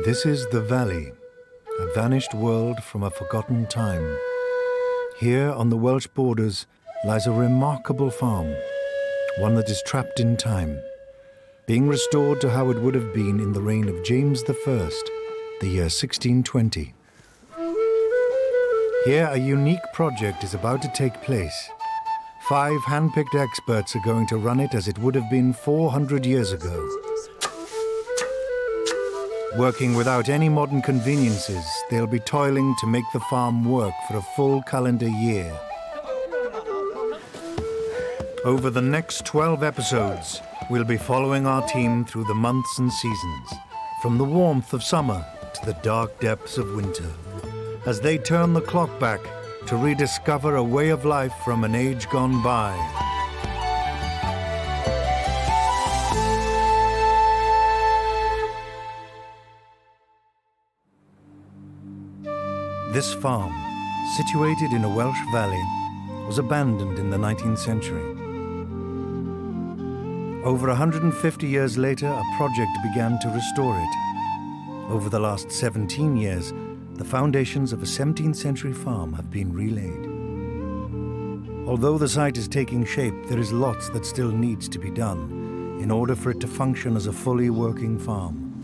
This is the valley, a vanished world from a forgotten time. Here on the Welsh borders lies a remarkable farm, one that is trapped in time, being restored to how it would have been in the reign of James I, the year 1620. Here a unique project is about to take place. 5 hand-picked experts are going to run it as it would have been 400 years ago. Working without any modern conveniences, they'll be toiling to make the farm work for a full calendar year. Over the next 12 episodes, we'll be following our team through the months and seasons, from the warmth of summer to the dark depths of winter, as they turn the clock back to rediscover a way of life from an age gone by. This farm, situated in a Welsh valley, was abandoned in the 19th century. Over 150 years later, a project began to restore it. Over the last 17 years, the foundations of a 17th century farm have been relaid. Although the site is taking shape, there is lots that still needs to be done in order for it to function as a fully working farm.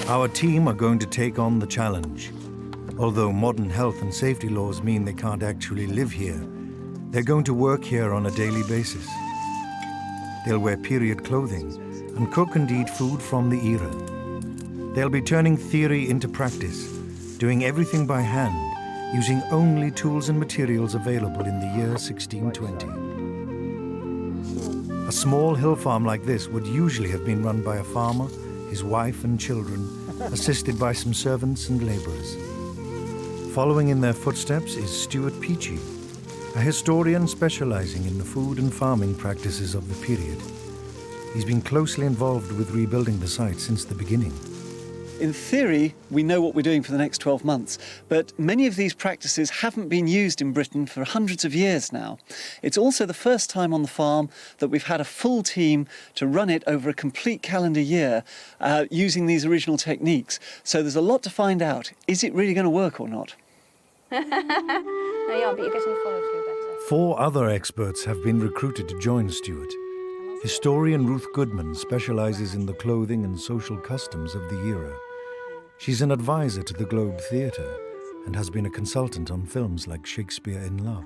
Our team are going to take on the challenge. Although modern health and safety laws mean they can't actually live here, they're going to work here on a daily basis. They'll wear period clothing and cook and eat food from the era. They'll be turning theory into practice, doing everything by hand, using only tools and materials available in the year 1620. A small hill farm like this would usually have been run by a farmer, his wife and children, assisted by some servants and labourers. Following in their footsteps is Stuart Peachy, a historian specialising in the food and farming practices of the period. He's been closely involved with rebuilding the site since the beginning. In theory, we know what we're doing for the next 12 months, but many of these practices haven't been used in Britain for hundreds of years now. It's also the first time on the farm that we've had a full team to run it over a complete calendar year using these original techniques. So there's a lot to find out. Is it really going to work or not? No, yeah, but you're getting followed through better. 4 other experts have been recruited to join Stuart. Historian Ruth Goodman specialises in the clothing and social customs of the era. She's an advisor to the Globe Theatre and has been a consultant on films like Shakespeare in Love.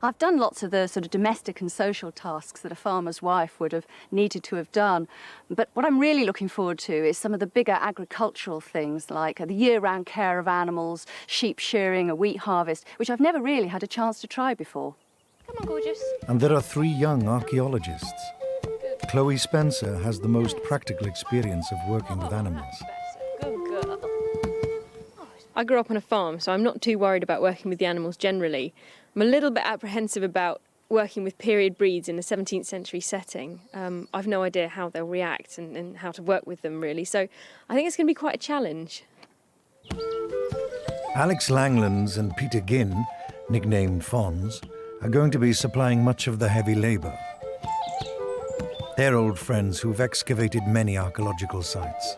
I've done lots of the sort of domestic and social tasks that a farmer's wife would have needed to have done. But what I'm really looking forward to is some of the bigger agricultural things like the year-round care of animals, sheep shearing, a wheat harvest, which I've never really had a chance to try before. Come on, gorgeous. And there are 3 young archaeologists. Chloe Spencer has the most practical experience of working with animals. Good girl. I grew up on a farm, so I'm not too worried about working with the animals generally. I'm a little bit apprehensive about working with period breeds in a 17th century setting. I've no idea how they'll react and how to work with them, really. So I think it's going to be quite a challenge. Alex Langlands and Peter Ginn, nicknamed Fonz, are going to be supplying much of the heavy labour. They're old friends who've excavated many archaeological sites.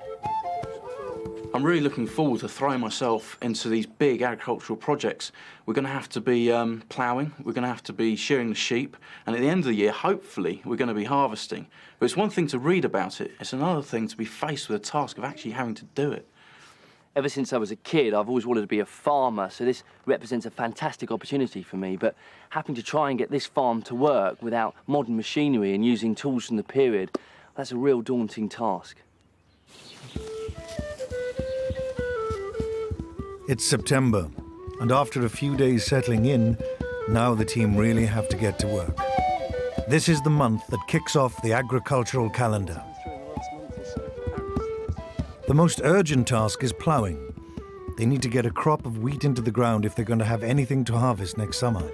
I'm really looking forward to throwing myself into these big agricultural projects. We're going to have to be ploughing, we're going to have to be shearing the sheep, and at the end of the year, hopefully, we're going to be harvesting. But it's one thing to read about it, it's another thing to be faced with the task of actually having to do it. Ever since I was a kid, I've always wanted to be a farmer, so this represents a fantastic opportunity for me, but having to try and get this farm to work without modern machinery and using tools from the period, that's a real daunting task. It's September, and after a few days settling in, now the team really have to get to work. This is the month that kicks off the agricultural calendar. The most urgent task is ploughing. They need to get a crop of wheat into the ground if they're going to have anything to harvest next summer.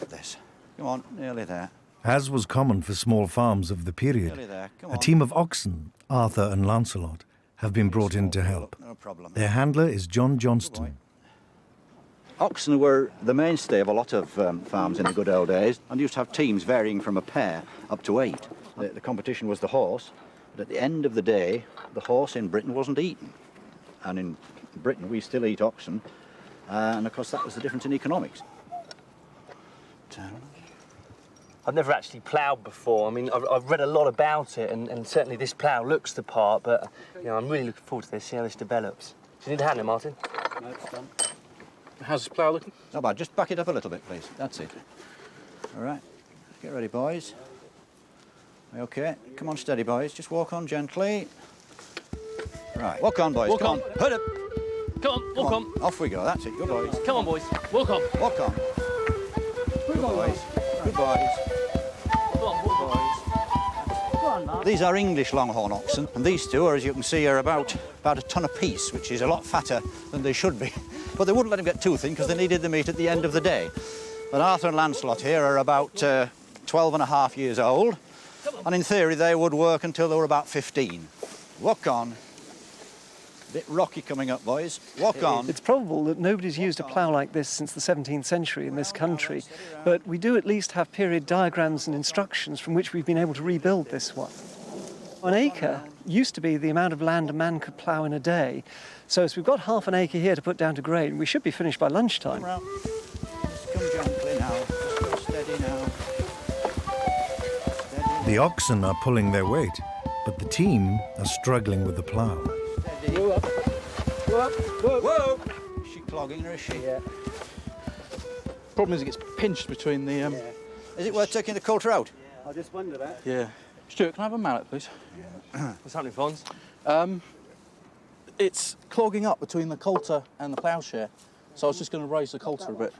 This. Come on, nearly there. As was common for small farms of the period, Nearly there. Come a on. team of oxen, Arthur and Lancelot, have been brought in to help. No problem. Their handler is John Johnston. Oxen were the mainstay of a lot of farms in the good old days, and used to have teams varying from a pair up to 8. The competition was the horse, but at the end of the day, the horse in Britain wasn't eaten. And in Britain, we still eat oxen, and of course that was the difference in economics. I've never actually ploughed before. I mean, I've read a lot about it, and certainly this plough looks the part, but you know, I'm really looking forward to this, see how this develops. Do you need a hand there, Martin? No, it's done. How's this plough looking? Not bad, just back it up a little bit, please. That's it. All right, get ready, boys. Okay, come on, steady, boys. Just walk on gently. Right, walk on, boys. Walk come on. Hurry up. Come on, walk on. Off we go, that's it. Good boys. Come on, boys. Walk on. Walk on. Good boys. Good boys. Come on, walk on. These are English longhorn oxen, and these two, as you can see, are about a ton apiece, which is a lot fatter than they should be. But they wouldn't let them get too thin because they needed the meat at the end of the day. But Arthur and Lancelot here are about 12 and a half years old, and in theory they would work until they were about 15. Walk on. Bit rocky coming up, boys. Walk on. It's probable that nobody's used a plough like this since the 17th century in this country, but we do at least have period diagrams and instructions from which we've been able to rebuild this one. An acre used to be the amount of land a man could plough in a day, so as we've got half an acre here to put down to grain, we should be finished by lunchtime. Come round. Just come gently now. Just go steady now. Steady. The oxen are pulling their weight, but the team are struggling with the plough. Steady. Whoa up. Whoa up. Whoa. Whoa. Is she clogging or is she? Yeah. Problem is it gets pinched between the... Is it worth taking the coulter out? I just wonder that. Yeah. Stuart, can I have a mallet, please? What's happening, Fons? It's clogging up between the coulter and the ploughshare, so I was just going to raise the coulter a bit.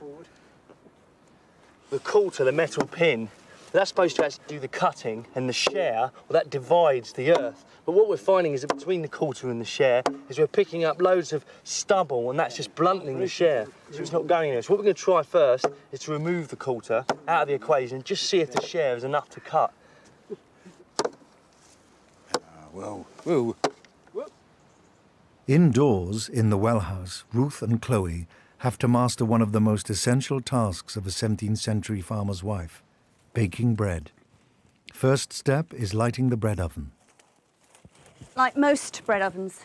The coulter, the metal pin, that's supposed to actually do the cutting, and the share, well, that divides the earth. But what we're finding is that between the coulter and the share is we're picking up loads of stubble, and that's just blunting the share, so it's not going anywhere. So what we're going to try first is to remove the coulter out of the equation and just see if the share is enough to cut. Whoa. Whoa. Indoors, in the well house, Ruth and Chloe have to master one of the most essential tasks of a 17th century farmer's wife, baking bread. First step is lighting the bread oven. Like most bread ovens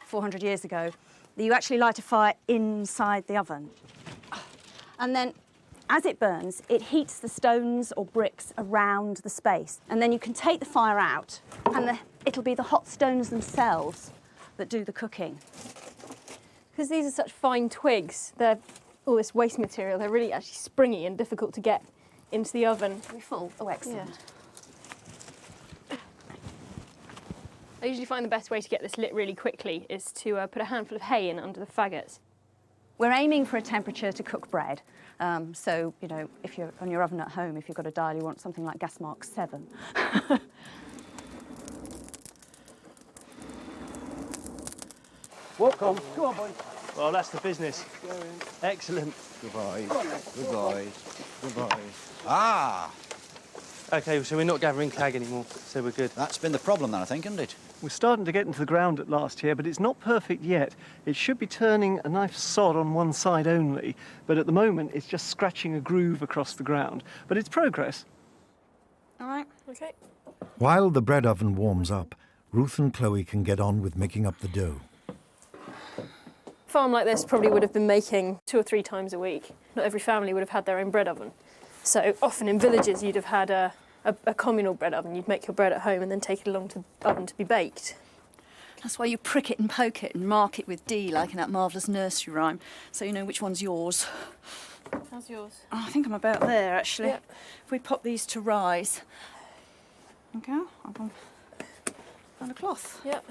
400 years ago, you actually light a fire inside the oven. And then, as it burns, it heats the stones or bricks around the space. And then you can take the fire out, and it'll be the hot stones themselves that do the cooking. Because these are such fine twigs, they're all this waste material, they're really actually springy and difficult to get into the oven. Are we full? Oh, excellent. Yeah. I usually find the best way to get this lit really quickly is to put a handful of hay in under the faggots. We're aiming for a temperature to cook bread. So, you know, if you're on your oven at home, if you've got a dial, you want something like gas mark 7. Walk on. Go on, boys. Well, that's the business. Excellent. Good boys. Good boys. Good boys. Ah! OK, so we're not gathering clag anymore, so we're good. That's been the problem then, I think, isn't it? We're starting to get into the ground at last here, but it's not perfect yet. It should be turning a nice sod on one side only, but at the moment it's just scratching a groove across the ground. But it's progress. All right. OK. While the bread oven warms up, Ruth and Chloe can get on with making up the dough. A farm like this probably would have been making 2 or 3 times a week. Not every family would have had their own bread oven. So often in villages you'd have had a communal bread oven. You'd make your bread at home and then take it along to the oven to be baked. That's why you prick it and poke it and mark it with D, like in that marvellous nursery rhyme, so you know which one's yours. How's yours? Oh, I think I'm about there, actually. Yep. If we pop these to rise. Okay, I'll go on a cloth. Yep.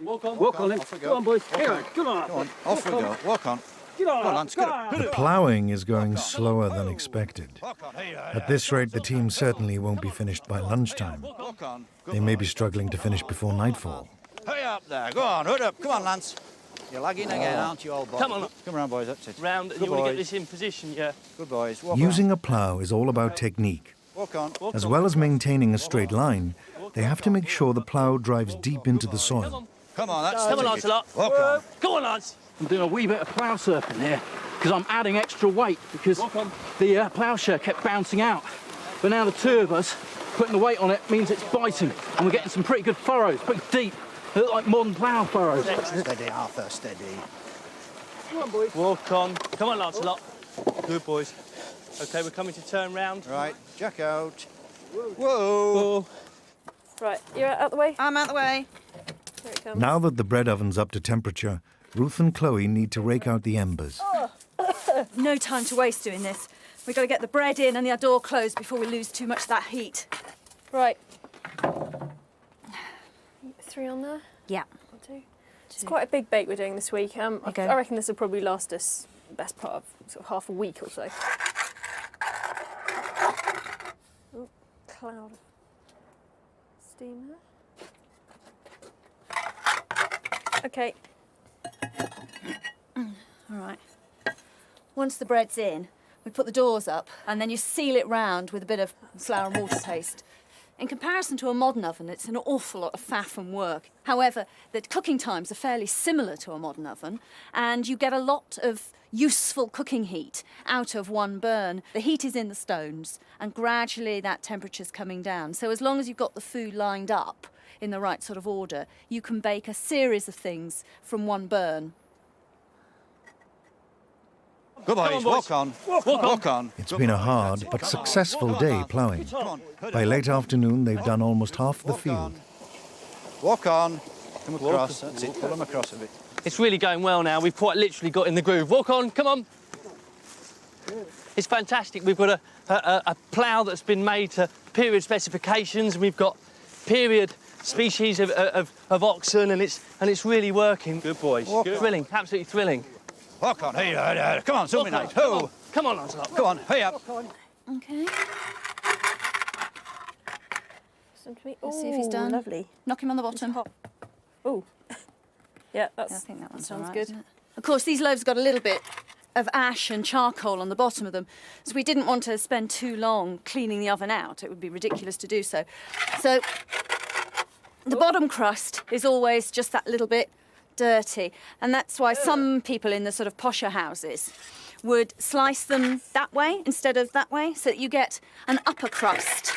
Walk on. Walk on, off we go. Go on, boys. Walk on. Come on. Go on, off we go. Walk on. Get on. Come on, Lance, get up. Ploughing is going slower than expected. Walk on. Here, At this rate, the team certainly won't be finished by lunchtime. Walk on. Good They may boy. be struggling to finish before nightfall. Hurry up there. Go on, hood up. Come on, Lance. You're lagging again, aren't you, old boy? Come on. Come around, boys. That's it. Round. Good You want to get boys. this in position, yeah. Good boys. Walk Using a plough is all about technique. on. Walk on. As well as maintaining a straight line, they have to make sure the plough drives deep into the soil. Come on, that's Come on, Lancelot. Walk on. Come on, lads. I'm doing a wee bit of plough surfing here because I'm adding extra weight because the ploughshare kept bouncing out. But now the two of us putting the weight on it means it's biting and we're getting some pretty good furrows, pretty deep. They look like modern plough furrows. Steady, Arthur, steady. Come on, boys. Walk on. Come on, Lancelot. Good, boys. OK, we're coming to turn round. Right, jack out. Whoa. Whoa. Right, you're out the way. I'm out the way. Here it comes. Now that the bread oven's up to temperature, Ruth and Chloe need to rake out the embers. No time to waste doing this. We've got to get the bread in and the door closed before we lose too much of that heat. Right. 3 on there. Yeah. 2. It's quite a big bake we're doing this week. Okay. I reckon this will probably last us the best part of sort of half a week or so. Oh, cloud of steam there. OK. All right. Once the bread's in, we put the doors up and then you seal it round with a bit of flour and water paste. In comparison to a modern oven, it's an awful lot of faff and work. However, the cooking times are fairly similar to a modern oven, and you get a lot of useful cooking heat out of one burn. The heat is in the stones, and gradually that temperature's coming down. So as long as you've got the food lined up in the right sort of order, you can bake a series of things from one burn. Good boys, walk on. Walk on. It's been a hard but successful day ploughing. By late afternoon, they've done almost half the field. Walk on. Come across, that's it, pull them across a bit. It's really going well now. We've quite literally got in the groove. Walk on, come on. It's fantastic. We've got a plough that's been made to period specifications. We've got period species of oxen, and it's really working. Good boys. Good. Thrilling, absolutely thrilling. Walk on, hey, come on, zoom in, Come on, Lancelot. Come on, hey up. Okay. Oh, See if he's done. Lovely. Knock him on the bottom. Oh. Yeah, I think that one sounds right, good. isn't it? Of course, these loaves got a little bit of ash and charcoal on the bottom of them, so we didn't want to spend too long cleaning the oven out. It would be ridiculous to do so. So the bottom crust is always just that little bit dirty, and that's why some people in the sort of posher houses would slice them that way instead of that way, so that you get an upper crust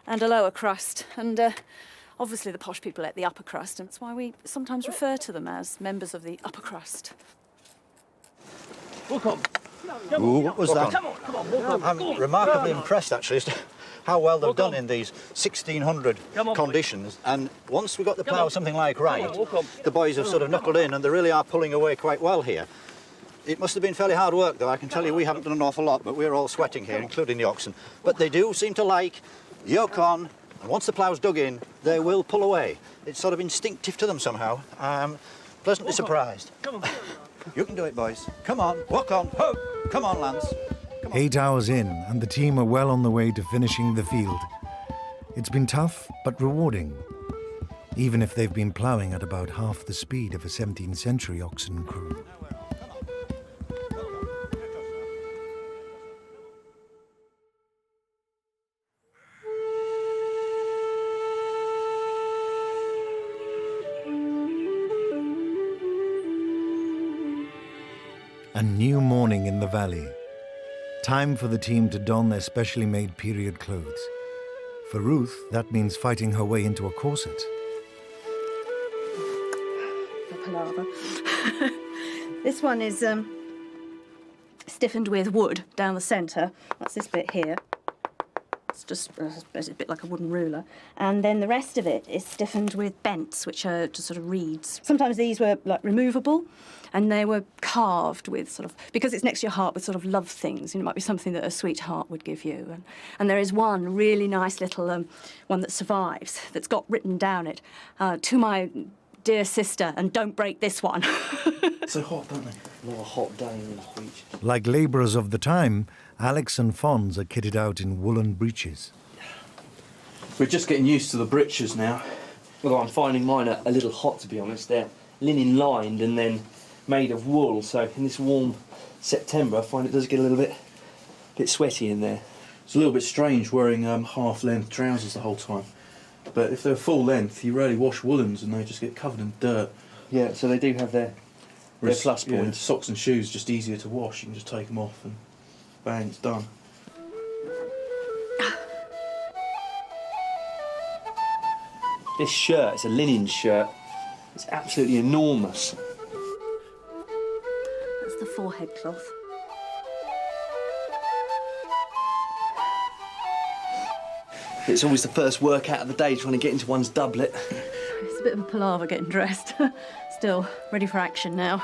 and a lower crust. And obviously the posh people ate the upper crust, and that's why we sometimes refer to them as members of the upper crust. Walk on. Ooh, what was that? Come on, walk on. I'm remarkably impressed, actually, as to how well they've done in these 1600 conditions. And once we got the plough something like right, the boys have sort of knuckled in, and they really are pulling away quite well here. It must have been fairly hard work, though. I can tell you we haven't done an awful lot, but we're all sweating here, including the oxen. But they do seem to like yoke on, and once the plough's dug in, they will pull away. It's sort of instinctive to them somehow. Pleasantly surprised. Come on. You can do it, boys. Come on, walk on. Ho! Come on, Lance. 8 hours in, and the team are well on the way to finishing the field. It's been tough, but rewarding, even if they've been ploughing at about half the speed of a 17th century oxen crew. A new morning in the valley. Time for the team to don their specially made period clothes. For Ruth, that means fighting her way into a corset. This one is stiffened with wood down the centre. That's this bit here. It's just it's a bit like a wooden ruler. And then the rest of it is stiffened with bents, which are just sort of reeds. Sometimes these were like removable, and they were carved with sort of, because it's next to your heart, with sort of love things. You know, it might be something that a sweetheart would give you. And there is one really nice little one that survives, that's got written down it, to my dear sister, and don't break this one. It's so hot, don't they? A lot of hot day in the beach. Like labourers of the time, Alex and Fons are kitted out in woolen breeches. We're just getting used to the breeches now. Although I'm finding mine a little hot, to be honest. They're linen lined and then made of wool, so in this warm September I find it does get a little bit sweaty in there. It's a little bit strange wearing half-length trousers the whole time. But if they're full length, you rarely wash woolens and they just get covered in dirt. Yeah, so they do have their plus Yeah, points. socks and shoes just easier to wash. You can just take them off and bang, it's done. This shirt, it's a linen shirt. It's absolutely enormous. That's the forehead cloth. It's always the first workout of the day, trying to get into one's doublet. It's a bit of a palaver getting dressed. Still, ready for action now.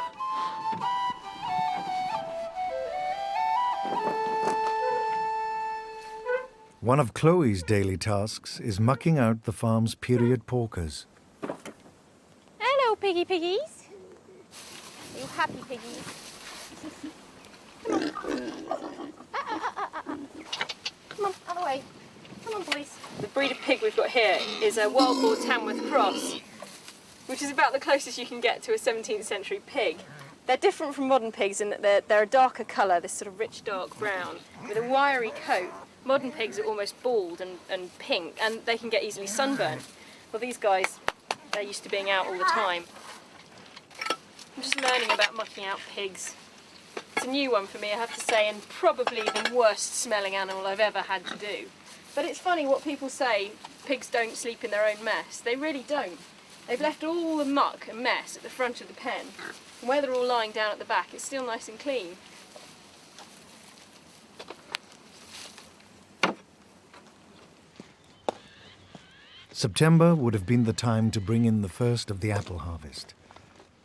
One of Chloe's daily tasks is mucking out the farm's period porkers. Hello, piggies. Are you happy piggies? Come on, out of the way. Come on, boys. The breed of pig we've got here is a wild boar Tamworth cross, which is about the closest you can get to a 17th century pig. They're different from modern pigs in that they're a darker colour, this sort of rich dark brown, with a wiry coat. Modern pigs are almost bald and pink, and they can get easily sunburned. Well, these guys, they're used to being out all the time. I'm just learning about mucking out pigs. It's a new one for me, I have to say, and probably the worst smelling animal I've ever had to do. But it's funny what people say, pigs don't sleep in their own mess. They really don't. They've left all the muck and mess at the front of the pen. And where they're all lying down at the back, it's still nice and clean. September would have been the time to bring in the first of the apple harvest.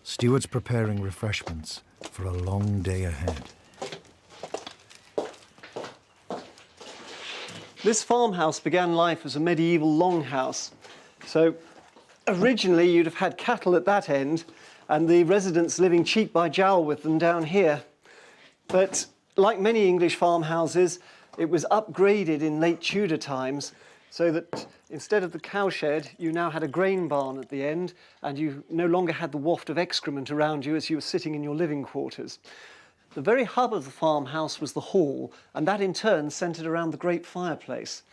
Stuarts preparing refreshments for a long day ahead. This farmhouse began life as a medieval longhouse. So originally you'd have had cattle at that end and the residents living cheek by jowl with them down here. But like many English farmhouses, it was upgraded in late Tudor times so that instead of the cowshed, you now had a grain barn at the end and you no longer had the waft of excrement around you as you were sitting in your living quarters. The very hub of the farmhouse was the hall, and that in turn centred around the great fireplace.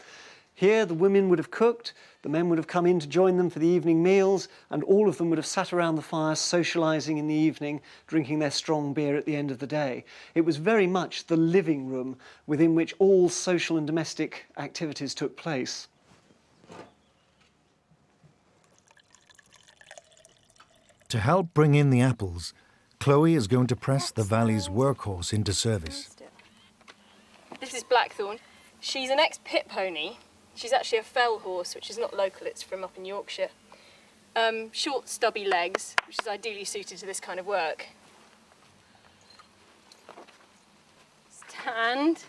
Here the women would have cooked, the men would have come in to join them for the evening meals, and all of them would have sat around the fire socialising in the evening, drinking their strong beer at the end of the day. It was very much the living room within which all social and domestic activities took place. To help bring in the apples, Chloe is going to press the valley's workhorse into service. This is Blackthorn. She's an ex-pit pony. She's actually a fell horse, which is not local, it's from up in Yorkshire. Short, stubby legs, which is ideally suited to this kind of work. Stand.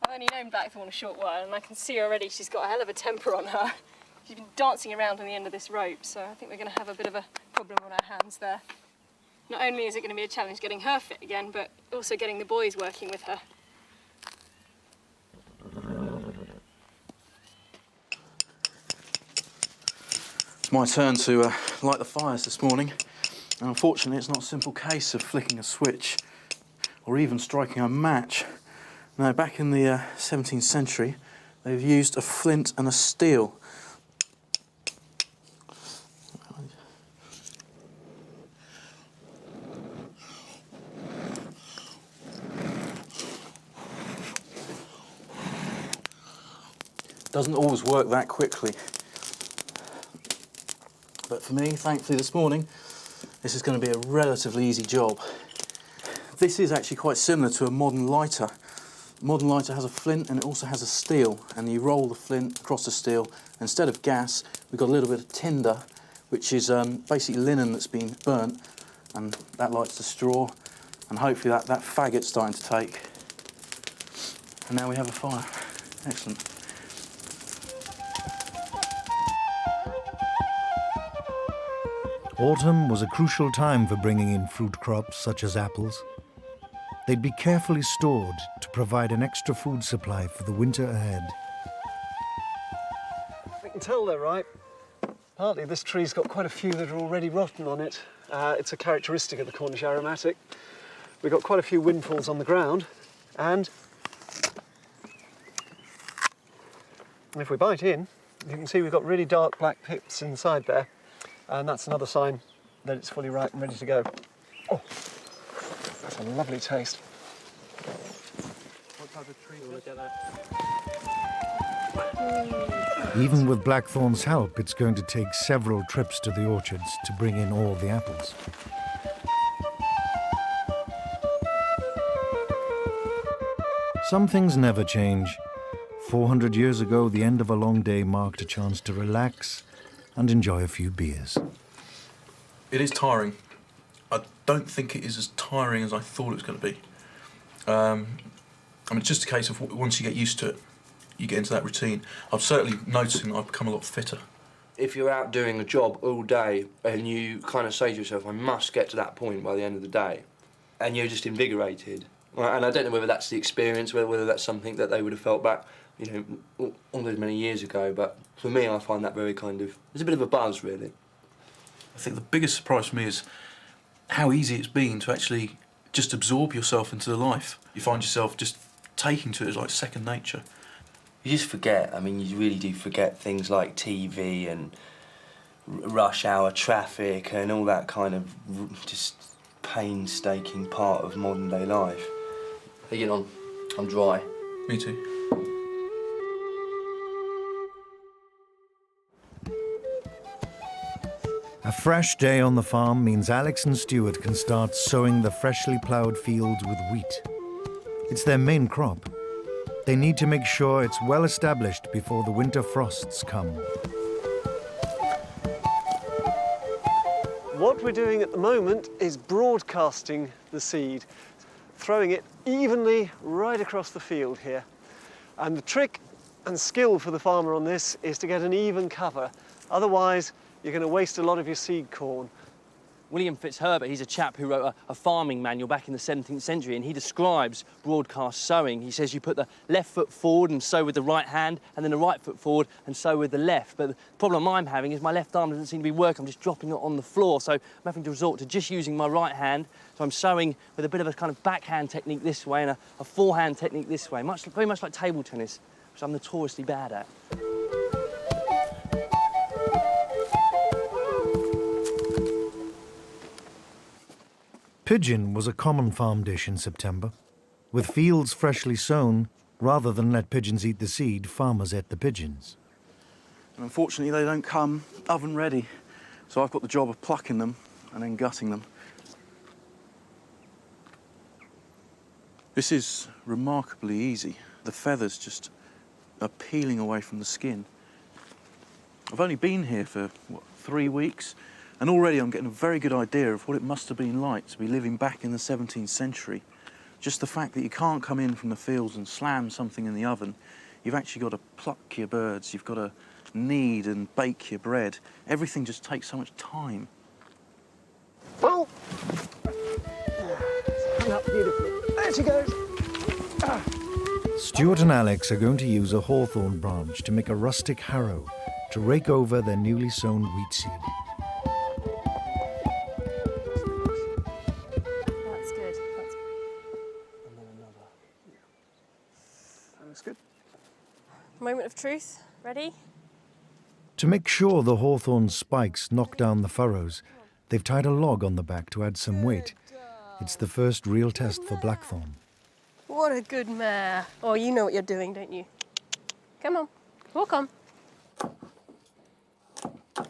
I've only known Blackthorn a short while, and I can see already she's got a hell of a temper on her. She's been dancing around on the end of this rope, so I think we're going to have a bit of a problem on our hands there. Not only is it going to be a challenge getting her fit again, but also getting the boys working with her. It's my turn to light the fires this morning, and unfortunately it's not a simple case of flicking a switch or even striking a match. No, back in the 17th century they've used a flint and a steel. Doesn't always work that quickly. But for me, thankfully this morning, this is going to be a relatively easy job. This is actually quite similar to a modern lighter. A modern lighter has a flint and it also has a steel, and you roll the flint across the steel. Instead of gas, we've got a little bit of tinder, which is basically linen that's been burnt, and that lights the straw, and hopefully that faggot's starting to take. And now we have a fire. Excellent. Autumn was a crucial time for bringing in fruit crops such as apples. They'd be carefully stored to provide an extra food supply for the winter ahead. I can tell they're ripe. Partly this tree's got quite a few that are already rotten on it. It's a characteristic of the Cornish aromatic. We've got quite a few windfalls on the ground, and if we bite in, You can see we've got really dark black pips inside there, and that's another sign that it's fully ripe and ready to go. Oh, that's a lovely taste. What type of tree will we get that? Even with Blackthorn's help, it's going to take several trips to the orchards to bring in all the apples. Some things never change. 400 years ago, the end of a long day marked a chance to relax and enjoy a few beers. It is tiring. I don't think it is as tiring as I thought it was going to be. I mean, it's just a case of once you get used to it, you get into that routine. I'm certainly noticing that I've become a lot fitter. If you're out doing a job all day and you kind of say to yourself, I must get to that point by the end of the day, and you're just invigorated. And I don't know whether that's the experience, whether that's something that they would have felt back, you know, all those many years ago. But for me, I find that very kind of... There's a bit of a buzz, really. I think the biggest surprise for me is how easy it's been to actually just absorb yourself into the life. You find yourself just taking to it as like second nature. You just forget. I mean, you really do forget things like TV and rush hour traffic and all that kind of just painstaking part of modern day life. How you getting on? I'm dry. Me too. A fresh day on the farm means Alex and Stuart can start sowing the freshly ploughed fields with wheat. It's their main crop. They need to make sure it's well established before the winter frosts come. What we're doing at the moment is broadcasting the seed, throwing it evenly right across the field here. And the trick and skill for the farmer on this is to get an even cover. Otherwise, you're going to waste a lot of your seed corn. William Fitzherbert, he's a chap who wrote a farming manual back in the 17th century, and he describes broadcast sowing. He says you put the left foot forward and sow with the right hand, and then the right foot forward and sow with the left. But the problem I'm having is my left arm doesn't seem to be working. I'm just dropping it on the floor, so I'm having to resort to just using my right hand. So I'm sowing with a bit of a kind of backhand technique this way and a forehand technique this way, very much like table tennis, which I'm notoriously bad at. Pigeon was a common farm dish in September. With fields freshly sown, rather than let pigeons eat the seed, farmers ate the pigeons. And unfortunately, they don't come oven ready, so I've got the job of plucking them and then gutting them. This is remarkably easy. The feathers just are peeling away from the skin. I've only been here for, 3 weeks? And already I'm getting a very good idea of what it must have been like to be living back in the 17th century. Just the fact that you can't come in from the fields and slam something in the oven. You've actually got to pluck your birds, you've got to knead and bake your bread. Everything just takes so much time. Oh! Hung up beautifully. There she goes. Ah. Stuart and Alex are going to use a hawthorn branch to make a rustic harrow to rake over their newly sown wheat seed. Moment of truth. Ready? To make sure the hawthorn spikes knock down the furrows, they've tied a log on the back to add some weight. It's the first real test for Blackthorn. What a good mare. Oh, you know what you're doing, don't you? Come on, walk on.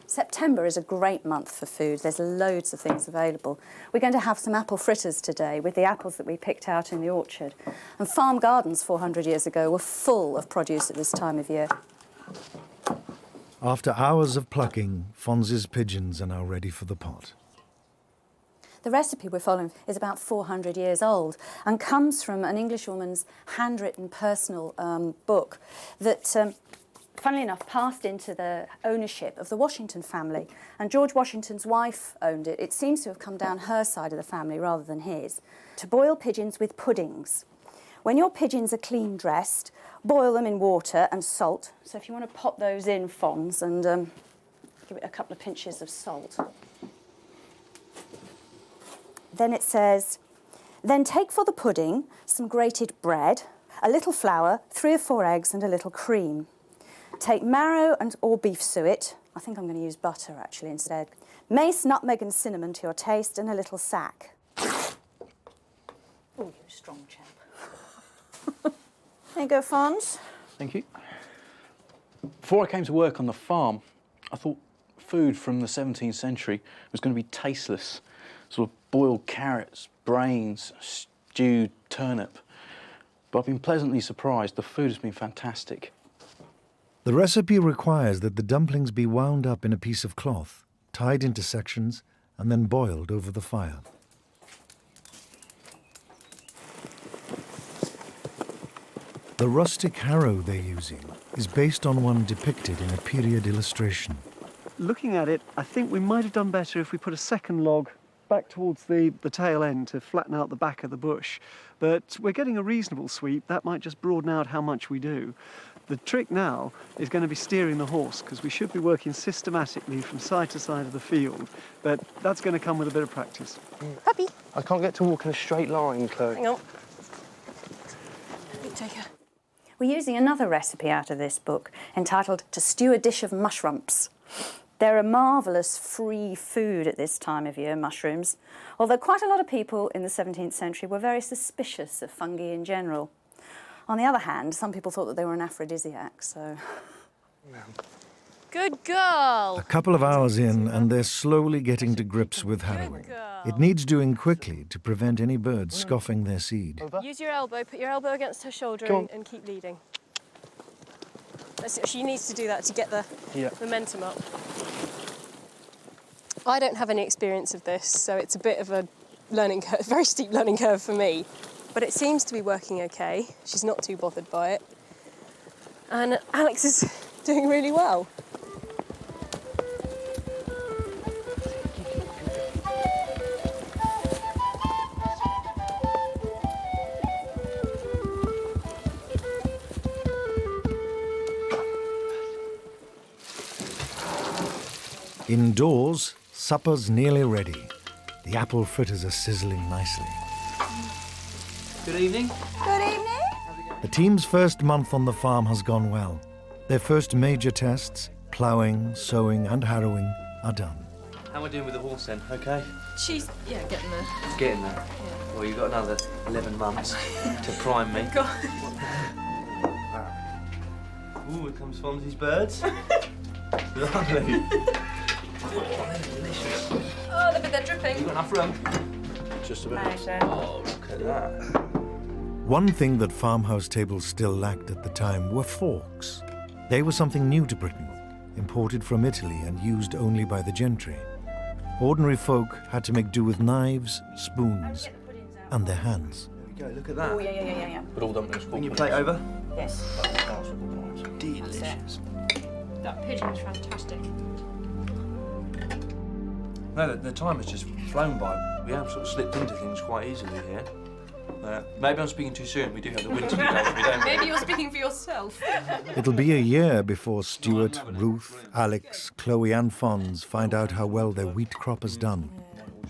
September is a great month for food. There's loads of things available. We're going to have some apple fritters today with the apples that we picked out in the orchard. And farm gardens 400 years ago were full of produce at this time of year. After hours of plucking, Fonz's pigeons are now ready for the pot. The recipe we're following is about 400 years old and comes from an Englishwoman's handwritten personal book that funnily enough, passed into the ownership of the Washington family. And George Washington's wife owned it. It seems to have come down her side of the family rather than his. To boil pigeons with puddings. When your pigeons are clean dressed, boil them in water and salt. So if you want to pop those in, Fons, and give it a couple of pinches of salt. Then it says, then take for the pudding some grated bread, a little flour, 3 or 4 eggs and a little cream. Take marrow or beef suet. I think I'm going to use butter actually instead. Mace, nutmeg and cinnamon to your taste, and a little sack. Oh, you're a strong chap. There you go, Fons. Thank you. Before I came to work on the farm, I thought food from the 17th century was going to be tasteless. Sort of boiled carrots, brains, stewed turnip. But I've been pleasantly surprised. The food has been fantastic. The recipe requires that the dumplings be wound up in a piece of cloth, tied into sections, and then boiled over the fire. The rustic harrow they're using is based on one depicted in a period illustration. Looking at it, I think we might have done better if we put a second log back towards the tail end to flatten out the back of the bush. But we're getting a reasonable sweep. That might just broaden out how much we do. The trick now is going to be steering the horse, because we should be working systematically from side to side of the field, but that's going to come with a bit of practice. Puppy. I can't get to walk in a straight line, Chloe. Hang on. Take her. We're using another recipe out of this book entitled To Stew a Dish of Mushrumps. They're a marvellous free food at this time of year, mushrooms, although quite a lot of people in the 17th century were very suspicious of fungi in general. On the other hand, some people thought that they were an aphrodisiac, so... Good girl. A couple of hours in, and they're slowly getting to grips with harrowing. It needs doing quickly to prevent any birds scoffing their seed. Use your elbow, put your elbow against her shoulder and keep leading. She needs to do that to get the momentum up. I don't have any experience of this, so it's a bit of a learning curve, very steep learning curve for me. But it seems to be working okay. She's not too bothered by it. And Alex is doing really well. Indoors, supper's nearly ready. The apple fritters are sizzling nicely. Good evening. Good evening. The team's first month on the farm has gone well. Their first major tests, ploughing, sowing and harrowing, are done. How am I doing with the horse then? Okay? She's, getting there. Getting there. Yeah. Well, you've got another 11 months to prime me. Ooh, here comes Fonzie's birds. Lovely. Oh, they're delicious. Oh, they're dripping. You got enough room? Just about. Oh, look at that. One thing that farmhouse tables still lacked at the time were forks. They were something new to Britain, imported from Italy and used only by the gentry. Ordinary folk had to make do with knives, spoons, and their hands. There we go, look at that. Oh, yeah. Put all dumplings. Bring your plate over. Yes. Delicious. That pigeon is fantastic. No, the time has just flown by. We have sort of slipped into things quite easily here. Maybe I'm speaking too soon. We do have the winter to go, don't we? Maybe you're speaking for yourself. It'll be a year before Stuart, Ruth, Alex, Chloe and Fons find out how well their wheat crop has done.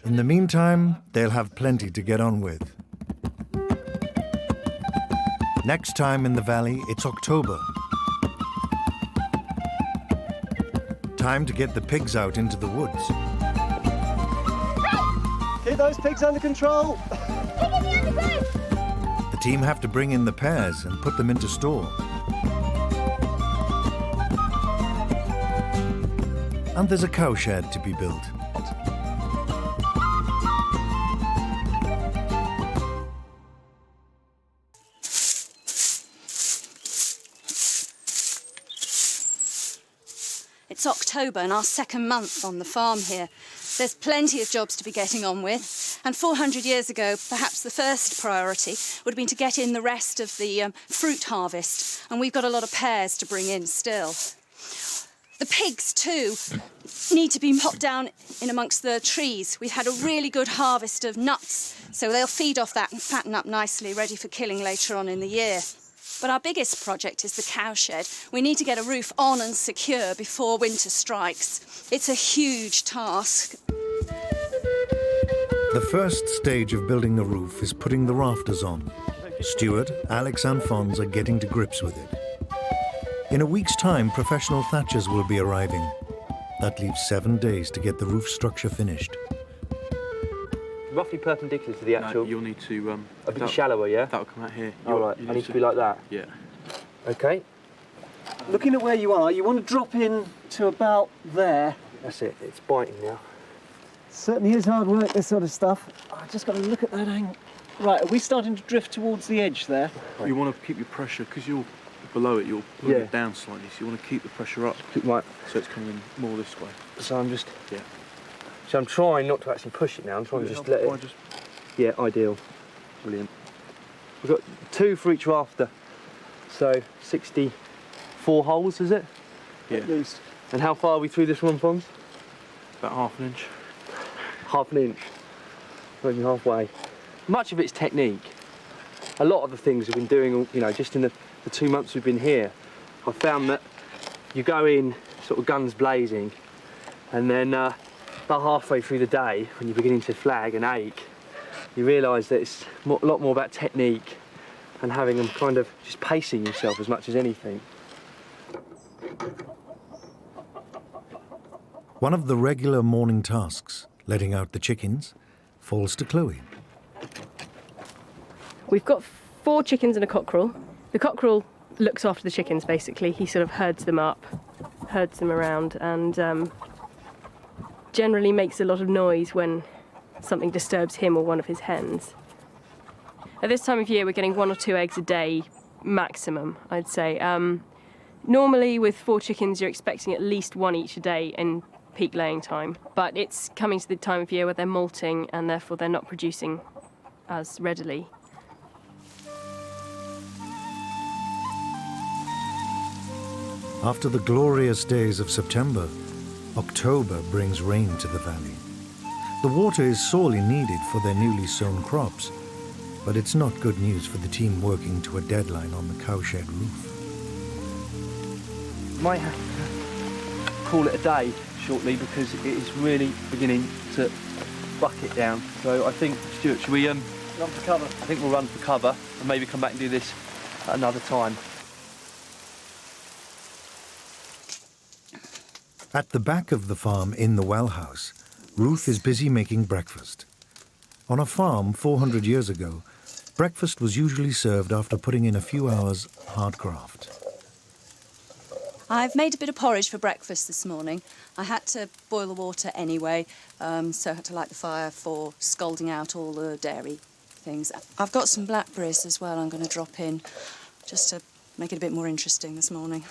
In the meantime, they'll have plenty to get on with. Next time in the valley, it's October. Time to get the pigs out into the woods. Keep those pigs under control. The team have to bring in the pears and put them into store. And there's a cowshed to be built. It's October and our second month on the farm here. There's plenty of jobs to be getting on with, and 400 years ago, perhaps the first priority would have been to get in the rest of the fruit harvest, and we've got a lot of pears to bring in still. The pigs, too, need to be popped down in amongst the trees. We've had a really good harvest of nuts, so they'll feed off that and fatten up nicely, ready for killing later on in the year. But our biggest project is the cowshed. We need to get a roof on and secure before winter strikes. It's a huge task. The first stage of building the roof is putting the rafters on. Stuart, Alex and Fons are getting to grips with it. In a week's time, professional thatchers will be arriving. That leaves 7 days to get the roof structure finished. Roughly perpendicular to the actual... No, you'll need to... a bit shallower, yeah? That'll come out here. All right, I need to be like that? Yeah. OK. Looking at where you are, you want to drop in to about there. That's it, it's biting now. Certainly is hard work, this sort of stuff. I've just got to look at that angle. Right, are we starting to drift towards the edge there? Right. You want to keep your pressure, because you're below it, you'll pull it down slightly, so you want to keep the pressure up. Right. So it's coming more this way. So I'm just... Yeah. So I'm trying not to actually push it now, I'm trying to just let it... Yeah, ideal. Brilliant. We've got 2 for each rafter, so 64 holes, is it? Yeah. At least. And how far are we through this one, Pons? About half an inch. Half an inch. Not even halfway. Much of it's technique. A lot of the things we've been doing, you know, just in the 2 months we've been here, I've found that you go in sort of guns blazing, and then about halfway through the day, when you're beginning to flag and ache, you realise that it's a lot more about technique and having them kind of just pacing yourself as much as anything. One of the regular morning tasks, letting out the chickens, falls to Chloe. We've got 4 chickens and a cockerel. The cockerel looks after the chickens, basically. He sort of herds them up, herds them around, and generally makes a lot of noise when something disturbs him or one of his hens. At this time of year, we're getting 1 or 2 eggs a day maximum, I'd say. Normally, with 4 chickens, you're expecting at least 1 each a day in peak laying time, but it's coming to the time of year where they're molting and therefore they're not producing as readily. After the glorious days of September, October brings rain to the valley. The water is sorely needed for their newly sown crops, but it's not good news for the team working to a deadline on the cowshed roof. Might have to call it a day shortly because it is really beginning to bucket down. So I think, Stuart, should we run for cover? I think we'll run for cover and maybe come back and do this at another time. At the back of the farm in the well house, Ruth is busy making breakfast. On a farm 400 years ago, breakfast was usually served after putting in a few hours hard graft. I've made a bit of porridge for breakfast this morning. I had to boil the water anyway, so I had to light the fire for scalding out all the dairy things. I've got some blackberries as well I'm going to drop in, just to make it a bit more interesting this morning.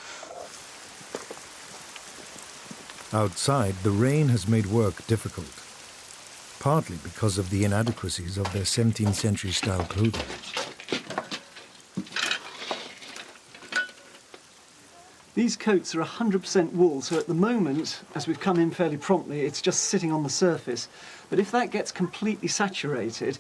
Outside, the rain has made work difficult, partly because of the inadequacies of their 17th century style clothing. These coats are 100% wool, so at the moment, as we've come in fairly promptly, it's just sitting on the surface. But if that gets completely saturated,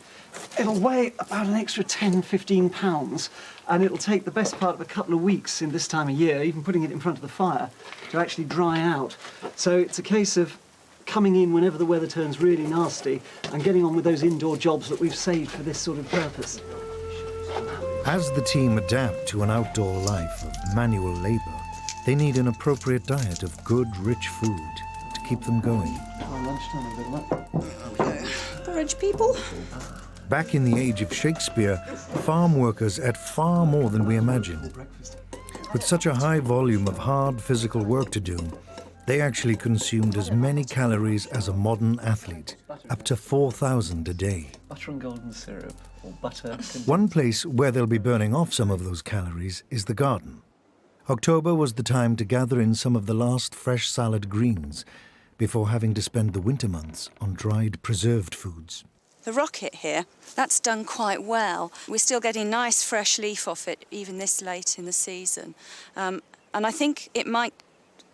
it'll weigh about an extra 10, 15 pounds, and it'll take the best part of a couple of weeks in this time of year, even putting it in front of the fire, to actually dry out. So it's a case of coming in whenever the weather turns really nasty and getting on with those indoor jobs that we've saved for this sort of purpose. As the team adapt to an outdoor life of manual labour, they need an appropriate diet of good, rich food to keep them going. Lunchtime, a bit of that. Porridge, people. Back in the age of Shakespeare, farm workers ate far more than we imagine. With such a high volume of hard physical work to do, they actually consumed as many calories as a modern athlete, up to 4,000 a day. Butter and golden syrup, or butter... One place where they'll be burning off some of those calories is the garden. October was the time to gather in some of the last fresh salad greens before having to spend the winter months on dried preserved foods. The rocket here, that's done quite well. We're still getting nice fresh leaf off it, even this late in the season. And I think it might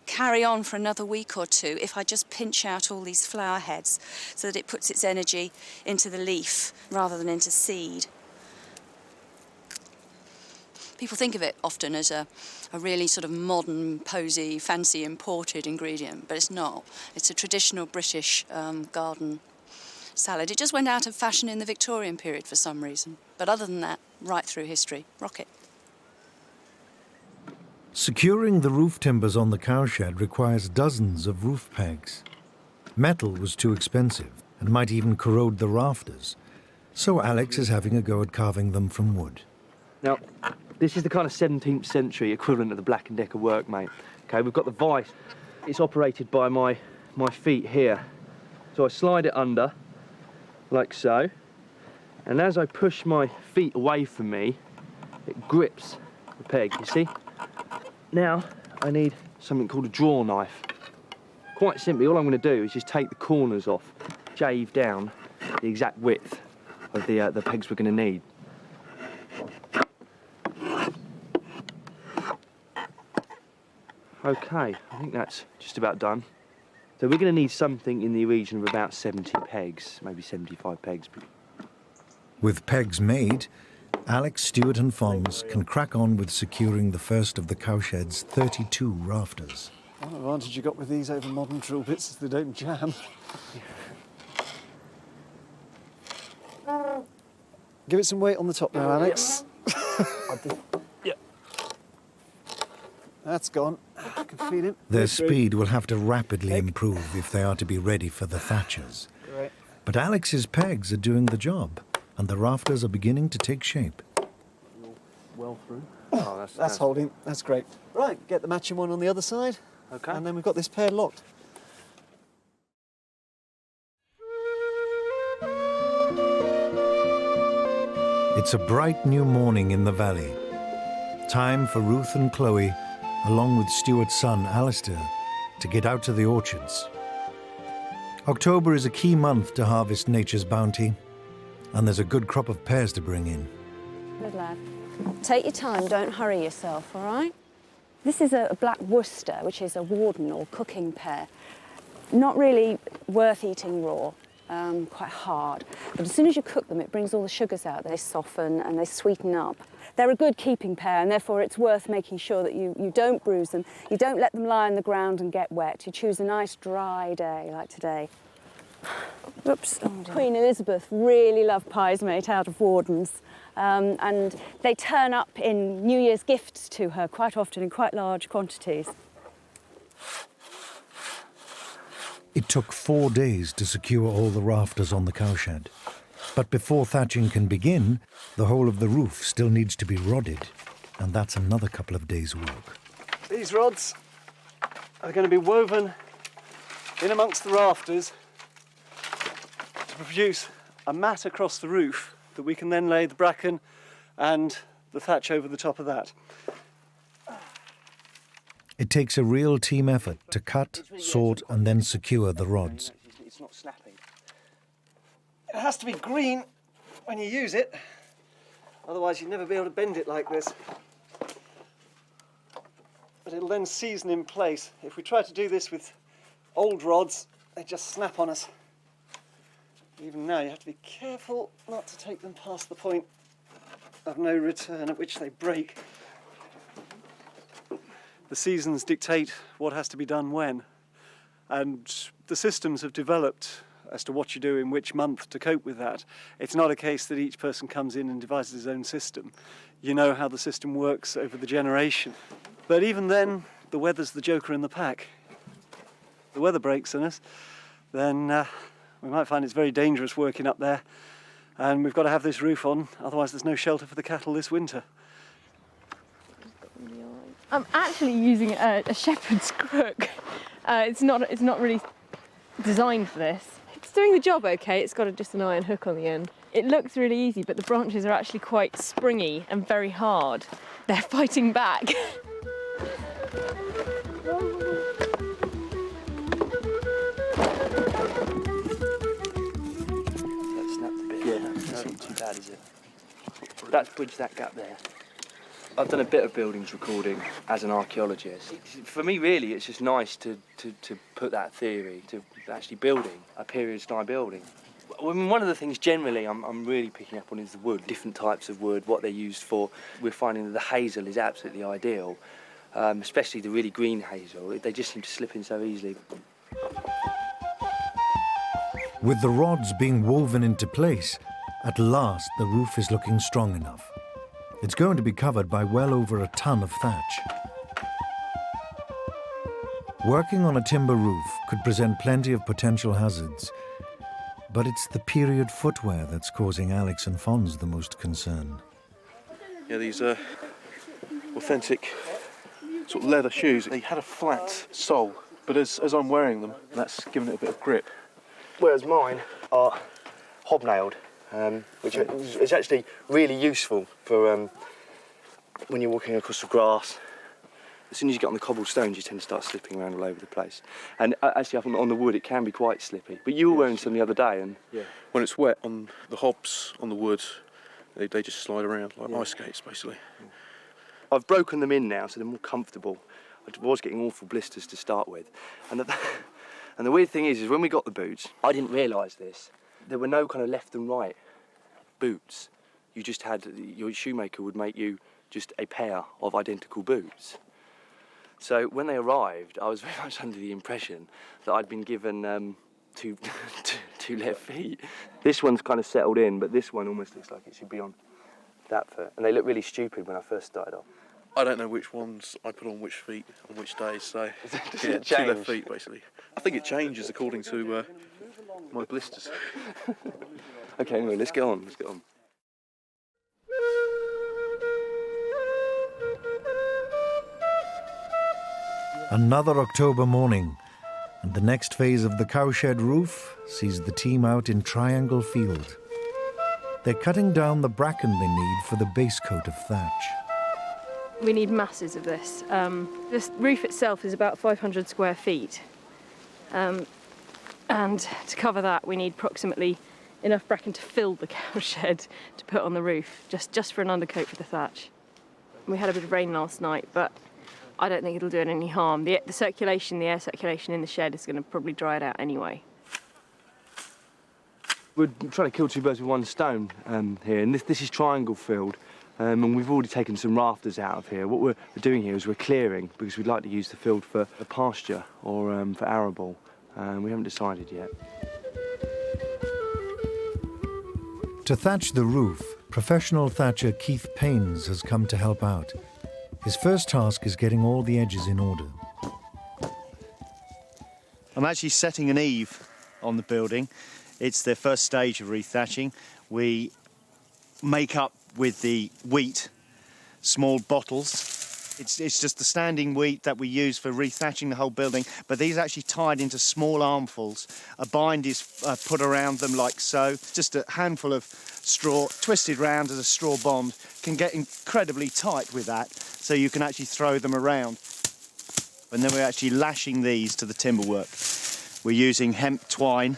carry on for another week or 2 if I just pinch out all these flower heads so that it puts its energy into the leaf rather than into seed. People think of it often as a really sort of modern, posy, fancy imported ingredient, but it's not. It's a traditional British garden salad. It just went out of fashion in the Victorian period for some reason. But other than that, right through history, rocket. Securing the roof timbers on the cowshed requires dozens of roof pegs. Metal was too expensive and might even corrode the rafters, so Alex is having a go at carving them from wood. Now, this is the kind of 17th century equivalent of the Black & Decker work, mate. Okay, we've got the vice. It's operated by my feet here. So I slide it under, like so, and as I push my feet away from me, it grips the peg, you see? Now, I need something called a draw knife. Quite simply, all I'm going to do is just take the corners off, shave down the exact width of the pegs we're going to need. Okay, I think that's just about done. So we're going to need something in the region of about 70 pegs, maybe 75 pegs. With pegs made, Alex, Stuart and Fons can crack on with securing the first of the cowshed's 32 rafters. One advantage you got with these over modern drill bits is they don't jam. Give it some weight on the top now, Alex. Yeah. That's gone. I can feel it. Their speed will have to rapidly improve if they are to be ready for the thatchers. Right. But Alex's pegs are doing the job, and the rafters are beginning to take shape. Well through. Oh, that's holding. That's great. Right, get the matching one on the other side. Okay. And then we've got this pair locked. It's a bright new morning in the valley. Time for Ruth and Chloe, along with Stuart's son Alistair, to get out to the orchards. October is a key month to harvest nature's bounty, and there's a good crop of pears to bring in. Good lad. Take your time, don't hurry yourself, all right? This is a black Worcester, which is a warden or cooking pear. Not really worth eating raw, quite hard. But as soon as you cook them, it brings all the sugars out. They soften and they sweeten up. They're a good keeping pear, and therefore it's worth making sure that you don't bruise them. You don't let them lie on the ground and get wet. You choose a nice dry day, like today. Oops. Oh, Queen Elizabeth really loved pies made out of wardens. And they turn up in New Year's gifts to her quite often in quite large quantities. It took 4 days to secure all the rafters on the cowshed. But before thatching can begin, the whole of the roof still needs to be rodded, and that's another couple of days' work. These rods are going to be woven in amongst the rafters to produce a mat across the roof that we can then lay the bracken and the thatch over the top of that. It takes a real team effort to cut, sort and then secure the rods. It's not snapping. It has to be green when you use it, otherwise you'll never be able to bend it like this. But it'll then season in place. If we try to do this with old rods, they just snap on us. Even now you have to be careful not to take them past the point of no return at which they break. The seasons dictate what has to be done when, and the systems have developed as to what you do in which month to cope with that. It's not a case that each person comes in and devises his own system. You know how the system works over the generation. But even then, the weather's the joker in the pack. If the weather breaks on us, then we might find it's very dangerous working up there, and we've got to have this roof on, otherwise there's no shelter for the cattle this winter. I'm actually using a shepherd's crook. It's not really designed for this. It's doing the job okay. It's got just an iron hook on the end. It looks really easy, but the branches are actually quite springy and very hard. They're fighting back. That's not too bad, is it? That's bridged that gap there. I've done a bit of buildings recording as an archaeologist. For me, really, it's just nice to put that theory to actually building a period-style building. I mean, one of the things generally I'm really picking up on is the wood, different types of wood, what they're used for. We're finding that the hazel is absolutely ideal, especially the really green hazel. They just seem to slip in so easily. With the rods being woven into place, at last the roof is looking strong enough. It's going to be covered by well over a ton of thatch. Working on a timber roof could present plenty of potential hazards, but it's the period footwear that's causing Alex and Fons the most concern. Yeah, these authentic sort of leather shoes, they had a flat sole, but as I'm wearing them, that's given it a bit of grip. Whereas mine are hobnailed, which is actually really useful for when you're walking across the grass. As soon as you get on the cobblestones, you tend to start slipping around all over the place. And actually, up on the wood, it can be quite slippy. But you were wearing some the other day, and when it's wet on the hobs, on the wood, they just slide around like ice skates, basically. I've broken them in now, so they're more comfortable. I was getting awful blisters to start with. And the weird thing is when we got the boots, I didn't realise this. There were no kind of left and right boots. You just had, your shoemaker would make you just a pair of identical boots. So when they arrived, I was very much under the impression that I'd been given two left feet. This one's kind of settled in, but this one almost looks like it should be on that foot. And they look really stupid when I first started off. I don't know which ones I put on which feet on which days, so Does yeah, it two change? left feet basically. I think it changes according to my blisters. Okay, anyway, let's get on. Another October morning, and the next phase of the cowshed roof sees the team out in Triangle Field. They're cutting down the bracken they need for the base coat of thatch. We need masses of this. This roof itself is about 500 square feet. And to cover that, we need approximately enough bracken to fill the cowshed to put on the roof, just for an undercoat for the thatch. We had a bit of rain last night, but I don't think it'll do it any harm. The air circulation in the shed is going to probably dry it out anyway. We're trying to kill two birds with one stone here, and this is Triangle Field, and we've already taken some rafters out of here. What we're doing here is we're clearing, because we'd like to use the field for a pasture or for arable, and we haven't decided yet. To thatch the roof, professional thatcher Keith Paynes has come to help out. His first task is getting all the edges in order. I'm actually setting an eave on the building. It's the first stage of rethatching. We make up with the wheat small bottles. It's just the standing wheat that we use for rethatching the whole building, but these are actually tied into small armfuls. A bind is put around them like so. Just a handful of straw twisted round as a straw bomb can get incredibly tight with that, so you can actually throw them around. And then we're actually lashing these to the timber work. We're using hemp twine,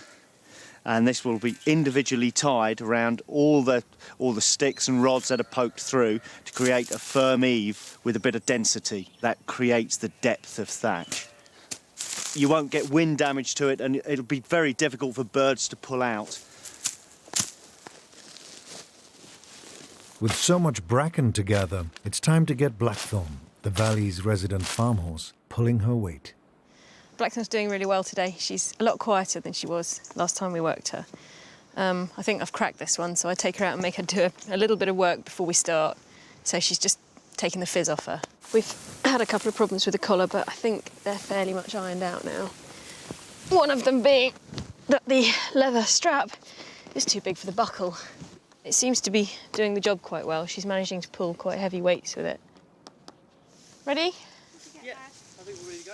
and this will be individually tied around all the sticks and rods that are poked through to create a firm eave with a bit of density that creates the depth of thatch. You won't get wind damage to it, and it'll be very difficult for birds to pull out. With so much bracken to gather, it's time to get Blackthorn, the valley's resident farm horse, pulling her weight. Blackthorn's doing really well today. She's a lot quieter than she was last time we worked her. I think I've cracked this one, so I take her out and make her do a little bit of work before we start. So she's just taking the fizz off her. We've had a couple of problems with the collar, but I think they're fairly much ironed out now. One of them being that the leather strap is too big for the buckle. It seems to be doing the job quite well. She's managing to pull quite heavy weights with it. Ready?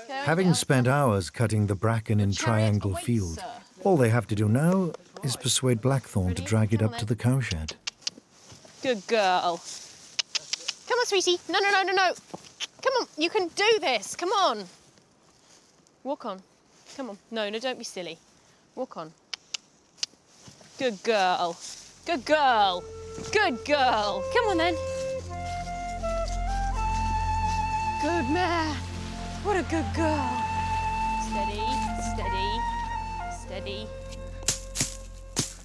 Having spent hours cutting the bracken in Triangle Field, all they have to do now is persuade Blackthorn to drag it up to the cowshed. Good girl. Come on, sweetie. No. Come on, you can do this. Come on. Walk on. Come on. No, don't be silly. Walk on. Good girl. Good girl. Good girl. Come on, then. Good mare. What a good girl. Steady.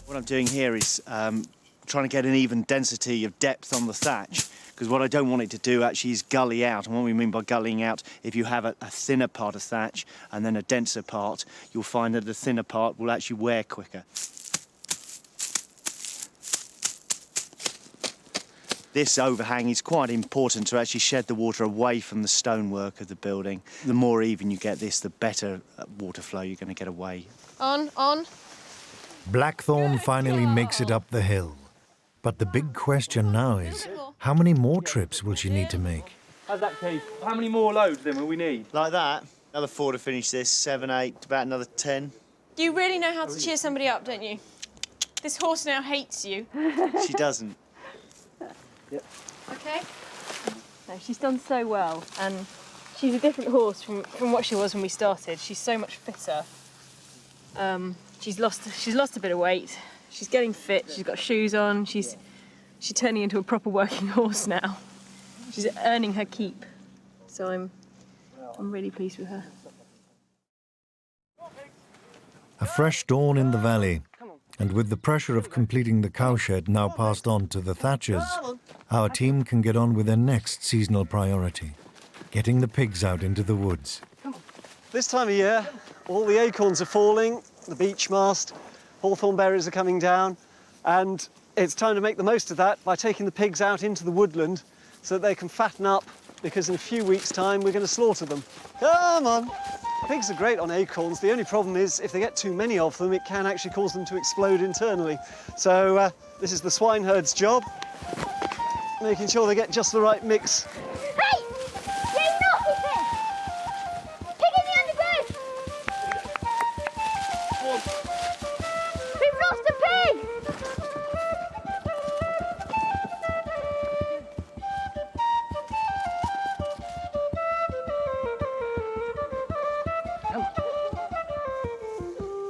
What I'm doing here is trying to get an even density of depth on the thatch, because what I don't want it to do actually is gully out. And what we mean by gullying out, if you have a thinner part of thatch and then a denser part, you'll find that the thinner part will actually wear quicker. This overhang is quite important to actually shed the water away from the stonework of the building. The more even you get this, the better water flow you're going to get away. On. Blackthorn finally makes it up the hill. But the big question now is, how many more trips will she need to make? How's that, Keith? How many more loads then will we need? Like that. Another 4 to finish this, 7, 8, about another 10. You really know how to cheer somebody up, don't you? This horse now hates you. She doesn't. Yep. OK? No, she's done so well, and she's a different horse from what she was when we started. She's so much fitter. She's lost a bit of weight. She's getting fit. She's got shoes on. She's turning into a proper working horse now. She's earning her keep. So I'm really pleased with her. A fresh dawn in the valley, and with the pressure of completing the cowshed now passed on to the thatchers, our team can get on with their next seasonal priority, getting the pigs out into the woods. This time of year, all the acorns are falling, the beech mast, hawthorn berries are coming down, and it's time to make the most of that by taking the pigs out into the woodland so that they can fatten up, because in a few weeks' time we're going to slaughter them. Come on! Pigs are great on acorns. The only problem is if they get too many of them, it can actually cause them to explode internally. So this is the swineherd's job, making sure they get just the right mix. Hey! You naughty thing! Pig in the undergrowth! We've lost a pig!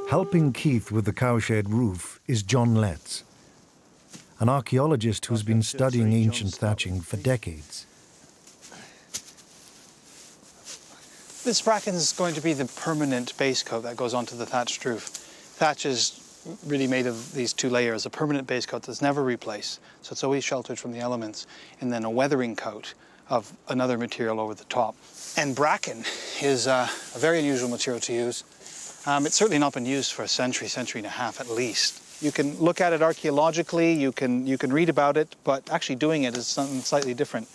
Helping Keith with the cowshed roof is John Letts, an archaeologist who's been studying ancient thatching for decades. This bracken is going to be the permanent base coat that goes onto the thatched roof. Thatch is really made of these 2 layers, a permanent base coat that's never replaced, so it's always sheltered from the elements, and then a weathering coat of another material over the top. And bracken is a very unusual material to use. It's certainly not been used for a century and a half at least. You can look at it archaeologically, you can read about it, but actually doing it is something slightly different.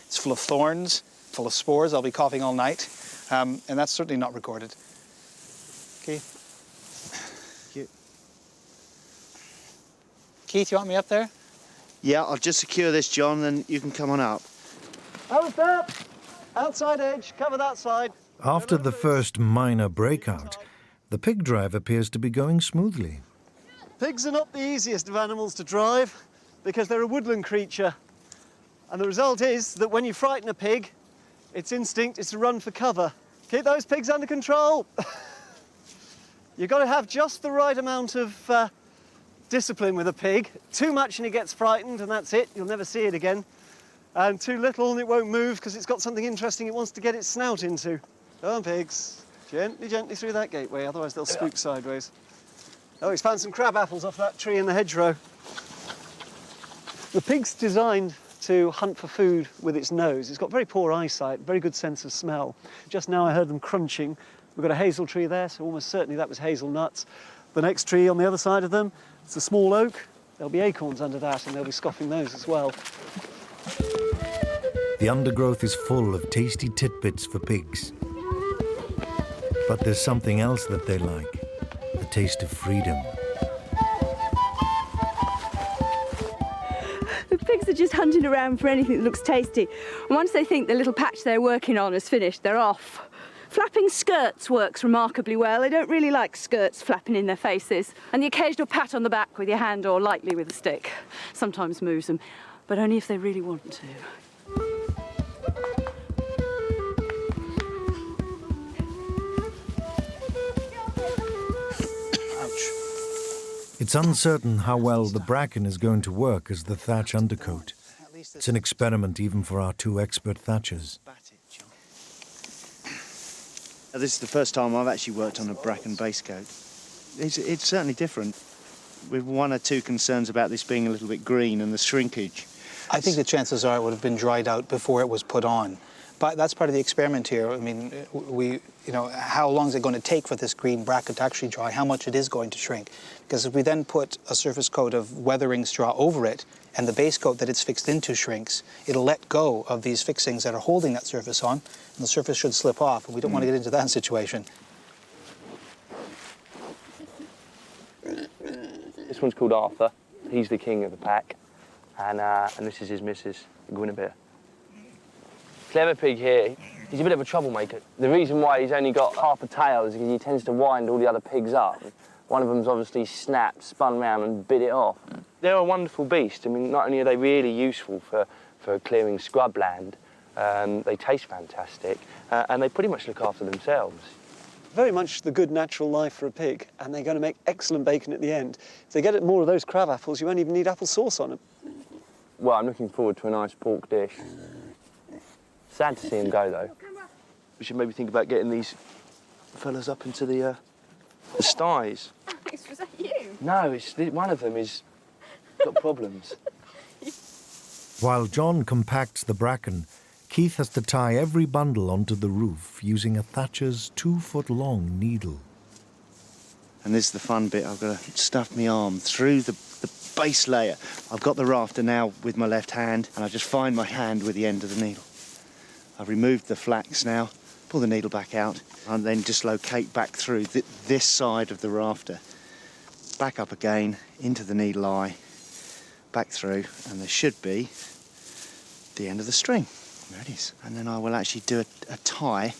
It's full of thorns, full of spores. I'll be coughing all night, and that's certainly not recorded. Keith? Keith, you want me up there? Yeah, I'll just secure this, John, then you can come on up. Hold up! Outside edge, cover that side. After the first minor breakout, the pig drive appears to be going smoothly. Pigs are not the easiest of animals to drive because they're a woodland creature. And the result is that when you frighten a pig, its instinct is to run for cover. Keep those pigs under control. You've got to have just the right amount of discipline with a pig. Too much and it gets frightened and that's it, you'll never see it again. And too little and it won't move because it's got something interesting it wants to get its snout into. Come on, pigs. Gently, gently through that gateway, otherwise they'll spook sideways. Oh, he's found some crab apples off that tree in the hedgerow. The pig's designed to hunt for food with its nose. It's got very poor eyesight, very good sense of smell. Just now I heard them crunching. We've got a hazel tree there, so almost certainly that was hazelnuts. The next tree on the other side of them, it's a small oak. There'll be acorns under that, and they'll be scoffing those as well. The undergrowth is full of tasty titbits for pigs. But there's something else that they like, the taste of freedom. The pigs are just hunting around for anything that looks tasty. And once they think the little patch they're working on is finished, they're off. Flapping skirts works remarkably well. They don't really like skirts flapping in their faces. And the occasional pat on the back with your hand or lightly with a stick sometimes moves them, but only if they really want to. It's uncertain how well the bracken is going to work as the thatch undercoat. It's an experiment even for our 2 expert thatchers. This is the first time I've actually worked on a bracken base coat. It's certainly different, with 1 or 2 concerns about this being a little bit green and the shrinkage. I think the chances are it would have been dried out before it was put on. But that's part of the experiment here. I mean, how long is it going to take for this green bracket to actually dry? How much it is going to shrink? Because if we then put a surface coat of weathering straw over it, and the base coat that it's fixed into shrinks, it'll let go of these fixings that are holding that surface on, and the surface should slip off, and we don't want to get into that situation. This one's called Arthur. He's the king of the pack, and this is his missus, Guinevere. Clever pig here. He's a bit of a troublemaker. The reason why he's only got half a tail is because he tends to wind all the other pigs up. One of them's obviously snapped, spun round and bit it off. They're a wonderful beast. I mean, not only are they really useful for clearing scrubland, they taste fantastic, and they pretty much look after themselves. Very much the good natural life for a pig, and they're going to make excellent bacon at the end. If they get more of those crab apples, you won't even need apple sauce on them. Well, I'm looking forward to a nice pork dish. Sad to see him go, though. We should maybe think about getting these fellas up into the styes. Alex, was that you? No, one of them is got problems. While John compacts the bracken, Keith has to tie every bundle onto the roof using a thatcher's 2-foot-long needle. And this is the fun bit. I've got to stuff my arm through the base layer. I've got the rafter now with my left hand, and I just find my hand with the end of the needle. I've removed the flax now, pull the needle back out, and then dislocate back through this side of the rafter. Back up again, into the needle eye, back through, and there should be the end of the string. There it is. And then I will actually do a tie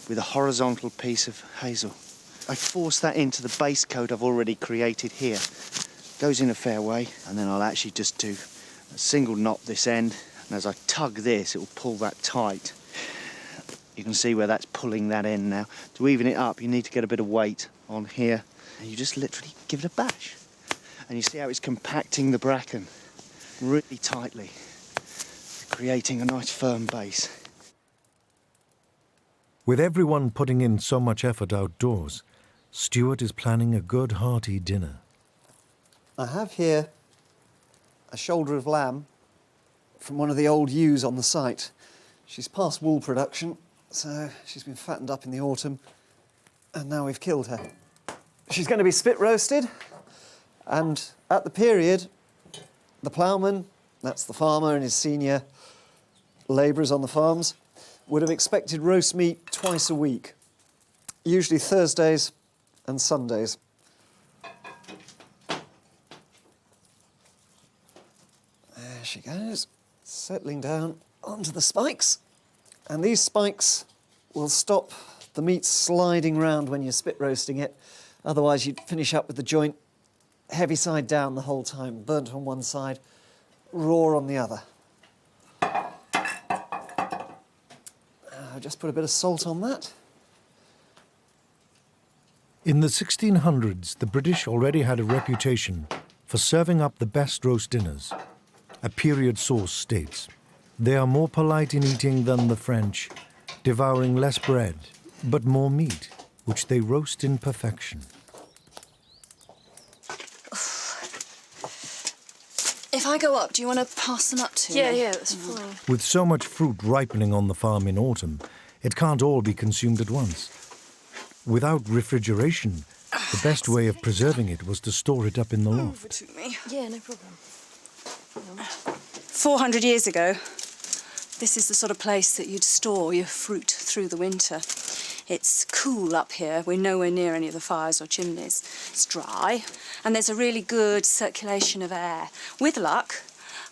with a horizontal piece of hazel. I force that into the base coat I've already created here. Goes in a fair way, and then I'll actually just do a single knot this end, and as I tug this, it will pull that tight. You can see where that's pulling that in now. To even it up, you need to get a bit of weight on here, and you just literally give it a bash. And you see how it's compacting the bracken really tightly, creating a nice firm base. With everyone putting in so much effort outdoors, Stuart is planning a good hearty dinner. I have here a shoulder of lamb from one of the old ewes on the site. She's past wool production, so she's been fattened up in the autumn, and now we've killed her. She's going to be spit roasted, and at the period, the ploughman, that's the farmer and his senior labourers on the farms, would have expected roast meat twice a week, usually Thursdays and Sundays. There she goes, settling down onto the spikes. And these spikes will stop the meat sliding round when you're spit roasting it. Otherwise, you'd finish up with the joint heavy side down the whole time, burnt on one side, raw on the other. I'll just put a bit of salt on that. In the 1600s, the British already had a reputation for serving up the best roast dinners. A period source states, "They are more polite in eating than the French, devouring less bread, but more meat, which they roast in perfection." If I go up, do you want to pass them up to me? Yeah, that's fine. With so much fruit ripening on the farm in autumn, it can't all be consumed at once. Without refrigeration, the best way of preserving it was to store it up in the loft. To me. Yeah, no problem. 400 years ago, this is the sort of place that you'd store your fruit through the winter. It's cool up here. We're nowhere near any of the fires or chimneys. It's dry, and there's a really good circulation of air. With luck,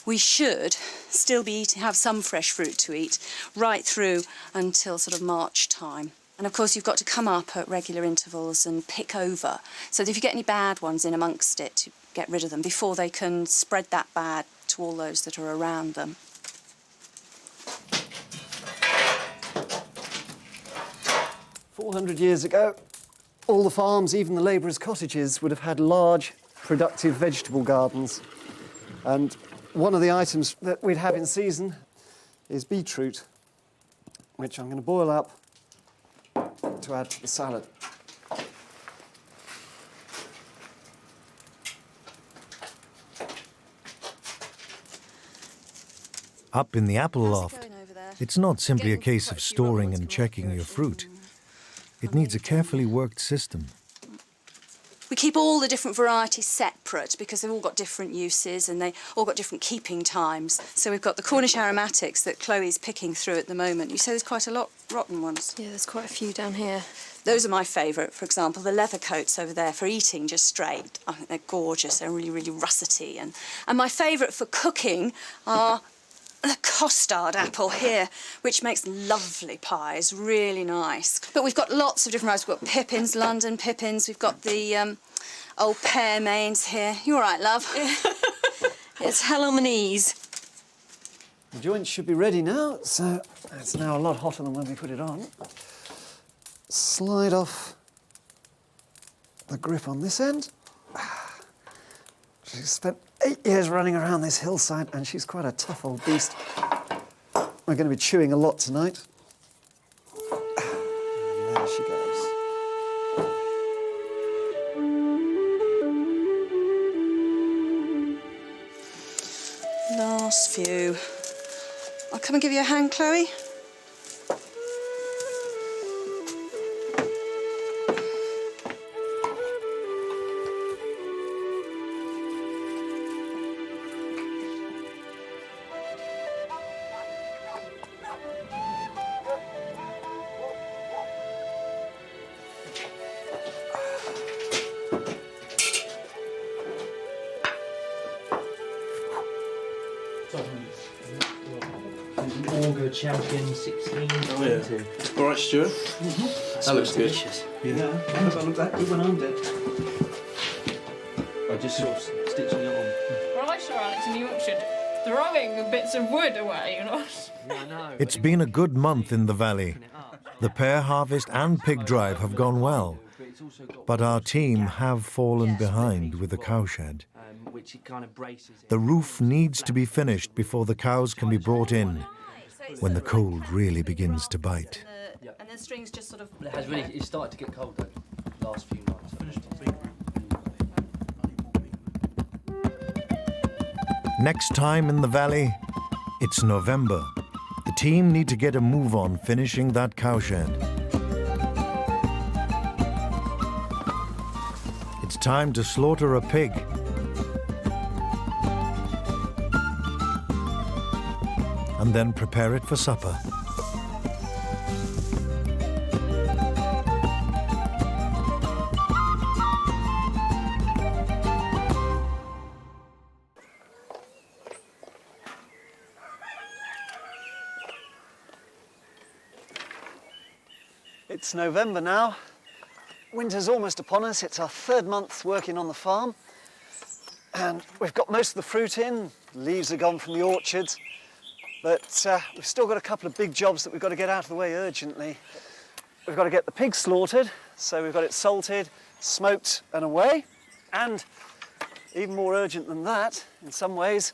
we should still be have some fresh fruit to eat right through until sort of March time. And of course, you've got to come up at regular intervals and pick over, so that if you get any bad ones in amongst it, to get rid of them before they can spread that bad to all those that are around them. "400 years ago, all the farms, even the labourers' cottages, would have had large, productive vegetable gardens. And one of the items that we'd have in season is beetroot, which I'm going to boil up to add to the salad. Up in the apple loft, It's not simply a case of storing and checking your fruit. It needs a carefully worked system. We keep all the different varieties separate because they've all got different uses and they all got different keeping times. So we've got the Cornish aromatics that Chloe's picking through at the moment. You say there's quite a lot rotten ones. Yeah, there's quite a few down here. Those are my favourite, for example, the leather coats over there for eating just straight. I think they're gorgeous, they're really, really russety. And my favourite for cooking are the costard apple here, which makes lovely pies, really nice. But we've got lots of different varieties. We've got pippins, London pippins. We've got the old pear mains here. You all right, love? It's hell on the knees. The joint should be ready now, so it's now a lot hotter than when we put it on. Slide off the grip on this end. She's spent 8 years running around this hillside and she's quite a tough old beast. We're going to be chewing a lot tonight. And there she goes. Last few. I'll come and give you a hand, Chloe. Auger champion 16. Oh, yeah. All right, Stuart. That looks good. Delicious. Yeah, I hope I look that good when I'm dead. I just sort of stitching it on. Well, I saw Alex in Yorkshire throwing bits of wood away, you know. Yeah, I know. It's been a good month in the valley. The pear harvest and pig drive have gone well, but our team have fallen behind with the cowshed. Which it kind of braces it. The roof needs to be finished before the cows can be brought in, when the cold really begins to bite. And the strings just sort of... It started to get cold though, last few nights. Next time in the valley, it's November. The team need to get a move on finishing that cowshed. It's time to slaughter a pig. And then prepare it for supper. It's November now. Winter's almost upon us. It's our third month working on the farm. And we've got most of the fruit in. Leaves are gone from the orchards. But we've still got a couple of big jobs that we've got to get out of the way urgently. We've got to get the pig slaughtered, so we've got it salted, smoked and away. And even more urgent than that, in some ways,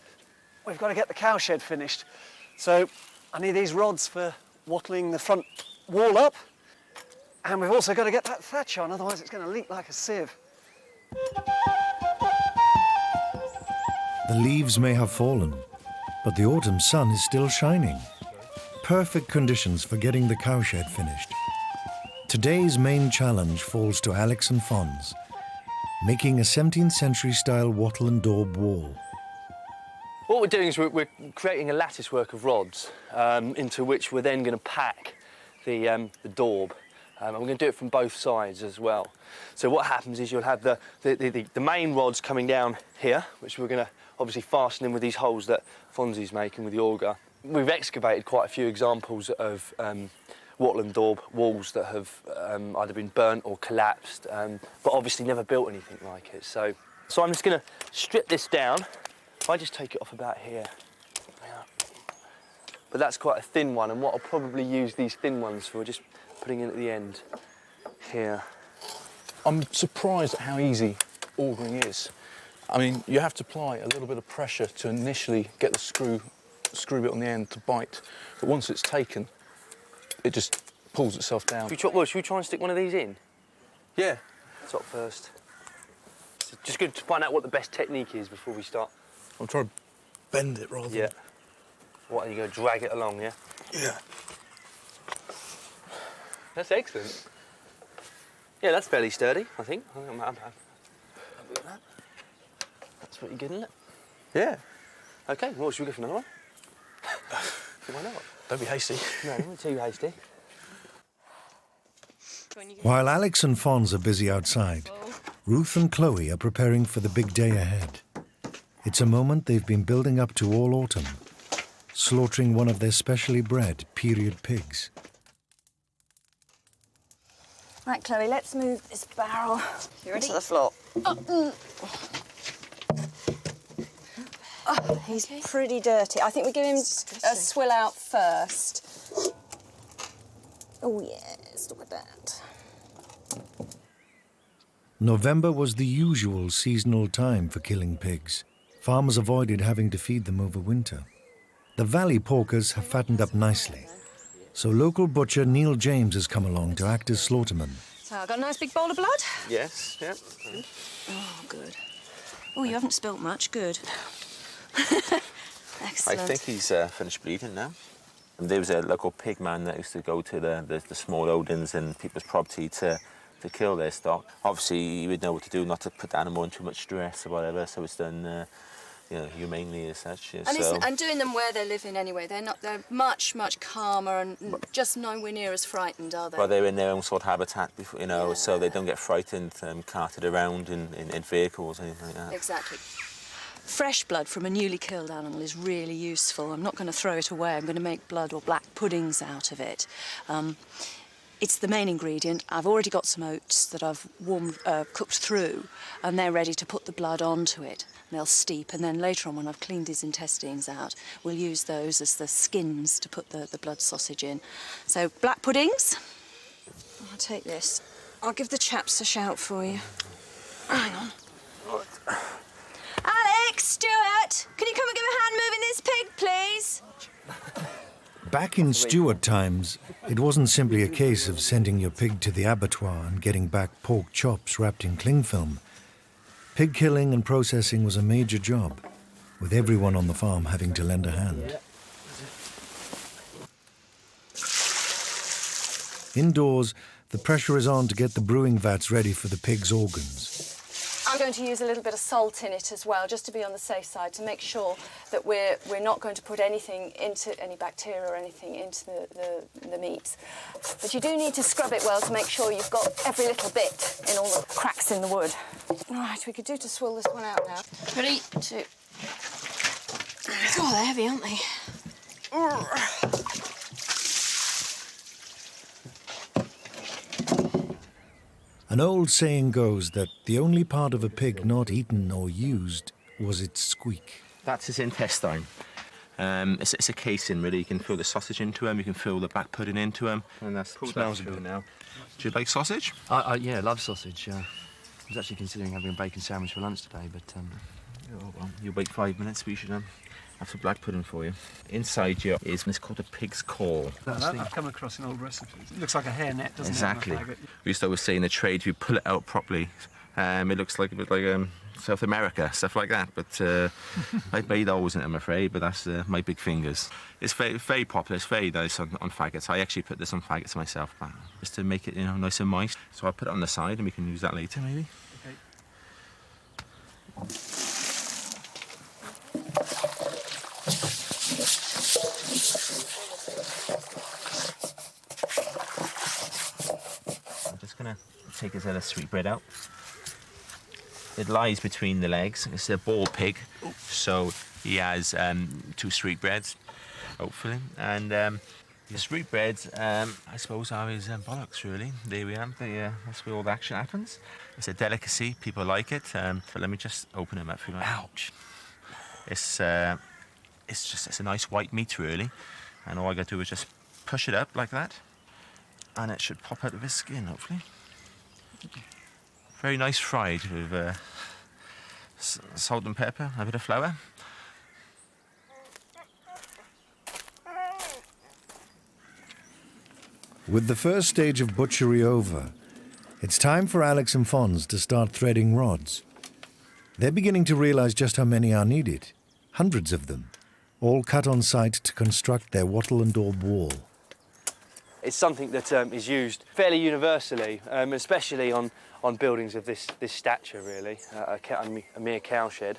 we've got to get the cowshed finished. So I need these rods for wattling the front wall up. And we've also got to get that thatch on, otherwise it's going to leak like a sieve. The leaves may have fallen, but the autumn sun is still shining. Perfect conditions for getting the cowshed finished. Today's main challenge falls to Alex and Fons, making a 17th century style wattle and daub wall. What we're doing is we're creating a lattice work of rods into which we're then going to pack the daub. And we're going to do it from both sides as well. So what happens is you'll have the main rods coming down here, which we're going to obviously fasten in with these holes that Fonzie's making with the auger. We've excavated quite a few examples of wattle and daub walls that have either been burnt or collapsed, but obviously never built anything like it. So I'm just going to strip this down. If I just take it off about here. Yeah. But that's quite a thin one, and what I'll probably use these thin ones for, just putting in at the end here. I'm surprised at how easy augering is. I mean, you have to apply a little bit of pressure to initially get the screw bit on the end to bite, but once it's taken, it just pulls itself down. Should we try and stick one of these in? Yeah. Top first. So just good to find out what the best technique is before we start. I'm trying to bend it rather than... What, are you going to drag it along, yeah? Yeah. That's excellent. Yeah, that's fairly sturdy, I think. I'm happy with that. That's pretty good, isn't it? Yeah. Okay, well, should we go for another one? Why not? Don't be hasty. No, not too hasty. While Alex and Fons are busy outside, Ruth and Chloe are preparing for the big day ahead. It's a moment they've been building up to all autumn, slaughtering one of their specially bred period pigs. Right, Chloe, let's move this barrel into the floor. Oh, he's pretty dirty. I think we give him a swill out first. Oh, yes, look at that. November was the usual seasonal time for killing pigs. Farmers avoided having to feed them over winter. The valley porkers have fattened up nicely, so local butcher Neil James has come along to act as slaughterman. So I've got a nice big bowl of blood? Yes, yeah. Oh, good. Oh, you haven't spilt much. Good. Excellent. I think he's finished bleeding now. And there was a local pig man that used to go to the small holdings and people's property to kill their stock. Obviously, he would know what to do, not to put the animal in too much stress or whatever, so it's done humanely as such. Yeah, And doing them where they're living anyway. They're much, much calmer and just nowhere near as frightened, are they? Well, they're in their own sort of habitat, before, so they don't get frightened and carted around in vehicles or anything like that. Exactly. Fresh blood from a newly killed animal is really useful. I'm not going to throw it away. I'm going to make blood or black puddings out of it. It's the main ingredient. I've already got some oats that I've cooked through, and they're ready to put the blood onto it. They'll steep, and then later on, when I've cleaned his intestines out, we'll use those as the skins to put the blood sausage in. So, black puddings. I'll take this. I'll give the chaps a shout for you. Hang on. Alex, Stuart, can you come and give a hand moving this pig, please? Back in Stuart times, it wasn't simply a case of sending your pig to the abattoir and getting back pork chops wrapped in cling film. Pig killing and processing was a major job, with everyone on the farm having to lend a hand. Indoors, the pressure is on to get the brewing vats ready for the pig's organs. I'm going to use a little bit of salt in it as well, just to be on the safe side, to make sure that we're not going to put anything into any bacteria or anything into the meats. But you do need to scrub it well to make sure you've got every little bit in all the cracks in the wood. Right, we could do to swill this one out now. 3, 2. God, they're heavy, aren't they? An old saying goes that the only part of a pig not eaten or used was its squeak. That's his intestine. It's a casing, really. You can fill the sausage into him, you can fill the black pudding into him. And that smells good now. Do you like sausage? Yeah, I love sausage. I was actually considering having a bacon sandwich for lunch today, but... Oh, well, you'll wait 5 minutes, we should have some black pudding for you. Inside you is what's called a pig's caul. I've come across in old recipes. It looks like a hairnet, doesn't exactly. it? Exactly. We used to always say in the trade, if you pull it out properly, it looks like a bit like South America, stuff like that. But I made holes in it, I'm afraid, but that's my big fingers. It's very popular, it's very nice on faggots. I actually put this on faggots myself, just to make it nice and moist. So I'll put it on the side and we can use that later, maybe. Okay. Take his other sweetbread out. It lies between the legs. It's a ball pig, so he has 2 sweetbreads, hopefully. And the sweetbreads, I suppose, are his bollocks, really. There we are. That's where all the action happens. It's a delicacy. People like it. But let me just open him up for you. Ouch! It's a nice white meat, really. And all I got to do is just push it up like that, and it should pop out of his skin, hopefully. Very nice fried with salt and pepper, a bit of flour. With the first stage of butchery over, it's time for Alex and Fons to start threading rods. They're beginning to realize just how many are needed, hundreds of them. all cut on site to construct their wattle and daub wall. It's something that is used fairly universally, especially on buildings of this stature, really, a mere cowshed.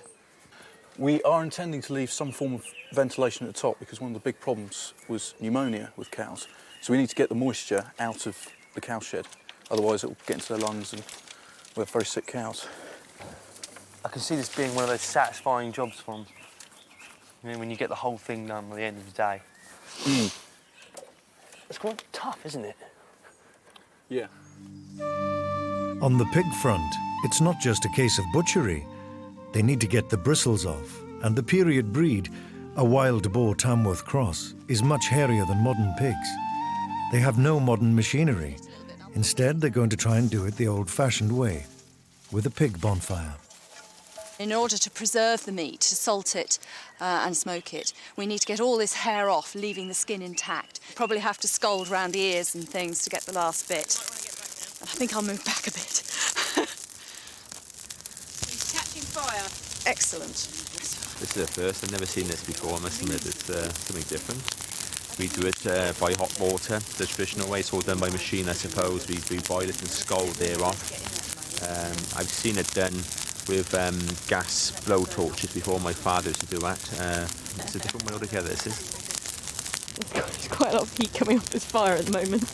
We are intending to leave some form of ventilation at the top because one of the big problems was pneumonia with cows. So we need to get the moisture out of the cowshed, otherwise it will get into their lungs and we'll have very sick cows. I can see this being one of those satisfying jobs for them. You know, when you get the whole thing done by the end of the day. It's quite tough, isn't it? Yeah. On the pig front, it's not just a case of butchery. They need to get the bristles off, and the period breed, a wild boar Tamworth cross, is much hairier than modern pigs. They have no modern machinery. Instead, they're going to try and do it the old-fashioned way, with a pig bonfire. In order to preserve the meat, to salt it and smoke it, we need to get all this hair off, leaving the skin intact. Probably have to scald round the ears and things to get the last bit. I think I'll move back a bit. He's catching fire. Excellent. This is a first. I've never seen this before, I must admit. It's something different. We do it by hot water, the traditional way. It's all done by machine, I suppose. We boil it and scald the air off. I've seen it done with gas blow torches before. My father used to do that. It's a different way altogether, this is. There's quite a lot of heat coming off this fire at the moment.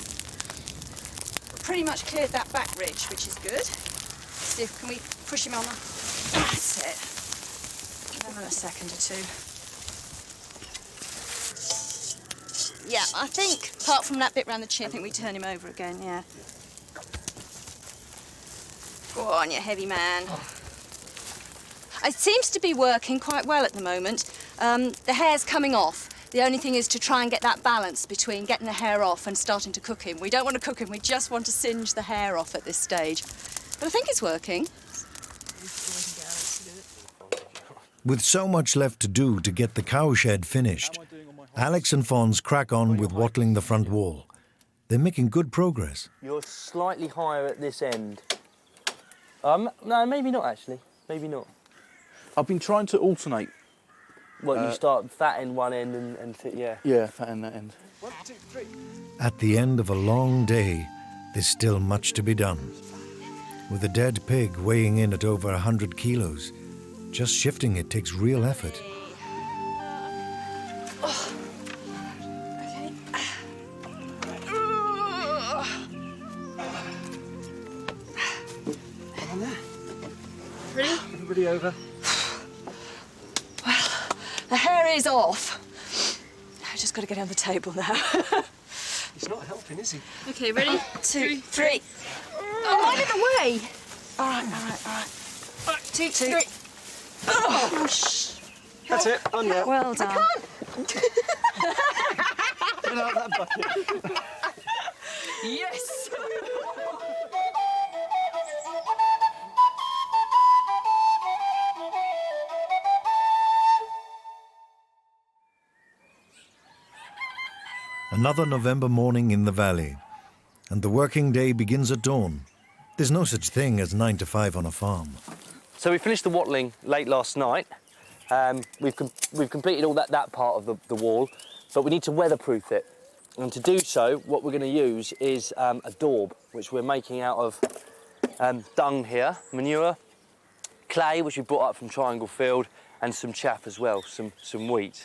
Pretty much cleared that back ridge, which is good. See if can we push him on the... That's it. Give him a second or two. Yeah, I think, apart from that bit round the chin, I think we turn him over again, yeah. Go on, you heavy man. It seems to be working quite well at the moment. The hair's coming off. The only thing is to try and get that balance between getting the hair off and starting to cook him. We don't want to cook him, we just want to singe the hair off at this stage. But I think it's working. With so much left to do to get the cowshed finished, Alex and Fons crack on with wattling the front wall. They're making good progress. You're slightly higher at this end. No, maybe not, actually. Maybe not. I've been trying to alternate. Well, you start fat in one end and yeah. Yeah, fat in that end. 1, 2, 3. At the end of a long day, there's still much to be done. With a dead pig weighing in at over 100 kilos, just shifting it takes real effort. Ready? Everybody over. Well, the hair is off. I just got to get it on the table now. He's not helping, is he? Okay, ready? 2, 3. Oh, I'm in the way. All right, all right, all right. 2, 3. Oh, That's it, on there. well done. Get out that bucket. Yes! Another November morning in the valley, and the working day begins at dawn. There's no such thing as 9 to 5 on a farm. So we finished the wattling late last night. We've completed all that part of the wall, but we need to weatherproof it. And to do so, what we're going to use is a daub, which we're making out of dung here, manure, clay, which we brought up from Triangle Field, and some chaff as well, some wheat.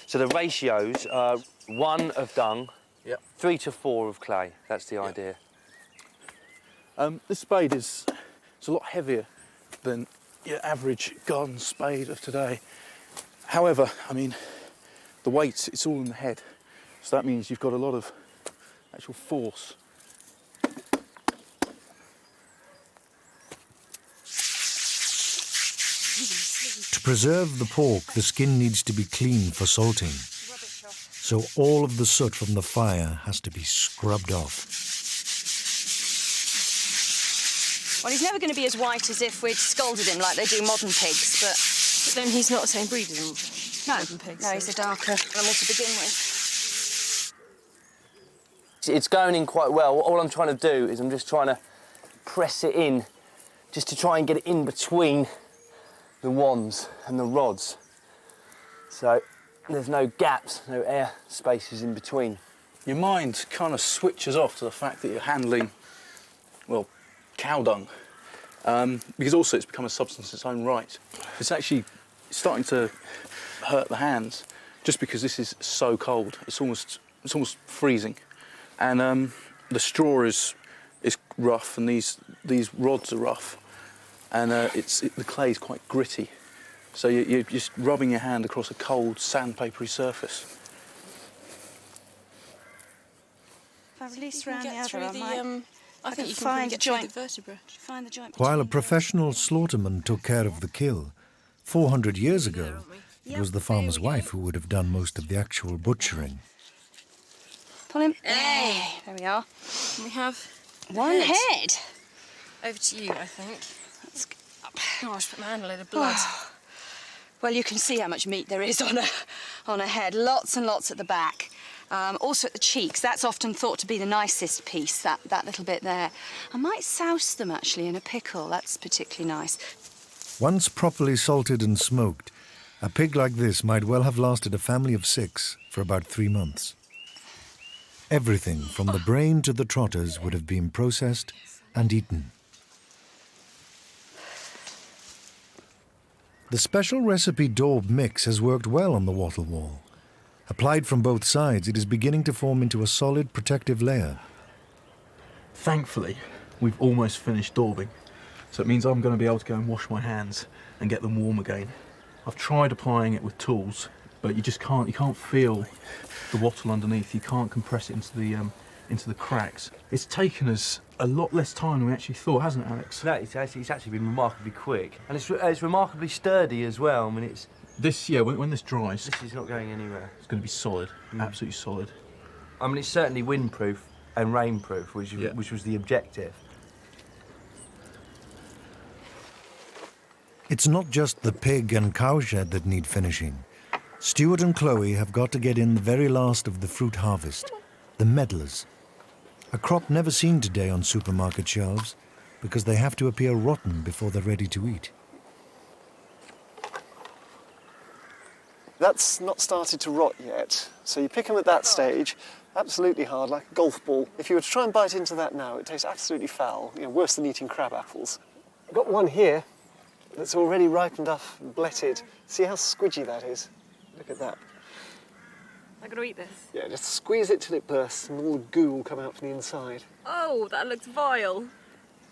So the ratios are 1 of dung, 3 to 4 of clay. That's the idea. This spade is a lot heavier than your average garden spade of today. However, I mean, the weight, it's all in the head. So that means you've got a lot of actual force. To preserve the pork, the skin needs to be clean for salting. So all of the soot from the fire has to be scrubbed off. Well, he's never going to be as white as if we'd scalded him like they do modern pigs, but then he's not the same breed as modern pigs. No, he's a darker animal to begin with. It's going in quite well. All I'm trying to do is I'm just trying to press it in, just to try and get it in between the wands and the rods. So there's no gaps, no air spaces in between. Your mind kind of switches off to the fact that you're handling, well, cow dung. Because also it's become a substance in its own right. It's actually starting to hurt the hands just because this is so cold. It's almost freezing. And the straw is rough, and these rods are rough. And the clay is quite gritty. So you're just rubbing your hand across a cold, sandpapery surface. If I release around the other, I think you can find get the joint. through the vertebra. Find the joint. While a professional slaughterman took care of the kill, 400 years ago, it was the farmer's wife who would have done most of the actual butchering. Pull him. Hey. There we are. We have One head. Over to you, I think. Let's go up. Oh, I just put my hand in a load of blood. Well, you can see how much meat there is on a head. Lots and lots at the back. Also at the cheeks. That's often thought to be the nicest piece, that little bit there. I might souse them, actually, in a pickle. That's particularly nice. Once properly salted and smoked, a pig like this might well have lasted a family of 6 for about 3 months. Everything from the brain to the trotters would have been processed and eaten. The special recipe daub mix has worked well on the wattle wall. Applied from both sides, it is beginning to form into a solid protective layer. Thankfully, we've almost finished daubing, so it means I'm going to be able to go and wash my hands and get them warm again. I've tried applying it with tools, but you can't feel the wattle underneath. You can't compress it into the cracks. It's taken us a lot less time than we actually thought, hasn't it, Alex? No, it's actually been remarkably quick, and it's remarkably sturdy as well. I mean, it's when this dries, this is not going anywhere. It's going to be solid, absolutely solid. I mean, it's certainly windproof and rainproof, which was the objective. It's not just the pig and cowshed that need finishing. Stuart and Chloe have got to get in the very last of the fruit harvest, the medlars. A crop never seen today on supermarket shelves because they have to appear rotten before they're ready to eat. That's not started to rot yet, so you pick them at that stage, absolutely hard, like a golf ball. If you were to try and bite into that now, it tastes absolutely foul, worse than eating crab apples. I've got one here that's already ripened up and bletted. See how squidgy that is? Look at that. I'm going to eat this. Yeah, just squeeze it till it bursts and all the goo will come out from the inside. Oh, that looks vile.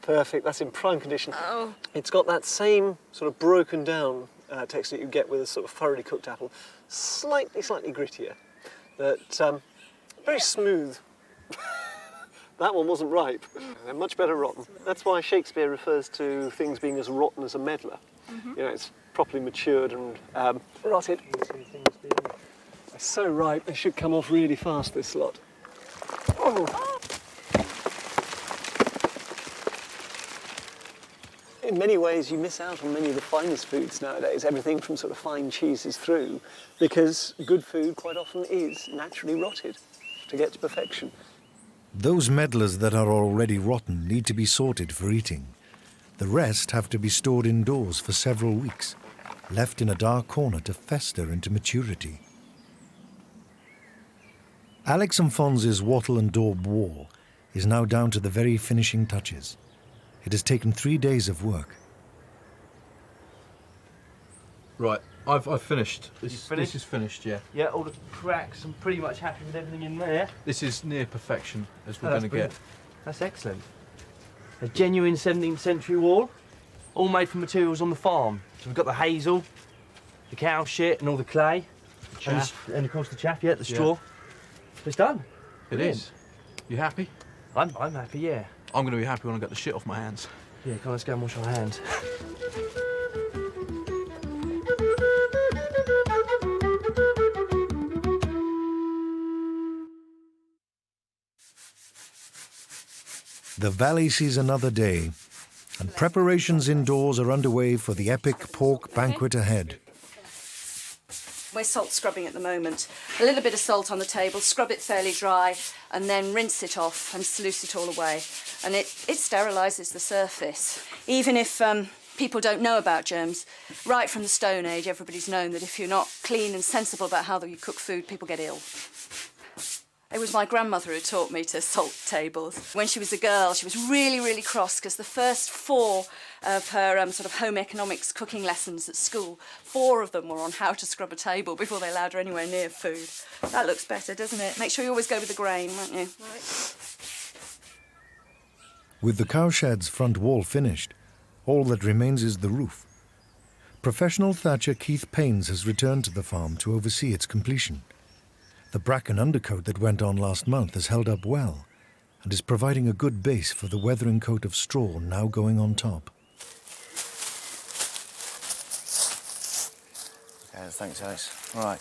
Perfect, that's in prime condition. Oh. It's got that same sort of broken down texture that you get with a sort of thoroughly cooked apple. Slightly grittier, but very smooth. That one wasn't ripe. They're much better rotten. That's why Shakespeare refers to things being as rotten as a medlar. It's properly matured and rotted. They're so ripe, they should come off really fast, this lot. Oh. In many ways, you miss out on many of the finest foods nowadays, everything from sort of fine cheeses through, because good food quite often is naturally rotted to get to perfection. Those medlars that are already rotten need to be sorted for eating. The rest have to be stored indoors for several weeks, left in a dark corner to fester into maturity. Alex and Fonz's wattle and daub wall is now down to the very finishing touches. It has taken 3 days of work. Right, I've finished. This finished? is finished, yeah. Yeah, all the cracks. I'm pretty much happy with everything in there. This is near perfection, as we're going to get. That's excellent. A genuine 17th century wall, all made from materials on the farm. So we've got the hazel, the cow shit, and all the clay. The chaff. And of course the chaff, the straw. It's done. It is. You happy? I'm happy, yeah. I'm going to be happy when I get the shit off my hands. Yeah, come on, let's go and wash our hands. The valley sees another day, and preparations indoors are underway for the epic pork banquet ahead. We're salt scrubbing at the moment. A little bit of salt on the table, scrub it fairly dry, and then rinse it off and sluice it all away. And it sterilises the surface. Even if people don't know about germs. Right from the Stone Age, everybody's known that if you're not clean and sensible about how you cook food, people get ill. It was my grandmother who taught me to salt tables. When she was a girl, she was really, really cross because the first 4 of her sort of home economics cooking lessons at school, 4 of them were on how to scrub a table before they allowed her anywhere near food. That looks better, doesn't it? Make sure you always go with the grain, won't you? Right. With the cowshed's front wall finished, all that remains is the roof. Professional thatcher Keith Paynes has returned to the farm to oversee its completion. The bracken undercoat that went on last month has held up well and is providing a good base for the weathering coat of straw now going on top. Okay, thanks, Alex. Right.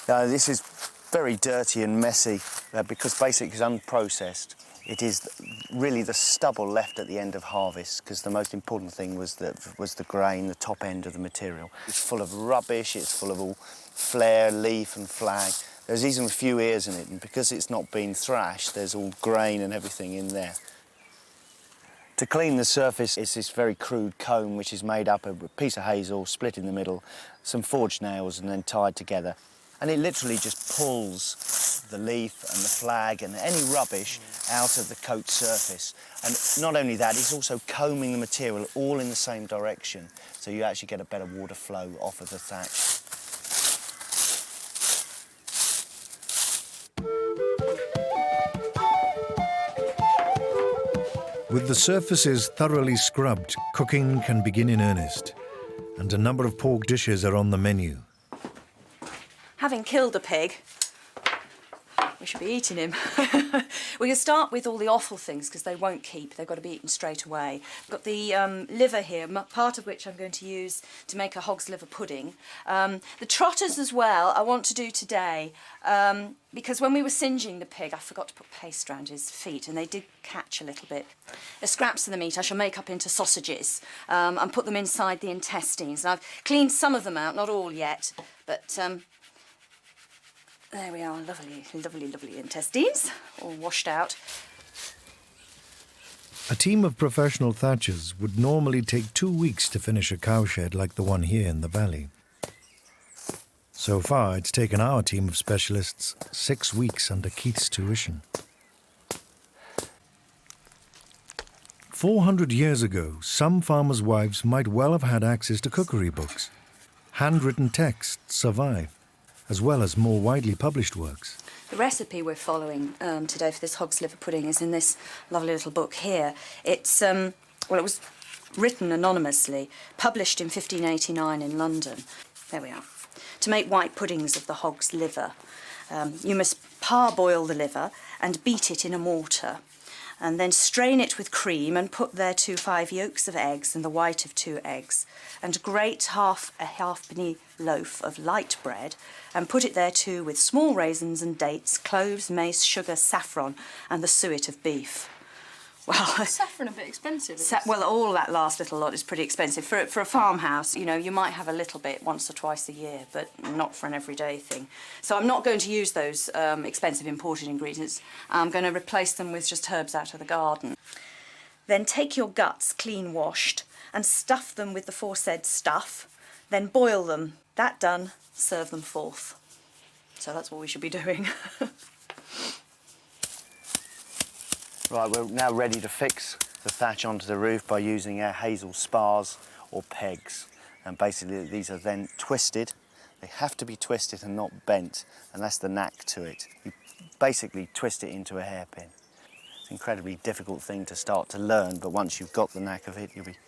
Now, this is very dirty and messy because basically it's unprocessed. It is really the stubble left at the end of harvest because the most important thing was the grain, the top end of the material. It's full of rubbish, it's full of all flare, leaf and flag. There's even a few ears in it, and because it's not been thrashed, there's all grain and everything in there. To clean the surface, it's this very crude comb which is made up of a piece of hazel split in the middle, some forged nails and then tied together. And it literally just pulls the leaf and the flag and any rubbish out of the coat surface. And not only that, it's also combing the material all in the same direction, so you actually get a better water flow off of the thatch. With the surfaces thoroughly scrubbed, cooking can begin in earnest, and a number of pork dishes are on the menu. Having killed a pig, we should be eating him. We can start with all the offal things because they won't keep. They've got to be eaten straight away. I've got the liver here, part of which I'm going to use to make a hog's liver pudding. The trotters as well I want to do today because when we were singeing the pig I forgot to put paste around his feet and they did catch a little bit. The scraps of the meat I shall make up into sausages and put them inside the intestines. And I've cleaned some of them out, not all yet, but there we are, lovely, lovely, lovely intestines, all washed out. A team of professional thatchers would normally take 2 weeks to finish a cowshed like the one here in the valley. So far, it's taken our team of specialists 6 weeks under Keith's tuition. 400 years ago, some farmers' wives might well have had access to cookery books. Handwritten texts survive, as well as more widely published works. The recipe we're following today for this hog's liver pudding is in this lovely little book here. It's, well, it was written anonymously, published in 1589 in London. There we are. To make white puddings of the hog's liver, you must parboil the liver and beat it in a mortar, and then strain it with cream and put thereto 5 yolks of eggs and the white of 2 eggs, and grate a halfpenny loaf of light bread, and put it thereto with small raisins and dates, cloves, mace, sugar, saffron, and the suet of beef. Well, saffron a bit expensive. Well, all that last little lot is pretty expensive. For a farmhouse, you know, you might have a little bit once or twice a year, but not for an everyday thing. So I'm not going to use those expensive imported ingredients. I'm going to replace them with just herbs out of the garden. Then take your guts, clean washed, and stuff them with the foresaid stuff. Then boil them. That done, serve them forth. So that's what we should be doing. Right, we're now ready to fix the thatch onto the roof by using our hazel spars or pegs. And basically these are then twisted. They have to be twisted and not bent, and that's the knack to it. You basically twist it into a hairpin. It's an incredibly difficult thing to start to learn, but once you've got the knack of it, you'll be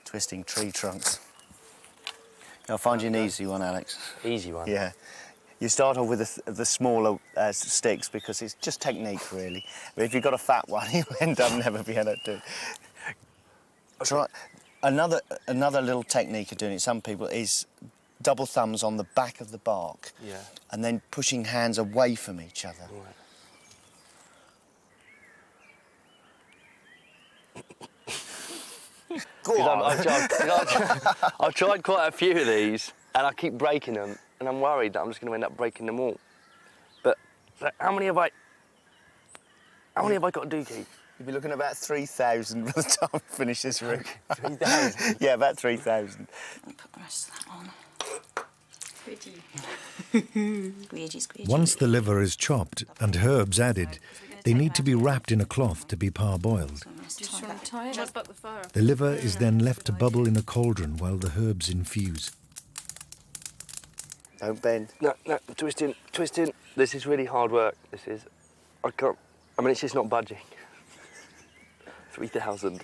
twisting tree trunks. I'll find you an easy one, Alex. Easy one? Yeah. You start off with the smaller sticks because it's just technique, really. But if you've got a fat one, you'll end up never being able to do it. Try another little technique of doing it. Some people is double thumbs on the back of the bark, and then pushing hands away from each other. Right. Go on. I've tried quite a few of these, and I keep breaking them. And I'm worried that I'm just going to end up breaking them all. But how many have I got to do, Keith? You'll be looking at about 3,000 by the time we finish this rig. 3,000? Yeah, about 3,000. I'll put the rest of that on. Squidgy. Once the liver is chopped and herbs added, they need to be wrapped in a cloth to be parboiled. The liver is then left to bubble in a cauldron while the herbs infuse. Don't bend. No, twisting. This is really hard work. This is. I can't. I mean, it's just not budging. 3,000.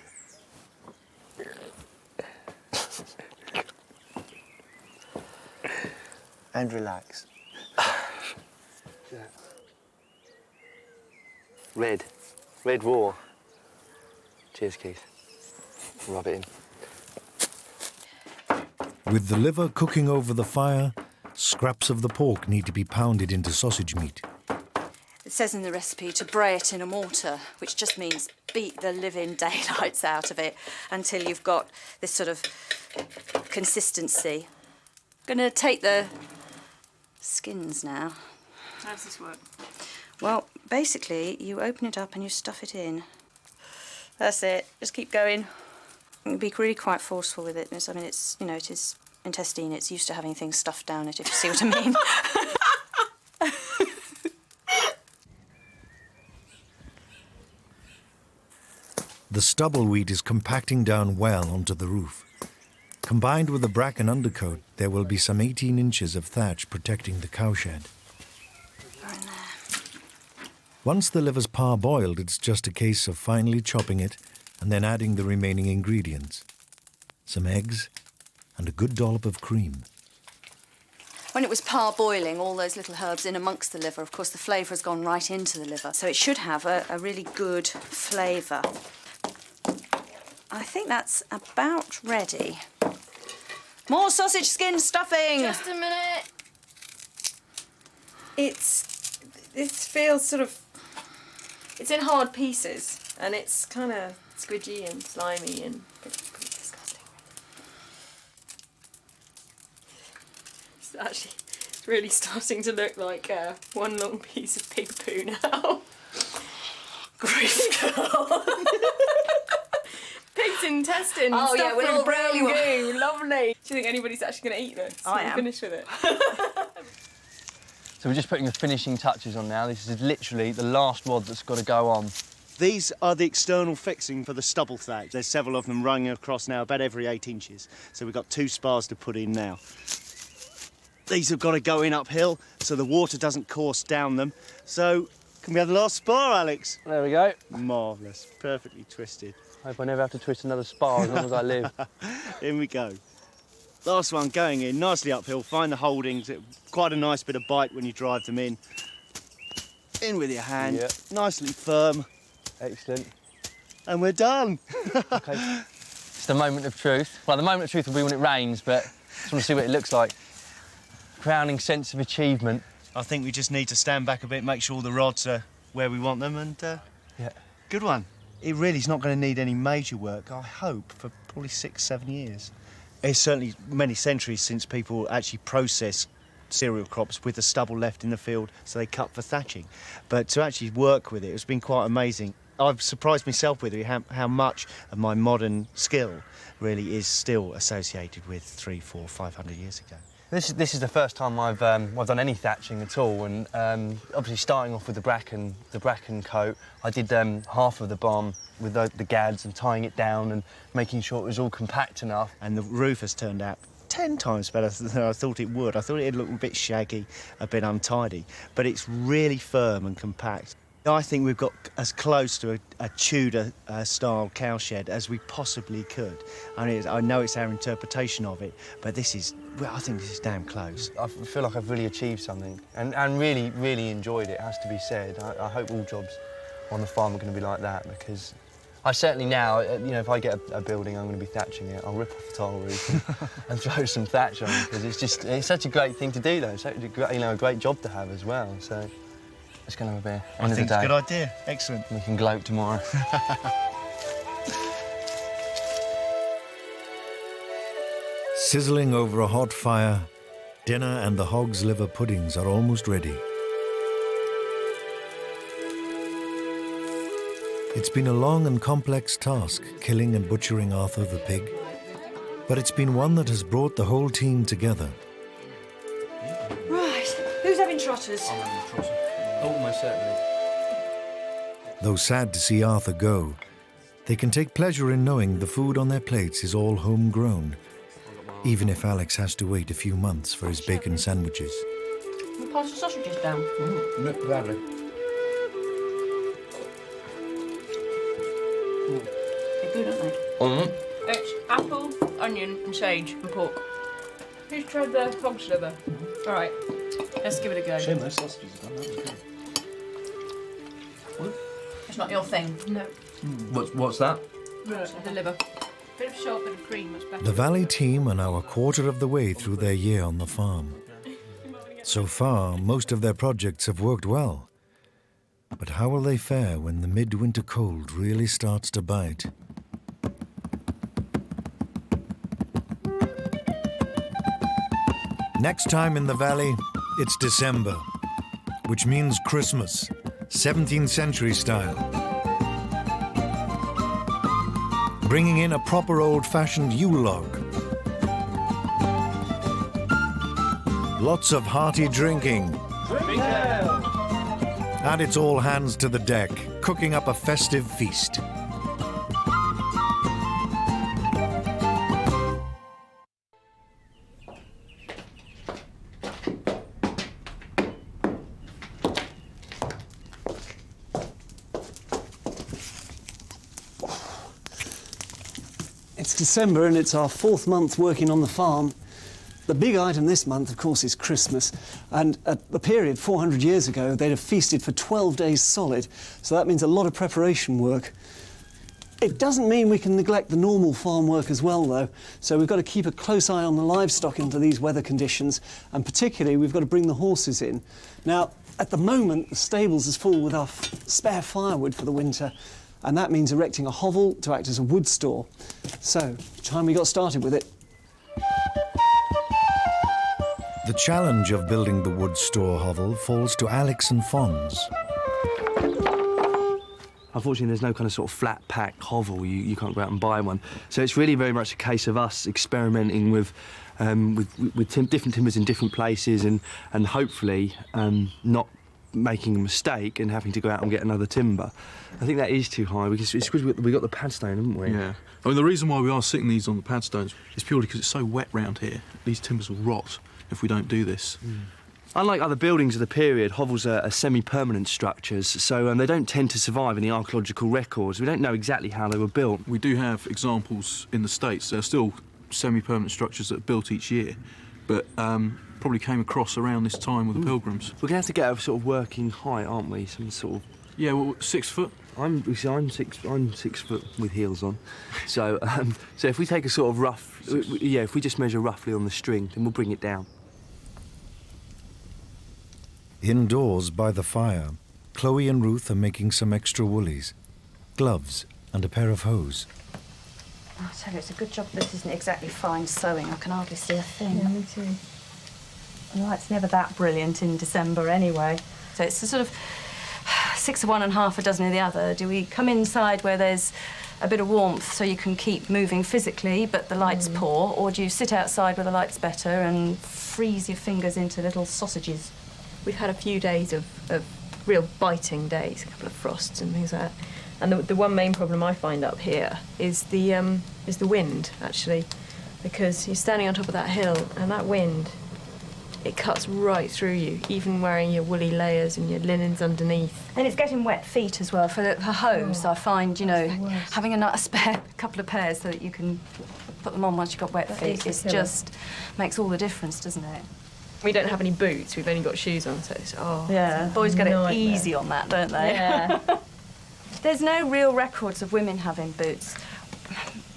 And relax. Red raw. Cheers, Keith. Rub it in. With the liver cooking over the fire, scraps of the pork need to be pounded into sausage meat. It says in the recipe to bray it in a mortar, which just means beat the living daylights out of it until you've got this sort of consistency. I'm going to take the skins now. How does this work? Well, basically, you open it up and you stuff it in. That's it. Just keep going. You can be really quite forceful with it. I mean, it's, you know, it is intestine. It's used to having things stuffed down it, if you see what I mean. The stubble wheat is compacting down well onto the roof. Combined with the bracken undercoat, there will be some 18 inches of thatch protecting the cowshed. Once the liver's parboiled, it's just a case of finely chopping it and then adding the remaining ingredients. Some eggs and a good dollop of cream. When it was parboiling, all those little herbs in amongst the liver, of course, the flavour has gone right into the liver, so it should have a really good flavour. I think that's about ready. More sausage skin stuffing! Just a minute. It feels sort of... It's in hard pieces, and it's kind of squidgy and slimy and pretty disgusting. It's really starting to look like one long piece of pig poo now. Grief, girl. Pig's intestine. Oh, yeah, we're all brown really goo. Lovely. Do you think anybody's actually going to eat this? I am. Finish with it. So we're just putting the finishing touches on now. This is literally the last rod that's got to go on. These are the external fixing for the stubble thatch. There's several of them running across now, about every 8 inches. So we've got 2 spars to put in now. These have got to go in uphill so the water doesn't course down them. So, can we have the last spar, Alex? There we go. Marvellous, perfectly twisted. Hope I never have to twist another spar as long as I live. In we go. Last one going in, nicely uphill, find the holdings. Quite a nice bit of bite when you drive them in. In with your hand, Yep. Nicely firm. Excellent. And we're done. Okay. It's the moment of truth. Well, the moment of truth will be when it rains, but just want to see what it looks like. Crowning sense of achievement. I think we just need to stand back a bit, make sure the rods are where we want them, and yeah, good one. It really is not going to need any major work, I hope, for probably 6-7 years. It's certainly many centuries since people actually processed cereal crops with the stubble left in the field, so they cut for thatching. But to actually work with it, it's been quite amazing. I've surprised myself with it, how much of my modern skill really is still associated with 300, 400, 500 years ago. This is the first time I've done any thatching at all, and obviously starting off with the bracken coat, I did half of the barn with the gads and tying it down and making sure it was all compact enough. And the roof has turned out 10 times better than I thought it would. I thought it'd look a bit shaggy, a bit untidy, but it's really firm and compact. I think we've got as close to a Tudor-style cowshed as we possibly could. I know it's our interpretation of it, but I think this is damn close. I feel like I've really achieved something and really, really enjoyed it, has to be said. I hope all jobs on the farm are going to be like that, because I certainly now, you know, if I get a building, I'm going to be thatching it. I'll rip off the tile roof and throw some thatch on, because it's such a great thing to do, though. It's such a great job to have as well. So it's going to be end I of the think day. it's a good idea. Excellent. We can gloat tomorrow. Sizzling over a hot fire, dinner and the hog's liver puddings are almost ready. It's been a long and complex task, killing and butchering Arthur the pig, but it's been one that has brought the whole team together. Right, who's having trotters? I'm having a trotter. Oh, most certainly. Though sad to see Arthur go, they can take pleasure in knowing the food on their plates is all homegrown, even if Alex has to wait a few months for his bacon sandwiches. Can we pass the sausages down? Gladly. They're good, aren't they? It's apple, onion and sage and pork. Who's tried the hog's liver? All right, let's give it a go. Shame those sausages are done, that was good. It's not your thing. No. What's that? The liver. Bit of salt, bit of cream, much better. The Valley team are now a quarter of the way through their year on the farm. So far, most of their projects have worked well. But how will they fare when the midwinter cold really starts to bite? Next time in the Valley, it's December, which means Christmas, 17th century style. Bringing in a proper old-fashioned Yule log. Lots of hearty drinking. And it's all hands to the deck, cooking up a festive feast. It's December and it's our 4th month working on the farm. The big item this month, of course, is Christmas. And at the period 400 years ago, they'd have feasted for 12 days solid. So that means a lot of preparation work. It doesn't mean we can neglect the normal farm work as well, though. So we've got to keep a close eye on the livestock under these weather conditions. And particularly, we've got to bring the horses in. Now, at the moment, the stables is full with our spare firewood for the winter. And that means erecting a hovel to act as a wood store. So, time we got started with it. The challenge of building the wood store hovel falls to Alex and Fons. Unfortunately, there's no kind of sort of flat pack hovel. You can't go out and buy one. So it's really very much a case of us experimenting with different timbers in different places and hopefully not making a mistake and having to go out and get another timber. I think that is too high because it's because we got the padstone, haven't we? Yeah. I mean, the reason why we are sitting these on the padstones is purely because it's so wet round here. These timbers will rot if we don't do this. Unlike other buildings of the period, hovels are semi-permanent structures, so they don't tend to survive any archaeological records. We don't know exactly how they were built. We do have examples in the States. There are still semi-permanent structures that are built each year, but probably came across around this time with the Pilgrims. We're going to have to get a sort of working height, aren't we? Some sort of... Yeah, well, 6 foot. I'm 6 foot with heels on. So if we take a sort of rough... Yeah, if we just measure roughly on the string, then we'll bring it down. Indoors by the fire, Chloe and Ruth are making some extra woolies, gloves and a pair of hose. I tell you, it's a good job this isn't exactly fine sewing. I can hardly see a thing. Yeah, me too. Well, it's never that brilliant in December anyway. So it's a sort of 6 of one and half a dozen of the other. Do we come inside where there's a bit of warmth so you can keep moving physically but the light's poor, or do you sit outside where the light's better and freeze your fingers into little sausages? We've had a few days of real biting days, a couple of frosts and things like that. And the one main problem I find up here is the wind, actually, because you're standing on top of that hill and that wind, it cuts right through you, even wearing your woolly layers and your linens underneath. And it's getting wet feet as well. For hose, I find, you know, having a spare couple of pairs so that you can put them on once you've got wet feet, it just makes all the difference, doesn't it? We don't have any boots, we've only got shoes on, so it's, yeah, it's boys get it nightmare. easy on that, don't they? Yeah. There's no real records of women having boots,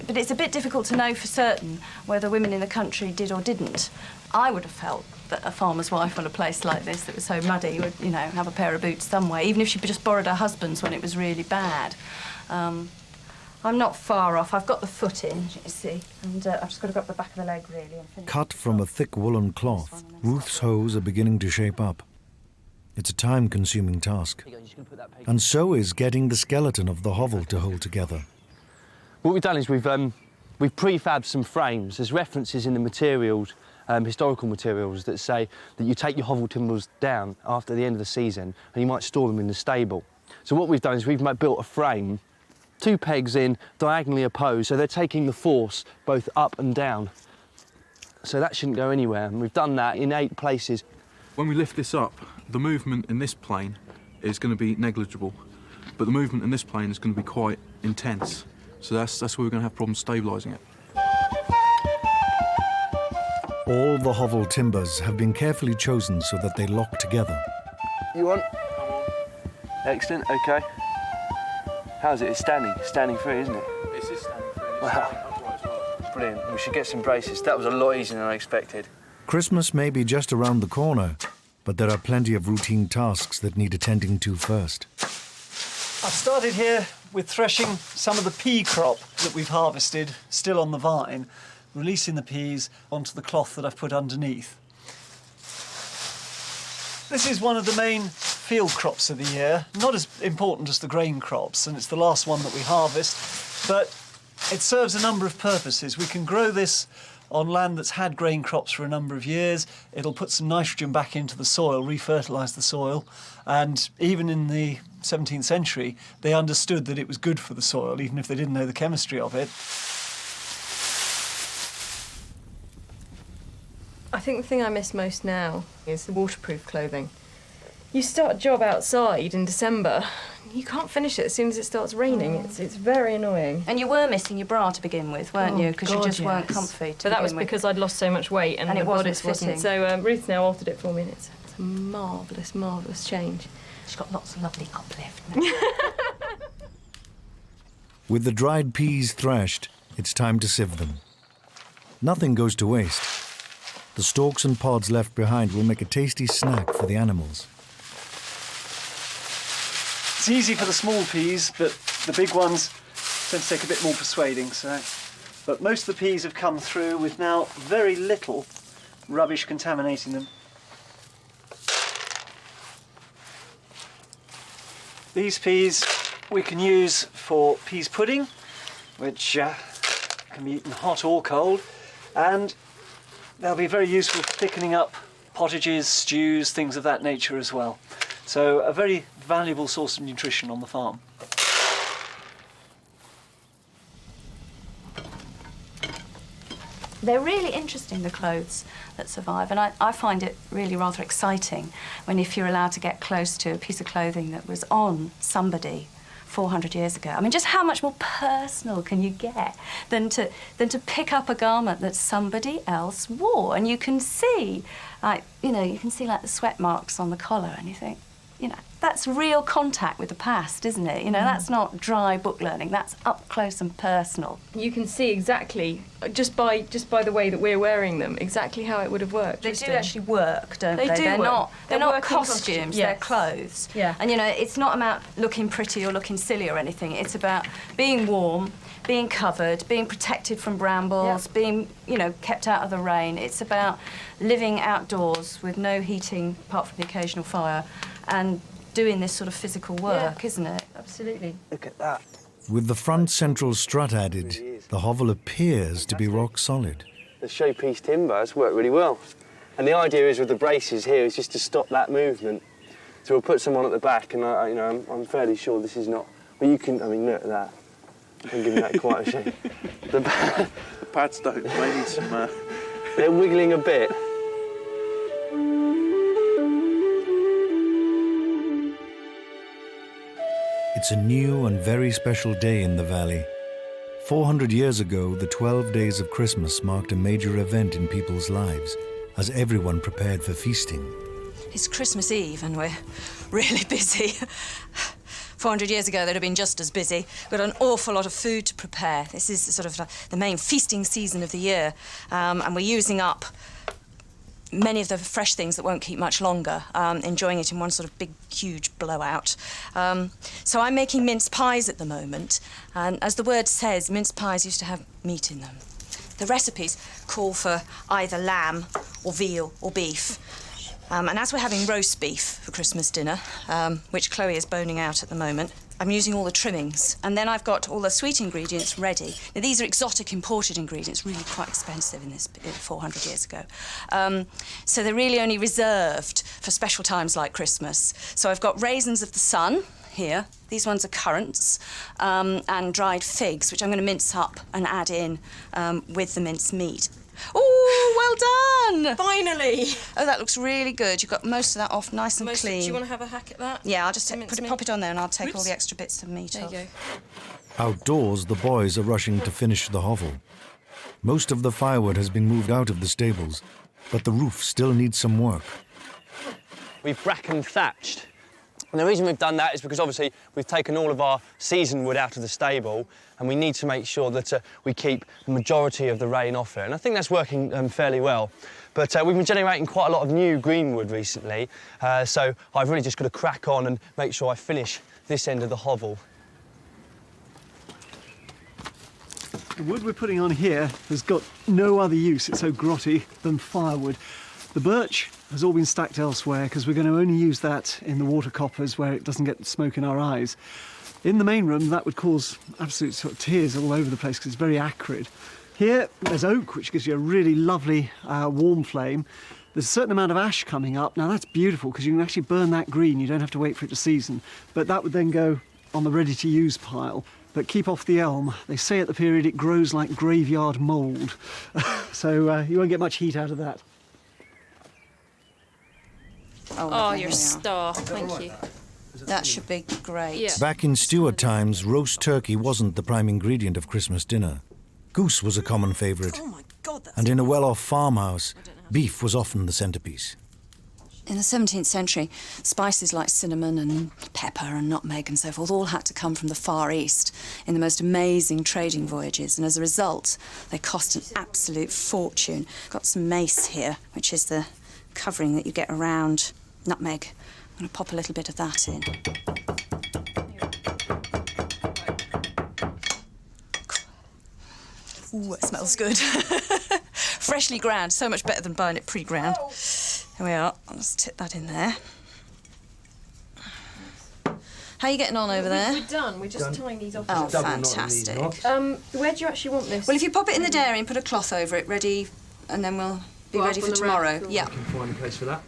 but it's a bit difficult to know for certain whether women in the country did or didn't. I would have felt that a farmer's wife on a place like this that was so muddy would, you know, have a pair of boots somewhere, even if she just borrowed her husband's when it was really bad. I'm not far off. I've got the foot in, you see, and I've just got to go up the back of the leg, really. And finish Cut from a thick woolen cloth, Ruth's hose are beginning to shape up. It's a time-consuming task. And so is getting the skeleton of the hovel to hold together. What we've done is we've prefabbed some frames. There's references in the materials, historical materials, that say that you take your hovel timbers down after the end of the season and you might store them in the stable. So what we've done is we've built a frame, 2 pegs in, diagonally opposed, so they're taking the force both up and down. So that shouldn't go anywhere, and we've done that in 8 places. When we lift this up, the movement in this plane is going to be negligible, but the movement in this plane is going to be quite intense. So that's where we're going to have problems stabilising it. All the hovel timbers have been carefully chosen so that they lock together. You want? Excellent, OK. How's it? It's standing free, isn't it? It is standing free. Wow. Brilliant. We should get some braces. That was a lot easier than I expected. Christmas may be just around the corner, but there are plenty of routine tasks that need attending to first. I've started here with threshing some of the pea crop that we've harvested, still on the vine, releasing the peas onto the cloth that I've put underneath. This is one of the main field crops of the year, not as important as the grain crops, and it's the last one that we harvest, but it serves a number of purposes. We can grow this on land that's had grain crops for a number of years. It'll put some nitrogen back into the soil, refertilise the soil, and even in the 17th century, they understood that it was good for the soil, even if they didn't know the chemistry of it. I think the thing I miss most now is the waterproof clothing. You start a job outside in December, you can't finish it as soon as it starts raining. It's very annoying. And you were missing your bra to begin with, weren't you? Because you just weren't comfy to But that was begin with. because I'd lost so much weight and it the wasn't bodice fitting. So Ruth now altered it for me, and it's a marvellous, marvellous change. She's got lots of lovely uplift. With the dried peas threshed, it's time to sieve them. Nothing goes to waste. The stalks and pods left behind will make a tasty snack for the animals. It's easy for the small peas, but the big ones tend to take a bit more persuading. But most of the peas have come through with now very little rubbish contaminating them. These peas we can use for peas pudding, which can be eaten hot or cold, and they'll be very useful for thickening up pottages, stews, things of that nature as well. So a very valuable source of nutrition on the farm. They're really interesting, the clothes that survive, and I find it really rather exciting if you're allowed to get close to a piece of clothing that was on somebody 400 years ago. I mean, just how much more personal can you get than to pick up a garment that somebody else wore, and you can see, you can see like the sweat marks on the collar, and you think, that's real contact with the past, isn't it? That's not dry book learning. That's up close and personal. You can see exactly, just by the way that we're wearing them, exactly how it would have worked. They do actually work, don't they? They do They're not working costumes, yes. They're clothes. Yeah. And, it's not about looking pretty or looking silly or anything. It's about being warm, being covered, being protected from brambles, being, kept out of the rain. It's about living outdoors with no heating apart from the occasional fire and doing this sort of physical work, isn't it? Absolutely. Look at that. With the front central strut added, the hovel appears to be rock solid. The showpiece timber has worked really well. And the idea is with the braces here is just to stop that movement. So we'll put some on at the back, and I'm fairly sure this is not. Well, look at that. I'm giving that quite a shake. The pads don't. They need some. They're wiggling a bit. It's a new and very special day in the valley. 400 years ago, the 12 days of Christmas marked a major event in people's lives, as everyone prepared for feasting. It's Christmas Eve and we're really busy. 400 years ago, they'd have been just as busy. We've got an awful lot of food to prepare. This is sort of the main feasting season of the year, and we're using up many of the fresh things that won't keep much longer, enjoying it in one sort of big, huge blowout. So I'm making mince pies at the moment, and as the word says, mince pies used to have meat in them. The recipes call for either lamb or veal or beef. And as we're having roast beef for Christmas dinner, which Chloe is boning out at the moment, I'm using all the trimmings. And then I've got all the sweet ingredients ready. Now, these are exotic imported ingredients, really quite expensive in this 400 years ago. So they're really only reserved for special times like Christmas. So I've got raisins of the sun here. These ones are currants, and dried figs, which I'm going to mince up and add in with the minced meat. Oh, well done! Finally! Oh, that looks really good. You've got most of that off nice and clean. Do you want to have a hack at that? Yeah, I'll just pop it on there and I'll take all the extra bits of meat off. There you go. Outdoors, the boys are rushing to finish the hovel. Most of the firewood has been moved out of the stables, but the roof still needs some work. We've bracken thatched. And the reason we've done that is because obviously we've taken all of our season wood out of the stable and we need to make sure that we keep the majority of the rain off it. And I think that's working fairly well. But we've been generating quite a lot of new green wood recently, so I've really just got to crack on and make sure I finish this end of the hovel. The wood we're putting on here has got no other use, it's so grotty, than firewood. The birch has all been stacked elsewhere because we're going to only use that in the water coppers where it doesn't get smoke in our eyes. In the main room, that would cause absolute sort of tears all over the place because it's very acrid. Here, there's oak, which gives you a really lovely warm flame. There's a certain amount of ash coming up. Now, that's beautiful because you can actually burn that green. You don't have to wait for it to season. But that would then go on the ready-to-use pile. But keep off the elm. They say at the period it grows like graveyard mould. So you won't get much heat out of that. Oh, you're a star. Thank you. That should be great. Yeah. Back in Stuart times, roast turkey wasn't the prime ingredient of Christmas dinner. Goose was a common favourite. Oh my God, And in a well-off farmhouse, beef was often the centrepiece. In the 17th century, spices like cinnamon and pepper and nutmeg and so forth all had to come from the Far East in the most amazing trading voyages, and as a result, they cost an absolute fortune. Got some mace here, which is the covering that you get around nutmeg. I'm going to pop a little bit of that in. Ooh, it smells good. Freshly ground, so much better than buying it pre-ground. Here we are, I'll just tip that in there. How are you getting on over there? We're done, we're just tying these off. Oh, fantastic. Where do you actually want this? Well, if you pop it in the dairy and put a cloth over it, ready, and then we'll be ready for tomorrow. Yeah. I can find a place for that.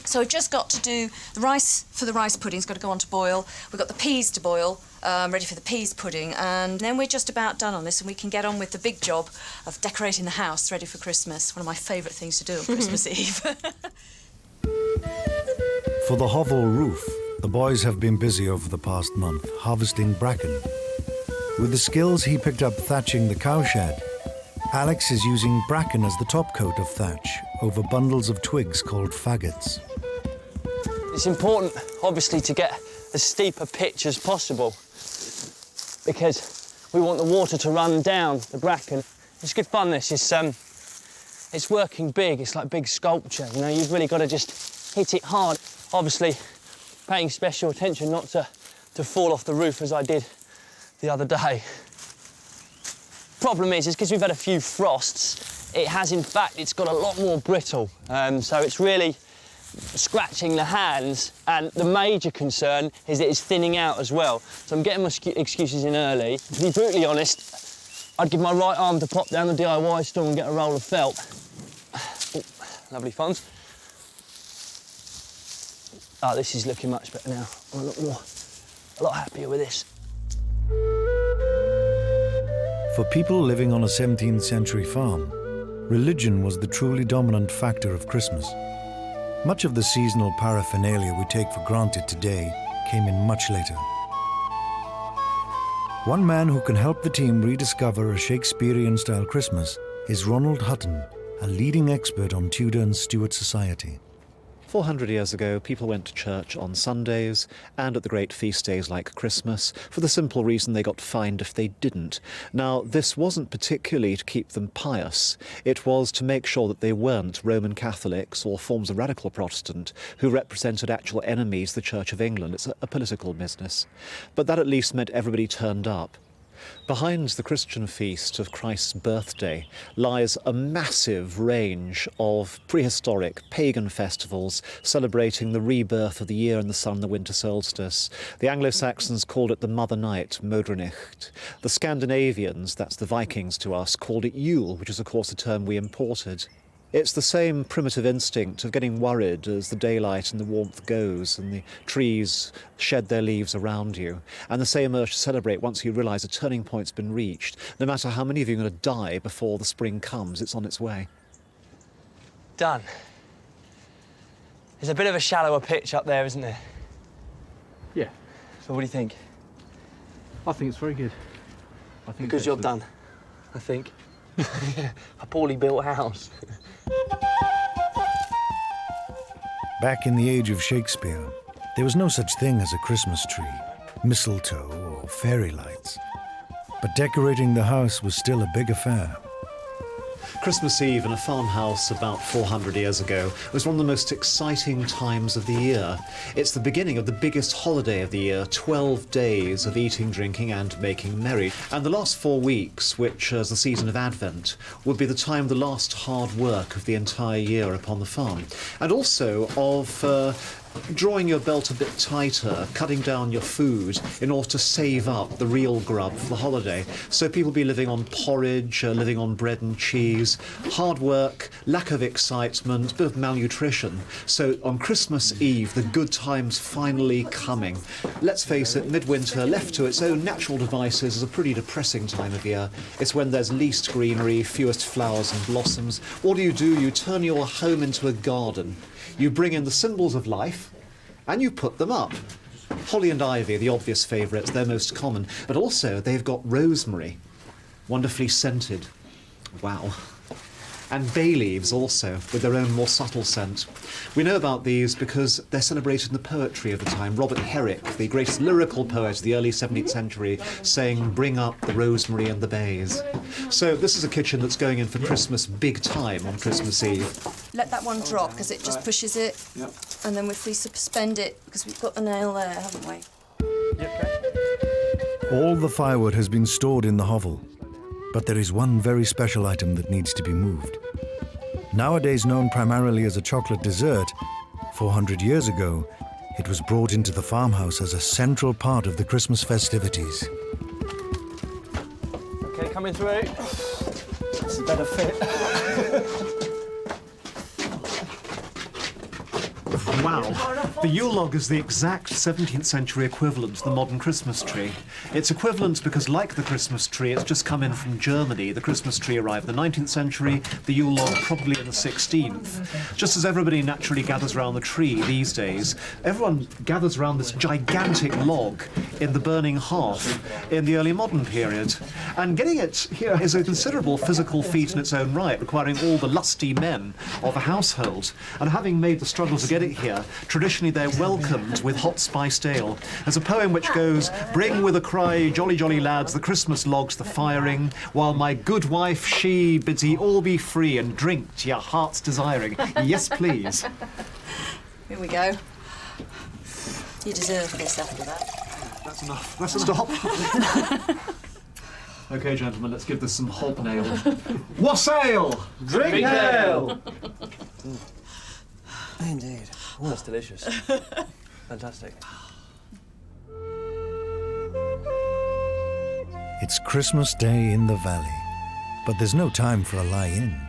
So we've just got to do the rice for the rice pudding. It's got to go on to boil. We've got the peas to boil, ready for the peas pudding, and then we're just about done on this, and we can get on with the big job of decorating the house ready for Christmas. One of my favourite things to do on Christmas Eve. For the hovel roof, the boys have been busy over the past month, harvesting bracken. With the skills he picked up thatching the cowshed, Alex is using bracken as the top coat of thatch over bundles of twigs called faggots. It's important, obviously, to get as steep a pitch as possible because we want the water to run down the bracken. It's good fun, this. It's working big. It's like big sculpture, you know. You've really got to just hit it hard. Obviously, paying special attention not to fall off the roof as I did the other day. Problem is because we've had a few frosts, it has, in fact, it's got a lot more brittle. So it's really scratching the hands, and the major concern is that it's thinning out as well. So I'm getting my excuses in early. To be brutally honest, I'd give my right arm to pop down the DIY store and get a roll of felt. Oh, lovely funds. Oh, this is looking much better now. I'm a lot happier with this. For people living on a 17th century farm, religion was the truly dominant factor of Christmas. Much of the seasonal paraphernalia we take for granted today came in much later. One man who can help the team rediscover a Shakespearean-style Christmas is Ronald Hutton, a leading expert on Tudor and Stuart society. 400 years ago, people went to church on Sundays and at the great feast days like Christmas for the simple reason they got fined if they didn't. Now, this wasn't particularly to keep them pious. It was to make sure that they weren't Roman Catholics or forms of radical Protestant who represented actual enemies of the Church of England. It's a political business. But that at least meant everybody turned up. Behind the Christian feast of Christ's birthday lies a massive range of prehistoric pagan festivals celebrating the rebirth of the year in the sun, the winter solstice. The Anglo-Saxons called it the Mother Night, Modrinicht. The Scandinavians, that's the Vikings to us, called it Yule, which is of course a term we imported. It's the same primitive instinct of getting worried as the daylight and the warmth goes and the trees shed their leaves around you, and the same urge to celebrate once you realise a turning point's been reached. No matter how many of you are going to die before the spring comes, it's on its way. Done. There's a bit of a shallower pitch up there, isn't there? Yeah. So what do you think? I think it's very good. Good job done, I think. A poorly built house. Back in the age of Shakespeare, there was no such thing as a Christmas tree, mistletoe, or fairy lights. But decorating the house was still a big affair. Christmas Eve in a farmhouse about 400 years ago was one of the most exciting times of the year. It's the beginning of the biggest holiday of the year, 12 days of eating, drinking and making merry. And the last 4 weeks, which is the season of Advent, would be the time of the last hard work of the entire year upon the farm. And also of drawing your belt a bit tighter, cutting down your food in order to save up the real grub for the holiday. So people be living on porridge, living on bread and cheese, hard work, lack of excitement, a bit of malnutrition. So on Christmas Eve, the good time's finally coming. Let's face it, midwinter, left to its own natural devices, is a pretty depressing time of year. It's when there's least greenery, fewest flowers and blossoms. What do? You turn your home into a garden. You bring in the symbols of life and you put them up. Holly and ivy, the obvious favourites, they're most common. But also they've got rosemary, wonderfully scented. Wow. And bay leaves also, with their own more subtle scent. We know about these because they're celebrated in the poetry of the time. Robert Herrick, the greatest lyrical poet of the early 17th century, saying, "Bring up the rosemary and the bays." So this is a kitchen that's going in for Christmas big time on Christmas Eve. Let that one drop, because it just pushes it. Yep. And then if we suspend it, because we've got the nail there, haven't we? All the firewood has been stored in the hovel, but there is one very special item that needs to be moved. Nowadays known primarily as a chocolate dessert, 400 years ago, it was brought into the farmhouse as a central part of the Christmas festivities. Okay, coming through. It's a better fit. Wow. The Yule log is the exact 17th century equivalent to the modern Christmas tree. It's equivalent because, like the Christmas tree, it's just come in from Germany. The Christmas tree arrived in the 19th century, the Yule log probably in the 16th. Just as everybody naturally gathers around the tree these days, everyone gathers around this gigantic log in the burning hearth in the early modern period. And getting it here is a considerable physical feat in its own right, requiring all the lusty men of a household. And having made the struggle to get it here, traditionally they're welcomed with hot spiced ale. There's a poem which goes, "Bring with a cry, jolly jolly lads, the Christmas logs, the firing, while my good wife, she bids ye all be free and drink to your heart's desiring." Yes, please. Here we go. You deserve this after that. That's enough. Let's stop. OK, gentlemen, let's give this some hobnail. Wassail! Drink ale! Indeed. Oh, that's delicious. Fantastic. It's Christmas Day in the valley, but there's no time for a lie-in.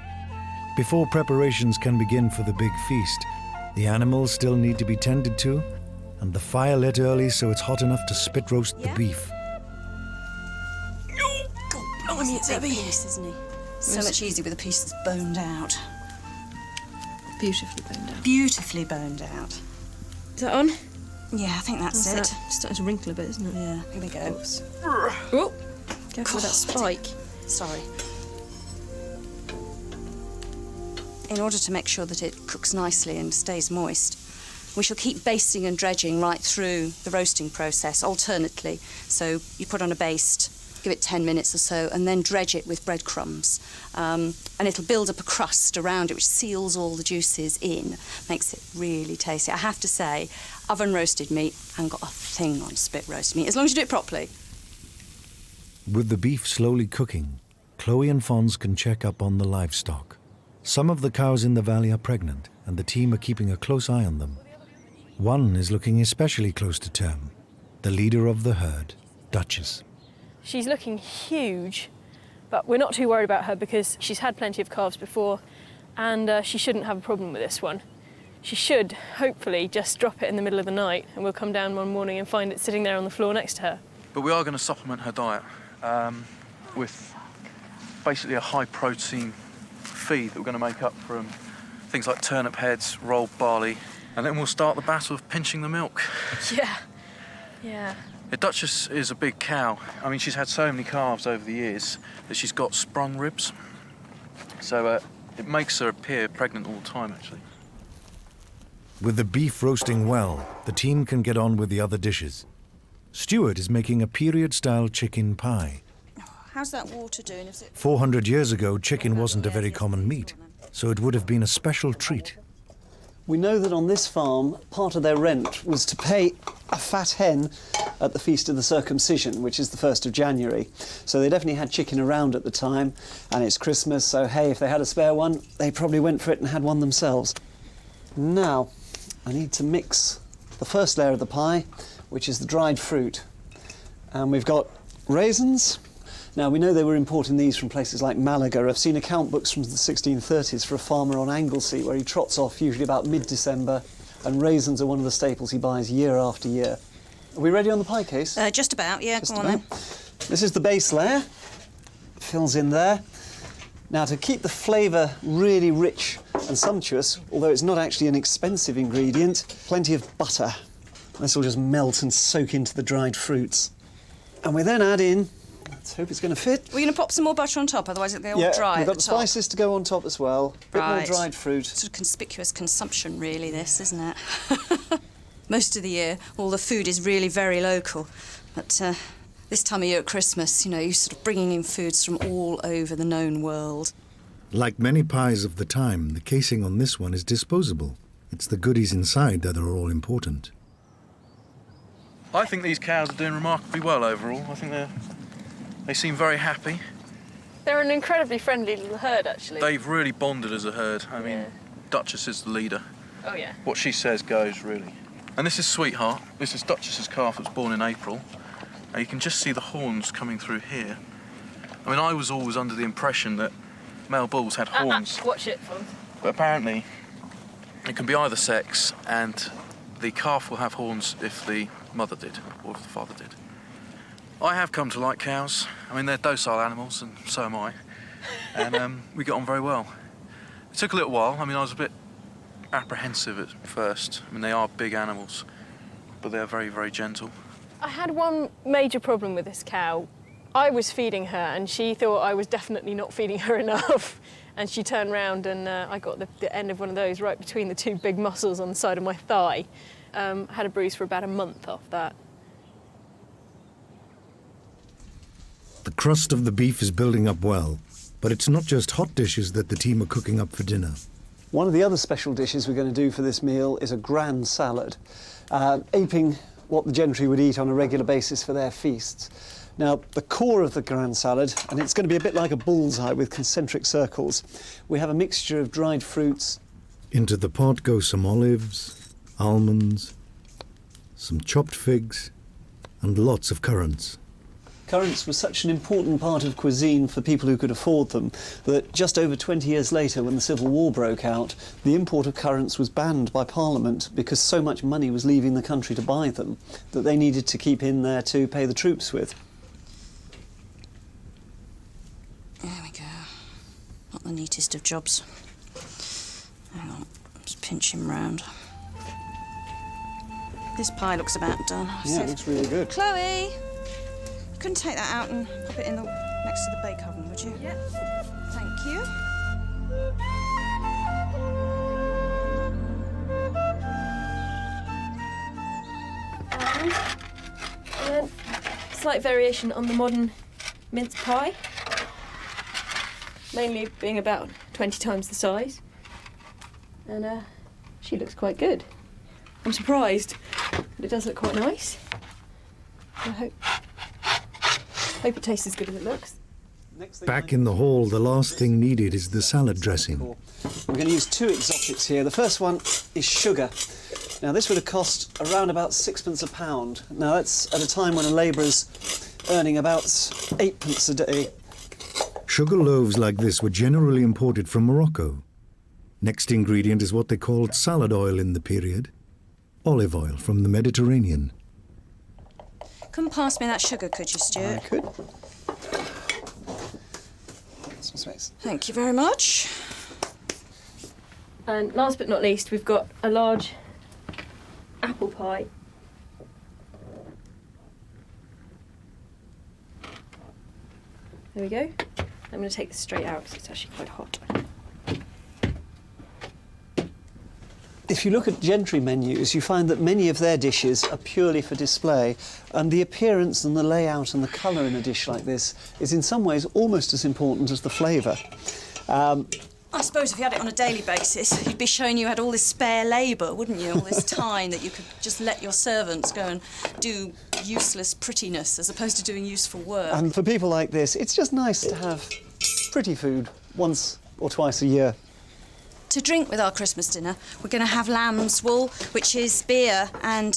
Before preparations can begin for the big feast, the animals still need to be tended to, and the fire lit early so it's hot enough to spit roast the beef. Blimey, it's a big piece, isn't he? So much easier with a piece that's boned out. Beautifully boned out. Beautifully boned out. Is that on? Yeah, I think that's it. It's starting to wrinkle a bit, isn't it? Yeah, here we go. Oh, careful with that spike. Sorry. In order to make sure that it cooks nicely and stays moist, we shall keep basting and dredging right through the roasting process alternately. So you put on a baste, give it 10 minutes or so, and then dredge it with breadcrumbs. And it'll build up a crust around it, which seals all the juices in, makes it really tasty. I have to say, oven roasted meat, I haven't got a thing on spit roast meat, as long as you do it properly. With the beef slowly cooking, Chloe and Fons can check up on the livestock. Some of the cows in the valley are pregnant, and the team are keeping a close eye on them. One is looking especially close to term, the leader of the herd, Duchess. She's looking huge, but we're not too worried about her because she's had plenty of calves before, and she shouldn't have a problem with this one. She should, hopefully, just drop it in the middle of the night, and we'll come down one morning and find it sitting there on the floor next to her. But we are going to supplement her diet with basically a high-protein feed that we're going to make up from things like turnip heads, rolled barley, and then we'll start the battle of pinching the milk. Yeah. The Duchess is a big cow. I mean, she's had so many calves over the years that she's got sprung ribs. So it makes her appear pregnant all the time, actually. With the beef roasting well, the team can get on with the other dishes. Stuart is making a period-style chicken pie. How's that water doing? 400 years ago, chicken wasn't a very common meat, so it would have been a special treat. We know that on this farm, part of their rent was to pay a fat hen at the Feast of the Circumcision, which is the 1st of January. So they definitely had chicken around at the time, and it's Christmas, so hey, if they had a spare one, they probably went for it and had one themselves. Now, I need to mix the first layer of the pie, which is the dried fruit. And we've got raisins. Now, we know they were importing these from places like Malaga. I've seen account books from the 1630s for a farmer on Anglesey where he trots off usually about mid-December, and raisins are one of the staples he buys year after year. Are we ready on the pie case? Just about, yeah, go on then. This is the base layer. Fills in there. Now, to keep the flavour really rich and sumptuous, although it's not actually an expensive ingredient, plenty of butter. This will just melt and soak into the dried fruits. And we then add in, let's hope it's going to fit. We're going to pop some more butter on top, otherwise it'll go all dry. We've got the top. spices to go on top as well. A bit more dried fruit. Sort of conspicuous consumption, really, this, isn't it? Most of the year, all the food is really very local. But this time of year at Christmas, you know, you're sort of bringing in foods from all over the known world. Like many pies of the time, the casing on this one is disposable. It's the goodies inside that are all important. I think these cows are doing remarkably well overall. I think they seem very happy. They're an incredibly friendly little herd, actually. They've really bonded as a herd. I mean, Duchess is the leader. Oh, yeah. What she says goes, really. And this is Sweetheart. This is Duchess's calf that was born in April. Now, you can just see the horns coming through here. I mean, I was always under the impression that male bulls had horns. Watch it, Fons. But apparently, it can be either sex, and the calf will have horns if the mother did, or if the father did. I have come to like cows. I mean, they're docile animals, and so am I. And we get on very well. It took a little while. I mean, I was a bit apprehensive at first. I mean, they are big animals, but they're very, very gentle. I had one major problem with this cow. I was feeding her, and she thought I was definitely not feeding her enough. And she turned round, and I got the end of one of those right between the two big muscles on the side of my thigh. Had a bruise for about a month off that. The crust of the beef is building up well, but it's not just hot dishes that the team are cooking up for dinner. One of the other special dishes we're going to do for this meal is a grand salad, aping what the gentry would eat on a regular basis for their feasts. Now, the core of the grand salad, and it's going to be a bit like a bullseye with concentric circles, we have a mixture of dried fruits. Into the pot go some olives, almonds, some chopped figs, and lots of currants. Currants were such an important part of cuisine for people who could afford them that just over 20 years later, when the Civil War broke out, the import of currants was banned by Parliament because so much money was leaving the country to buy them that they needed to keep in there to pay the troops with. There we go. Not the neatest of jobs. Hang on, just pinch him round. This pie looks about done. Yeah, it looks really good. Chloe! You couldn't take that out and pop it in next to the bake oven, would you? Yeah. Thank you. And then slight variation on the modern mince pie, mainly being about 20 times the size. And she looks quite good. I'm surprised, but it does look quite nice. I Hope it tastes as good as it looks. Back in the hall, the last thing needed is the salad dressing. We're going to use two exotics here. The first one is sugar. Now, this would have cost around about 6p a pound. Now, that's at a time when a labourer's earning about 8p a day. Sugar loaves like this were generally imported from Morocco. Next ingredient is what they called salad oil in the period. Olive oil from the Mediterranean. Come pass me that sugar, could you, Stuart? I could. Thank you very much. And last but not least, we've got a large apple pie. There we go. I'm going to take this straight out because it's actually quite hot. If you look at gentry menus, you find that many of their dishes are purely for display, and the appearance and the layout and the colour in a dish like this is in some ways almost as important as the flavour. I suppose if you had it on a daily basis, you'd be showing you had all this spare labour, wouldn't you? All this time that you could just let your servants go and do useless prettiness as opposed to doing useful work. And for people like this, it's just nice to have pretty food once or twice a year. To drink with our Christmas dinner, we're going to have lamb's wool, which is beer, and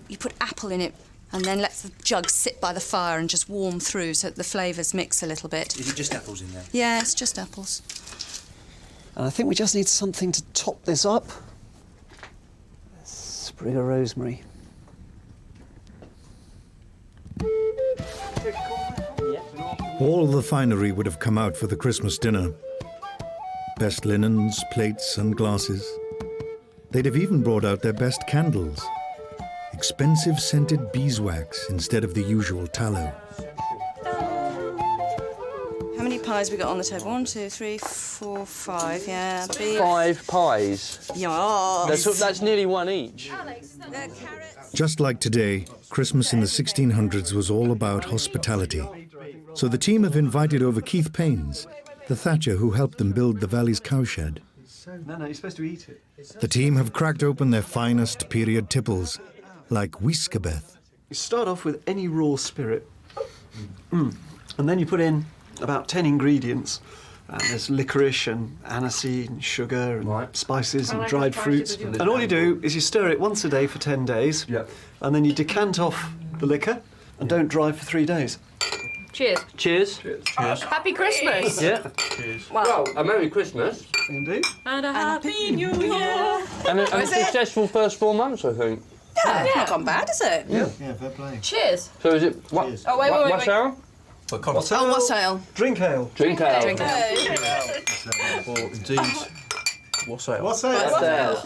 you put apple in it and then let the jug sit by the fire and just warm through so that the flavours mix a little bit. Is it just apples in there? Yeah, it's just apples. And I think we just need something to top this up. A sprig of rosemary. All the finery would have come out for the Christmas dinner. Best linens, plates and glasses. They'd have even brought out their best candles. Expensive scented beeswax instead of the usual tallow. How many pies we got on the table? 1, 2, 3, 4, 5. Yeah, beer. 5 pies. Yeah. That's nearly one each. Just like today, Christmas in the 1600s was all about hospitality. So the team have invited over Keith Paynes, the thatcher who helped them build the valley's cowshed. No, you're supposed to eat it. The team have cracked open their finest period tipples, like Whiskabeth. You start off with any raw spirit, and then you put in about 10 ingredients. There's licorice and aniseed and sugar and spices and dried fruits. And all you do is you stir it once a day for 10 days, and then you decant off the liquor and don't dry for 3 days. Cheers. Cheers. Cheers. Happy Christmas. Yeah. Cheers. Well, a Merry Christmas. Indeed. And a Happy New Year. And a successful first 4 months, I think. Yeah, not gone bad, is it? Yeah, fair play. Cheers. So is it what? Oh, wait. What's ale? What's ale? What's ale? Drink ale. Drink ale. Drink ale. Or indeed, what's ale? What's ale? What's ale?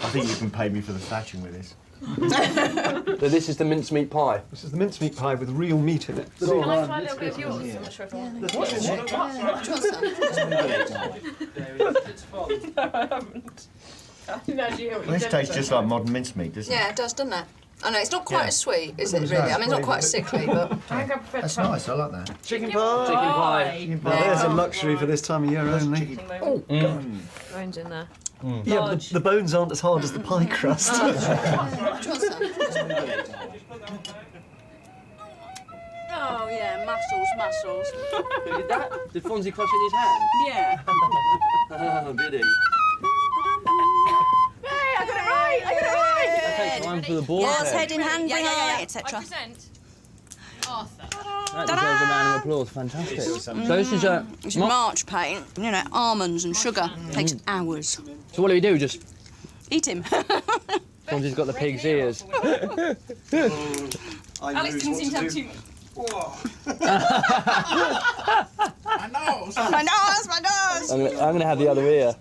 I think you can pay me for the thatching with this. So this is the mincemeat pie. This is the mincemeat pie with real meat in it. Can I try a little bit of yours? I'm not sure if I want it. No, I haven't. This tastes just like modern mincemeat, doesn't it? Yeah, it does, doesn't it? I know, it's not quite as sweet, is it, really? I mean, it's not quite as sickly, but... That's nice, I like that. Chicken pie! Chicken pie. Now, there's a luxury for this time of year only. Oh, bones in there. Yeah, but the bones aren't as hard as the pie crust. Oh, yeah, mussels. Who did that? Did Fonzie crush it in his hand? Yeah. Oh, did he? Hey, I got it right! Okay, time for the board. Yes, head in hand, bring eye, etc. Arthur. That deserves a round of applause. Fantastic. So this is a... It's March paint, you know, almonds and sugar. Takes hours. So what do we do? Just... Eat him. Fonzie's got the pig's ears. Alex didn't seem to have too much. My nose, my nose! I'm going to have the other ear.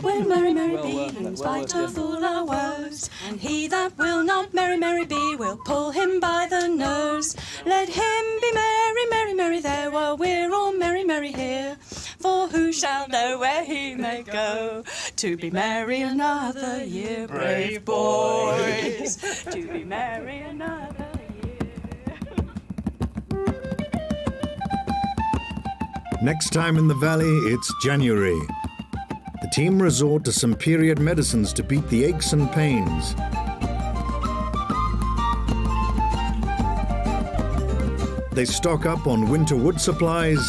Will merry, merry be, in spite of all our woes. And he that will not merry, merry be, will pull him by the nose. Let him be merry, merry, merry there, while we're all merry, merry here. For who shall know where he may go? To be merry another year, brave boys. To be merry another year. Next time in the valley, it's January. The team resort to some period medicines to beat the aches and pains. They stock up on winter wood supplies,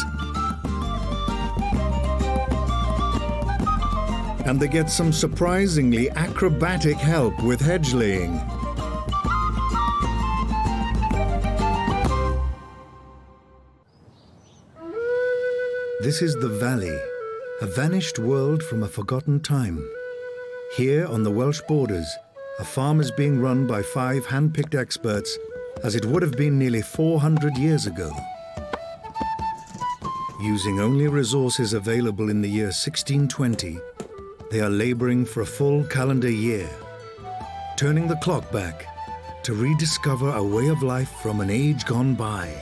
and they get some surprisingly acrobatic help with hedge laying. This is the valley, a vanished world from a forgotten time. Here on the Welsh borders, a farm is being run by 5 hand-picked experts, as it would have been nearly 400 years ago. Using only resources available in the year 1620, they are labouring for a full calendar year, turning the clock back to rediscover a way of life from an age gone by.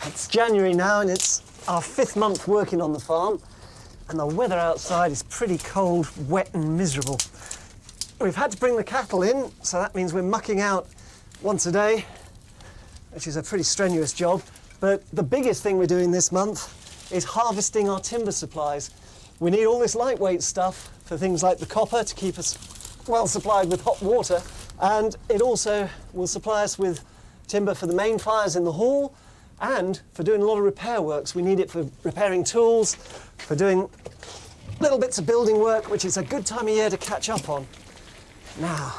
It's January now, and it's our 5th month working on the farm, and the weather outside is pretty cold, wet and miserable. We've had to bring the cattle in, so that means we're mucking out once a day, which is a pretty strenuous job. But the biggest thing we're doing this month is harvesting our timber supplies. We need all this lightweight stuff for things like the copper to keep us well supplied with hot water, and it also will supply us with timber for the main fires in the hall, and for doing a lot of repair works. We need it for repairing tools, for doing little bits of building work, which is a good time of year to catch up on. Now,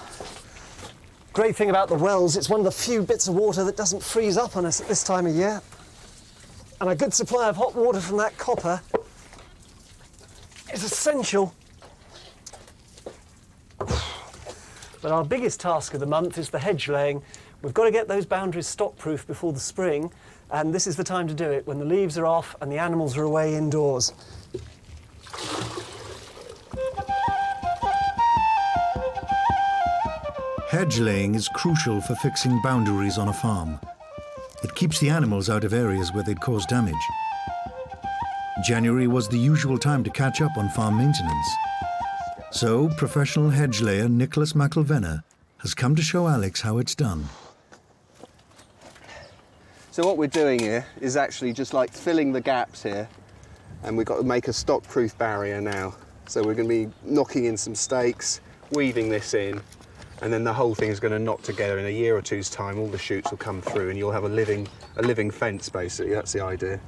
great thing about the wells, it's one of the few bits of water that doesn't freeze up on us at this time of year. And a good supply of hot water from that copper is essential. But our biggest task of the month is the hedge laying. We've got to get those boundaries stock-proof before the spring, and this is the time to do it, when the leaves are off and the animals are away indoors. Hedge laying is crucial for fixing boundaries on a farm. It keeps the animals out of areas where they'd cause damage. January was the usual time to catch up on farm maintenance. So, professional hedge layer Nicholas McElvenna has come to show Alex how it's done. So what we're doing here is actually just like filling the gaps here, and we've got to make a stock-proof barrier now. So we're going to be knocking in some stakes, weaving this in, and then the whole thing is going to knock together. In a year or two's time, all the shoots will come through and you'll have a living fence, basically. That's the idea.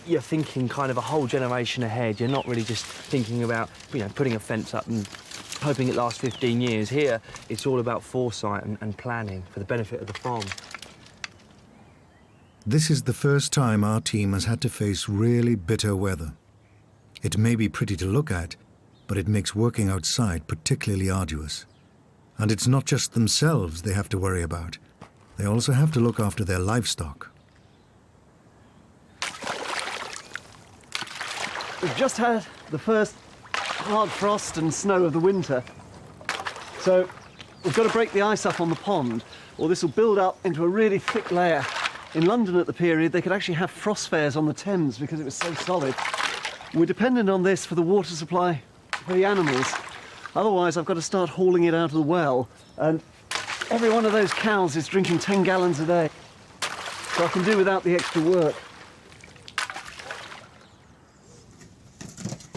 You're thinking kind of a whole generation ahead. You're not really just thinking about, putting a fence up and hoping it lasts 15 years. Here, it's all about foresight and planning for the benefit of the farm. This is the first time our team has had to face really bitter weather. It may be pretty to look at, but it makes working outside particularly arduous. And it's not just themselves they have to worry about. They also have to look after their livestock. We've just had the first hard frost and snow of the winter. So we've got to break the ice up on the pond, or this will build up into a really thick layer. In London at the period, they could actually have frost fairs on the Thames because it was so solid. We're dependent on this for the water supply for the animals. Otherwise, I've got to start hauling it out of the well, and every one of those cows is drinking 10 gallons a day. So I can do without the extra work.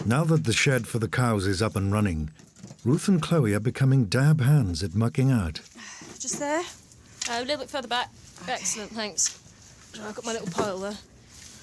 Now that the shed for the cows is up and running, Ruth and Chloe are becoming dab hands at mucking out. Just there? A little bit further back. Okay. Excellent, thanks. I've got my little pile there.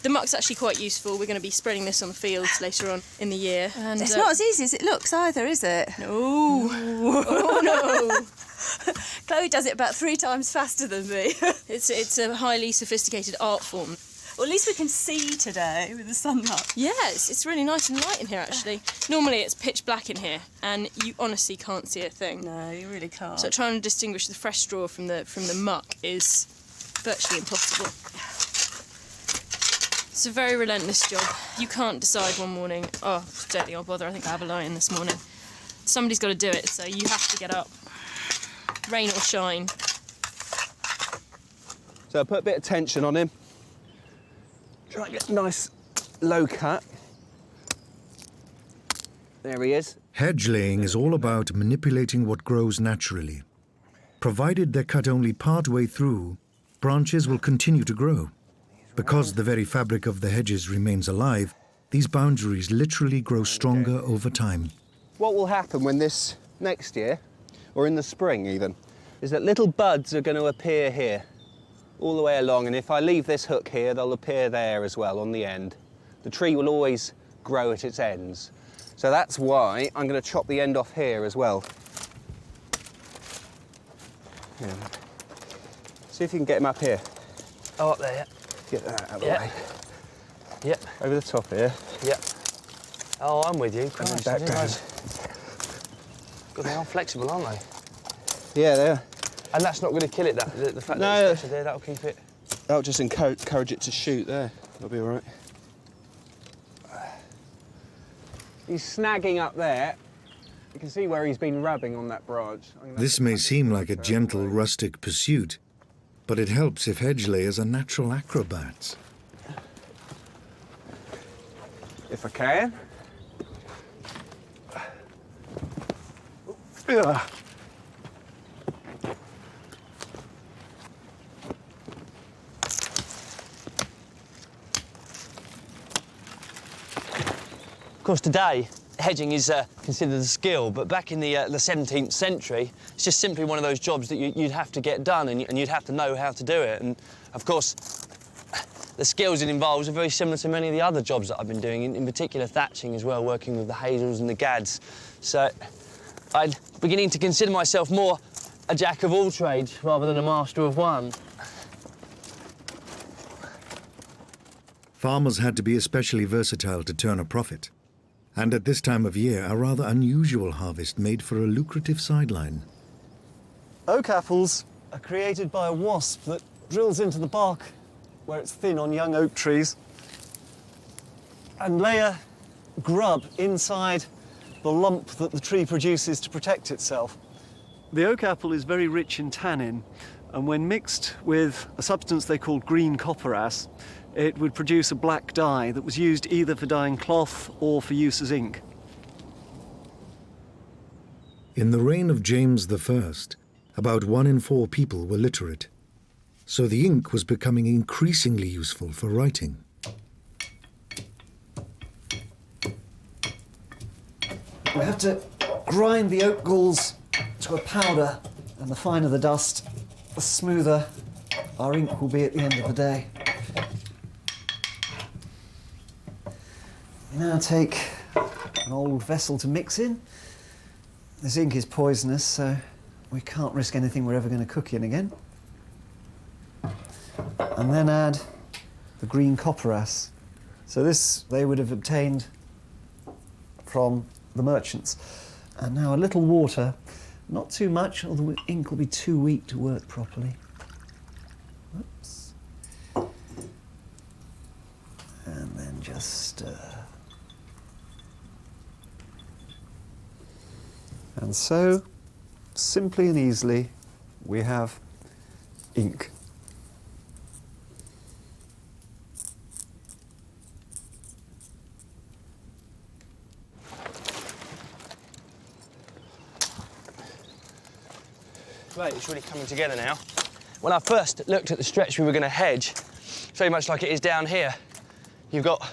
The muck's actually quite useful. We're going to be spreading this on the fields later on in the year. And it's not as easy as it looks either, is it? No. Oh, no. Chloe does it about 3 times faster than me. It's a highly sophisticated art form. Well, at least we can see today with the sunlight. Yeah, it's really nice and light in here, actually. Normally it's pitch black in here, and you honestly can't see a thing. No, you really can't. So trying to distinguish the fresh straw from the muck is virtually impossible. It's a very relentless job. You can't decide one morning, oh, don't think I'll bother, I think I have a lie-in this morning. Somebody's got to do it, so you have to get up. Rain or shine. So I put a bit of tension on him. Try and get a nice low cut. There he is. Hedge laying is all about manipulating what grows naturally. Provided they're cut only part way through, branches will continue to grow. Because the very fabric of the hedges remains alive, these boundaries literally grow stronger over time. What will happen when this next year, or in the spring even, is that little buds are going to appear here, all the way along, and if I leave this hook here, they'll appear there as well on the end. The tree will always grow at its ends. So that's why I'm going to chop the end off here as well. Yeah. See if you can get him up here. Oh, up there, yeah. Get that out of the Yeah. way. Yep. Over the top here. Yep. Oh, I'm with you. And Christ, then I back didn't down. realise- God, they are flexible, aren't they? Yeah, they are. And that's not going to kill it, that, the fact No. that it's structured there, that'll keep it... That'll just encourage it to shoot there. That'll be all right. He's snagging up there. You can see where he's been rubbing on that branch. This may seem like a gentle, rustic pursuit, but it helps if hedge layers are natural acrobats. If I can. Ugh. Of course, today, hedging is considered a skill, but back in the 17th century, it's just simply one of those jobs that you'd have to get done, and you'd have to know how to do it. And, of course, the skills it involves are very similar to many of the other jobs that I've been doing, in particular thatching as well, working with the hazels and the gads. So I'm beginning to consider myself more a jack of all trades rather than a master of one. Farmers had to be especially versatile to turn a profit. And at this time of year, a rather unusual harvest made for a lucrative sideline. Oak apples are created by a wasp that drills into the bark where it's thin on young oak trees and lay a grub inside the lump that the tree produces to protect itself. The oak apple is very rich in tannin, and when mixed with a substance they call green copperas, it would produce a black dye that was used either for dyeing cloth or for use as ink. In the reign of James I, about 1 in 4 people were literate, so the ink was becoming increasingly useful for writing. We have to grind the oak galls to a powder, and the finer the dust, the smoother our ink will be at the end of the day. We now take an old vessel to mix in. This ink is poisonous, so we can't risk anything we're ever going to cook in again. And then add the green copperas. So this they would have obtained from the merchants. And now a little water, not too much, or the ink will be too weak to work properly. Whoops. And then just stir. And so, simply and easily, we have ink. Right, it's really coming together now. When I first looked at the stretch we were going to hedge, it's very much like it is down here. You've got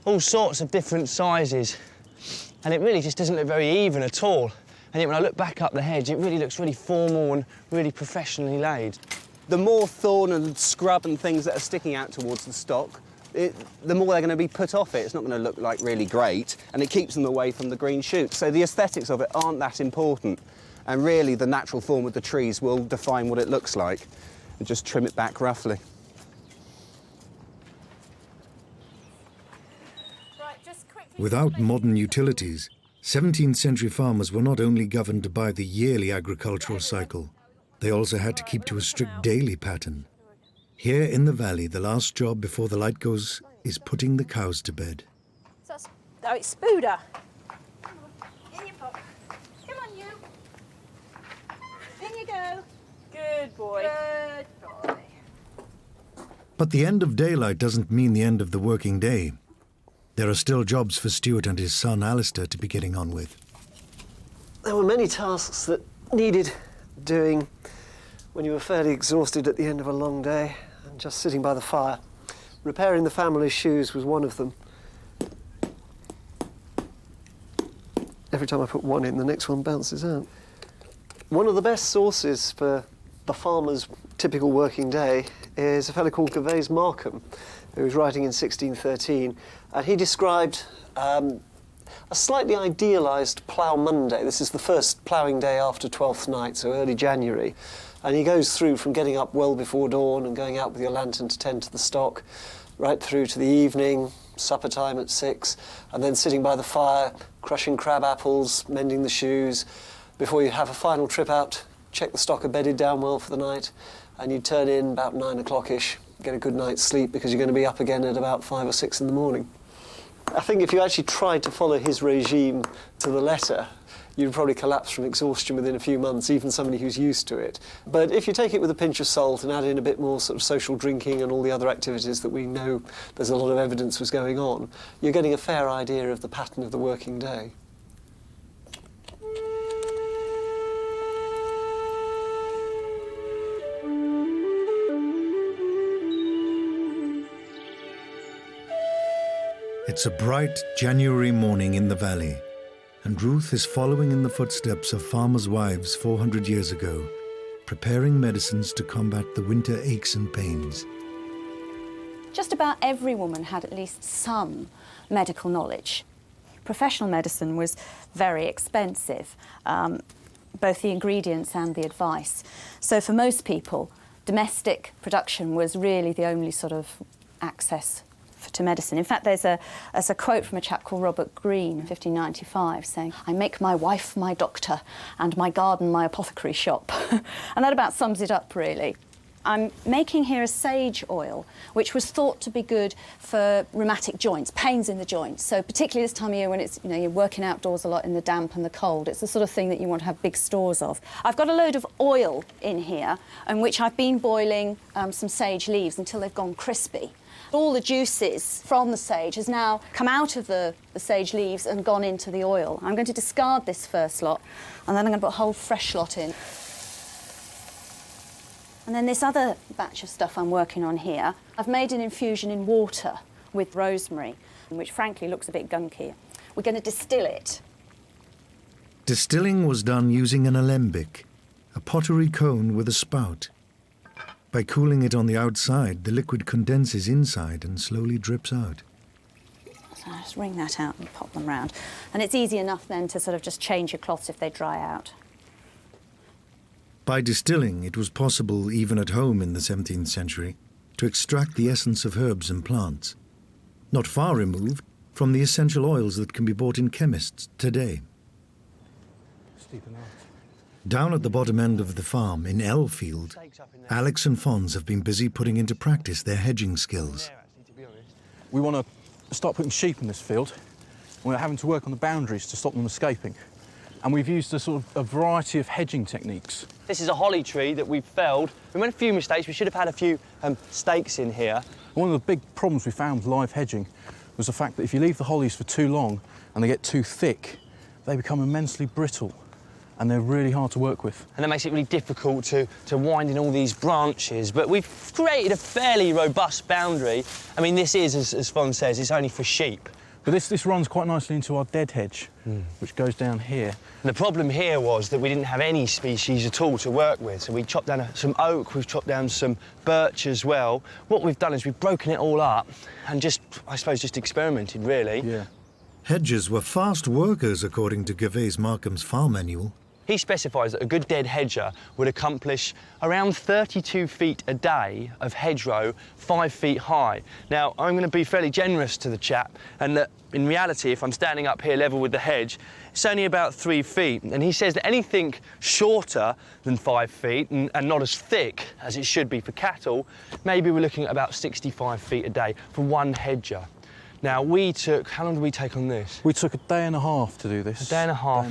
all sorts of different sizes, and it really just doesn't look very even at all. And yet when I look back up the hedge, it really looks really formal and really professionally laid. The more thorn and scrub and things that are sticking out towards the stock, the more they're going to be put off it. It's not going to look like really great, and it keeps them away from the green shoots. So the aesthetics of it aren't that important. And really, the natural form of the trees will define what it looks like, and just trim it back roughly. Without modern utilities, 17th century farmers were not only governed by the yearly agricultural cycle, they also had to keep to a strict daily pattern. Here in the valley, the last job before the light goes is putting the cows to bed. Oh, it's Spooder. In your pot. Come on, you. In you go. Good boy. Good boy. But the end of daylight doesn't mean the end of the working day. There are still jobs for Stuart and his son Alistair to be getting on with. There were many tasks that needed doing when you were fairly exhausted at the end of a long day and just sitting by the fire. Repairing the family shoes was one of them. every time I put one in, the next one bounces out. One of the best sources for the farmer's typical working day is a fellow called Gervase Markham, who was writing in 1613, and he described a slightly idealised plough Monday. This is the first ploughing day after Twelfth Night, so early January. And he goes through from getting up well before dawn and going out with your lantern to tend to the stock, right through to the evening, supper time at 6, and then sitting by the fire, crushing crab apples, mending the shoes, before you have a final trip out, check the stock are bedded down well for the night, and you turn in about 9 o'clock-ish, get a good night's sleep because you're going to be up again at about 5 or 6 in the morning. I think if you actually tried to follow his regime to the letter, you'd probably collapse from exhaustion within a few months, even somebody who's used to it. But if you take it with a pinch of salt and add in a bit more sort of social drinking and all the other activities that we know there's a lot of evidence was going on, you're getting a fair idea of the pattern of the working day. It's a bright January morning in the valley, and Ruth is following in the footsteps of farmers' wives 400 years ago, preparing medicines to combat the winter aches and pains. Just about every woman had at least some medical knowledge. Professional medicine was very expensive, both the ingredients and the advice. So for most people, domestic production was really the only sort of access to medicine. In fact, there's a quote from a chap called Robert Greene, 1595, saying, "I make my wife my doctor and my garden my apothecary shop." And that about sums it up, really. I'm making here a sage oil, which was thought to be good for rheumatic joints, pains in the joints. So particularly this time of year when it's, you're working outdoors a lot in the damp and the cold, it's the sort of thing that you want to have big stores of. I've got a load of oil in here, in which I've been boiling some sage leaves until they've gone crispy. All the juices from the sage has now come out of the sage leaves and gone into the oil. I'm going to discard this first lot, and then I'm going to put a whole fresh lot in. And then this other batch of stuff I'm working on here, I've made an infusion in water with rosemary, which frankly looks a bit gunky. We're going to distill it. Distilling was done using an alembic, a pottery cone with a spout. By cooling it on the outside, the liquid condenses inside and slowly drips out. So I just wring that out and pop them round. And it's easy enough then to sort of just change your cloths if they dry out. By distilling, it was possible, even at home in the 17th century, to extract the essence of herbs and plants, not far removed from the essential oils that can be bought in chemists today. Steep enough. Down at the bottom end of the farm, in Elfield, Alex and Fons have been busy putting into practice their hedging skills. We want to start putting sheep in this field, and we're having to work on the boundaries to stop them escaping. And we've used a variety of hedging techniques. This is a holly tree that we've felled. We made a few mistakes. We should have had a few stakes in here. One of the big problems we found with live hedging was the fact that if you leave the hollies for too long and they get too thick, they become immensely brittle, and they're really hard to work with. And that makes it really difficult to wind in all these branches. But we've created a fairly robust boundary. I mean, this is, as Fon says, it's only for sheep. But this runs quite nicely into our dead hedge, which goes down here. And the problem here was that we didn't have any species at all to work with. So we chopped down some oak, we've chopped down some birch as well. What we've done is we've broken it all up and just, I suppose, just experimented, really. Yeah. Hedgers were fast workers, according to Gervase Markham's farm manual. He specifies that a good dead hedger would accomplish around 32 feet a day of hedgerow 5 feet high. Now, I'm going to be fairly generous to the chap, and that in reality, if I'm standing up here level with the hedge, it's only about 3 feet. And he says that anything shorter than 5 feet and not as thick as it should be for cattle, maybe we're looking at about 65 feet a day for one hedger. Now, how long did we take on this? We took a day and a half to do this. A day and a half.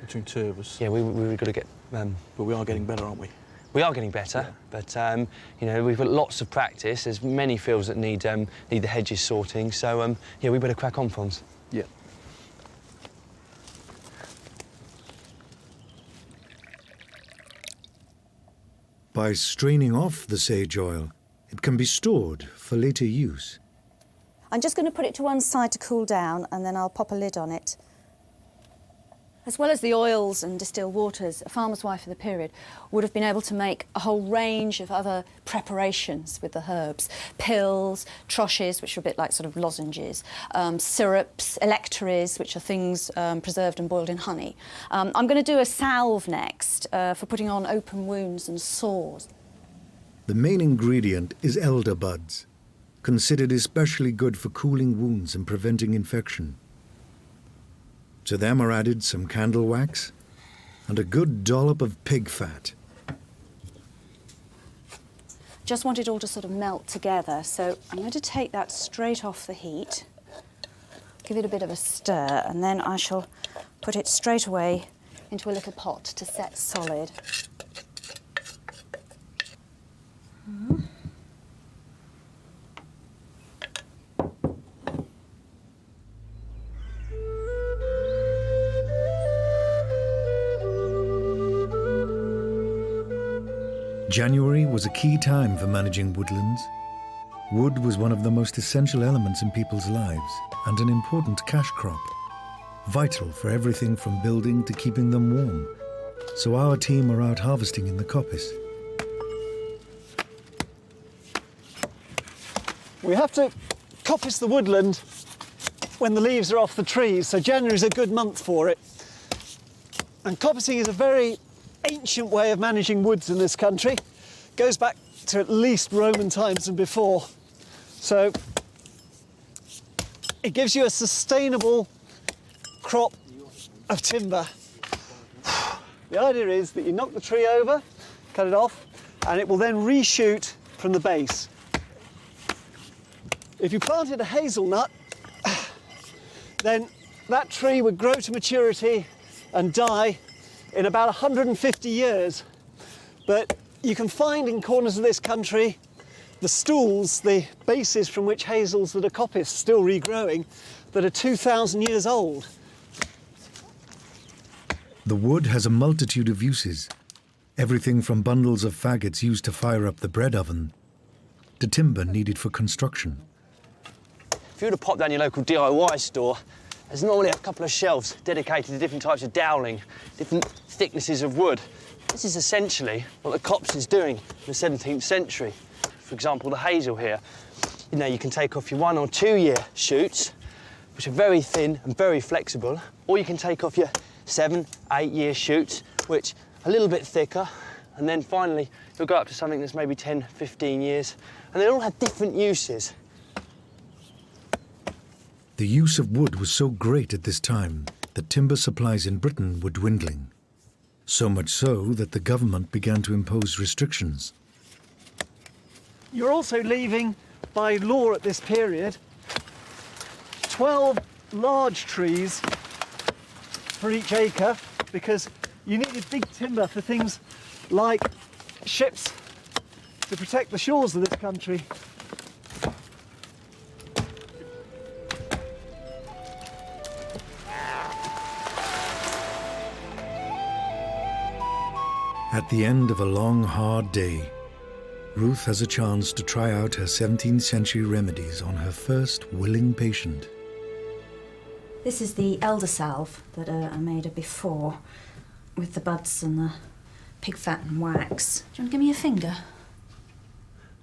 Between two of us. Yeah, we've got to get... But we are getting better, aren't we? We are getting better, yeah. But, we've got lots of practice. There's many fields that need the hedges sorting, so, yeah, we better crack on, Fons. Yeah. By straining off the sage oil, it can be stored for later use. I'm just going to put it to one side to cool down, and then I'll pop a lid on it. As well as the oils and distilled waters, a farmer's wife of the period would have been able to make a whole range of other preparations with the herbs. Pills, troches, which are a bit like sort of lozenges, syrups, electories, which are things preserved and boiled in honey. I'm going to do a salve next for putting on open wounds and sores. The main ingredient is elder buds, considered especially good for cooling wounds and preventing infection. To them are added some candle wax and a good dollop of pig fat. Just want it all to sort of melt together, so I'm going to take that straight off the heat, give it a bit of a stir, and then I shall put it straight away into a little pot to set solid. January was a key time for managing woodlands. Wood was one of the most essential elements in people's lives and an important cash crop, vital for everything from building to keeping them warm. So our team are out harvesting in the coppice. We have to coppice the woodland when the leaves are off the trees, so January is a good month for it. And coppicing is a very ancient way of managing woods in this country. Goes back to at least Roman times and before. So it gives you a sustainable crop of timber. The idea is that you knock the tree over, cut it off, and it will then reshoot from the base. If you planted a hazelnut, then that tree would grow to maturity and die in about 150 years. But you can find in corners of this country the stools, the bases from which hazels that are coppiced still regrowing, that are 2,000 years old. The wood has a multitude of uses. Everything from bundles of faggots used to fire up the bread oven to timber needed for construction. If you were to pop down your local DIY store, there's normally a couple of shelves dedicated to different types of doweling, different thicknesses of wood. This is essentially what the copse is doing in the 17th century. For example, the hazel here. You know, you can take off your 1 or 2 year shoots, which are very thin and very flexible, or you can take off your 7, 8 year shoots, which are a little bit thicker, and then finally you'll go up to something that's maybe 10, 15 years, and they all have different uses. The use of wood was so great at this time that timber supplies in Britain were dwindling. So much so that the government began to impose restrictions. You're also leaving, by law at this period, 12 large trees for each acre, because you needed big timber for things like ships to protect the shores of this country. At the end of a long, hard day, Ruth has a chance to try out her 17th century remedies on her first willing patient. This is the elder salve that I made before, with the buds and the pig fat and wax. Do you want to give me your finger?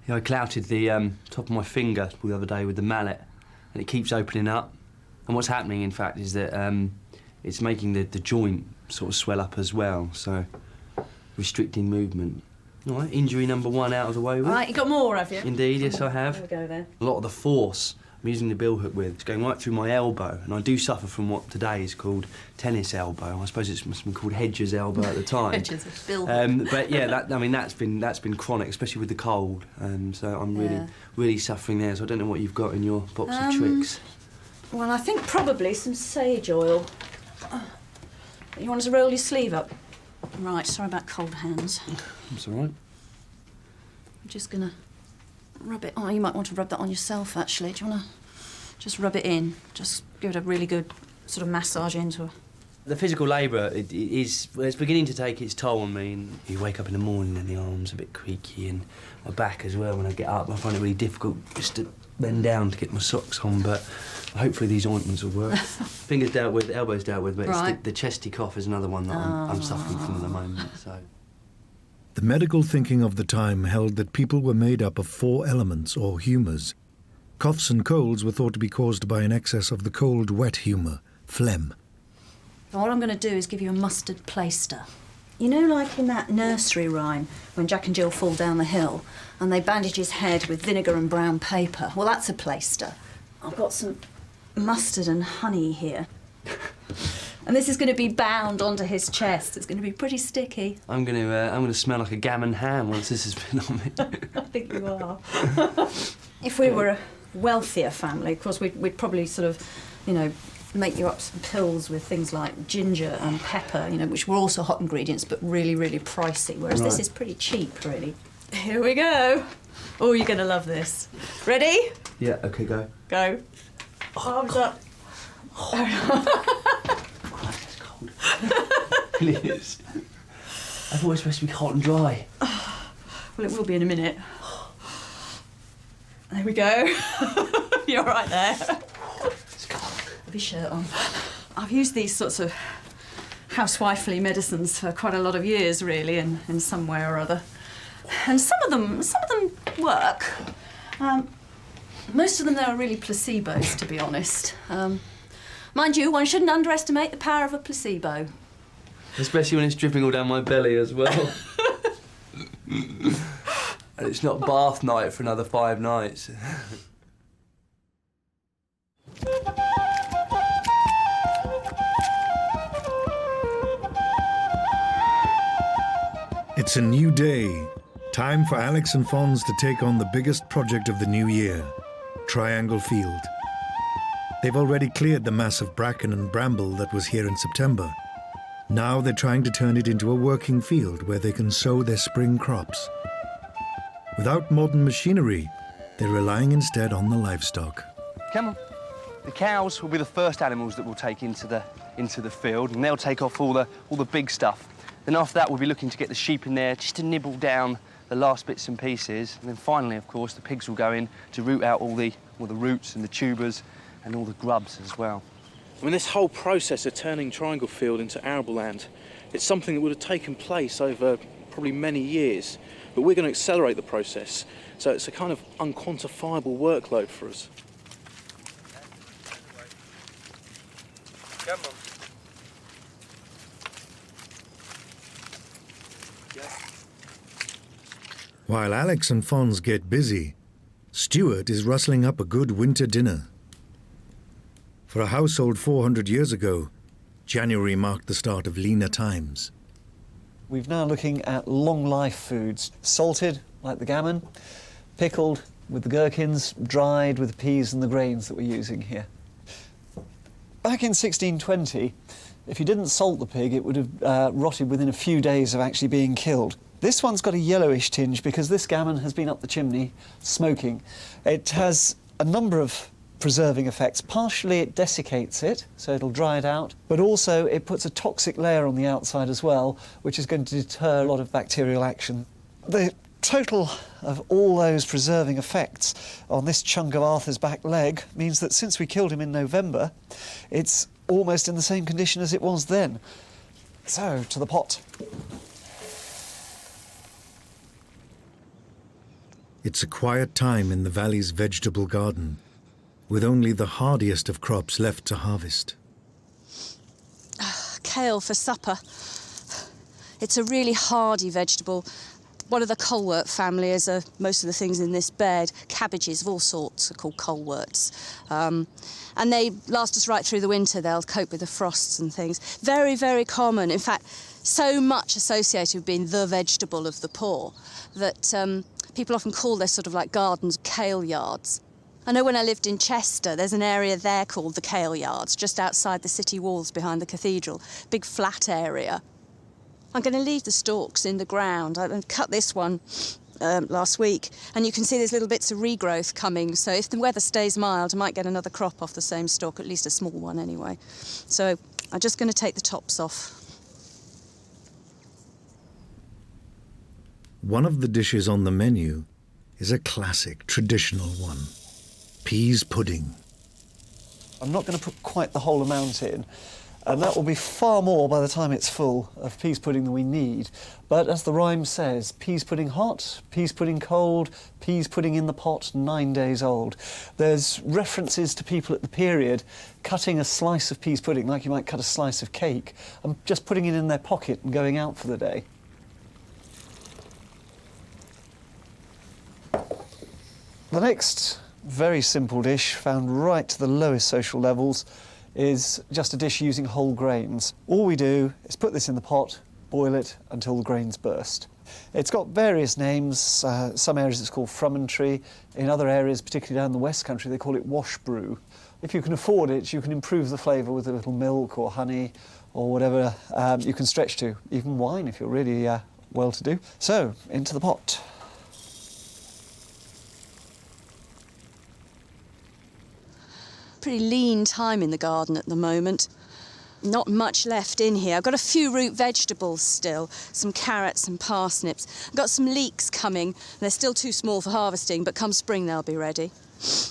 Yeah, I clouted the top of my finger the other day with the mallet, and it keeps opening up. And what's happening, in fact, is that it's making the joint sort of swell up as well, so restricting movement. All right, injury number 1 out of the way with. Right, you got more, have you? Indeed, yes, I have. There we go then. A lot of the force I'm using the bill hook with is going right through my elbow, and I do suffer from what today is called tennis elbow. I suppose it must have been called Hedger's elbow at the time. Hedger's bill hook. But yeah, that's been chronic, especially with the cold. So I'm really suffering there. So I don't know what you've got in your box of tricks. Well, I think probably some sage oil. You want us to roll your sleeve up? Right, sorry about cold hands. That's all right. I'm just gonna rub it. Oh, you might want to rub that on yourself, actually. Do you want to just rub it in? Just give it a really good sort of massage into The physical labour it's beginning to take its toll on me. And you wake up in the morning and the arm's a bit creaky, and my back as well. When I get up, I find it really difficult just to bend down to get my socks on, but hopefully these ointments will work. Fingers dealt with, elbows dealt with, but Right. it's the chesty cough is another one that I'm suffering from at the moment. So. The medical thinking of the time held that people were made up of 4 elements, or humours. Coughs and colds were thought to be caused by an excess of the cold, wet humour, phlegm. What I'm going to do is give you a mustard plaister. You know, like in that nursery rhyme when Jack and Jill fall down the hill and they bandage his head with vinegar and brown paper? Well, that's a plaister. I've got some mustard and honey here. And this is going to be bound onto his chest. It's going to be pretty sticky. I'm going to smell like a gammon ham once this has been on me. I think you are. If we were a wealthier family, of course, we'd probably sort of, you know, make you up some pills with things like ginger and pepper, you know, which were also hot ingredients, but really, really pricey, whereas this is pretty cheap, really. Here we go. Oh, you're going to love this. Ready? Yeah, OK, go. Go. Arms up. It's cold. It really is. I thought it was supposed to be hot and dry. Well, it will be in a minute. There we go. You're all right there. It's cold. Have your shirt on. I've used these sorts of housewifely medicines for quite a lot of years, really, in some way or other. And some of them work. Most of them, though, are really placebos, to be honest. Mind you, one shouldn't underestimate the power of a placebo. Especially when it's dripping all down my belly as well. And it's not bath night for another 5 nights. It's a new day. Time for Alex and Fons to take on the biggest project of the new year, Triangle Field. They've already cleared the mass of bracken and bramble that was here in September. Now they're trying to turn it into a working field where they can sow their spring crops. Without modern machinery, they're relying instead on the livestock. Come on. The cows will be the first animals that we'll take into the field, and they'll take off all the big stuff. Then after that, we'll be looking to get the sheep in there just to nibble down the last bits and pieces. And then finally, of course, the pigs will go in to root out all the roots and the tubers and all the grubs as well. I mean, this whole process of turning Triangle Field into arable land, it's something that would have taken place over probably many years, but we're going to accelerate the process, so it's a kind of unquantifiable workload for us. Come on. While Alex and Fons get busy, Stuart is rustling up a good winter dinner. For a household 400 years ago, January marked the start of leaner times. We're now looking at long-life foods, salted, like the gammon, pickled with the gherkins, dried with the peas and the grains that we're using here. Back in 1620, if you didn't salt the pig, it would have rotted within a few days of actually being killed. This one's got a yellowish tinge because this gammon has been up the chimney smoking. It has a number of preserving effects. Partially it desiccates it, so it'll dry it out, but also it puts a toxic layer on the outside as well, which is going to deter a lot of bacterial action. The total of all those preserving effects on this chunk of Arthur's back leg means that since we killed him in November, it's almost in the same condition as it was then. So, to the pot. It's a quiet time in the valley's vegetable garden, with only the hardiest of crops left to harvest. Kale for supper. It's a really hardy vegetable. One of the colewort family, as most of the things in this bed. Cabbages of all sorts are called coleworts. And they last us right through the winter. They'll cope with the frosts and things. Very, very common. In fact, so much associated with being the vegetable of the poor that people often call their sort of like gardens kale yards. I know when I lived in Chester, there's an area there called the Kale Yards, just outside the city walls behind the cathedral. Big flat area. I'm going to leave the stalks in the ground. I cut this one last week, and you can see there's little bits of regrowth coming, so if the weather stays mild, I might get another crop off the same stalk, at least a small one anyway. So I'm just going to take the tops off. One of the dishes on the menu is a classic, traditional one. Peas pudding. I'm not going to put quite the whole amount in, and that will be far more by the time it's full of peas pudding than we need. But as the rhyme says, peas pudding hot, peas pudding cold, peas pudding in the pot 9 days old. There's references to people at the period cutting a slice of peas pudding like you might cut a slice of cake and just putting it in their pocket and going out for the day. The next very simple dish, found right to the lowest social levels, is just a dish using whole grains. All we do is put this in the pot, boil it until the grains burst. It's got various names. Some areas it's called frumentary. In other areas, particularly down in the West Country, they call it wash brew. If you can afford it, you can improve the flavour with a little milk or honey or whatever you can stretch to. Even wine if you're really well-to-do. So, into the pot. Pretty lean time in the garden at the moment. Not much left in here. I've got a few root vegetables still, some carrots and parsnips. I've got some leeks coming. They're still too small for harvesting, but come spring they'll be ready.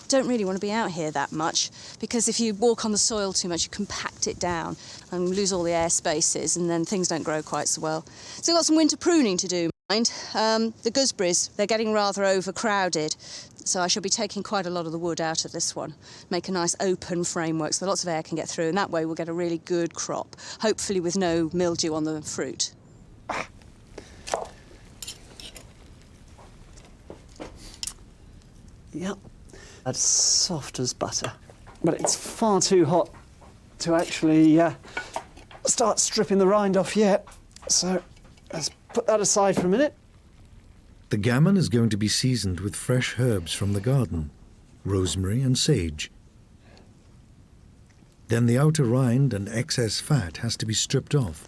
Don't really want to be out here that much, because if you walk on the soil too much, you compact it down and lose all the air spaces, and then things don't grow quite so well. So I've got some winter pruning to do, mind. The gooseberries, they're getting rather overcrowded, so I shall be taking quite a lot of the wood out of this one. Make a nice open framework so lots of air can get through, and that way we'll get a really good crop, hopefully with no mildew on the fruit. Yep. That's soft as butter. But it's far too hot to actually start stripping the rind off yet. So let's put that aside for a minute. The gammon is going to be seasoned with fresh herbs from the garden, rosemary and sage. Then the outer rind and excess fat has to be stripped off,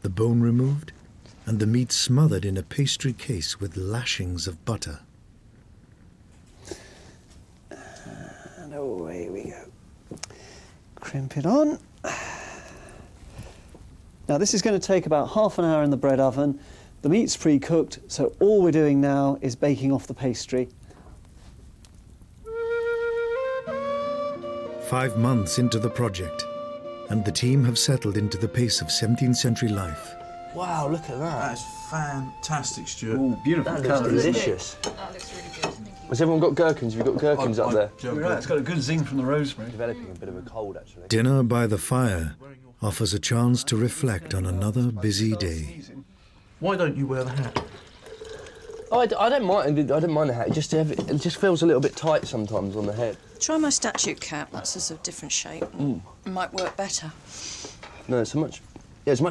the bone removed, and the meat smothered in a pastry case with lashings of butter. And away we go. Crimp it on. Now this is going to take about half an hour in the bread oven. The meat's pre-cooked, so all we're doing now is baking off the pastry. 5 months into the project, and the team have settled into the pace of 17th century life. Wow, look at that. That is fantastic, Stuart. Ooh, beautiful. That looks delicious. That looks really good. Has everyone got gherkins? Have you got gherkins up there? You're right, it's got a good zing from the rosemary. Developing a bit of a cold, actually. Dinner by the fire offers a chance to reflect on another busy day. Why don't you wear the hat? Oh, I don't mind. I don't mind the hat. It just feels a little bit tight sometimes on the head. Try my statute cap. That's a different shape. It might work better. No, it's a much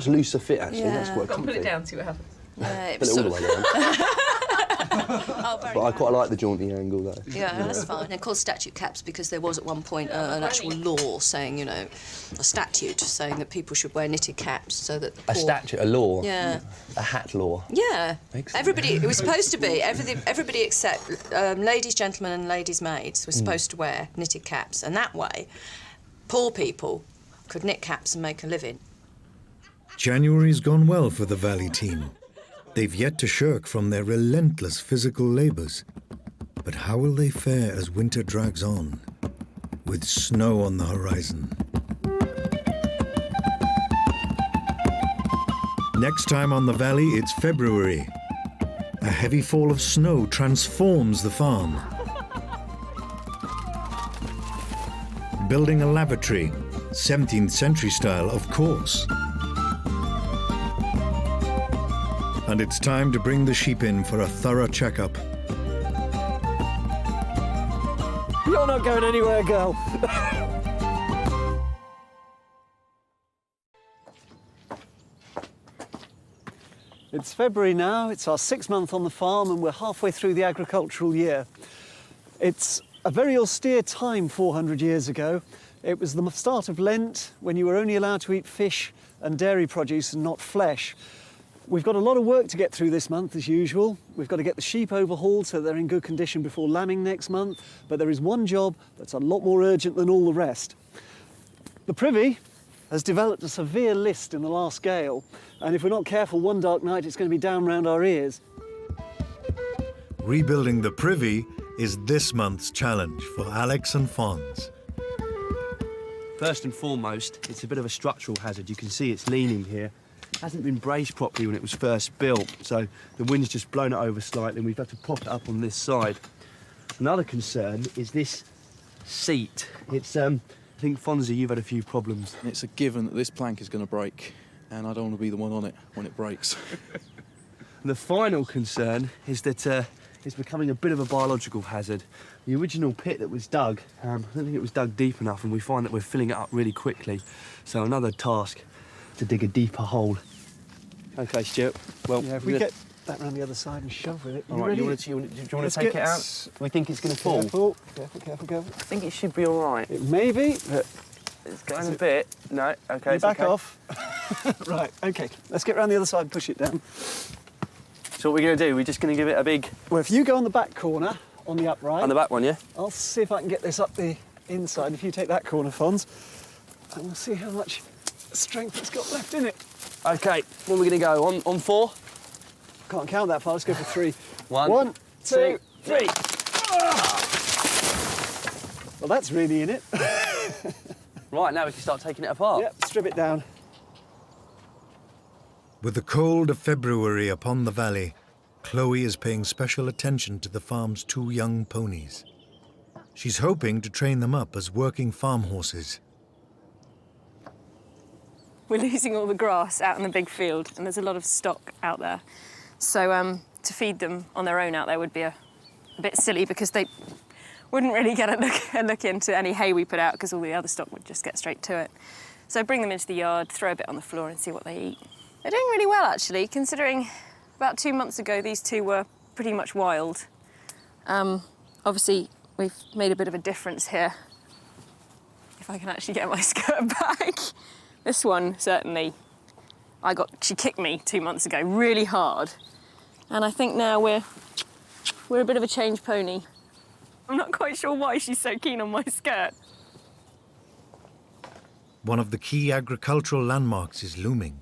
looser fit actually. Yeah. That's quite comfy. Put it down, see what happens. Yeah, Put it all the way down. Oh, very But I nice. quite like the jaunty angle though. Yeah, that's fine. They're called statute caps because there was at one point an actual law saying, you know, a statute saying that people should wear knitted caps so that the A poor... statute, a law. Yeah. A hat law. Yeah. Excellent. Everybody, it was supposed to be, everybody except ladies, gentlemen and ladies' maids were supposed to wear knitted caps, and that way poor people could knit caps and make a living. January's gone well for the Valley team. They've yet to shirk from their relentless physical labours. But how will they fare as winter drags on, with snow on the horizon? Next time on the Valley, it's February. A heavy fall of snow transforms the farm. Building a lavatory, 17th century style, of course. And it's time to bring the sheep in for a thorough checkup. You're not going anywhere, girl. It's February now, it's our 6th month on the farm, and we're halfway through the agricultural year. It's a very austere time 400 years ago. It was the start of Lent, when you were only allowed to eat fish and dairy produce and not flesh. We've got a lot of work to get through this month, as usual. We've got to get the sheep overhauled so they're in good condition before lambing next month. But there is one job that's a lot more urgent than all the rest. The privy has developed a severe list in the last gale, and if we're not careful, one dark night it's going to be down round our ears. Rebuilding the privy is this month's challenge for Alex and Fons. First and foremost, it's a bit of a structural hazard. You can see it's leaning here. It hasn't been braced properly when it was first built, so the wind's just blown it over slightly, and we've had to prop it up on this side. Another concern is this seat. It's, I think, Fonzie, you've had a few problems. It's a given that this plank is going to break, and I don't want to be the one on it when it breaks. And the final concern is that it's becoming a bit of a biological hazard. The original pit that was dug, I don't think it was dug deep enough, and we find that we're filling it up really quickly. So another task to dig a deeper hole. OK, Stuart. Well, yeah, if we get that round the other side and shove with it. All right, do you want to take it out? We think it's going to fall. Careful, careful. I think it should be all right. It may be, but it's going a bit. No, OK, back off. Right, OK. Let's get round the other side and push it down. So what we're going to do, we're just going to give it a big... Well, if you go on the back corner, on the upright... On the back one, yeah? I'll see if I can get this up the inside. If you take that corner, Fons, and we'll see how much strength it's got left in it. OK, when are we going to go? On 4? Can't count that far. Let's go for 3. 1, 2, 3. Well, that's really in it. Right, now we can start taking it apart. Yep, strip it down. With the cold of February upon the valley, Chloe is paying special attention to the farm's 2 young ponies. She's hoping to train them up as working farm horses. We're losing all the grass out in the big field, and there's a lot of stock out there. So to feed them on their own out there would be a bit silly, because they wouldn't really get a look into any hay we put out, because all the other stock would just get straight to it. So bring them into the yard, throw a bit on the floor and see what they eat. They're doing really well, actually, considering about 2 months ago these 2 were pretty much wild. Obviously, we've made a bit of a difference here. If I can actually get my skirt back. This one, certainly, she kicked me 2 months ago really hard. And I think now we're a bit of a changed pony. I'm not quite sure why she's so keen on my skirt. One of the key agricultural landmarks is looming.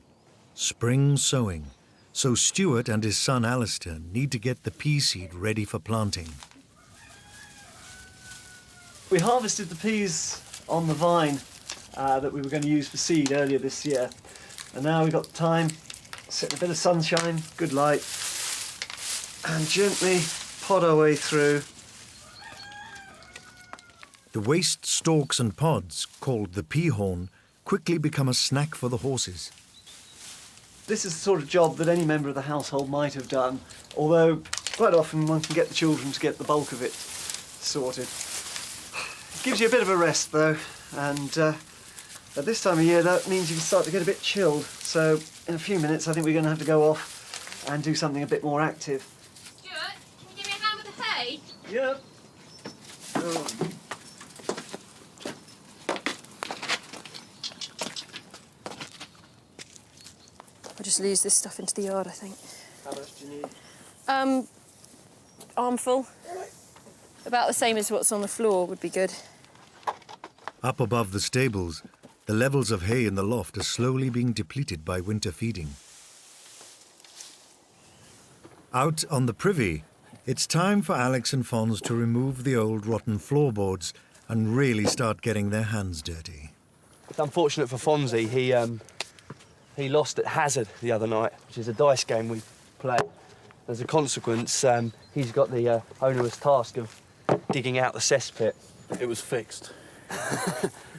Spring sowing, so Stuart and his son Alistair need to get the pea seed ready for planting. We harvested the peas on the vine that we were going to use for seed earlier this year, and now we've got time, sit in a bit of sunshine, good light, and gently pod our way through. The waste stalks and pods, called the pea horn, quickly become a snack for the horses. This is the sort of job that any member of the household might have done, although quite often one can get the children to get the bulk of it sorted. It gives you a bit of a rest, though, and at this time of year that means you can start to get a bit chilled. So in a few minutes I think we're going to have to go off and do something a bit more active. Stuart, can you give me a hand with the hay? Yep. Oh. I'll just lose this stuff into the yard, I think. How much do you need? Armful. About the same as what's on the floor would be good. Up above the stables, the levels of hay in the loft are slowly being depleted by winter feeding. Out on the privy, it's time for Alex and Fons to remove the old rotten floorboards and really start getting their hands dirty. It's unfortunate for Fonzie, he lost at hazard the other night, which is a dice game we play. As a consequence, he's got the onerous task of digging out the cesspit. It was fixed.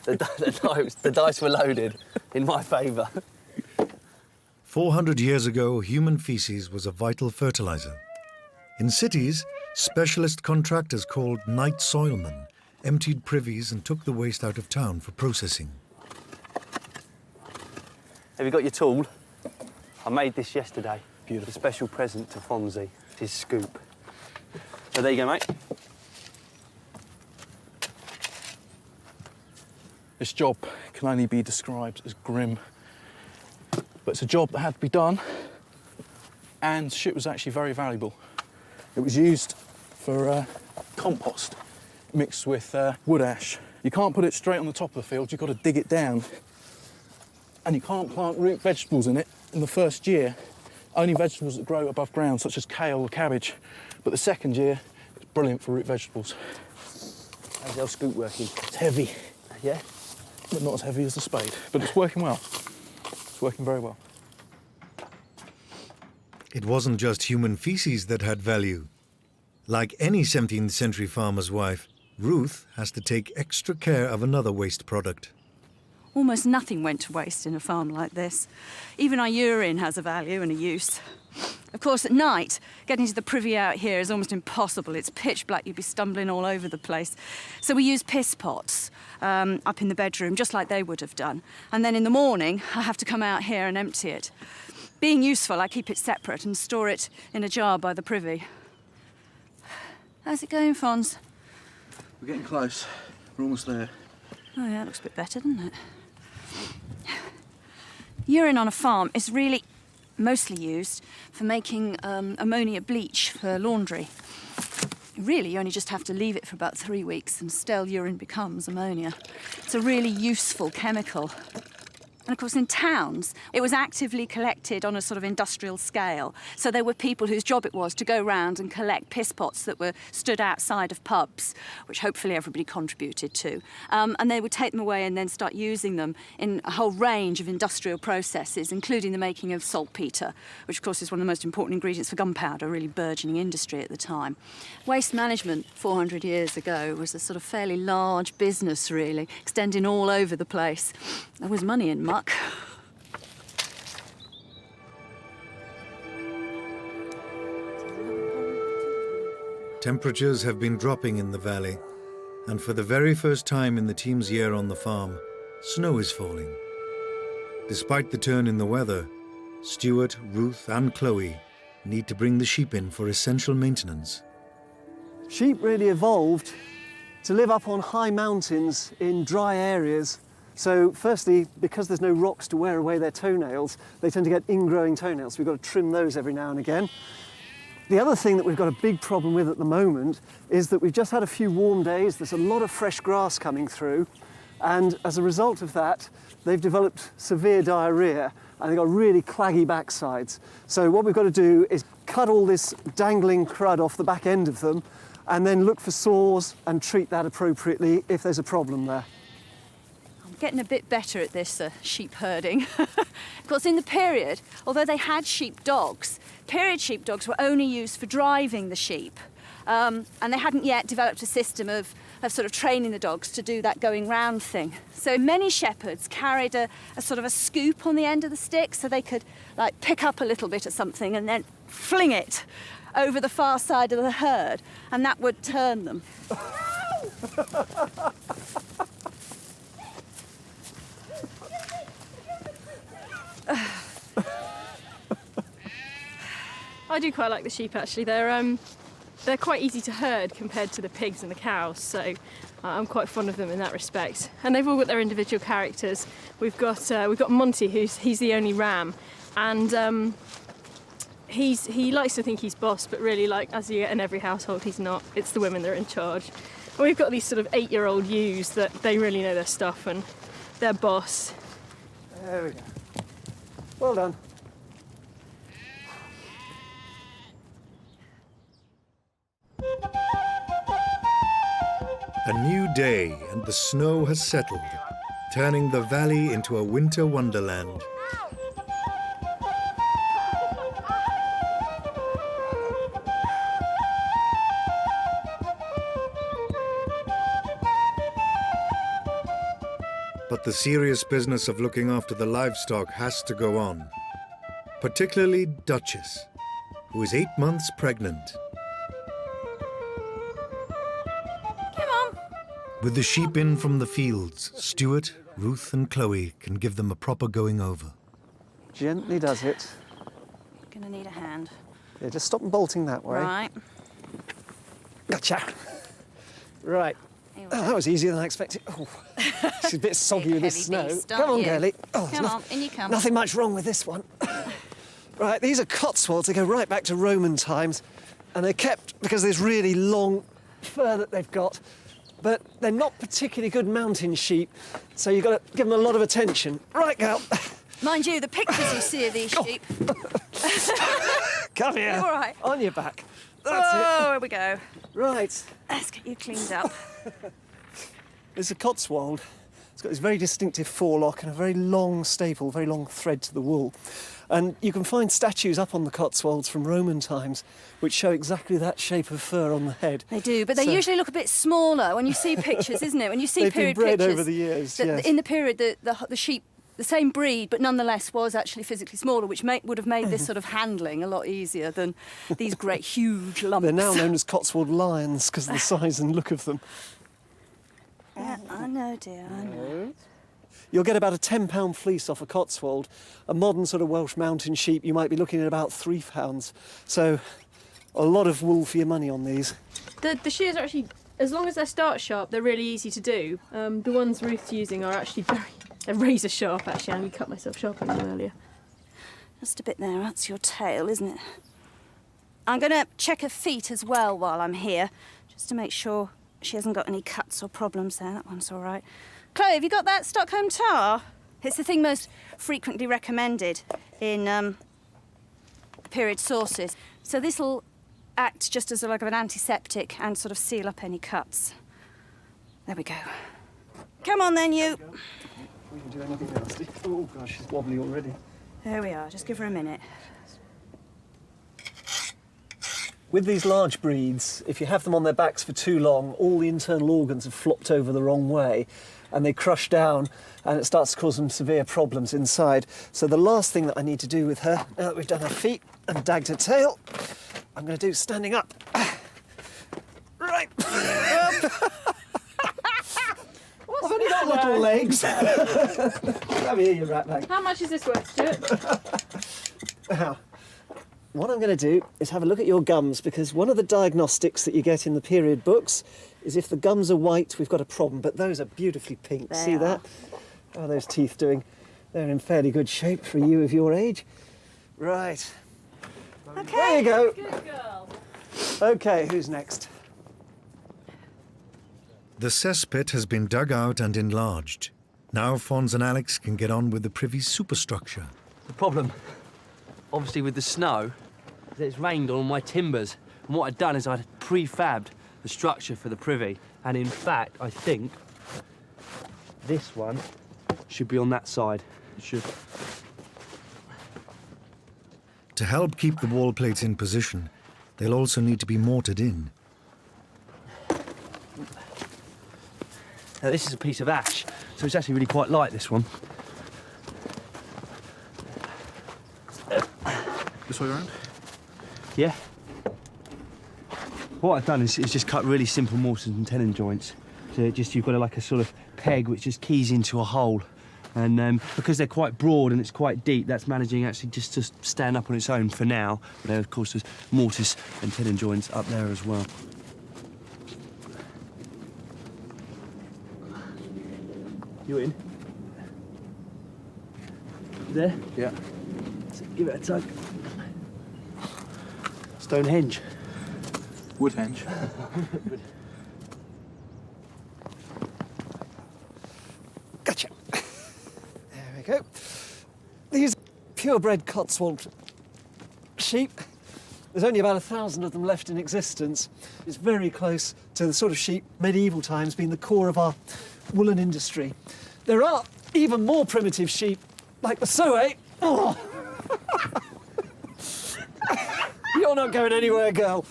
the dice were loaded in my favour. 400 years ago, human feces was a vital fertiliser. In cities, specialist contractors called night soilmen emptied privies and took the waste out of town for processing. Have you got your tool? I made this yesterday. Beautiful. A special present to Fonzie, his scoop. So there you go, mate. This job can only be described as grim, but it's a job that had to be done, and shit was actually very valuable. It was used for compost mixed with wood ash. You can't put it straight on the top of the field, you've got to dig it down and you can't plant root vegetables in it in the first year. Only vegetables that grow above ground, such as kale or cabbage. But the second year, it's brilliant for root vegetables. How's the old scoop working? It's heavy. Yeah? But not as heavy as the spade. But it's working well. It's working very well. It wasn't just human feces that had value. Like any 17th century farmer's wife, Ruth has to take extra care of another waste product. Almost nothing went to waste in a farm like this. Even our urine has a value and a use. Of course, at night, getting to the privy out here is almost impossible. It's pitch black, you'd be stumbling all over the place. So we use piss pots up in the bedroom, just like they would have done. And then in the morning, I have to come out here and empty it. Being useful, I keep it separate and store it in a jar by the privy. How's it going, Fons? We're getting close. We're almost there. Oh yeah, it looks a bit better, doesn't it? Urine on a farm is really mostly used for making ammonia bleach for laundry. Really, you only just have to leave it for about 3 weeks and stale urine becomes ammonia. It's a really useful chemical. And of course, in towns, it was actively collected on a sort of industrial scale. So there were people whose job it was to go round and collect piss pots that were stood outside of pubs, which hopefully everybody contributed to. And they would take them away and then start using them in a whole range of industrial processes, including the making of saltpetre, which of course is one of the most important ingredients for gunpowder, a really burgeoning industry at the time. Waste management 400 years ago was a sort of fairly large business, really, extending all over the place. There was money in muck. Temperatures have been dropping in the valley, and for the very first time in the team's year on the farm, snow is falling. Despite the turn in the weather, Stuart, Ruth and Chloe need to bring the sheep in for essential maintenance. Sheep really evolved to live up on high mountains in dry areas. So firstly, because there's no rocks to wear away their toenails, they tend to get ingrowing toenails. So we've got to trim those every now and again. The other thing that we've got a big problem with at the moment is that we've just had a few warm days. There's a lot of fresh grass coming through. And as a result of that, they've developed severe diarrhea and they've got really claggy backsides. So what we've got to do is cut all this dangling crud off the back end of them and then look for sores and treat that appropriately if there's a problem there. Getting a bit better at this sheep herding. Of course, in the period, although they had sheep dogs, period sheep dogs were only used for driving the sheep. And they hadn't yet developed a system of sort of training the dogs to do that going round thing. So many shepherds carried a sort of a scoop on the end of the stick so they could like pick up a little bit of something and then fling it over the far side of the herd, and that would turn them. I do quite like the sheep actually. They're quite easy to herd compared to the pigs and the cows, so I'm quite fond of them in that respect. And they've all got their individual characters. We've got Monty, he's the only ram, and he likes to think he's boss, but really, like as you get in every household, he's not. It's the women that are in charge. And we've got these sort of 8-year-old ewes that they really know their stuff and they're boss. There we go. Well done. A new day and the snow has settled, turning the valley into a winter wonderland. But the serious business of looking after the livestock has to go on, particularly Duchess, who is 8 months pregnant. With the sheep in from the fields, Stuart, Ruth and Chloe can give them a proper going over. Gently does it. Gonna need a hand. Yeah, just stop bolting that way. Right. Gotcha. Right. Oh, that was easier than I expected. Oh, it's a bit soggy with this snow. Come on, girlie. Oh, come on, in you come. Nothing much wrong with this one. Right, these are Cotswolds. They go right back to Roman times. And they're kept because of this really long fur that they've got. but they're not particularly good mountain sheep, so you've got to give them a lot of attention. Right, girl. Mind you, the pictures you see of these sheep. Come here. All right. On your back. That's Oh, here we go. Right. Let's get you cleaned up. There's a Cotswold. It's got this very distinctive forelock and a very long staple, very long thread to the wool. And you can find statues up on the Cotswolds from Roman times which show exactly that shape of fur on the head. They do, but they usually look a bit smaller when you see pictures, isn't it? When you see They've period been bred pictures. over the years, yes. In the period, the sheep, the same breed, but nonetheless was actually physically smaller, which would have made this sort of handling a lot easier than these great, huge lumps. They're now known as Cotswold lions because of the size and look of them. Yeah, I know, dear, I know. You'll get about a £10 fleece off a Cotswold. A modern sort of Welsh mountain sheep, you might be looking at about £3. So a lot of wool for your money on these. The shears are actually, as long as they're start sharp, they're really easy to do. The ones Ruth's using are actually they're razor sharp, actually. I only cut myself sharp on them earlier. Just a bit there, that's your tail, isn't it? I'm going to check her feet as well while I'm here, just to make sure she hasn't got any cuts or problems there. That one's all right. Chloe, have you got that Stockholm tar? It's the thing most frequently recommended in period sources. So this will act just as like an antiseptic and sort of seal up any cuts. There we go. Come on then, you. We can do anything nasty. Oh gosh, she's wobbly already. There we are, just give her a minute. With these large breeds, if you have them on their backs for too long, all the internal organs have flopped over the wrong way and they crush down and it starts to cause some severe problems inside. So the last thing that I need to do with her, now that we've done her feet and dagged her tail, I'm going to do standing up. Right. I've only got little legs. Come here, you rat bag. How much is this worth, Stuart? Now, what I'm going to do is have a look at your gums, because one of the diagnostics that you get in the period books is if the gums are white, we've got a problem, but those are beautifully pink. They See are. that? How are those teeth doing? They're in fairly good shape for you of your age. Right. Okay. There you go. Good girl. OK, who's next? The cesspit has been dug out and enlarged. Now Fons and Alex can get on with the privy's superstructure. The problem, obviously, with the snow, is that it's rained on all my timbers. And what I'd done is I'd prefabbed the structure for the privy. And in fact, I think this one should be on that side. It should. To help keep the wall plates in position, they'll also need to be mortared in. Now, this is a piece of ash, so it's actually really quite light, this one. This way around? Yeah. What I've done is just cut really simple mortars and tenon joints. So you've got like a sort of peg which just keys into a hole. And because they're quite broad and it's quite deep, that's managing actually just to stand up on its own for now. But then, of course, there's mortise and tenon joints up there as well. You in? There? Yeah. So give it a tug. Stonehenge. Woodhenge. Gotcha. There we go. These purebred Cotswold sheep, there's only about 1,000 of them left in existence. It's very close to the sort of sheep medieval times being the core of our woolen industry. There are even more primitive sheep, like the Sowing. Oh. You're not going anywhere, girl.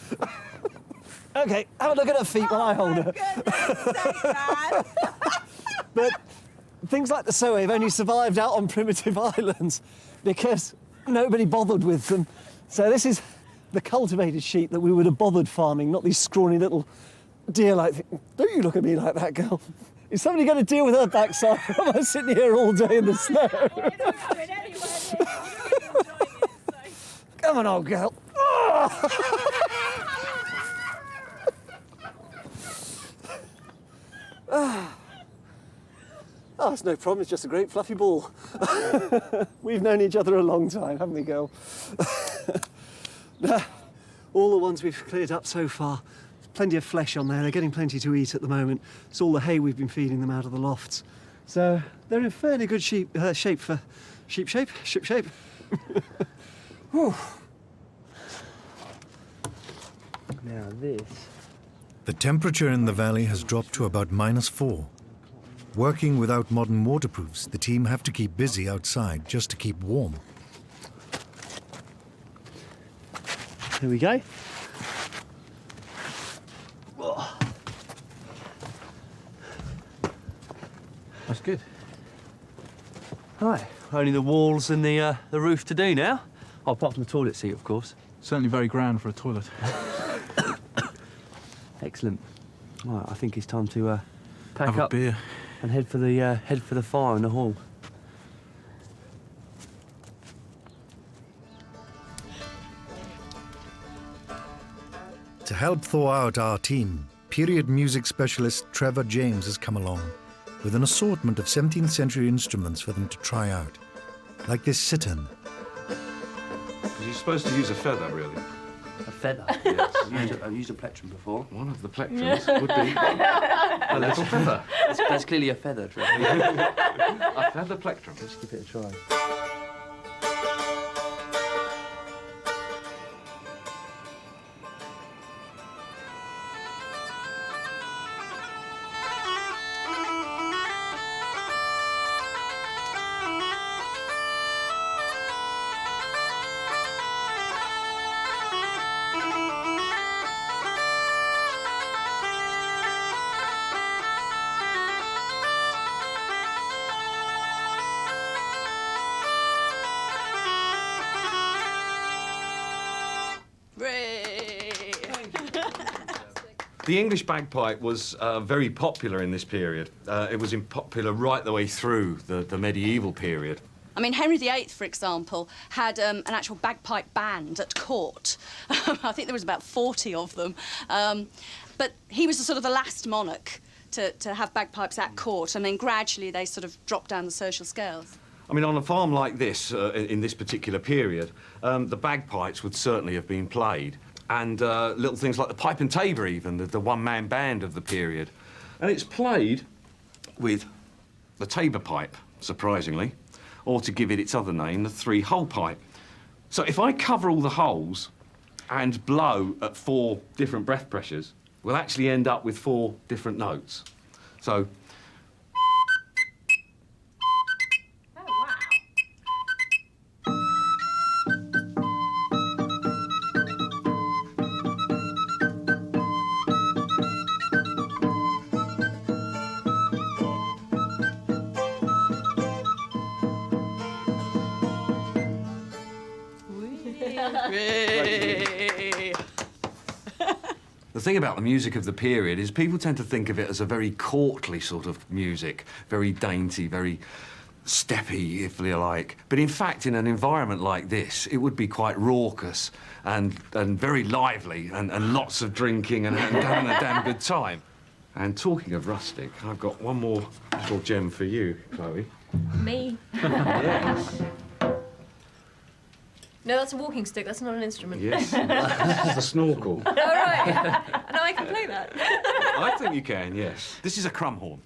OK, have a look at her feet while I hold her. But things like the Sowing have only survived out on primitive islands because nobody bothered with them. So this is the cultivated sheep that we would have bothered farming, not these scrawny little deer-like things. Don't you look at me like that, girl. Is somebody going to deal with her backside? Or am I sitting here all day in the snow? Come on, old girl. Oh, it's no problem. It's just a great fluffy ball. We've known each other a long time, haven't we, girl? All the ones we've cleared up so far, plenty of flesh on there. They're getting plenty to eat at the moment. It's all the hay we've been feeding them out of the lofts. So they're in fairly good shape for ship shape. Whew. Now this. The temperature in the valley has dropped to about -4. Working without modern waterproofs, the team have to keep busy outside just to keep warm. Here we go. That's good. Right, only the walls and the roof to do now. Oh, apart from the toilet seat, of course. Certainly very grand for a toilet. Excellent. Right, I think it's time to pack Have a up beer. and head for the fire in the hall. To help thaw out our team, period music specialist Trevor James has come along with an assortment of 17th century instruments for them to try out, like this sitan. You're supposed to use a feather, really. A feather? Yes. I've used a plectrum before. One of the plectrums would be a little feather. That's clearly a feather, Trevor. A feather plectrum. Let's give it a try. The English bagpipe was very popular in this period. It was popular right the way through the medieval period. I mean, Henry VIII, for example, had an actual bagpipe band at court. I think there was about 40 of them. But he was the sort of the last monarch to have bagpipes at court, and then gradually they sort of dropped down the social scales. I mean, on a farm like this, in this particular period, the bagpipes would certainly have been played. And little things like the pipe and tabor, even, the one-man band of the period. And it's played with the tabor pipe, surprisingly, or to give it its other name, the three-hole pipe. So if I cover all the holes and blow at 4 different breath pressures, we'll actually end up with 4 different notes. So... The thing about the music of the period is people tend to think of it as a very courtly sort of music, very dainty, very steppy, if you like. But in fact, in an environment like this, it would be quite raucous and very lively and lots of drinking and having a damn good time. And talking of rustic, I've got one more little gem for you, Chloe. Me? Yes. No, that's a walking stick. That's not an instrument. Yes. It's a snorkel. All right. No, I can play that. I think you can, yes. This is a crumhorn.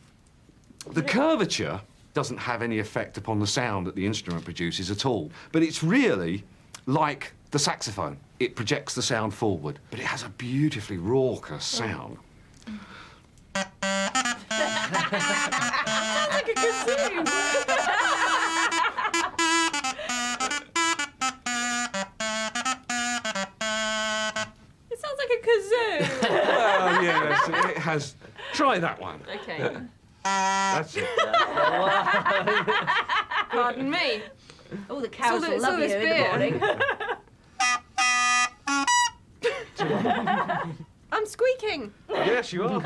The curvature doesn't have any effect upon the sound that the instrument produces at all. But it's really like the saxophone. It projects the sound forward, but it has a beautifully raucous sound. Sounds like a kazoo. It sounds like a kazoo. Well, yes, it has. Try that one. Okay. That's it. Pardon me. Oh, the cows will It's love all you this in the morning. I'm squeaking. Yes, you are.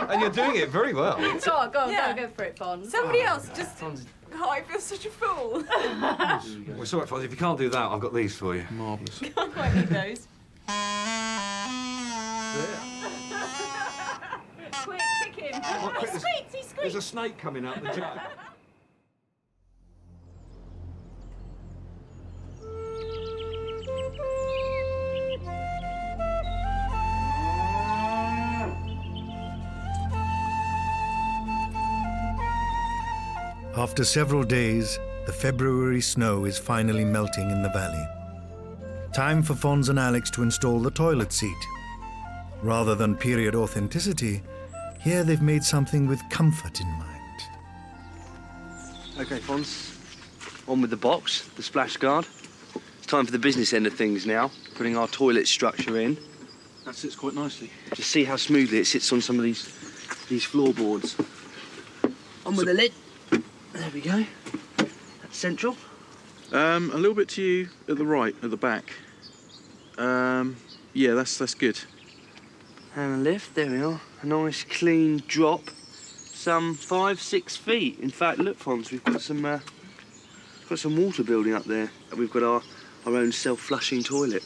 And you're doing it very well. Go on, go for it, Bond. Somebody else just... Oh, I feel such a fool. Well, sorry, Fozzie, if you can't do that, I've got these for you. Marvellous. Can't quite need those. Quick, kick him. Quick, He squeaks, he squeaks. There's a snake coming out the jar. After several days, the February snow is finally melting in the valley. Time for Fons and Alex to install the toilet seat. Rather than period authenticity, here they've made something with comfort in mind. OK, Fons, on with the box, the splash guard. It's time for the business end of things now, putting our toilet structure in. That sits quite nicely. Just see how smoothly it sits on some of these floorboards. On with the lid. There we go. That's central. A little bit to you at the right, at the back. Yeah, that's good. And a lift, there we are. A nice clean drop. Some 5-6 feet. In fact, look, Fons, we've got some water building up there. We've got our own self-flushing toilet.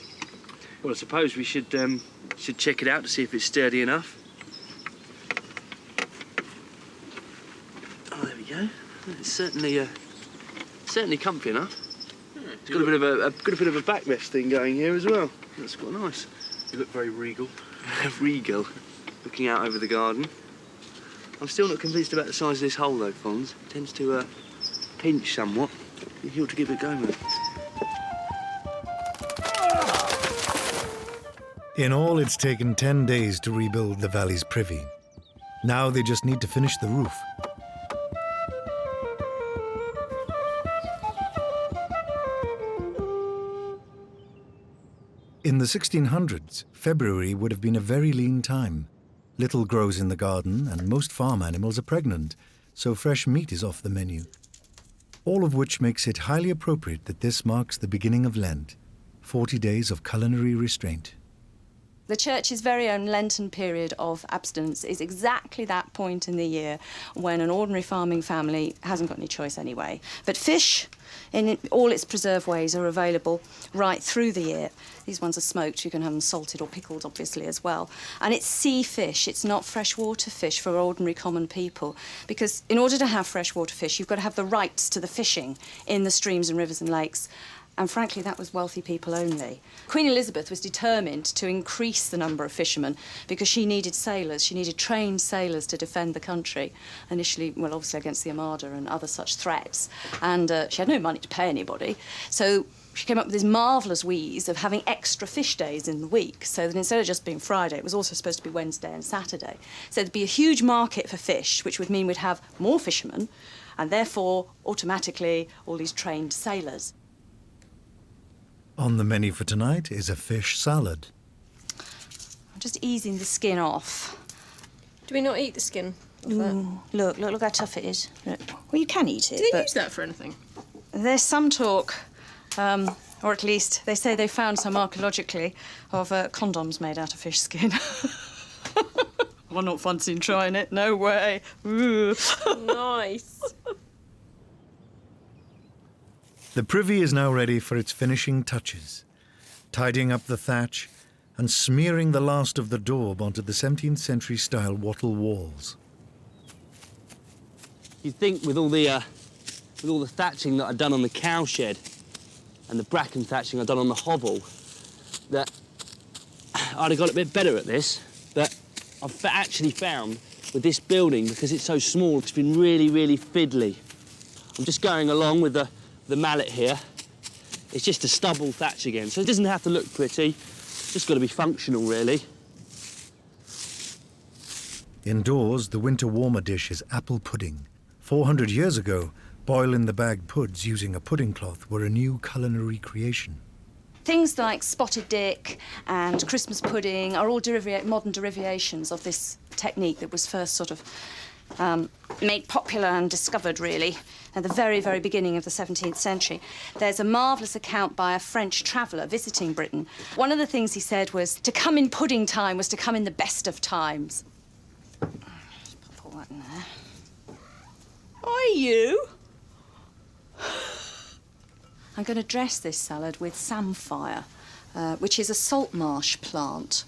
Well, I suppose we should check it out to see if it's sturdy enough. Oh, there we go. It's certainly comfy enough. Yeah, It's got a bit of a backrest thing going here as well. That's quite nice. You look very regal. Regal, looking out over the garden. I'm still not convinced about the size of this hole though, Fons. It tends to pinch somewhat. You ought to give it a go, mate. In all, it's taken 10 days to rebuild the valley's privy. Now they just need to finish the roof. In the 1600s, February would have been a very lean time. Little grows in the garden and most farm animals are pregnant, so fresh meat is off the menu. All of which makes it highly appropriate that this marks the beginning of Lent, 40 days of culinary restraint. The Church's very own Lenten period of abstinence is exactly that point in the year when an ordinary farming family hasn't got any choice anyway. But fish, in all its preserved ways, are available right through the year. These ones are smoked. You can have them salted or pickled, obviously, as well. And it's sea fish. It's not freshwater fish for ordinary common people. Because in order to have freshwater fish, you've got to have the rights to the fishing in the streams and rivers and lakes. And frankly, that was wealthy people only. Queen Elizabeth was determined to increase the number of fishermen because she needed sailors. She needed trained sailors to defend the country. Initially, well, obviously against the Armada and other such threats. And she had no money to pay anybody. So she came up with this marvellous wheeze of having extra fish days in the week, so that instead of just being Friday, it was also supposed to be Wednesday and Saturday. So there'd be a huge market for fish, which would mean we'd have more fishermen, and therefore, automatically, all these trained sailors. On the menu for tonight is a fish salad. I'm just easing the skin off. Do we not eat the skin off Ooh, look how tough it is. Look. Well, you can eat it, Do they but use that for anything? there's some talk, or at least they say they found some archaeologically, of condoms made out of fish skin. I'm not fancying trying it, no way. Ooh. Nice. The privy is now ready for its finishing touches, tidying up the thatch and smearing the last of the daub onto the 17th century style wattle walls. You'd think with all the thatching that I'd done on the cowshed and the bracken thatching I'd done on the hovel, that I'd have got a bit better at this. But I've actually found with this building, because it's so small, it's been really, really fiddly. I'm just going along with the mallet here. It's just a stubble thatch again, so it doesn't have to look pretty. It's just got to be functional, really. Indoors, the winter warmer dish is apple pudding. 400 years ago, boil-in-the-bag puds using a pudding cloth were a new culinary creation. Things like spotted dick and Christmas pudding are all modern derivations of this technique that was first sort of made popular and discovered, really, at the very, very beginning of the 17th century. There's a marvellous account by a French traveller visiting Britain. One of the things he said was, to come in pudding time was to come in the best of times. Just pop all that in there. Are you? I'm going to dress this salad with samphire, which is a salt marsh plant.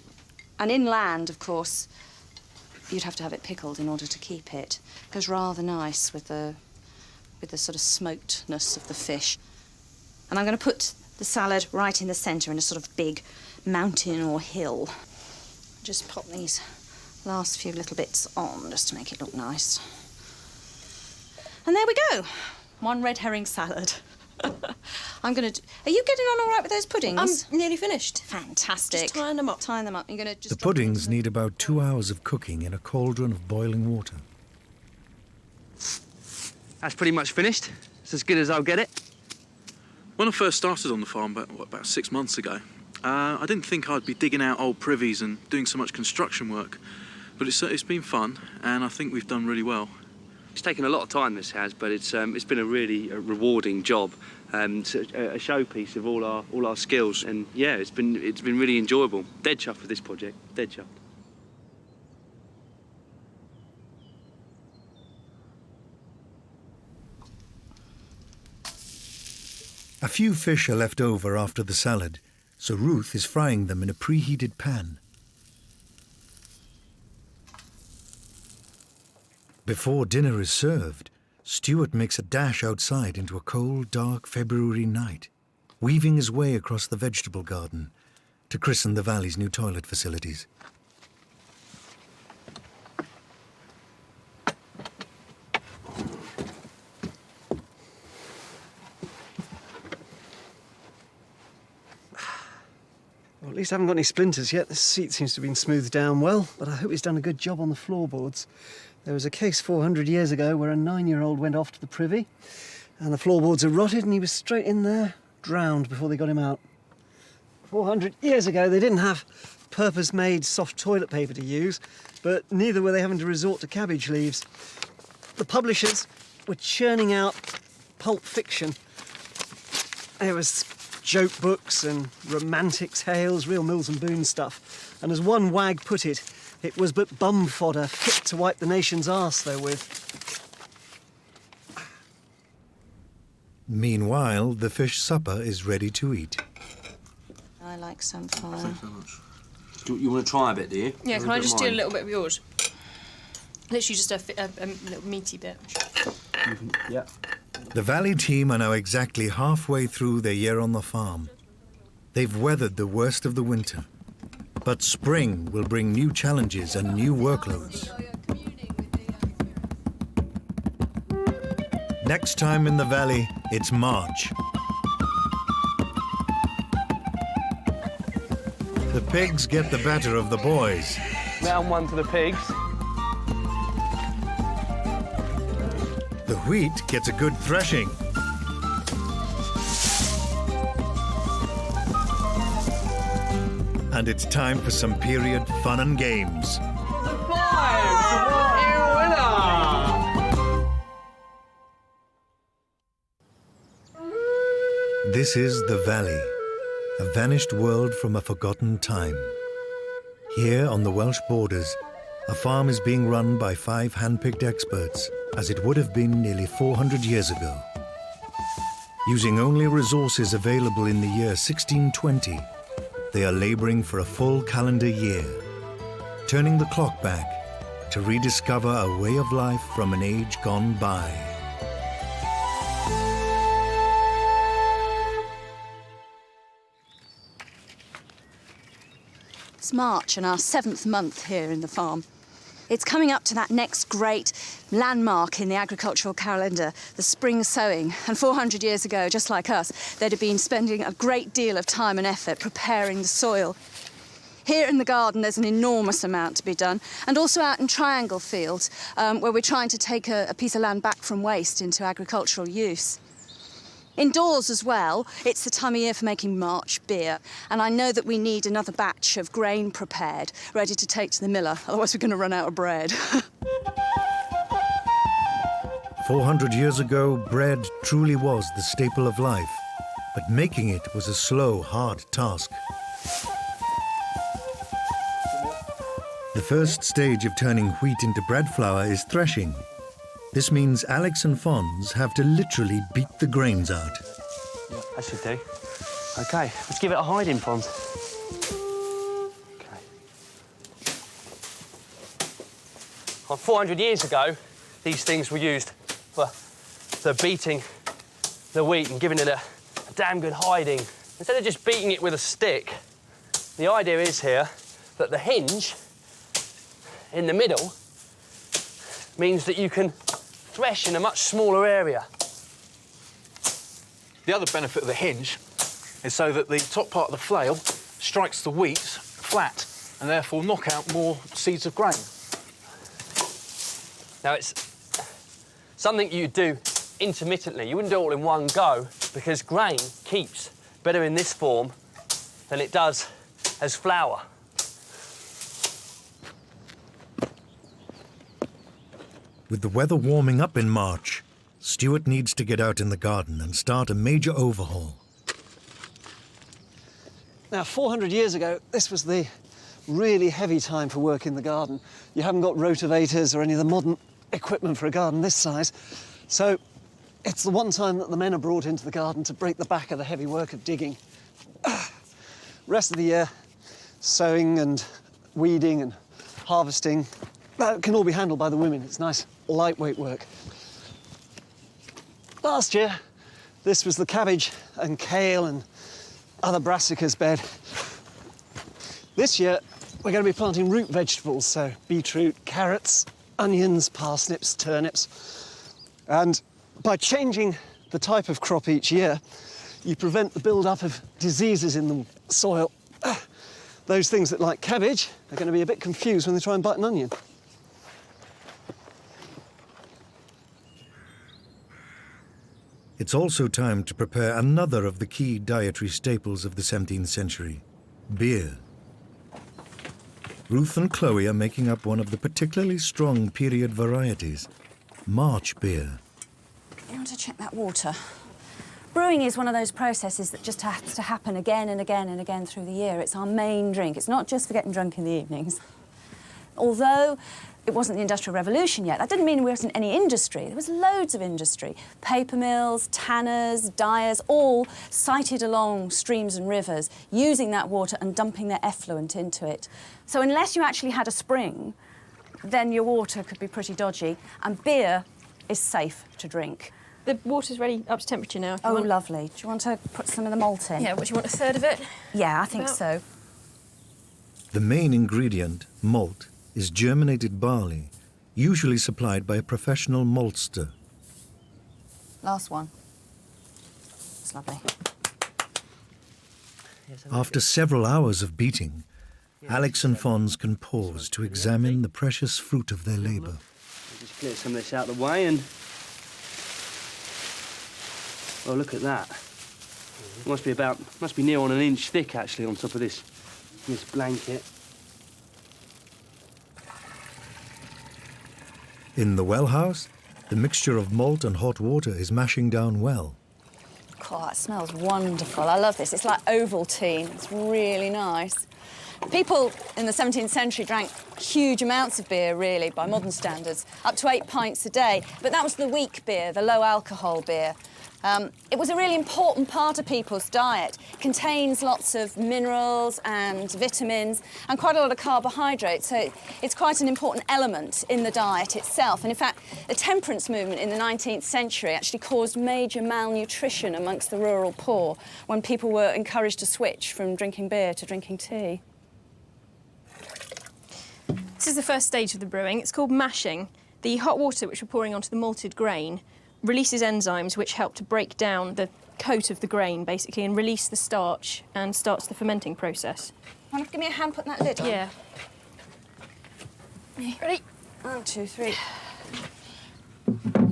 And inland, of course, you'd have to have it pickled in order to keep it. It goes rather nice with the sort of smokedness of the fish. And I'm going to put the salad right in the centre in a sort of big mountain or hill. Just pop these last few little bits on just to make it look nice. And there we go. One red herring salad. I'm going to... Are you getting on all right with those puddings? I'm nearly finished. Fantastic. Just tying them up. Tying them up. You're going to just... The puddings need about 2 hours of cooking in a cauldron of boiling water. That's pretty much finished. It's as good as I'll get it. When I first started on the farm, about 6 months ago, I didn't think I'd be digging out old privies and doing so much construction work. But it's been fun, and I think we've done really well. It's taken a lot of time, this has, but it's been a really rewarding job. It's a showpiece of all our skills, and yeah, it's been really enjoyable. Dead chuffed with this project. Dead chuffed. A few fish are left over after the salad, so Ruth is frying them in a preheated pan. Before dinner is served, Stuart makes a dash outside into a cold, dark February night, weaving his way across the vegetable garden to christen the valley's new toilet facilities. Well, at least I haven't got any splinters yet. The seat seems to have been smoothed down well, but I hope he's done a good job on the floorboards. There was a case 400 years ago where a 9-year-old went off to the privy and the floorboards had rotted and he was straight in there, drowned before they got him out. 400 years ago, they didn't have purpose-made soft toilet paper to use, but neither were they having to resort to cabbage leaves. The publishers were churning out pulp fiction. There was joke books and romantic tales, real Mills and Boon stuff. And as one wag put it, it was but bum fodder fit to wipe the nation's arse therewith. Meanwhile, the fish supper is ready to eat. I like sunflower. Thanks so much. You want to try a bit, do you? Yeah, can I just do a little bit of yours? Literally just a little meaty bit. Yeah. The Valley team are now exactly halfway through their year on the farm. They've weathered the worst of the winter. But spring will bring new challenges and new workloads. Next time in the Valley, it's March. The pigs get the better of the boys. Round one to the pigs. The wheat gets a good threshing. And it's time for some period fun and games. This is the Valley, a vanished world from a forgotten time. Here on the Welsh borders, a farm is being run by 5 hand-picked experts, as it would have been nearly 400 years ago. Using only resources available in the year 1620, they are labouring for a full calendar year, turning the clock back to rediscover a way of life from an age gone by. It's March and our 7th month here in the farm. It's coming up to that next great landmark in the agricultural calendar, the spring sowing. And 400 years ago, just like us, they'd have been spending a great deal of time and effort preparing the soil. Here in the garden, there's an enormous amount to be done, and also out in Triangle Fields, where we're trying to take a piece of land back from waste into agricultural use. Indoors as well, it's the time of year for making March beer, and I know that we need another batch of grain prepared, ready to take to the miller, otherwise we're going to run out of bread. 400 years ago, bread truly was the staple of life, but making it was a slow, hard task. The first stage of turning wheat into bread flour is threshing. This means Alex and Fons have to literally beat the grains out. That should do. OK, let's give it a hiding, Fons. OK. Well, 400 years ago, these things were used for beating the wheat and giving it a damn good hiding. Instead of just beating it with a stick, the idea is here that the hinge in the middle means that you can thresh in a much smaller area. The other benefit of the hinge is so that the top part of the flail strikes the wheat flat and therefore knock out more seeds of grain. Now, it's something you do intermittently. You wouldn't do it all in one go because grain keeps better in this form than it does as flour. With the weather warming up in March, Stuart needs to get out in the garden and start a major overhaul. Now, 400 years ago, this was the really heavy time for work in the garden. You haven't got rotavators or any of the modern equipment for a garden this size. So it's the one time that the men are brought into the garden to break the back of the heavy work of digging. Rest of the year, sowing and weeding and harvesting, that can all be handled by the women. It's nice, lightweight work. Last year, this was the cabbage and kale and other brassicas bed. This year, we're going to be planting root vegetables, so beetroot, carrots, onions, parsnips, turnips. And by changing the type of crop each year, you prevent the build-up of diseases in the soil. Those things that like cabbage are going to be a bit confused when they try and bite an onion. It's also time to prepare another of the key dietary staples of the 17th century, beer. Ruth and Chloe are making up one of the particularly strong period varieties, March beer. You want to check that water? Brewing is one of those processes that just has to happen again and again and again through the year. It's our main drink. It's not just for getting drunk in the evenings. Although it wasn't the Industrial Revolution yet, that didn't mean there wasn't any industry. There was loads of industry. Paper mills, tanners, dyers, all sited along streams and rivers, using that water and dumping their effluent into it. So unless you actually had a spring, then your water could be pretty dodgy, and beer is safe to drink. The water's ready up to temperature now. Oh, lovely. Do you want to put some of the malt in? Yeah, what, do you want, a third of it? Yeah, I think so. The main ingredient, malt, is germinated barley, usually supplied by a professional maltster. Last one. It's lovely. After several hours of beating, Alex and Fons can pause to examine the precious fruit of their labour. Just clear some of this out of the way and... Oh, look at that. Must be near on an inch thick, actually, on top of this blanket. In the well house, the mixture of malt and hot water is mashing down well. Oh, it smells wonderful. I love this. It's like Ovaltine. It's really nice. People in the 17th century drank huge amounts of beer, really, by modern standards, up to 8 pints a day. But that was the weak beer, the low-alcohol beer. It was a really important part of people's diet. It contains lots of minerals and vitamins and quite a lot of carbohydrates, so it's quite an important element in the diet itself. And in fact, the temperance movement in the 19th century actually caused major malnutrition amongst the rural poor when people were encouraged to switch from drinking beer to drinking tea. This is the first stage of the brewing. It's called mashing. The hot water which we're pouring onto the malted grain releases enzymes which help to break down the coat of the grain, basically, and release the starch and starts the fermenting process. Want to give me a hand putting that lid on? Yeah. Ready? 1, 2, 3.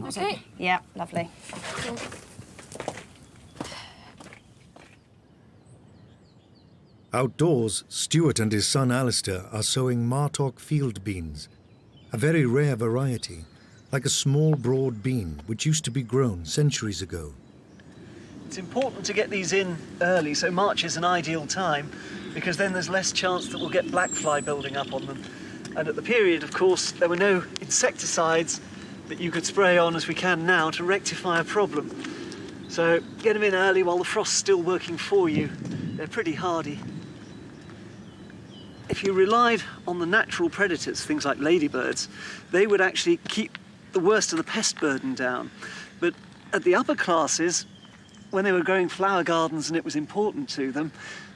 Okay. Yeah, lovely. Outdoors, Stuart and his son Alistair are sowing Martok field beans, a very rare variety, like a small broad bean which used to be grown centuries ago. It's important to get these in early, so March is an ideal time, because then there's less chance that we'll get black fly building up on them. And at the period, of course, there were no insecticides that you could spray on as we can now to rectify a problem. So get them in early while the frost's still working for you. They're pretty hardy. If you relied on the natural predators, things like ladybirds, they would actually keep the worst of the pest burden down. But at the upper classes, when they were growing flower gardens and it was important to them,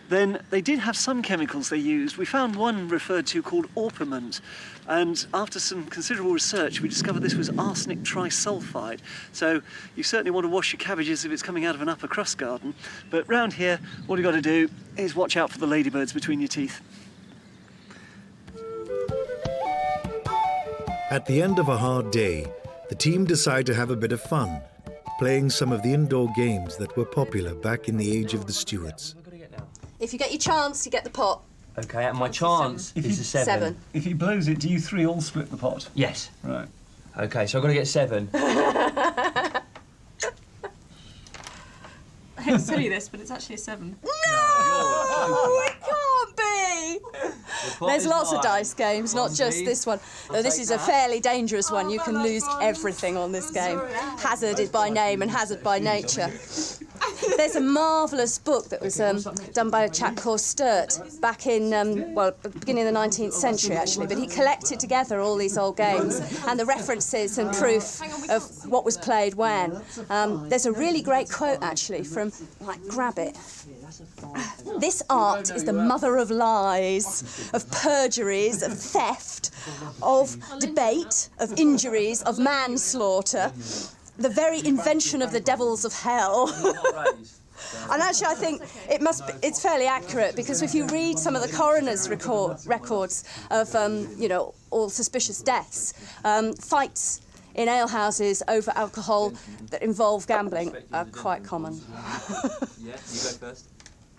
then they did have some chemicals they used. We found one referred to called orpiment, and after some considerable research we discovered this was arsenic trisulfide. So you certainly want to wash your cabbages if it's coming out of an upper crust garden, but round here what you've got to do is watch out for the ladybirds between your teeth. At the end of a hard day, the team decide to have a bit of fun, playing some of the indoor games that were popular back in the age of the Stuarts. If you get your chance, you get the pot. OK, and my chance is a 7. If he blows it, do you 3 all split the pot? Yes. Right. OK, so I've got to get 7. I hate to tell you this, but it's actually a 7. No! It can't be! There's lots of dice games, not just this one. Though this is a fairly dangerous one. You can lose everything on this game. Hazard is by name and hazard by nature. There's a marvellous book that was done by a chap called Stuarts back in, well, the beginning of the 19th century, actually, but he collected together all these old games and the references and proof of what was played when. There's a really great quote, actually, from, grab it. This art is the mother of lies, of perjuries, of theft, of debate, of injuries, of manslaughter. The very invention of the devils of hell. And actually, I think it's fairly accurate, because if you read some of the coroner's records of, all suspicious deaths, fights in alehouses over alcohol that involve gambling are quite common. Yeah, you go first.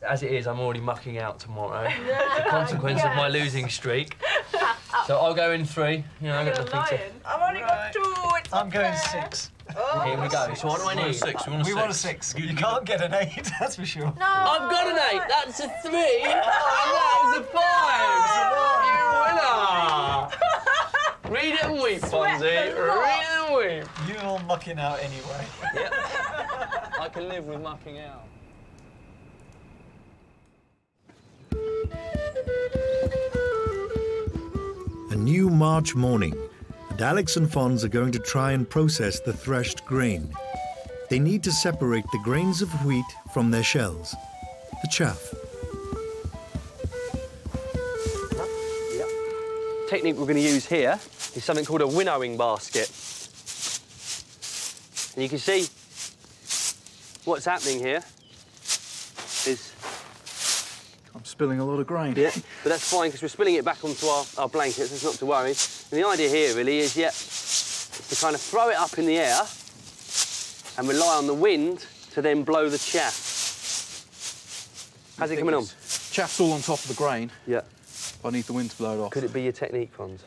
As it is, I'm already mucking out tomorrow. The consequence of my losing streak. So I'll go in 3. I got nothing to... I've only got 2. I'm going 6. Here we go. So what do I need? We want a 6. You can't get an 8, that's for sure. No! I've got an 8. That's a 3. That was a 5. Read it and weep, Fonzie. Read it and weep. You're all mucking out anyway. Yep. I can live with mucking out. A new March morning, and Alex and Fons are going to try and process the threshed grain. They need to separate the grains of wheat from their shells, the chaff. Technique we're going to use here is something called a winnowing basket. And you can see what's happening here is... I'm spilling a lot of grain. Yeah, but that's fine, because we're spilling it back onto our blankets, that's not to worry. And the idea here really is, to kind of throw it up in the air and rely on the wind to then blow the chaff. How's it coming on? Chaff's all on top of the grain. Yeah. I need the wind to blow it off. Could it be your technique, Fons?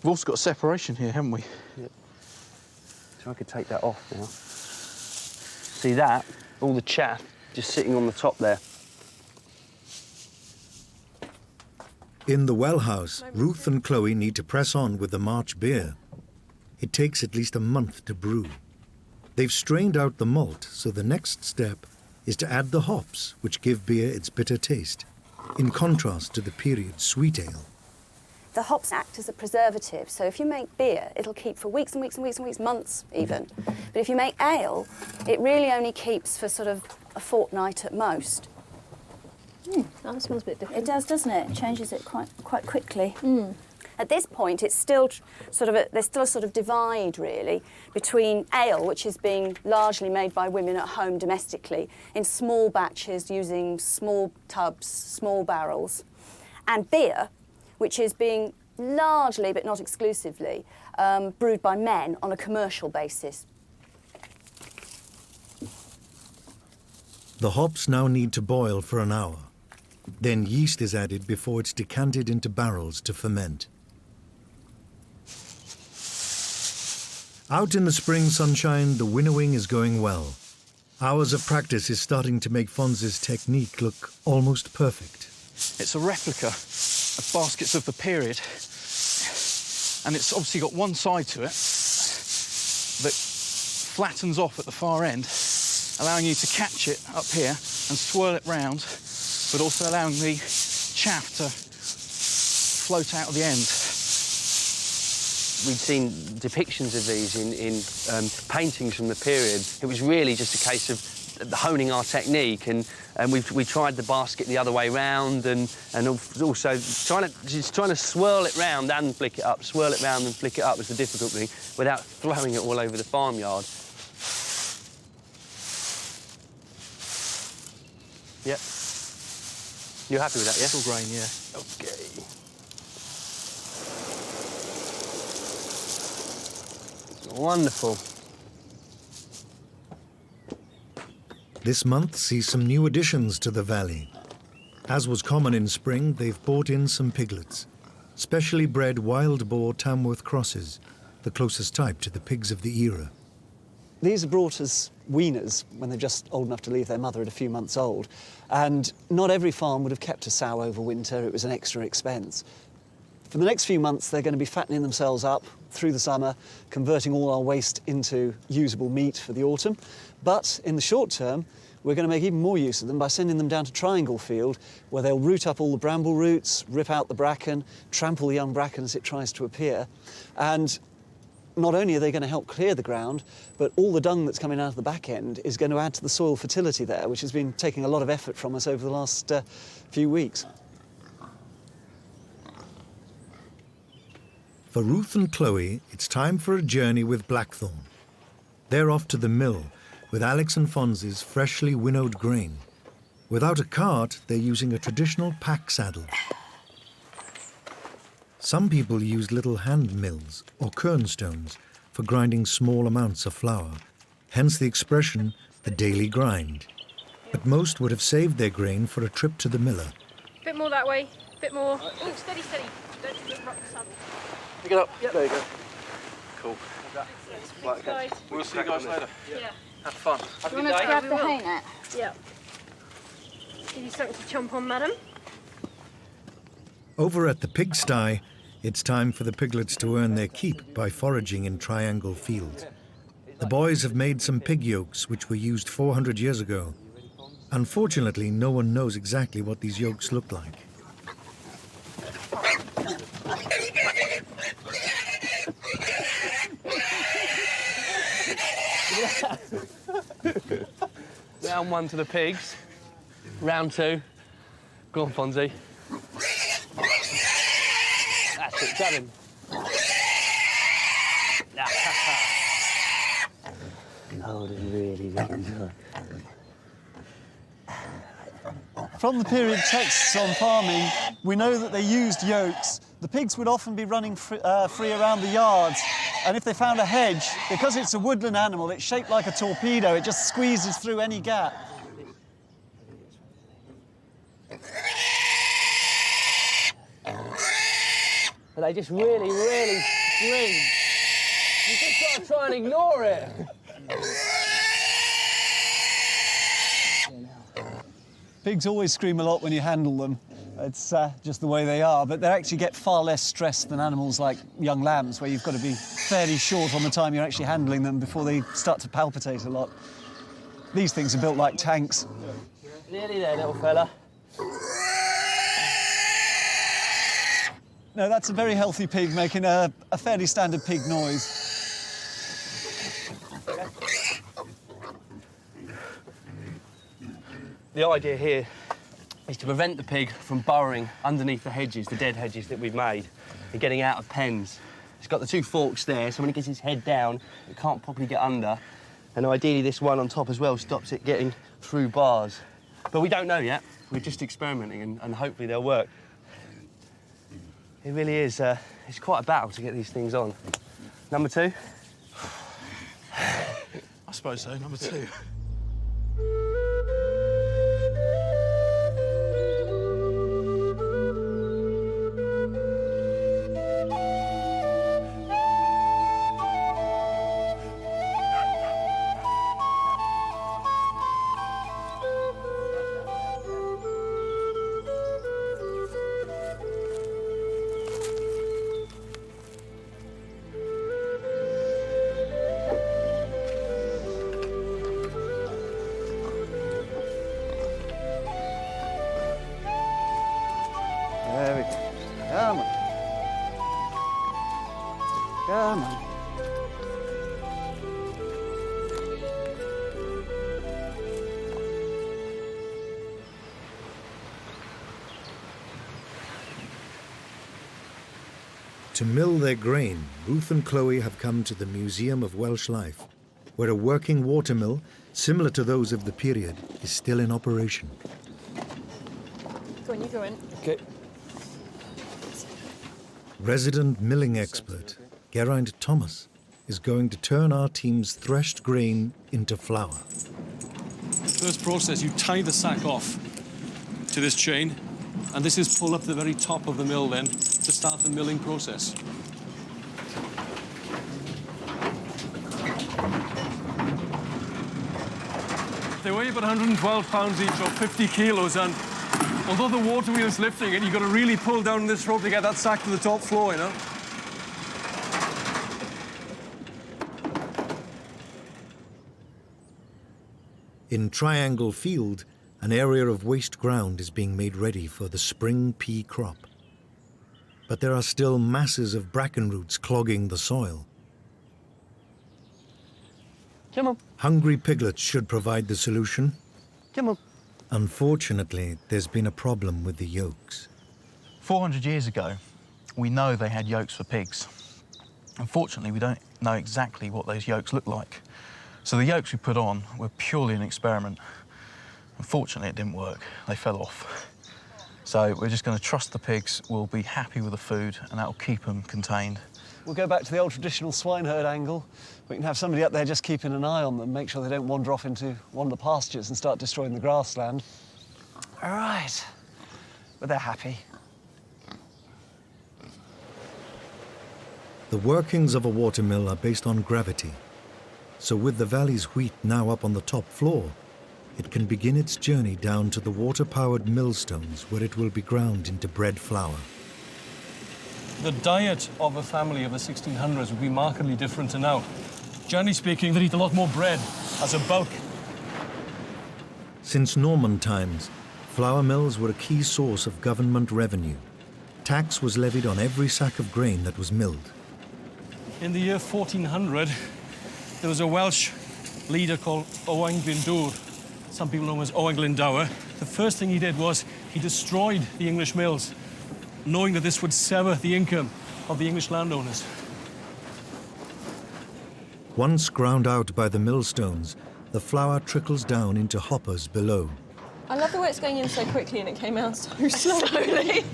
We've also got a separation here, haven't we? Yep. So I could take that off now. See that? All the chaff just sitting on the top there. In the well house, Ruth and Chloe need to press on with the March beer. It takes at least a month to brew. They've strained out the malt, so the next step is to add the hops, which give beer its bitter taste, in contrast to the period sweet ale. The hops act as a preservative, so if you make beer, it'll keep for weeks and weeks and weeks and weeks, months even. But if you make ale, it really only keeps for sort of a fortnight at most. That smells a bit different. It does, doesn't it? It changes it quite quickly. At this point, it's still there's still a sort of divide, really, between ale, which is being largely made by women at home domestically, in small batches using small tubs, small barrels, and beer, which is being largely, but not exclusively, brewed by men on a commercial basis. The hops now need to boil for an hour. Then yeast is added before it's decanted into barrels to ferment. Out in the spring sunshine, the winnowing is going well. Hours of practice is starting to make Fonz's technique look almost perfect. It's a replica of baskets of the period, and it's obviously got one side to it that flattens off at the far end, allowing you to catch it up here and swirl it round, but also allowing the chaff to float out of the end. We'd seen depictions of these in paintings from the period. It was really just a case of honing our technique, and we tried the basket the other way round, and also trying to swirl it round and flick it up, swirl it round and flick it up was the difficult thing, without throwing it all over the farmyard. Yep. You're happy with that, yeah? Full grain, yeah. Okay. Wonderful. This month sees some new additions to the valley. As was common in spring, they've brought in some piglets, specially bred wild boar Tamworth crosses, the closest type to the pigs of the era. These are brought as weaners when they're just old enough to leave their mother at a few months old. And not every farm would have kept a sow over winter. It was an extra expense. For the next few months, they're going to be fattening themselves up through the summer, converting all our waste into usable meat for the autumn. But in the short term, we're going to make even more use of them by sending them down to Triangle Field, where they'll root up all the bramble roots, rip out the bracken, trample the young bracken as it tries to appear. And not only are they going to help clear the ground, but all the dung that's coming out of the back end is going to add to the soil fertility there, which has been taking a lot of effort from us over the last few weeks. For Ruth and Chloe, it's time for a journey with Blackthorn. They're off to the mill with Alex and Fonzie's freshly winnowed grain. Without a cart, they're using a traditional pack saddle. Some people use little hand mills or kernstones for grinding small amounts of flour, hence the expression, the daily grind. But most would have saved their grain for a trip to the miller. Bit more that way, bit more. Oh, steady, steady. Don't rock the saddle. Pick it up. Yep. There you go. Cool. Thanks, guys. We'll see you guys later. Yeah. Have fun. Do you want to grab the hay net? Yeah. Give you something to chomp on, madam. Over at the pigsty, it's time for the piglets to earn their keep by foraging in Triangle Field. The boys have made some pig yolks which were used 400 years ago. Unfortunately, no one knows exactly what these yolks look like. Round one to the pigs. Round two. Go on, Fonzie. That's it, grab him. Oh, it's really, really good. From the period texts on farming, we know that they used yokes. The pigs would often be running free around the yards, and if they found a hedge, because it's a woodland animal, it's shaped like a torpedo, it just squeezes through any gap. But they just really, really scream. You just got to try and ignore it. Pigs always scream a lot when you handle them. It's just the way they are, but they actually get far less stress than animals like young lambs, where you've got to be fairly short on the time you're actually handling them before they start to palpitate a lot. These things are built like tanks. Nearly there, little fella. No, that's a very healthy pig making a fairly standard pig noise. The idea here is to prevent the pig from burrowing underneath the hedges, the dead hedges that we've made, and getting out of pens. It's got the two forks there, so when it gets its head down, it can't properly get under. And ideally, this one on top as well stops it getting through bars. But we don't know yet. We're just experimenting, and hopefully they'll work. It really is, it's quite a battle to get these things on. Number two? I suppose so, number two. To mill their grain, Ruth and Chloe have come to the Museum of Welsh Life, where a working watermill, similar to those of the period, is still in operation. Go on, you go in. Okay. Resident milling expert Geraint Thomas is going to turn our team's threshed grain into flour. First process, you tie the sack off to this chain, and this is pull up the very top of the mill then to start the milling process. They weigh about 112 pounds each, or 50 kilos, and although the water wheel is lifting it, you've got to really pull down this rope to get that sack to the top floor, you know? In Triangle Field, an area of waste ground is being made ready for the spring pea crop. But there are still masses of bracken roots clogging the soil. Come on. Hungry piglets should provide the solution. Come on. Unfortunately, there's been a problem with the yokes. 400 years ago, we know they had yokes for pigs. Unfortunately, we don't know exactly what those yokes look like. So the yokes we put on were purely an experiment. Unfortunately, it didn't work. They fell off. So we're just going to trust the pigs will be happy with the food, and that'll keep them contained. We'll go back to the old traditional swineherd angle. We can have somebody up there just keeping an eye on them, make sure they don't wander off into one of the pastures and start destroying the grassland. All right. But they're happy. The workings of a watermill are based on gravity. So with the valley's wheat now up on the top floor, it can begin its journey down to the water-powered millstones where it will be ground into bread flour. The diet of a family of the 1600s would be markedly different to now. Generally speaking, they eat a lot more bread as a bulk. Since Norman times, flour mills were a key source of government revenue. Tax was levied on every sack of grain that was milled. In the year 1400, there was a Welsh leader called Owain Glyndwr. Some people know him as Owain Glyndwr. The first thing he did was he destroyed the English mills, knowing that this would sever the income of the English landowners. Once ground out by the millstones, the flour trickles down into hoppers below. I love the way it's going in so quickly and it came out so slowly.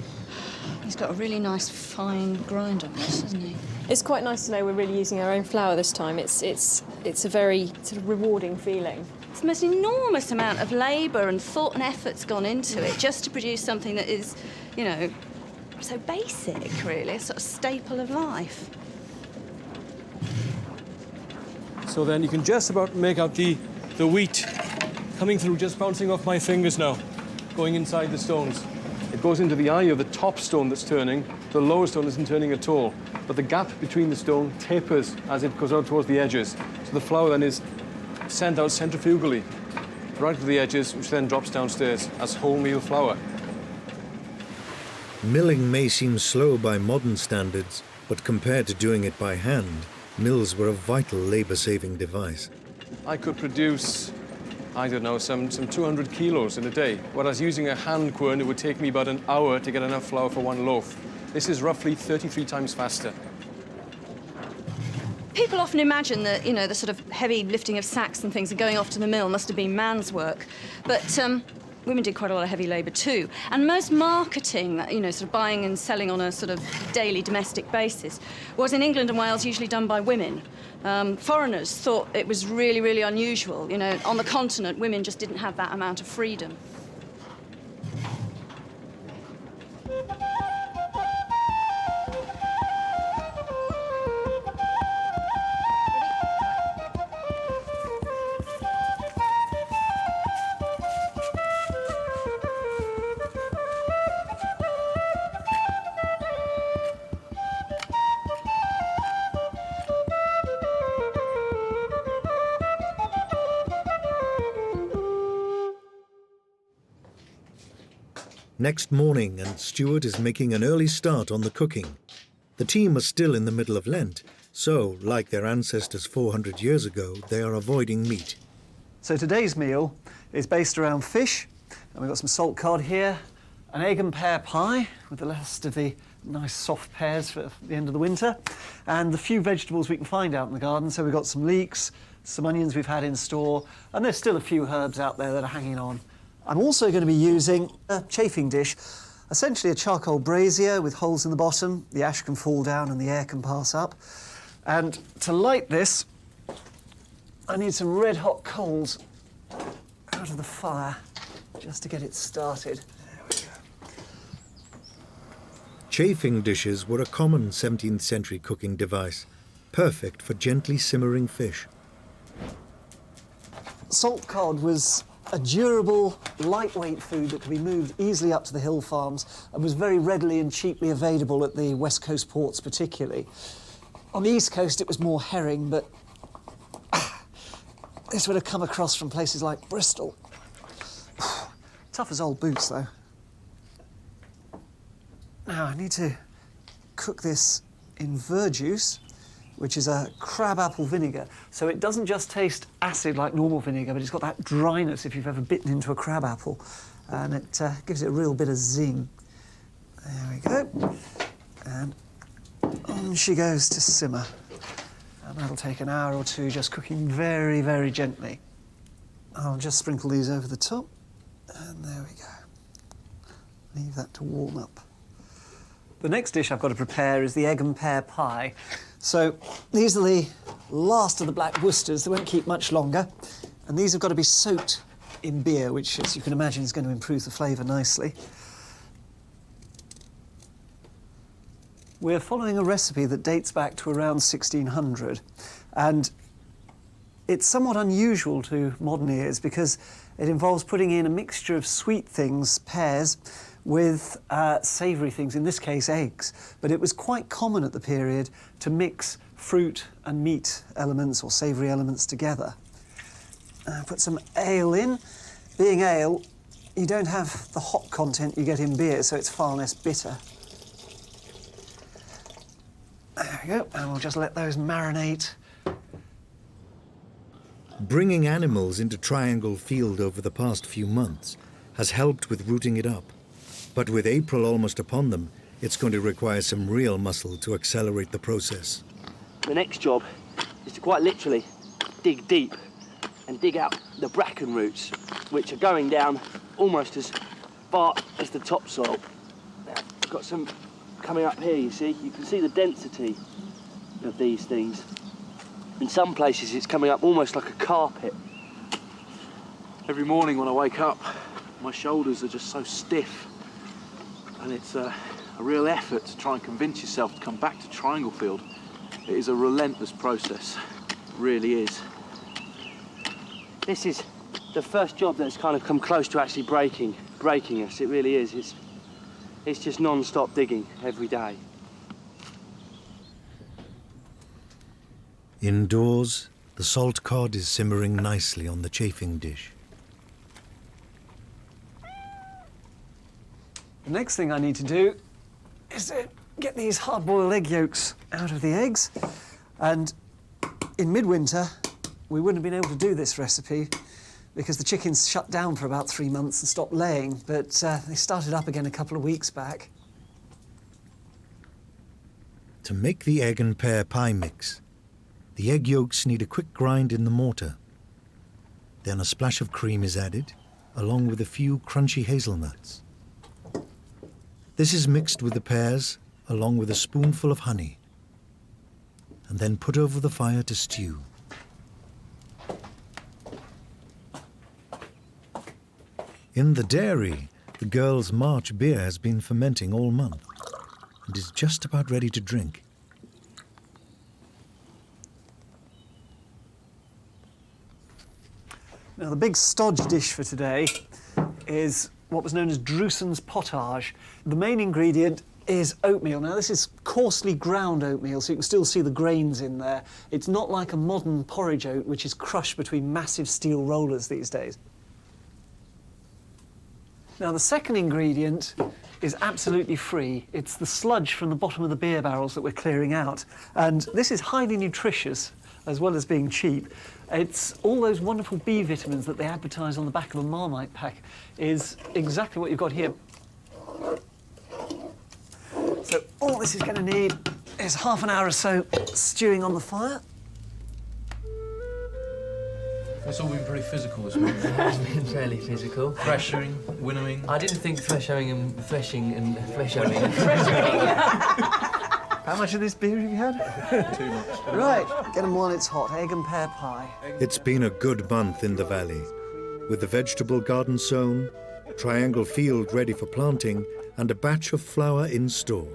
He's got a really nice fine grind on this, hasn't he? It's quite nice to know we're really using our own flour this time. It's a very sort of rewarding feeling. It's the most enormous amount of labour and thought and effort's gone into it just to produce something that is, you know, so basic, really, a sort of staple of life. So then you can just about make out the wheat coming through, just bouncing off my fingers now, going inside the stones. It goes into the eye of the top stone that's turning. The lower stone isn't turning at all. But the gap between the stone tapers as it goes out towards the edges. So the flour then is sent out centrifugally right to the edges, which then drops downstairs as wholemeal flour. Milling may seem slow by modern standards, but compared to doing it by hand, mills were a vital labour-saving device. I could produce, I don't know, some 200 kilos in a day, whereas using a hand quern, it would take me about an hour to get enough flour for one loaf. This is roughly 33 times faster. People often imagine that, you know, the sort of heavy lifting of sacks and things and going off to the mill must have been man's work. But women did quite a lot of heavy labour too. And most marketing, you know, sort of buying and selling on a sort of daily domestic basis, was in England and Wales usually done by women. Foreigners thought it was really, really unusual. You know, on the continent, women just didn't have that amount of freedom. Next morning, and Stuart is making an early start on the cooking. The team are still in the middle of Lent, So, like their ancestors 400 years ago, they are avoiding meat. So today's meal is based around fish, and we've got some salt cod here, an egg and pear pie with the last of the nice soft pears for the end of the winter, and the few vegetables we can find out in the garden. So we've got some leeks, some onions we've had in store, and there's still a few herbs out there that are hanging on. I'm also going to be using a chafing dish, essentially a charcoal brazier with holes in the bottom. The ash can fall down and the air can pass up. And to light this, I need some red hot coals out of the fire just to get it started. Chafing dishes were a common 17th century cooking device, perfect for gently simmering fish. Salt cod was a durable, lightweight food that could be moved easily up to the hill farms and was very readily and cheaply available at the West Coast ports particularly. On the East Coast it was more herring, but this would have come across from places like Bristol. Tough as old boots, though. Now, I need to cook this in verjuice, which is a crabapple vinegar. So it doesn't just taste acid like normal vinegar, but it's got that dryness if you've ever bitten into a crabapple. And it gives it a real bit of zing. There we go. And on she goes to simmer. And that'll take an hour or two, just cooking very, very gently. I'll just sprinkle these over the top. And there we go. Leave that to warm up. The next dish I've got to prepare is the egg and pear pie. So these are the last of the black Worcesters. They won't keep much longer. And these have got to be soaked in beer, which, as you can imagine, is going to improve the flavour nicely. We're following a recipe that dates back to around 1600. And it's somewhat unusual to modern ears because it involves putting in a mixture of sweet things, pears, with savoury things, in this case eggs. But it was quite common at the period to mix fruit and meat elements or savoury elements together. Put some ale in. Being ale, you don't have the hop content you get in beer, so it's far less bitter. There we go, and we'll just let those marinate. Bringing animals into Triangle Field over the past few months has helped with rooting it up. But with April almost upon them, it's going to require some real muscle to accelerate the process. The next job is to quite literally dig deep and dig out the bracken roots, which are going down almost as far as the topsoil. Now, I've got some coming up here, you see. You can see the density of these things. In some places it's coming up almost like a carpet. Every morning when I wake up, my shoulders are just so stiff. And it's a real effort to try and convince yourself to come back to Triangle Field. It is a relentless process. It really is. This is the first job that's kind of come close to actually breaking us. It really is. It's just non-stop digging every day. Indoors, the salt cod is simmering nicely on the chafing dish. The next thing I need to do is to get these hard-boiled egg yolks out of the eggs. And in midwinter, we wouldn't have been able to do this recipe because the chickens shut down for about 3 months and stopped laying, but they started up again a couple of weeks back. To make the egg and pear pie mix, the egg yolks need a quick grind in the mortar. Then a splash of cream is added, along with a few crunchy hazelnuts. This is mixed with the pears, along with a spoonful of honey, and then put over the fire to stew. In the dairy, the girls' March beer has been fermenting all month and is just about ready to drink. Now, the big stodge dish for today is what was known as Drewson's pottage. The main ingredient is oatmeal. Now, this is coarsely ground oatmeal, so you can still see the grains in there. It's not like a modern porridge oat, which is crushed between massive steel rollers these days. Now, the second ingredient is absolutely free. It's the sludge from the bottom of the beer barrels that we're clearing out. And this is highly nutritious, as well as being cheap. It's all those wonderful B vitamins that they advertise on the back of a Marmite pack is exactly what you've got here. So all this is going to need is half an hour or so stewing on the fire. It's all been pretty physical this morning. It has been fairly physical. Threshing, winnowing. I didn't think threshing and threshing. How much of this beer have you had? Too much. Right, get them while it's hot. Egg and pear pie. It's been a good month in the valley, with the vegetable garden sown, triangle field ready for planting, and a batch of flour in store.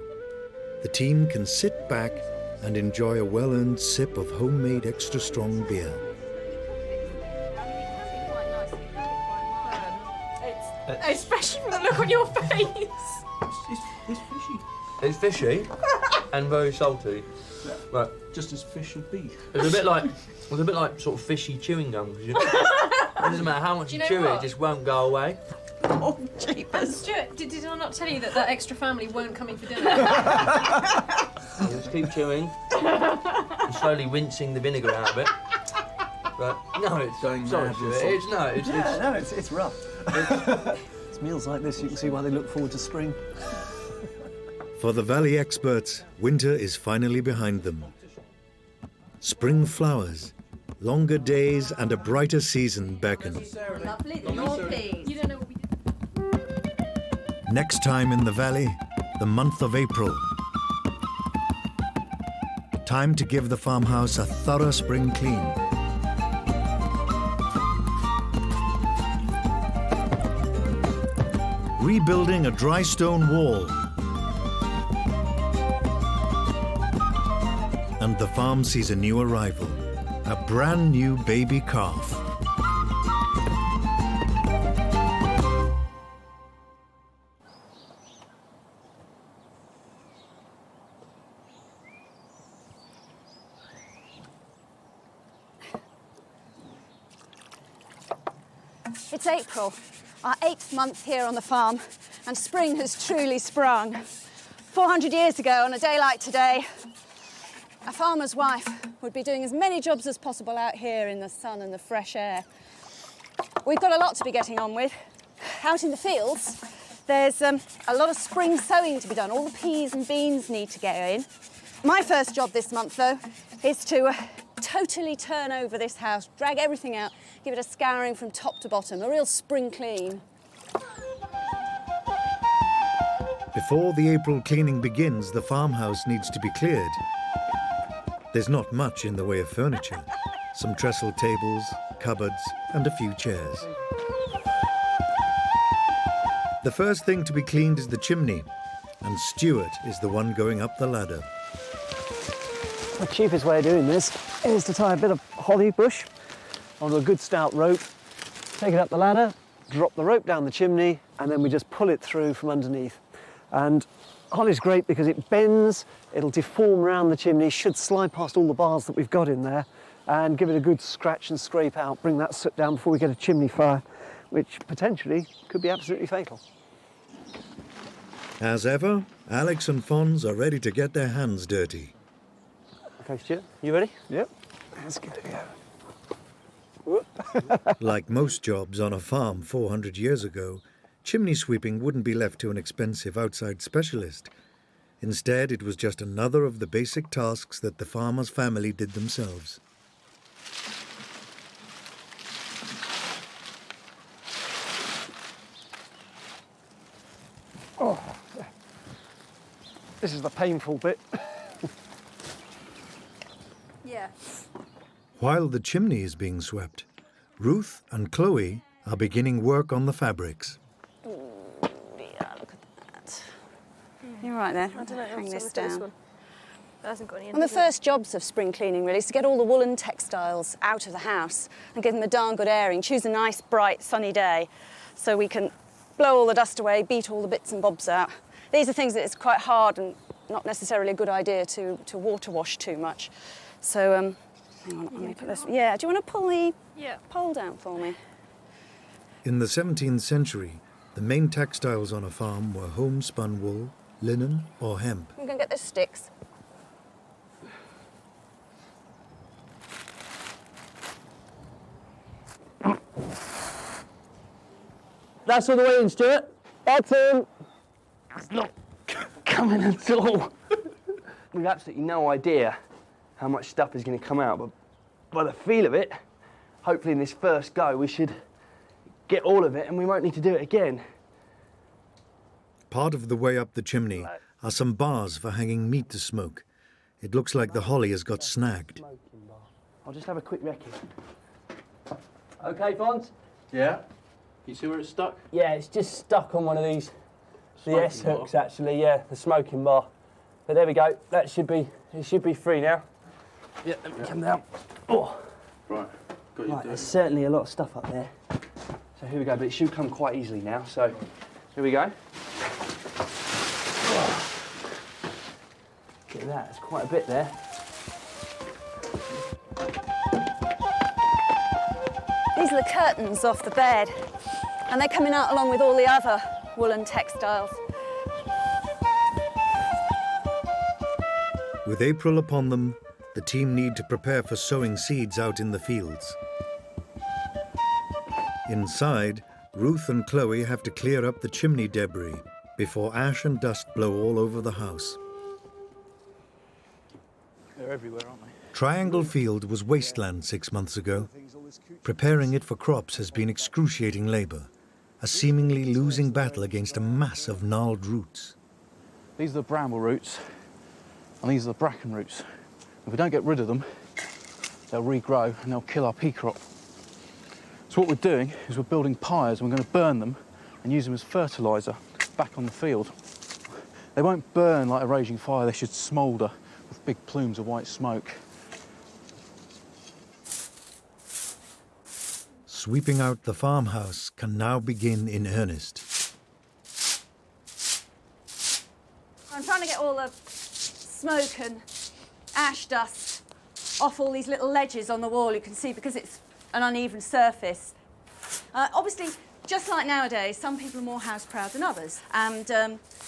The team can sit back and enjoy a well-earned sip of homemade extra strong beer. Especially from the look on your face. It's fishy. It's fishy and very salty. Right. Just as fish should be. It's a bit like sort of fishy chewing gum. It doesn't matter how much you chew it, it just won't go away. Oh, jeepers. Stuart, did I not tell you that extra family won't come in for dinner? You just keep chewing and slowly rinsing the vinegar out of it. Right. No, it's going sorry, mad. It's rough. It's meals like this you can see why they look forward to spring. For the valley experts, winter is finally behind them. Spring flowers, longer days and a brighter season beckon. Lovely, more peas. You don't know what we did. Next time in the valley, the month of April. Time to give the farmhouse a thorough spring clean. Rebuilding a dry stone wall. And the farm sees a new arrival, a brand new baby calf. It's April, our 8th month here on the farm, and spring has truly sprung. 400 years ago, on a day like today, a farmer's wife would be doing as many jobs as possible out here in the sun and the fresh air. We've got a lot to be getting on with. Out in the fields, there's a lot of spring sowing to be done. All the peas and beans need to go in. My first job this month, though, is to totally turn over this house, drag everything out, give it a scouring from top to bottom, a real spring clean. Before the April cleaning begins, the farmhouse needs to be cleared. There's not much in the way of furniture. Some trestle tables, cupboards, and a few chairs. The first thing to be cleaned is the chimney, and Stuart is the one going up the ladder. The cheapest way of doing this is to tie a bit of holly bush onto a good stout rope, take it up the ladder, drop the rope down the chimney, and then we just pull it through from underneath. And holly's great because it bends, it'll deform around the chimney, should slide past all the bars that we've got in there, and give it a good scratch and scrape out, bring that soot down before we get a chimney fire, which potentially could be absolutely fatal. As ever, Alex and Fons are ready to get their hands dirty. Okay, Stuart, you ready? Yep. Let's give it a go. Like most jobs on a farm 400 years ago, chimney sweeping wouldn't be left to an expensive outside specialist. Instead, it was just another of the basic tasks that the farmer's family did themselves. Oh, this is the painful bit. Yeah. While the chimney is being swept, Ruth and Chloe are beginning work on the fabrics. Yeah, look at that. You're right there. I don't know. Hang this This down. one. That hasn't got any One of the first jobs of spring cleaning, really, is to get all the woolen textiles out of the house and give them a darn good airing. Choose a nice, bright, sunny day so we can blow all the dust away, beat all the bits and bobs out. These are things that it's quite hard and not necessarily a good idea to water wash too much. So, hang on, let me put this. Yeah, do you want to pull the pole down for me? In the 17th century, The main textiles on a farm were homespun wool, linen or hemp. I'm going to get those sticks. That's all the way in, Stuart. That's in. It's not coming at all. We've absolutely no idea how much stuff is going to come out, but by the feel of it, hopefully in this first go we should get all of it and we won't need to do it again. Part of the way up the chimney are some bars for hanging meat to smoke. It looks like the holly has got snagged. I'll just have a quick recce. OK, Fons? Yeah? You see where it's stuck? Yeah, it's just stuck on one of these, the Smoking S hooks actually, yeah, the smoking bar. But there we go, it should be free now. Yeah, let me come down. Oh. Right, got you. Right, there's certainly a lot of stuff up there. So here we go, but it should come quite easily now, so here we go. Oh. Look at that, there's quite a bit there. These are the curtains off the bed, and they're coming out along with all the other woolen textiles. With April upon them, the team need to prepare for sowing seeds out in the fields. Inside, Ruth and Chloe have to clear up the chimney debris before ash and dust blow all over the house. They're everywhere, aren't they? Triangle Field was wasteland 6 months ago. Preparing it for crops has been excruciating labour, a seemingly losing battle against a mass of gnarled roots. These are the bramble roots, and these are the bracken roots. If we don't get rid of them, they'll regrow and they'll kill our pea crop. So what we're doing is we're building pyres and we're going to burn them and use them as fertiliser back on the field. They won't burn like a raging fire, they should smoulder with big plumes of white smoke. Sweeping out the farmhouse can now begin in earnest. I'm trying to get all the smoke and ash dust off all these little ledges on the wall, you can see, because it's an uneven surface. Obviously, just like nowadays, some people are more house proud than others, and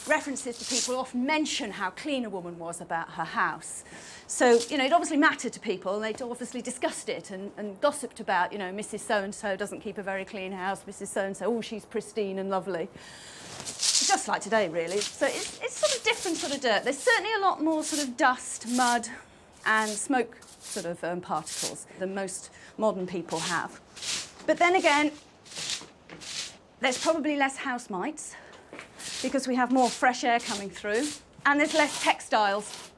references to people often mention how clean a woman was about her house. So, you know, it obviously mattered to people, and they'd obviously discussed it and gossiped about, you know, Mrs. So-and-so doesn't keep a very clean house, Mrs. So-and-so, oh, she's pristine and lovely. Just like today, really. So it's sort of different sort of dirt. There's certainly a lot more sort of dust, mud and smoke sort of particles than most modern people have. But then again, there's probably less house mites because we have more fresh air coming through, and there's less textiles.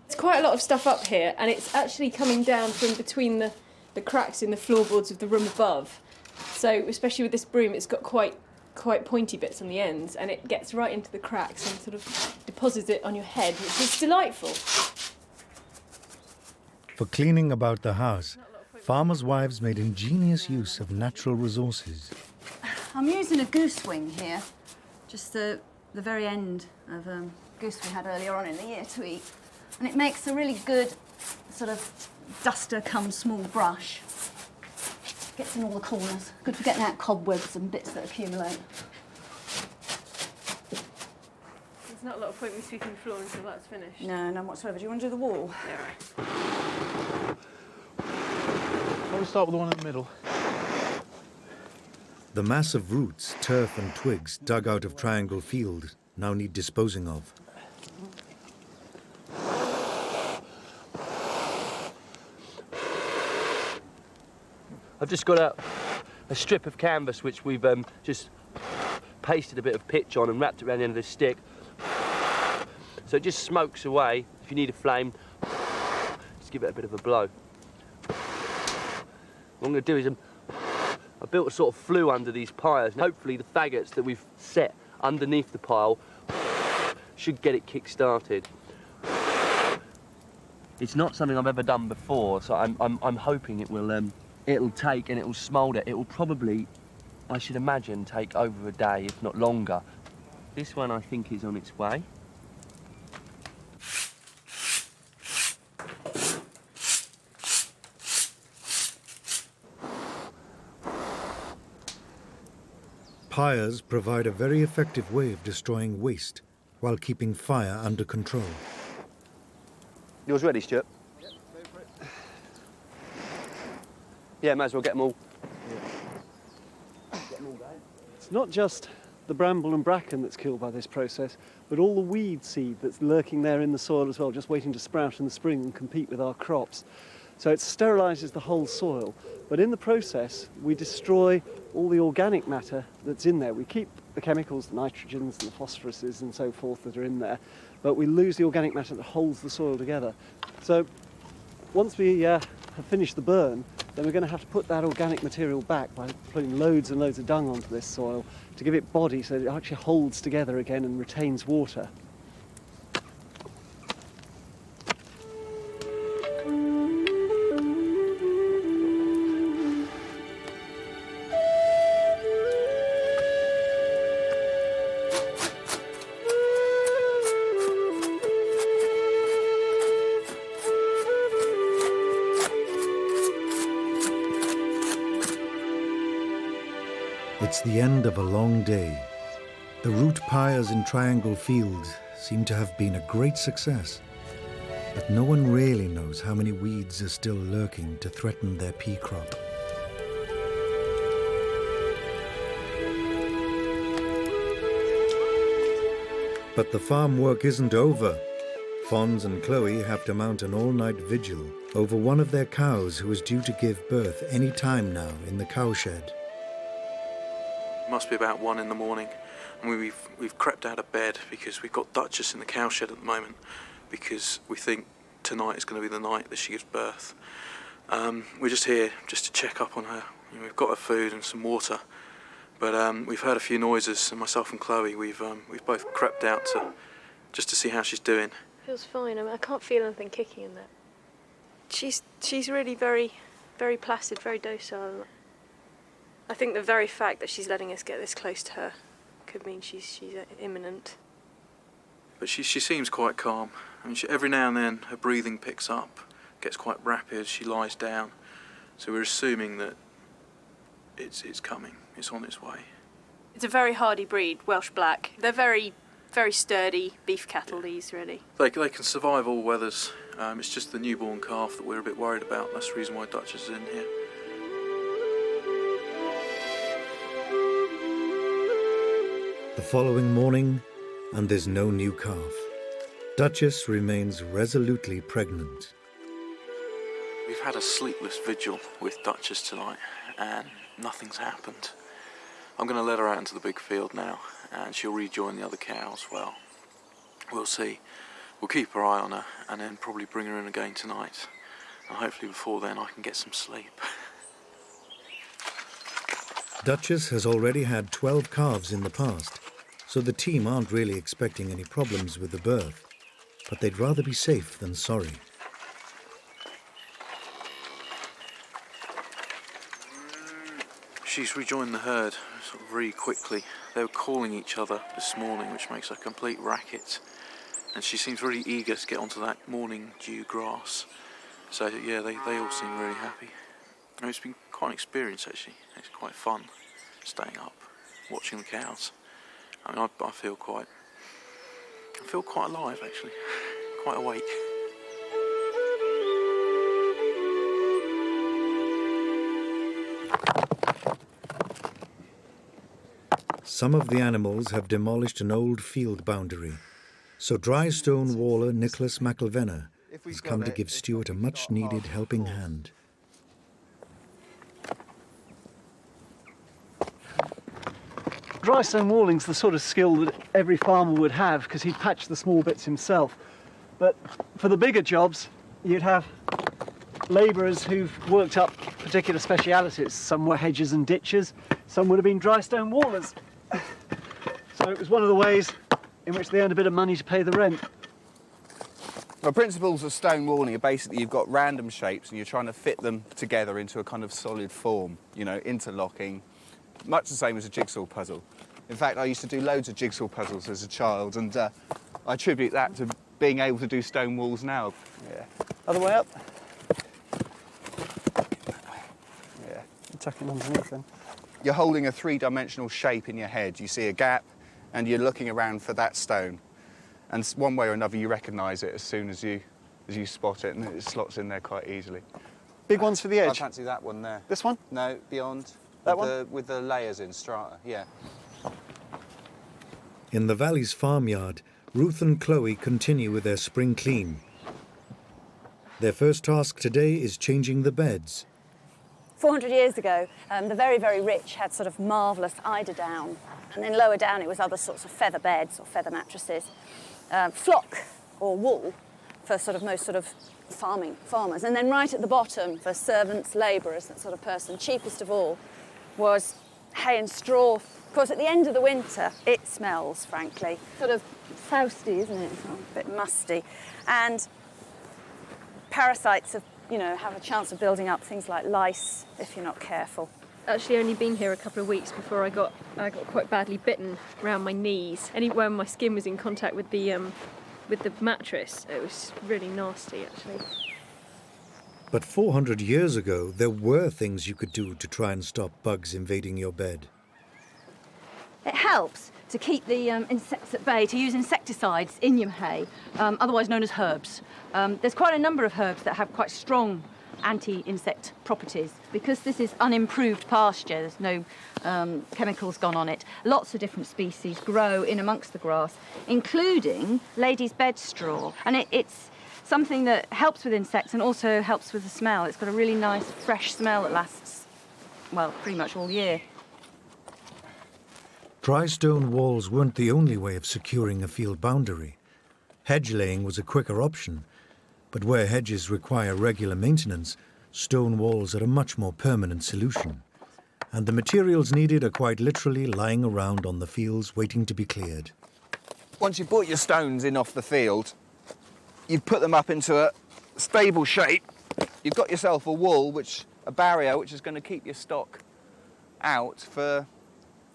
There's quite a lot of stuff up here, and it's actually coming down from between the cracks in the floorboards of the room above. So, especially with this broom, it's got quite pointy bits on the ends, and it gets right into the cracks and sort of deposits it on your head, which is delightful. For cleaning about the house, farmers' wives made ingenious use of natural resources. I'm using a goose wing here, just the very end of goose we had earlier on in the year to eat. And it makes a really good sort of duster come small brush. Gets in all the corners. Good for getting out cobwebs and bits that accumulate. There's not a lot of point in me sweeping the floor until that's finished. No, none whatsoever. Do you want to do the wall? Yeah, right. Let me start with the one in the middle. The mass of roots, turf and twigs dug out of Triangle Field now need disposing of. I've just got a strip of canvas which we've just pasted a bit of pitch on and wrapped it around the end of this stick. So it just smokes away. If you need a flame, just give it a bit of a blow. What I'm going to do is I built a sort of flue under these pyres, and hopefully the faggots that we've set underneath the pile should get it kick-started. It's not something I've ever done before, so I'm hoping it will. It'll take and it'll smoulder. It will probably, I should imagine, take over a day, if not longer. This one, I think, is on its way. Pyres provide a very effective way of destroying waste while keeping fire under control. Yours ready, Stuart? Yep, go for it. Yeah, might as well get them all. Get them all going. It's not just the bramble and bracken that's killed by this process, but all the weed seed that's lurking there in the soil as well, just waiting to sprout in the spring and compete with our crops. So it sterilises the whole soil, but in the process we destroy all the organic matter that's in there. We keep the chemicals, the nitrogens and the phosphoruses and so forth that are in there, but we lose the organic matter that holds the soil together. So once we have finished the burn, then we're going to have to put that organic material back by putting loads and loads of dung onto this soil to give it body so that it actually holds together again and retains water. It's the end of a long day. The root pyres in Triangle Fields seem to have been a great success, but no one really knows how many weeds are still lurking to threaten their pea crop. But the farm work isn't over. Fons and Chloe have to mount an all-night vigil over one of their cows who is due to give birth any time now in the cowshed. Must be about 1 in the morning, and we've crept out of bed because we've got Duchess in the cowshed at the moment because we think tonight is going to be the night that she gives birth. We're just here just to check up on her. You know, we've got her food and some water, but we've heard a few noises, and myself and Chloe we've both crept out just to see how she's doing. Feels fine. I can't feel anything kicking in there. She's really very, very placid, very docile. I think the very fact that she's letting us get this close to her could mean she's imminent. But she seems quite calm. I mean, every now and then her breathing picks up, gets quite rapid, she lies down. So we're assuming that it's coming, it's on its way. It's a very hardy breed, Welsh Black. They're very, very sturdy beef cattle, these, really. They can survive all weathers. It's just the newborn calf that we're a bit worried about. That's the reason why Duchess is in here. The following morning, and there's no new calf. Duchess remains resolutely pregnant. We've had a sleepless vigil with Duchess tonight, and nothing's happened. I'm going to let her out into the big field now, and she'll rejoin the other cows. Well, we'll see. We'll keep our eye on her, and then probably bring her in again tonight. And hopefully before then I can get some sleep. Duchess has already had 12 calves in the past, so the team aren't really expecting any problems with the birth, but they'd rather be safe than sorry. She's rejoined the herd sort of really quickly. They were calling each other this morning, which makes a complete racket, and she seems really eager to get onto that morning dew grass. So yeah, they all seem really happy. I mean, it's been quite an experience actually. It's quite fun staying up, watching the cows. I mean, I feel quite alive actually, quite awake. Some of the animals have demolished an old field boundary, so dry stone waller Nicholas McIlvenna has come to give Stuart a much-needed helping hand. Dry stone walling's the sort of skill that every farmer would have because he'd patch the small bits himself. But for the bigger jobs, you'd have labourers who've worked up particular specialities. Some were hedgers and ditchers, some would have been dry stone wallers. So it was one of the ways in which they earned a bit of money to pay the rent. The principles of stone walling are basically you've got random shapes and you're trying to fit them together into a kind of solid form, you know, interlocking, much the same as a jigsaw puzzle. In fact, I used to do loads of jigsaw puzzles as a child, and I attribute that to being able to do stone walls now. Yeah. Other way up. Yeah, tuck it underneath then. you're holding a three-dimensional shape in your head. You see a gap and you're looking around for that stone. And one way or another you recognise it as soon as you spot it, and it slots in there quite easily. Big ones for the edge? I fancy that one there. This one? No, beyond. That one? With the layers in, strata, yeah. In the valley's farmyard, Ruth and Chloe continue with their spring clean. Their first task today is changing the beds. 400 years ago, the very, very rich had sort of marvellous eider down, and then lower down it was other sorts of feather beds or feather mattresses. Flock or wool for sort of most sort of farmers, and then right at the bottom for servants, labourers, that sort of person, cheapest of all, was hay and straw. Of course, at the end of the winter, it smells, frankly. Sort of sousty, isn't it? A bit musty. And parasites have a chance of building up things like lice if you're not careful. Actually only been here a couple of weeks before I got quite badly bitten around my knees. Anywhere my skin was in contact with the mattress, it was really nasty actually. But 400 years ago, there were things you could do to try and stop bugs invading your bed. It helps to keep the insects at bay, to use insecticides in your hay, otherwise known as herbs. There's quite a number of herbs that have quite strong anti-insect properties. Because this is unimproved pasture, there's no chemicals gone on it, lots of different species grow in amongst the grass, including ladies' bed straw. And it's something that helps with insects and also helps with the smell. It's got a really nice, fresh smell that lasts, well, pretty much all year. Dry stone walls weren't the only way of securing a field boundary. Hedge laying was a quicker option, but where hedges require regular maintenance, stone walls are a much more permanent solution. And the materials needed are quite literally lying around on the fields waiting to be cleared. Once you've brought your stones in off the field, you've put them up into a stable shape. You've got yourself a barrier which is going to keep your stock out for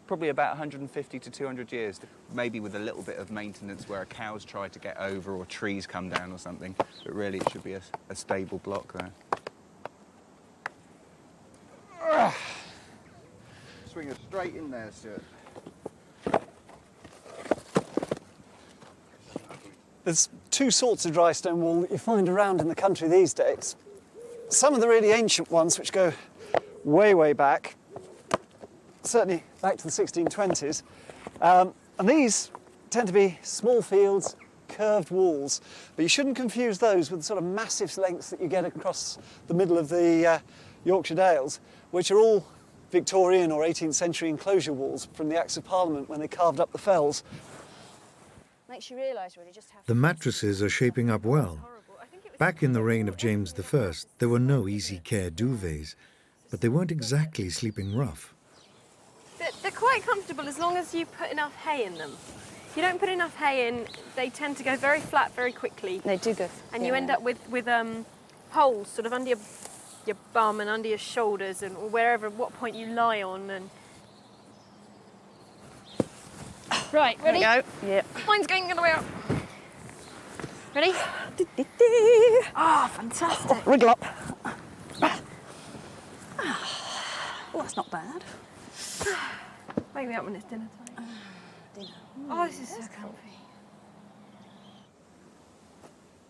probably about 150 to 200 years, maybe with a little bit of maintenance where a cow's try to get over or trees come down or something, but really it should be a stable block there. Swing it straight in there, Stuart. There's two sorts of dry stone wall that you find around in the country these days. Some of the really ancient ones, which go way, way back, certainly back to the 1620s. And these tend to be small fields, curved walls, but you shouldn't confuse those with the sort of massive lengths that you get across the middle of the Yorkshire Dales, which are all Victorian or 18th century enclosure walls from the Acts of Parliament when they carved up the fells. Makes you realise really just how... The mattresses are shaping up well. Back in the reign of James I, there were no easy care duvets, but they weren't exactly sleeping rough. They're quite comfortable as long as you put enough hay in them. If you don't put enough hay in, they tend to go very flat very quickly. They do go. And you end up with holes sort of under your bum and under your shoulders and wherever, what point you lie on. And right, ready? There we go. Yep. Mine's going the other way up. Ready? Ah, fantastic. Oh, wriggle up. Oh, that's not bad. Wake me up when it's dinner time. Dinner. Oh, this is so comfy.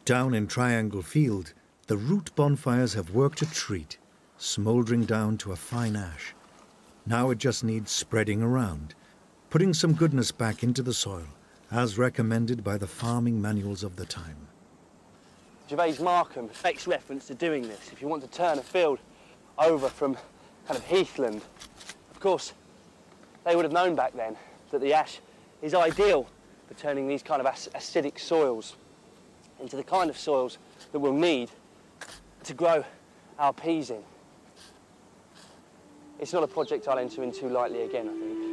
Down in Triangle Field, the root bonfires have worked a treat, smouldering down to a fine ash. Now it just needs spreading around, putting some goodness back into the soil, as recommended by the farming manuals of the time. Gervais Markham makes reference to doing this. If you want to turn a field over from kind of heathland, of course, they would have known back then that the ash is ideal for turning these kind of acidic soils into the kind of soils that we'll need to grow our peas in. It's not a project I'll enter into lightly again, I think.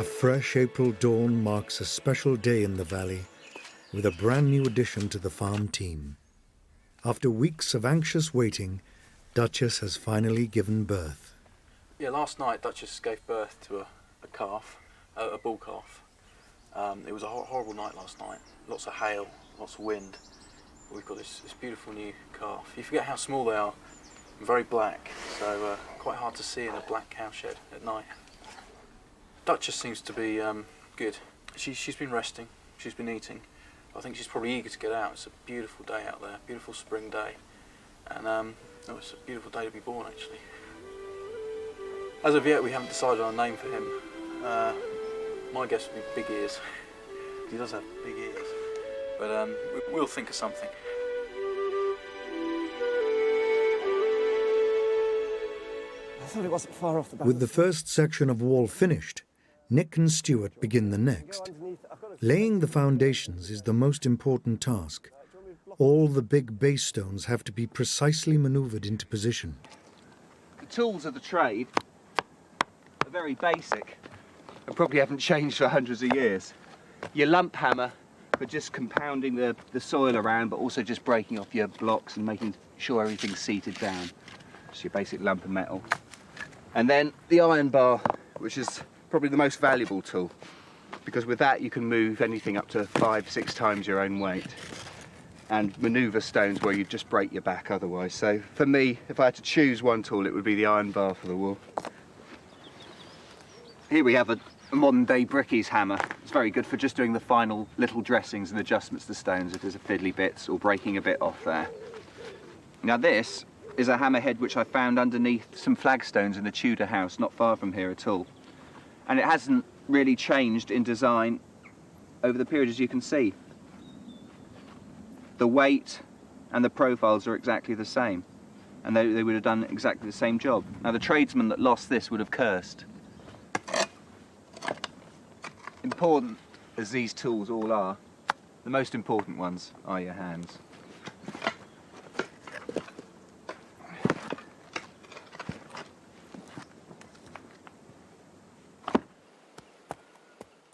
A fresh April dawn marks a special day in the valley with a brand new addition to the farm team. After weeks of anxious waiting, Duchess has finally given birth. Yeah, last night Duchess gave birth to a calf, a bull calf. It was a horrible night last night. Lots of hail, lots of wind. We've got this beautiful new calf. You forget how small they are, and very black, so quite hard to see in a black cowshed at night. Duchess seems to be good. She's been resting, she's been eating. I think she's probably eager to get out. It's a beautiful day out there, beautiful spring day. And it's a beautiful day to be born, actually. As of yet, we haven't decided on a name for him. My guess would be Big Ears. He does have big ears. But we'll think of something. I thought it wasn't far off the back. With the first section of wall finished, Nick and Stuart begin the next. Laying the foundations is the most important task. All the big base stones have to be precisely manoeuvred into position. The tools of the trade are very basic and probably haven't changed for hundreds of years. Your lump hammer for just compounding the soil around, but also just breaking off your blocks and making sure everything's seated down. Just your basic lump of metal. And then the iron bar, which is probably the most valuable tool, because with that you can move anything up to 5-6 times your own weight and manoeuvre stones where you'd just break your back otherwise. So for me, if I had to choose one tool, it would be the iron bar for the wall. Here we have a modern day brickies hammer. It's very good for just doing the final little dressings and adjustments to stones if there's a fiddly bits or breaking a bit off there. Now this is a hammerhead which I found underneath some flagstones in a Tudor house not far from here at all. And it hasn't really changed in design over the period, as you can see. The weight and the profiles are exactly the same, and they would have done exactly the same job. Now the tradesman that lost this would have cursed. Important as these tools all are, the most important ones are your hands.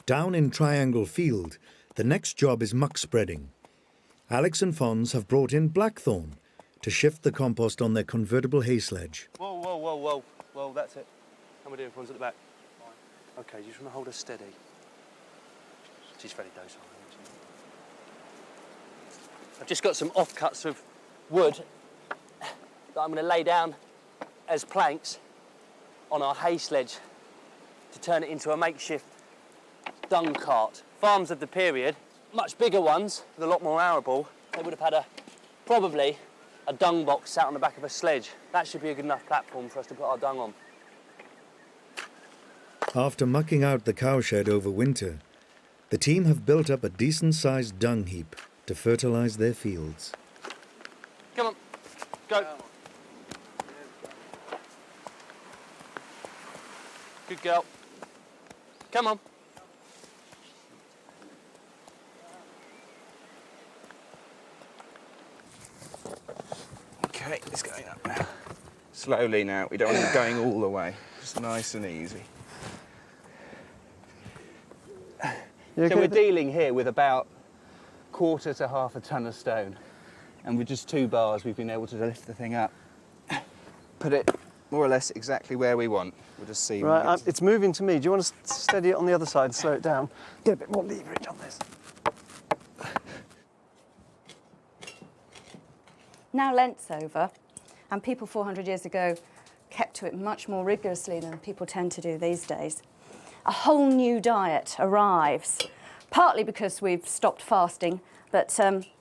Down in Triangle Field, the next job is muck spreading. Alex and Fons have brought in blackthorn to shift the compost on their convertible hay sledge. Whoa, whoa, whoa, whoa. Whoa, that's it. How am I doing, Fons, at the back? Fine. OK, you just want to hold her steady. She's very docile, isn't she? I've just got some offcuts of wood that I'm going to lay down as planks on our hay sledge to turn it into a makeshift dung cart. Farms of the period, much bigger ones with a lot more arable, they would have had probably a dung box sat on the back of a sledge. That should be a good enough platform for us to put our dung on. After mucking out the cowshed over winter, the team have built up a decent-sized dung heap to fertilise their fields. Come on, go. Good girl. Come on. Okay, it's going up now. Slowly now, we don't want it going all the way. Just nice and easy. So we're dealing here with about 1/4 to 1/2 a tonne of stone. And with just 2 bars, we've been able to lift the thing up. Put it more or less exactly where we want. We'll just see. Right, it's moving to me. Do you want to steady it on the other side, slow it down? Get a bit more leverage on this. Now Lent's over, and people 400 years ago kept to it much more rigorously than people tend to do these days. A whole new diet arrives, partly because we've stopped fasting, but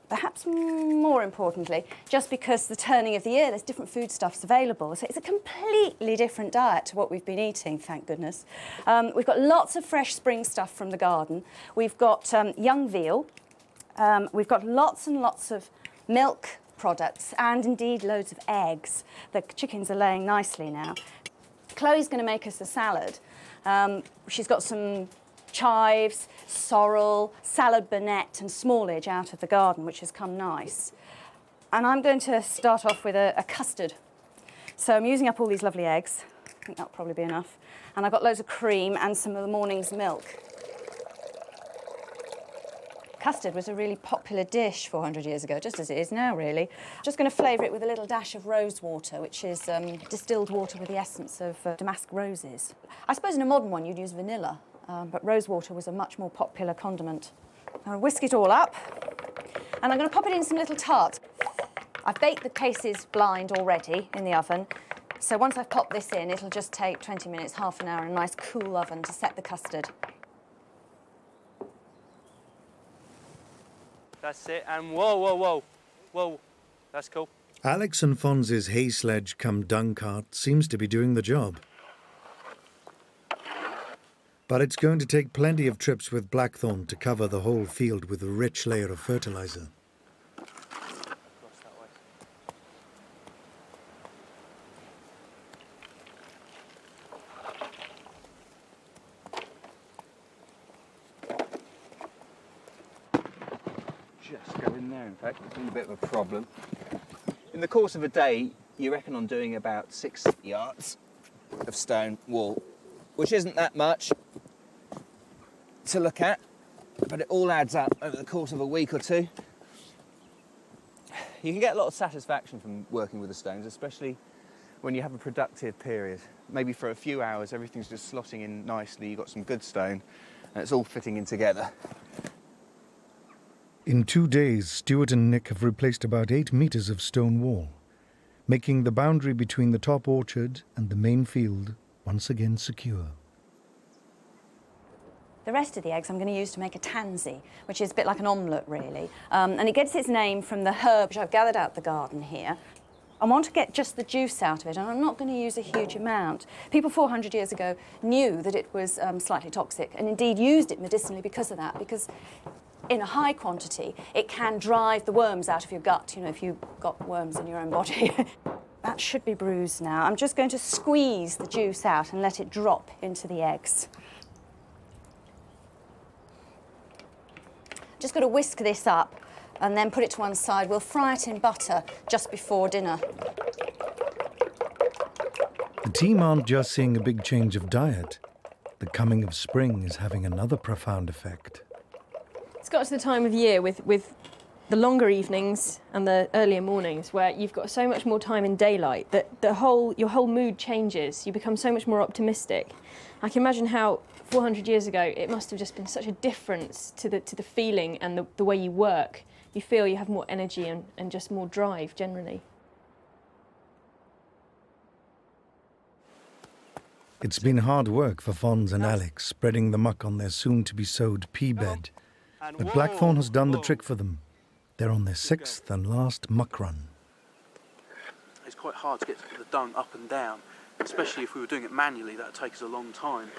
perhaps more importantly, just because the turning of the year, there's different foodstuffs available. So it's a completely different diet to what we've been eating, thank goodness. We've got lots of fresh spring stuff from the garden. We've got young veal. We've got lots and lots of milk products and indeed loads of eggs. The chickens are laying nicely now. Chloe's going to make us a salad. She's got some chives, sorrel, salad burnette and smallage out of the garden, which has come nice. And I'm going to start off with a custard. So I'm using up all these lovely eggs. think that'll probably be enough. And I've got loads of cream and some of the morning's milk. Custard was a really popular dish 400 years ago, just as it is now, really. Just going to flavour it with a little dash of rose water, which is distilled water with the essence of damask roses. I suppose in a modern one you'd use vanilla, but rose water was a much more popular condiment. I'll whisk it all up, and I'm going to pop it in some little tarts. I've baked the cases blind already in the oven, so once I've popped this in, it'll just take 20 minutes, half an hour in a nice cool oven to set the custard. That's it, and whoa, whoa, whoa, whoa, that's cool. Alex and Fonz's hay sledge cum dung cart seems to be doing the job. But it's going to take plenty of trips with Blackthorn to cover the whole field with a rich layer of fertiliser. Just go in there, in fact. It's been a bit of a problem. In the course of a day, you reckon on doing about 6 yards of stone wall, which isn't that much to look at, but it all adds up over the course of a week or two. You can get a lot of satisfaction from working with the stones, especially when you have a productive period. Maybe for a few hours, everything's just slotting in nicely, you've got some good stone, and it's all fitting in together. In 2 days, Stuart and Nick have replaced about 8 metres of stone wall, making the boundary between the top orchard and the main field once again secure. The rest of the eggs I'm going to use to make a tansy, which is a bit like an omelette, really. And it gets its name from the herb which I've gathered out the garden here. I want to get just the juice out of it, and I'm not going to use a huge amount. People 400 years ago knew that it was slightly toxic, and indeed used it medicinally because of that, because in a high quantity, it can drive the worms out of your gut, you know, if you've got worms in your own body. That should be bruised now. I'm just going to squeeze the juice out and let it drop into the eggs. Just got to whisk this up and then put it to one side. We'll fry it in butter just before dinner. The team aren't just seeing a big change of diet. The coming of spring is having another profound effect. It's got to the time of year with the longer evenings and the earlier mornings where you've got so much more time in daylight that your whole mood changes. You become so much more optimistic. I can imagine how 400 years ago it must have just been such a difference to the feeling and the way you work. You feel you have more energy and just more drive generally. It's been hard work for Fons and Alex spreading the muck on their soon-to-be-sowed pea bed. But Blackthorn has done the trick for them. They're on their 6th and last muck run. It's quite hard to get the dung up and down, especially if we were doing it manually. That would take us a long time.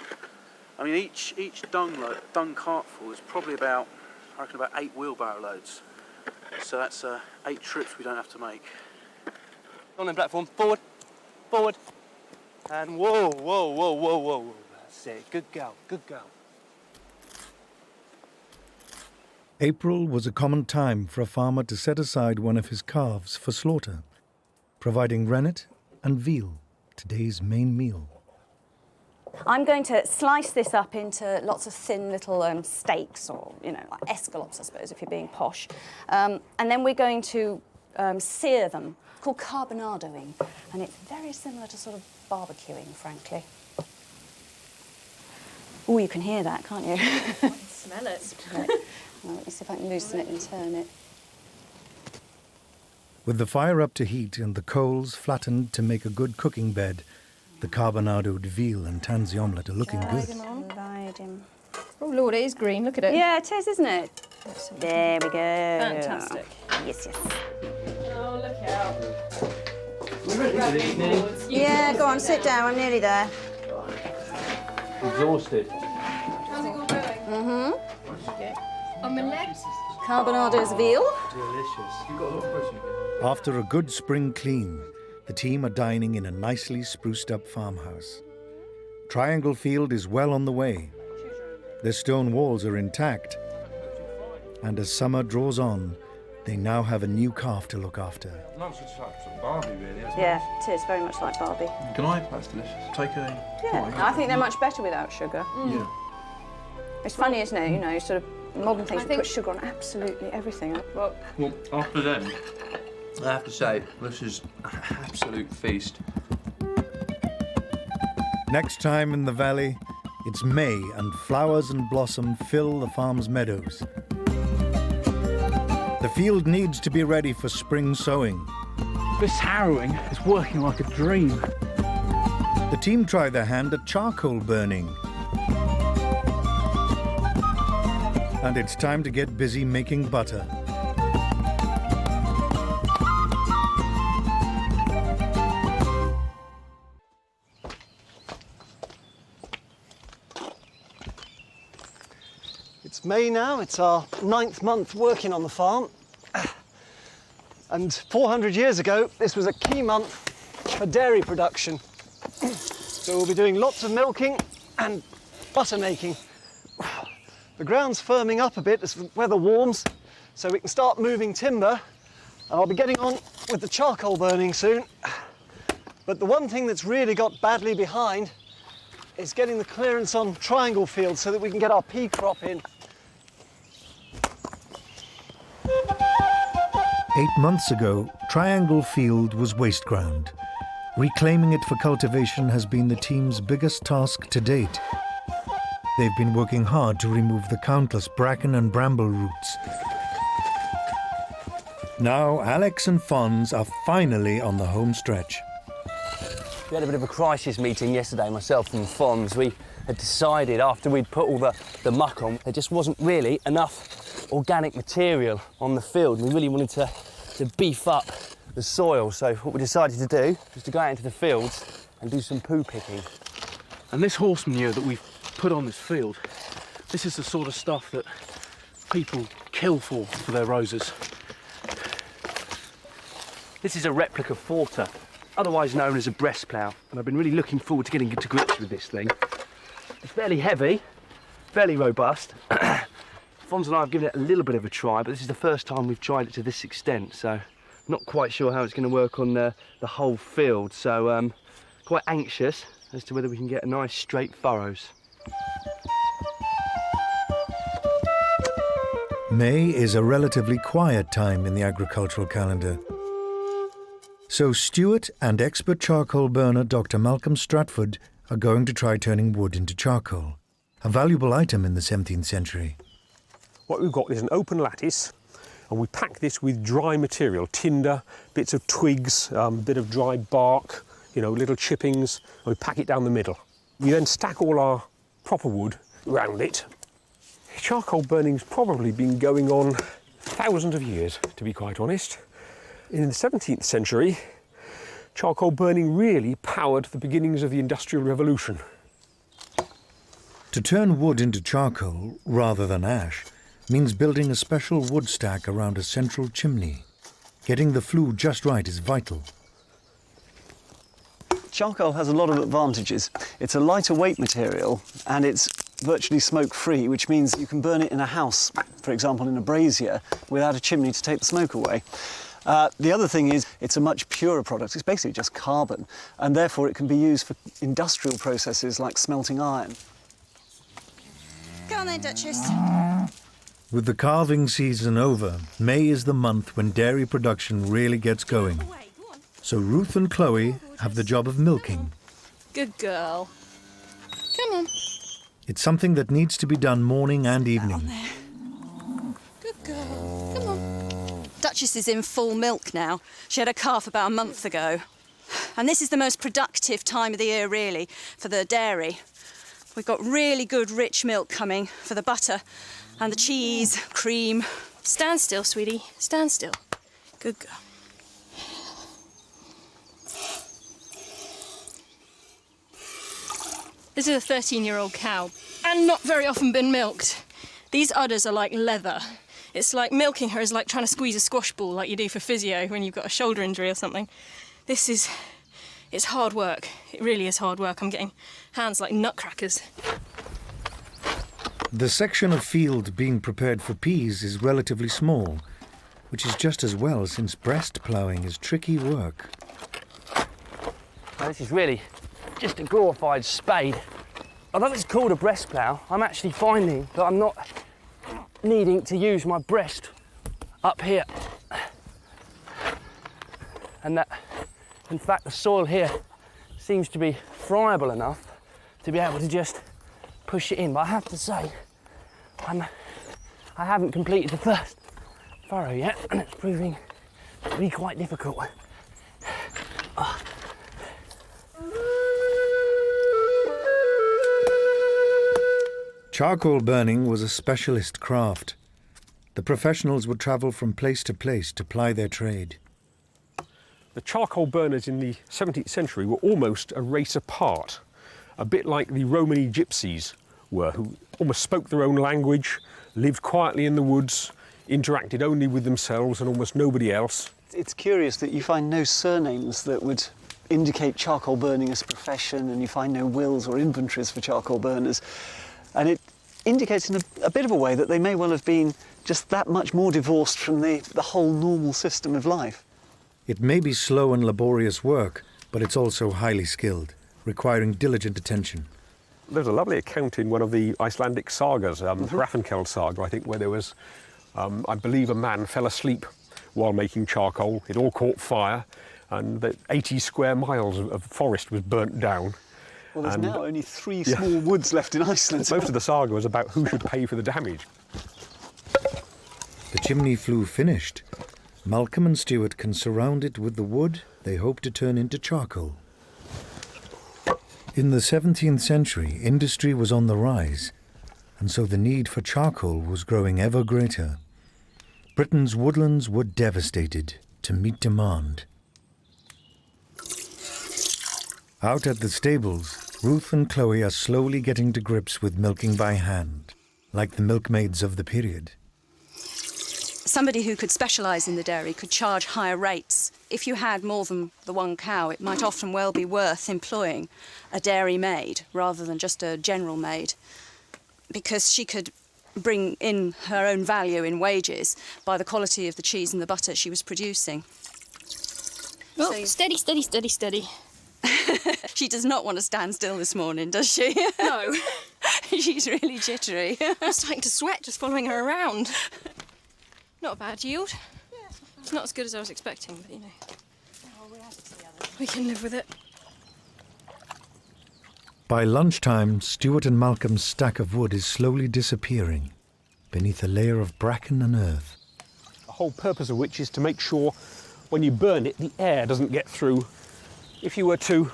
I mean, each dung cartful is probably about, I reckon, about 8 wheelbarrow loads. So that's 8 trips we don't have to make. On then, Platform, forward, forward, and whoa, whoa, whoa, whoa, whoa. That's it, good girl, good girl. April was a common time for a farmer to set aside one of his calves for slaughter, providing rennet and veal, today's main meal. I'm going to slice this up into lots of thin little steaks, or, you know, like escallops, I suppose, if you're being posh. And then we're going to sear them, called carbonadoing. And it's very similar to sort of barbecuing, frankly. Oh, you can hear that, can't you? Smell it. Well, let me see if I can loosen it and turn it. With the fire up to heat and the coals flattened to make a good cooking bed, the carbonadoed veal and tansy omelette are looking good. Oh, Lord, it is green. Look at it. Yeah, it is, isn't it? There we go. Fantastic. Yes, yes. Oh, look out. Yeah, go on, sit down. I'm nearly there. Exhausted. How's it all going? Mm-hmm. Omelette. Carbonado's veal. Delicious. After a good spring clean, the team are dining in a nicely spruced up farmhouse. Triangle Field is well on the way. Their stone walls are intact. And as summer draws on, They now have a new calf to look after. Looks like Barbie, really, hasn't Yeah, it is very much like Barbie. Can I That's delicious. take a... Yeah, I think they're much better without sugar. Yeah. It's funny, isn't it? You know, sort of modern things put sugar on absolutely everything. Well, after them, I have to say, this is an absolute feast. Next time in the valley, it's May and flowers and blossom fill the farm's meadows. The field needs to be ready for spring sowing. This harrowing is working like a dream. The team try their hand at charcoal burning. And it's time to get busy making butter. It's May now, it's our 9th month working on the farm. And 400 years ago, this was a key month for dairy production. So we'll be doing lots of milking and butter making. The ground's firming up a bit as the weather warms, so we can start moving timber. And I'll be getting on with the charcoal burning soon. But the one thing that's really got badly behind is getting the clearance on triangle fields so that we can get our pea crop in. 8 months ago, Triangle Field was waste ground. Reclaiming it for cultivation has been the team's biggest task to date. They've been working hard to remove the countless bracken and bramble roots. Now, Alex and Fons are finally on the home stretch. We had a bit of a crisis meeting yesterday, myself and Fons. We had decided after we'd put all the muck on, there just wasn't really enough organic material on the field. We really wanted to beef up the soil, so what we decided to do was to go out into the fields and do some poo picking. And this horse manure that we've put on this field, this is the sort of stuff that people kill for their roses. This is a replica forter, otherwise known as a breast plough, and I've been really looking forward to getting to grips with this thing. It's fairly heavy, fairly robust. Fons and I have given it a little bit of a try, but this is the first time we've tried it to this extent, so not quite sure how it's going to work on the whole field, so quite anxious as to whether we can get nice straight furrows. May is a relatively quiet time in the agricultural calendar. So Stuart and expert charcoal burner Dr. Malcolm Stratford are going to try turning wood into charcoal, a valuable item in the 17th century. What we've got is an open lattice, and we pack this with dry material, tinder, bits of twigs, bit of dry bark, you know, little chippings, and we pack it down the middle. We then stack all our proper wood around it. Charcoal burning's probably been going on thousands of years, to be quite honest. In the 17th century, charcoal burning really powered the beginnings of the Industrial Revolution. To turn wood into charcoal, rather than ash, means building a special wood stack around a central chimney. Getting the flue just right is vital. Charcoal has a lot of advantages. It's a lighter weight material and it's virtually smoke-free, which means you can burn it in a house, for example in a brazier, without a chimney to take the smoke away. The other thing is it's a much purer product. It's basically just carbon, and therefore it can be used for industrial processes like smelting iron. Go on then, Duchess. With the calving season over, May is the month when dairy production really gets going. So Ruth and Chloe have the job of milking. Good girl. Come on. It's something that needs to be done morning and evening. Good girl. Come on. Duchess is in full milk now. She had a calf about a month ago. And this is the most productive time of the year, really, for the dairy. We've got really good, rich milk coming for the butter and the cheese, cream. Stand still, sweetie. Stand still. Good girl. This is a 13-year-old cow, and not very often been milked. These udders are like leather. It's like milking her is like trying to squeeze a squash ball like you do for physio when you've got a shoulder injury or something. It's hard work. It really is hard work. I'm getting hands like nutcrackers. The section of field being prepared for peas is relatively small, which is just as well since breast ploughing is tricky work. Now, this is really just a glorified spade. Although it's called a breast plough, I'm actually finding that I'm not needing to use my breast up here. And that, in fact, the soil here seems to be friable enough to be able to just push it in. But I have to say, I haven't completed the first furrow yet, and it's proving to be quite difficult. Charcoal burning was a specialist craft. The professionals would travel from place to place to ply their trade. The charcoal burners in the 17th century were almost a race apart, a bit like the Romany gypsies were, who almost spoke their own language, lived quietly in the woods, interacted only with themselves and almost nobody else. It's curious that you find no surnames that would indicate charcoal burning as a profession, and you find no wills or inventories for charcoal burners. And it indicates in a bit of a way that they may well have been just that much more divorced from the whole normal system of life. It may be slow and laborious work, but it's also highly skilled, requiring diligent attention. There's a lovely account in one of the Icelandic sagas, Hrafnkell saga, I think, where there was, I believe, a man fell asleep while making charcoal. It all caught fire, and the 80 square miles of forest was burnt down. Well, there's now only 3 small woods left in Iceland. Most of the saga was about who should pay for the damage. The chimney flue finished. Malcolm and Stuart can surround it with the wood they hope to turn into charcoal. In the 17th century, industry was on the rise, and so the need for charcoal was growing ever greater. Britain's woodlands were devastated to meet demand. Out at the stables, Ruth and Chloe are slowly getting to grips with milking by hand, like the milkmaids of the period. Somebody who could specialise in the dairy could charge higher rates. If you had more than the one cow, it might often well be worth employing a dairy maid rather than just a general maid, because she could bring in her own value in wages by the quality of the cheese and the butter she was producing. Oh, so, steady, steady, steady, steady. She does not want to stand still this morning, does she? No. She's really jittery. I'm starting to sweat just following her around. Not a bad yield. It's not as good as I was expecting, but you know, we can live with it. By lunchtime, Stuart and Malcolm's stack of wood is slowly disappearing beneath a layer of bracken and earth. The whole purpose of which is to make sure when you burn it, the air doesn't get through. If you were to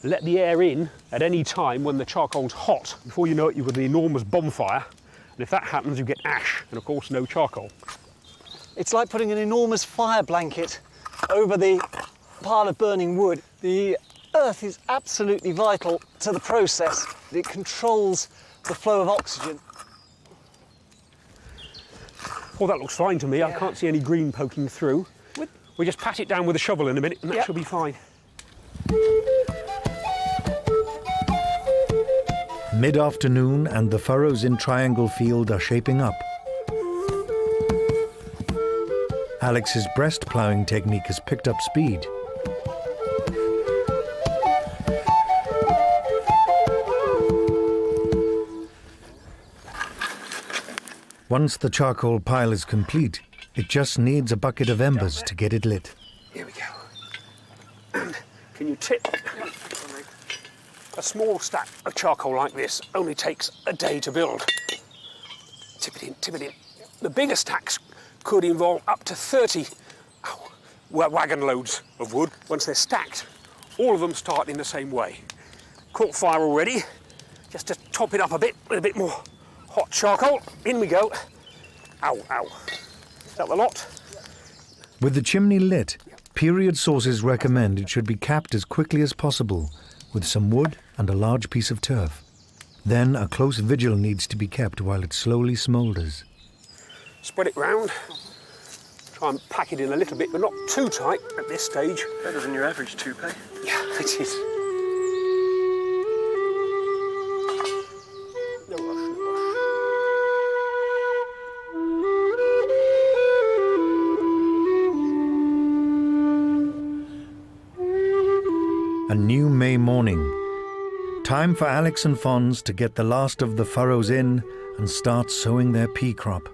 let the air in at any time when the charcoal's hot, before you know it, you've got an enormous bonfire, and if that happens, you get ash, and of course, no charcoal. It's like putting an enormous fire blanket over the pile of burning wood. The earth is absolutely vital to the process. It controls the flow of oxygen. Well, that looks fine to me. I can't see any green poking through. We just pat it down with a shovel in a minute, and that should be fine. Mid-afternoon, and the furrows in Triangle Field are shaping up. Alex's breast ploughing technique has picked up speed. Once the charcoal pile is complete, it just needs a bucket of embers to get it lit. Here we go. And can you tip? A small stack of charcoal like this only takes a day to build. Tip it in, tip it in. The bigger stacks could involve up to 30 wagon loads of wood. Once they're stacked, all of them start in the same way. Caught fire already. Just to top it up a bit with a bit more hot charcoal. In we go. Ow, ow. Is that the lot? With the chimney lit, period sources recommend it should be capped as quickly as possible with some wood and a large piece of turf. Then a close vigil needs to be kept while it slowly smoulders. Spread it round. Try and pack it in a little bit, but not too tight at this stage. Better than your average toupee. Yeah, it is. No rush, no rush. A new May morning. Time for Alex and Fons to get the last of the furrows in and start sowing their pea crop.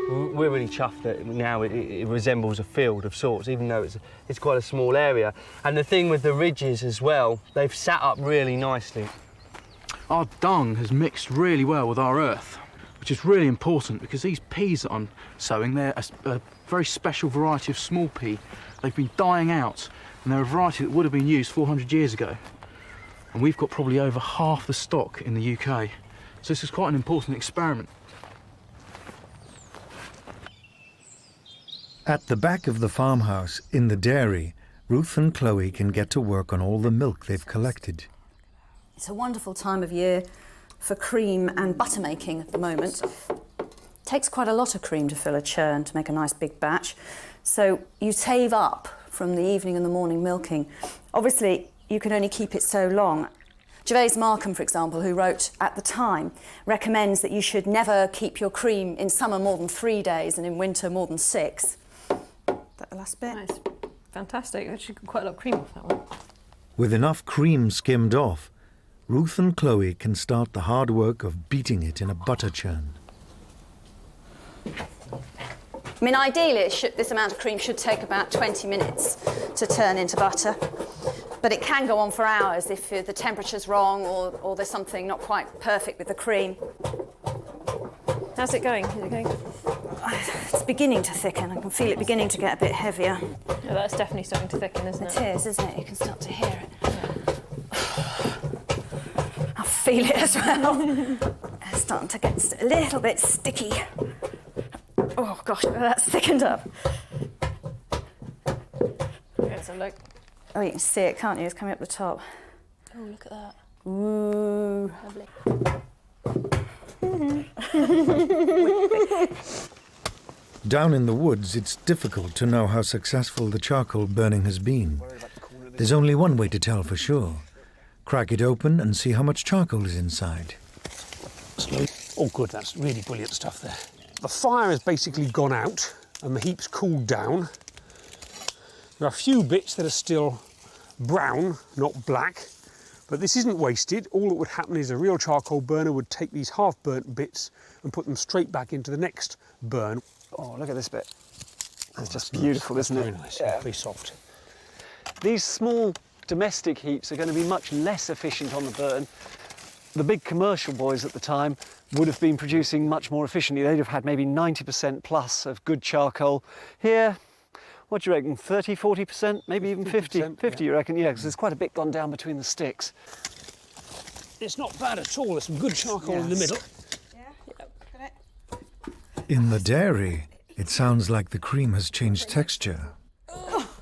We're really chuffed that now it resembles a field of sorts, even though it's quite a small area. And the thing with the ridges as well, they've sat up really nicely. Our dung has mixed really well with our earth, which is really important because these peas that I'm sowing, they're a very special variety of small pea. They've been dying out, and they're a variety that would have been used 400 years ago. And we've got probably over half the stock in the UK. So this is quite an important experiment. At the back of the farmhouse, in the dairy, Ruth and Chloe can get to work on all the milk they've collected. It's a wonderful time of year for cream and butter making at the moment. It takes quite a lot of cream to fill a churn to make a nice big batch. So you save up from the evening and the morning milking. Obviously, you can only keep it so long. Gervais Markham, for example, who wrote at the time, recommends that you should never keep your cream in summer more than 3 days and in winter more than 6. That the last bit? Nice. Fantastic. Actually got quite a lot of cream off that one. With enough cream skimmed off, Ruth and Chloe can start the hard work of beating it in a butter churn. I mean, ideally, this amount of cream should take about 20 minutes to turn into butter. But it can go on for hours if the temperature's wrong or there's something not quite perfect with the cream. How's it going? Is it going? It's beginning to thicken. I can feel it beginning to get a bit heavier. Yeah, that's definitely starting to thicken, isn't it? It is, isn't it? You can start to hear it. I feel it as well. It's starting to get a little bit sticky. Oh gosh, that's thickened up. Let's have a look. Oh, you can see it, can't you? It's coming up the top. Oh, look at that. Ooh. Lovely. Down in the woods, it's difficult to know how successful the charcoal burning has been. There's only one way to tell for sure. Crack it open and see how much charcoal is inside. Oh good, that's really brilliant stuff there. The fire has basically gone out and the heap's cooled down. There are a few bits that are still brown, not black, but this isn't wasted. All that would happen is a real charcoal burner would take these half-burnt bits and put them straight back into the next burn. Oh, look at this bit. That's just beautiful, isn't it? Very nice, yeah. Very soft. These small domestic heaps are going to be much less efficient on the burn. The big commercial boys at the time would have been producing much more efficiently. They'd have had maybe 90% plus of good charcoal. Here, what do you reckon, 30, 40%, maybe even 50? 50, you reckon? Yeah, because there's quite a bit gone down between the sticks. It's not bad at all. There's some good charcoal in the middle. In the dairy, it sounds like the cream has changed texture.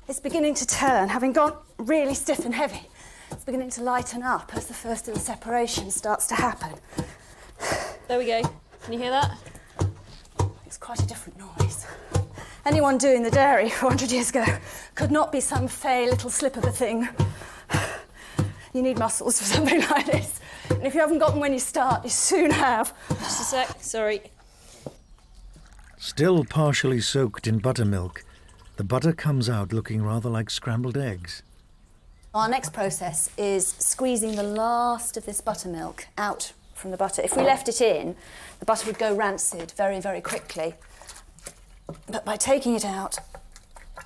It's beginning to turn, having gone really stiff and heavy. It's beginning to lighten up as the first of the separation starts to happen. There we go. Can you hear that? It's quite a different noise. Anyone doing the dairy 400 years ago could not be some fey little slip of a thing. You need muscles for something like this. And if you haven't got them when you start, you soon have. Just a sec, sorry. Still partially soaked in buttermilk, the butter comes out looking rather like scrambled eggs. Our next process is squeezing the last of this buttermilk out from the butter. If we left it in, the butter would go rancid very, very quickly. But by taking it out,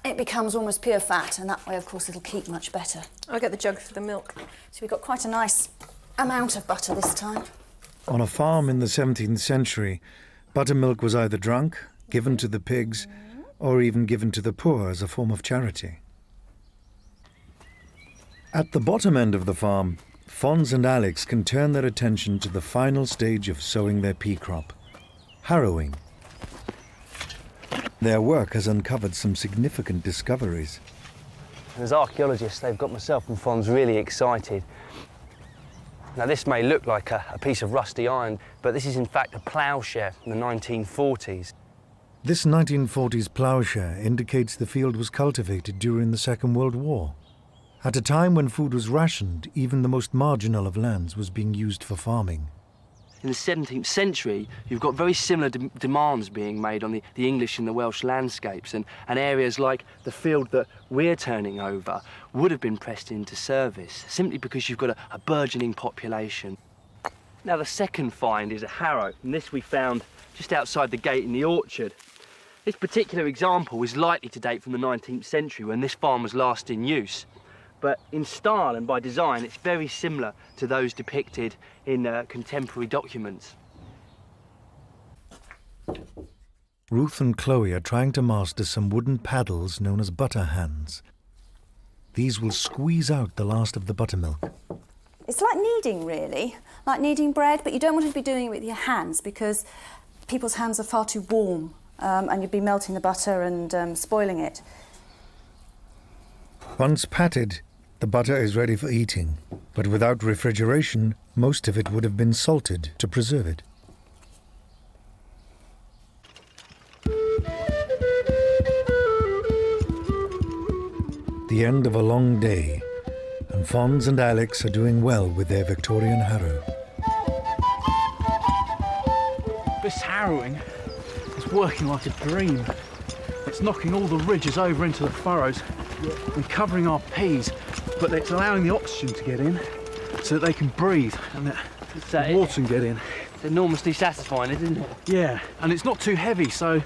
it becomes almost pure fat, and that way, of course, it'll keep much better. I'll get the jug for the milk. So we've got quite a nice amount of butter this time. On a farm in the 17th century, buttermilk was either drunk, given to the pigs, or even given to the poor as a form of charity. At the bottom end of the farm, Fons and Alex can turn their attention to the final stage of sowing their pea crop, harrowing. Their work has uncovered some significant discoveries. As archaeologists, they've got myself and Fons really excited. Now, this may look like a piece of rusty iron, but this is in fact a ploughshare from the 1940s. This 1940s ploughshare indicates the field was cultivated during the Second World War. At a time when food was rationed, even the most marginal of lands was being used for farming. in the 17th century, you've got very similar demands being made on the English and the Welsh landscapes, and areas like the field that we're turning over would have been pressed into service, simply because you've got a burgeoning population. Now, the second find is a harrow, and this we found just outside the gate in the orchard. This particular example is likely to date from the 19th century, when this farm was last in use. But in style and by design, it's very similar to those depicted in contemporary documents. Ruth and Chloe are trying to master some wooden paddles known as butter hands. These will squeeze out the last of the buttermilk. It's like kneading, really, like kneading bread, but you don't want to be doing it with your hands because people's hands are far too warm and you'd be melting the butter and spoiling it. Once patted, the butter is ready for eating, but without refrigeration, most of it would have been salted to preserve it. The end of a long day, and Fons and Alex are doing well with their Victorian harrow. This harrowing is working like a dream. It's knocking all the ridges over into the furrows and covering our peas, but it's allowing the oxygen to get in so that they can breathe and the water can get in. It's enormously satisfying, isn't it? Yeah, and it's not too heavy, so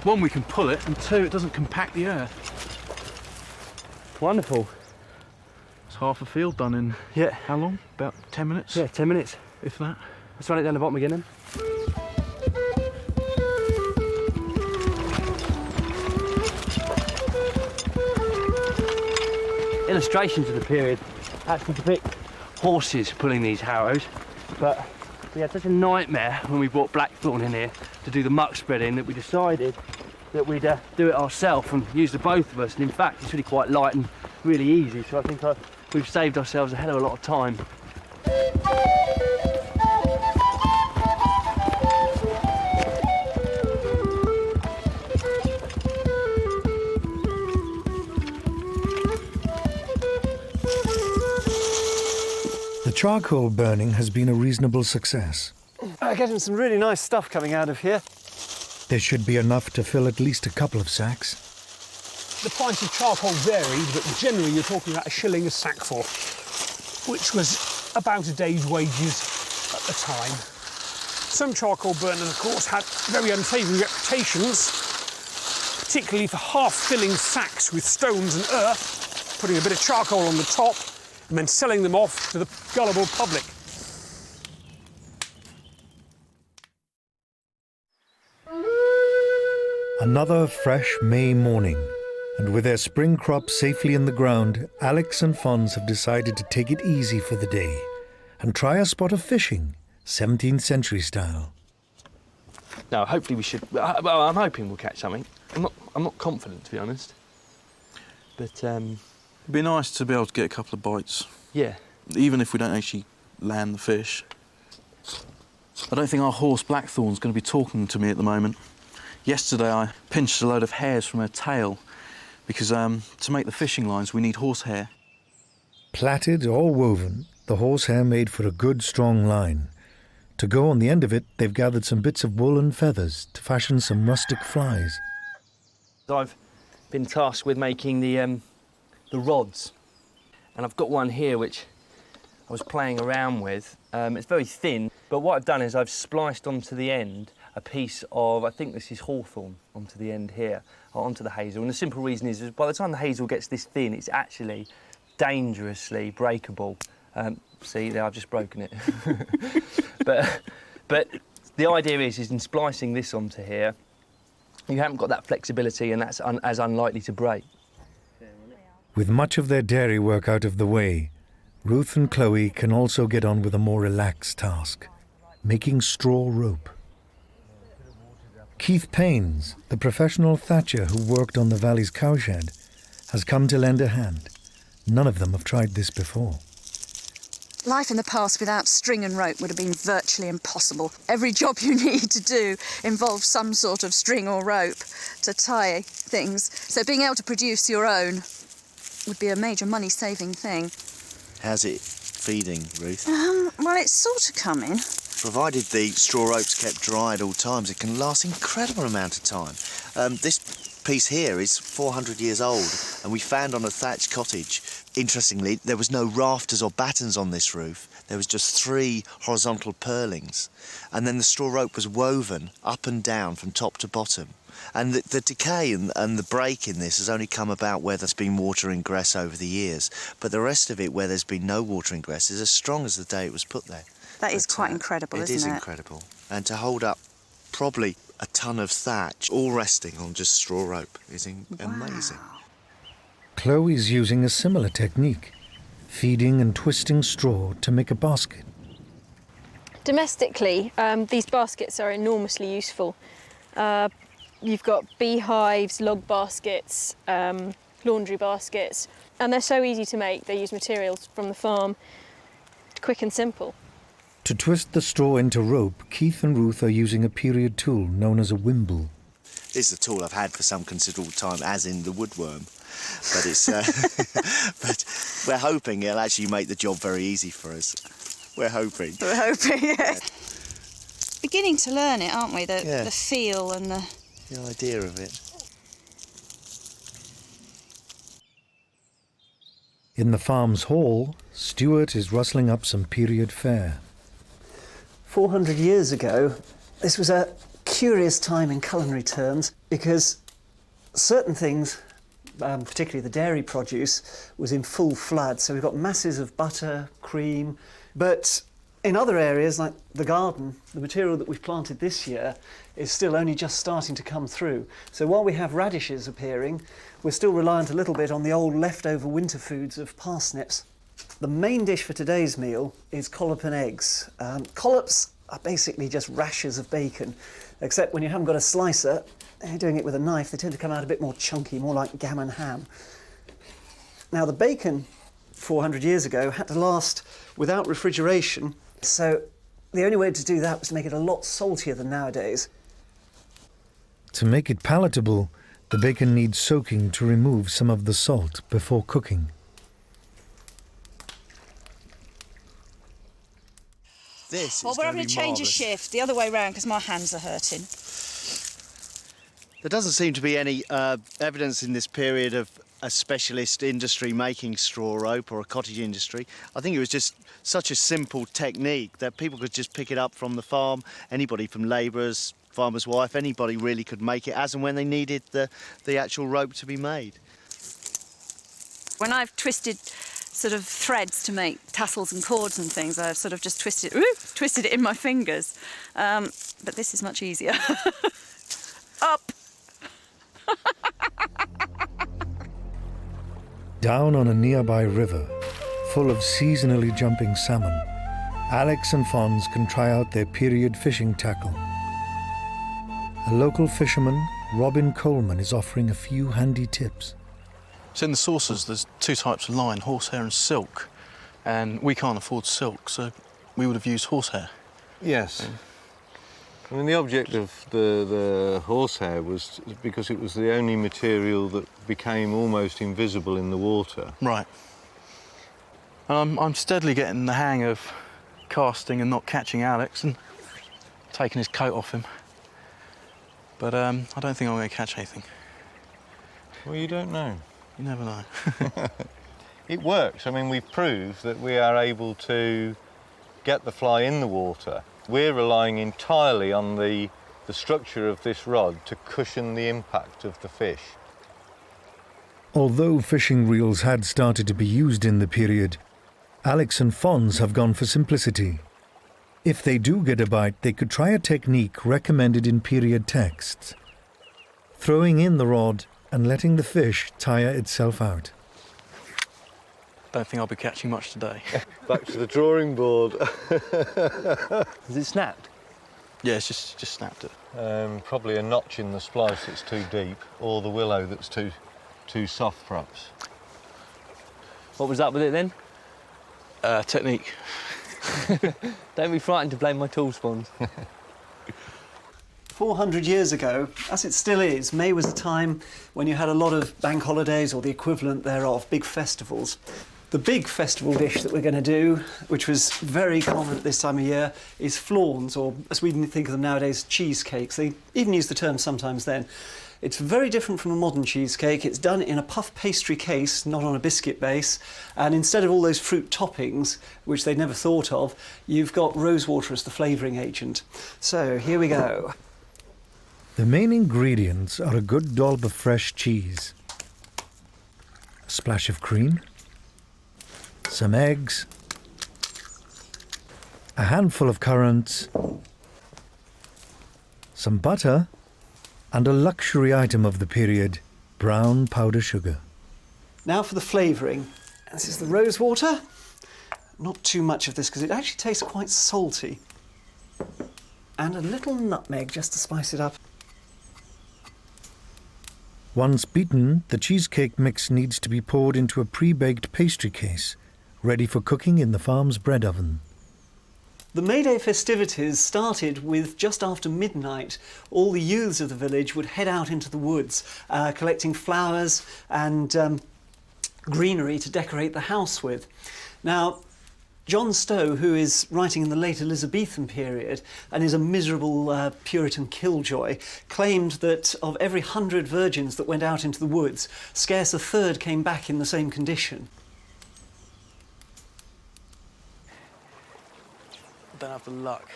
one, we can pull it, and two, it doesn't compact the earth. Wonderful. It's half a field done in, how long? About 10 minutes? Yeah, 10 minutes. If that. Let's run it down the bottom again then. Illustrations of the period actually depict horses pulling these harrows, but we had such a nightmare when we brought Blackthorn in here to do the muck spreading that we decided that we'd do it ourselves and use the both of us, and in fact it's really quite light and really easy, so I think we've saved ourselves a hell of a lot of time. The charcoal burning has been a reasonable success. Getting some really nice stuff coming out of here. There should be enough to fill at least a couple of sacks. The price of charcoal varied, but generally you're talking about £1 a sackful, which was about a day's wages at the time. Some charcoal burners, of course, had very unfavouring reputations, particularly for half-filling sacks with stones and earth, putting a bit of charcoal on the top, and then selling them off to the gullible public. Another fresh May morning, and with their spring crop safely in the ground, Alex and Fons have decided to take it easy for the day and try a spot of fishing, 17th century style. No, hopefully we should. Well, I'm hoping we'll catch something. I'm not confident, to be honest. But it'd be nice to be able to get a couple of bites. Yeah. Even if we don't actually land the fish. I don't think our horse Blackthorn's going to be talking to me at the moment. Yesterday I pinched a load of hairs from her tail because to make the fishing lines we need horsehair. Plaited or woven, the horsehair made for a good strong line. To go on the end of it, they've gathered some bits of wool and feathers to fashion some rustic flies. I've been tasked with making the rods, and I've got one here which I was playing around with. It's very thin, but what I've done is I've spliced onto the end a piece of, I think this is hawthorn, onto the end here, onto the hazel. And the simple reason is by the time the hazel gets this thin, it's actually dangerously breakable. See, there, I've just broken it. but the idea is in splicing this onto here, you haven't got that flexibility, and that's as unlikely to break. With much of their dairy work out of the way, Ruth and Chloe can also get on with a more relaxed task, making straw rope. Keith Paynes, the professional thatcher who worked on the valley's cowshed, has come to lend a hand. None of them have tried this before. Life in the past without string and rope would have been virtually impossible. Every job you need to do involves some sort of string or rope to tie things. So being able to produce your own would be a major money-saving thing. How's it feeding, Ruth? Well, it's sort of coming. Provided the straw ropes kept dry at all times, it can last an incredible amount of time. This piece here is 400 years old, and we found on a thatched cottage. Interestingly, there was no rafters or battens on this roof. There was just 3 horizontal purlings, and then the straw rope was woven up and down from top to bottom. And the decay and the break in this has only come about where there's been water ingress over the years, but the rest of it, where there's been no water ingress, is as strong as the day it was put there. That is quite incredible, isn't it? It is incredible. And to hold up probably a ton of thatch, all resting on just straw rope, is amazing. Chloe's using a similar technique, feeding and twisting straw to make a basket. Domestically, these baskets are enormously useful. You've got beehives, log baskets, laundry baskets, and they're so easy to make. They use materials from the farm, quick and simple. To twist the straw into rope, Keith and Ruth are using a period tool known as a wimble. This is a tool I've had for some considerable time, as in the woodworm. But it's but we're hoping it'll actually make the job very easy for us. We're hoping. We're hoping, yes. Beginning to learn it, aren't we? The feel and the idea of it. In the farm's hall, Stuart is rustling up some period fare. 400 years ago, this was a curious time in culinary terms because certain things, particularly the dairy produce, was in full flood. So we've got masses of butter, cream, but in other areas like the garden, the material that we've planted this year is still only just starting to come through. So while we have radishes appearing, we're still reliant a little bit on the old leftover winter foods of parsnips. The main dish for today's meal is collop and eggs. Collops are basically just rashers of bacon, except when you haven't got a slicer and you're doing it with a knife, they tend to come out a bit more chunky, more like gammon ham. Now, the bacon 400 years ago had to last without refrigeration, so the only way to do that was to make it a lot saltier than nowadays. To make it palatable, the bacon needs soaking to remove some of the salt before cooking. This well, is we're going having to to be change a marvellous. shift the other way round because my hands are hurting. There doesn't seem to be any evidence in this period of a specialist industry making straw rope or a cottage industry. I think it was just such a simple technique that people could just pick it up from the farm. Anybody from labourers, farmer's wife, anybody really could make it as and when they needed the actual rope to be made. When I've twisted sort of threads to make tassels and cords and things, I've sort of just twisted it in my fingers. But this is much easier. Up! Down on a nearby river, full of seasonally jumping salmon, Alex and Fons can try out their period fishing tackle. A local fisherman, Robin Coleman, is offering a few handy tips. So in the saucers, there's 2 types of line, horsehair and silk. And we can't afford silk, so we would have used horsehair. Yes. I mean, the object of the horsehair was because it was the only material that became almost invisible in the water. Right. And I'm steadily getting the hang of casting and not catching Alex and taking his coat off him. But I don't think I'm going to catch anything. Well, you don't know. You never know. It works. I mean, we've proved that we are able to get the fly in the water. We're relying entirely on the structure of this rod to cushion the impact of the fish. Although fishing reels had started to be used in the period, Alex and Fons have gone for simplicity. If they do get a bite, they could try a technique recommended in period texts: throwing in the rod and letting the fish tire itself out. Don't think I'll be catching much today. Back to the drawing board. Has it snapped? Yeah, it's just snapped it. Probably a notch in the splice that's too deep, or the willow that's too soft, perhaps. What was up with it then? Technique. Don't be frightened to blame my tool spawns. 400 years ago, as it still is, May was a time when you had a lot of bank holidays or the equivalent thereof, big festivals. The big festival dish that we're going to do, which was very common at this time of year, is flawns, or as we think of them nowadays, cheesecakes. They even use the term sometimes then. It's very different from a modern cheesecake. It's done in a puff pastry case, not on a biscuit base. And instead of all those fruit toppings, which they'd never thought of, you've got rosewater as the flavouring agent. So here we go. The main ingredients are a good dollop of fresh cheese, a splash of cream, some eggs, a handful of currants, some butter, and a luxury item of the period, brown powder sugar. Now for the flavouring. This is the rosewater. Not too much of this because it actually tastes quite salty. And a little nutmeg just to spice it up. Once beaten, the cheesecake mix needs to be poured into a pre-baked pastry case, ready for cooking in the farm's bread oven. The May Day festivities started with just after midnight. All the youths of the village would head out into the woods, collecting flowers and greenery to decorate the house with. Now, John Stowe, who is writing in the late Elizabethan period and is a miserable Puritan killjoy, claimed that of every 100 virgins that went out into the woods, scarce a third came back in the same condition. Don't have the luck.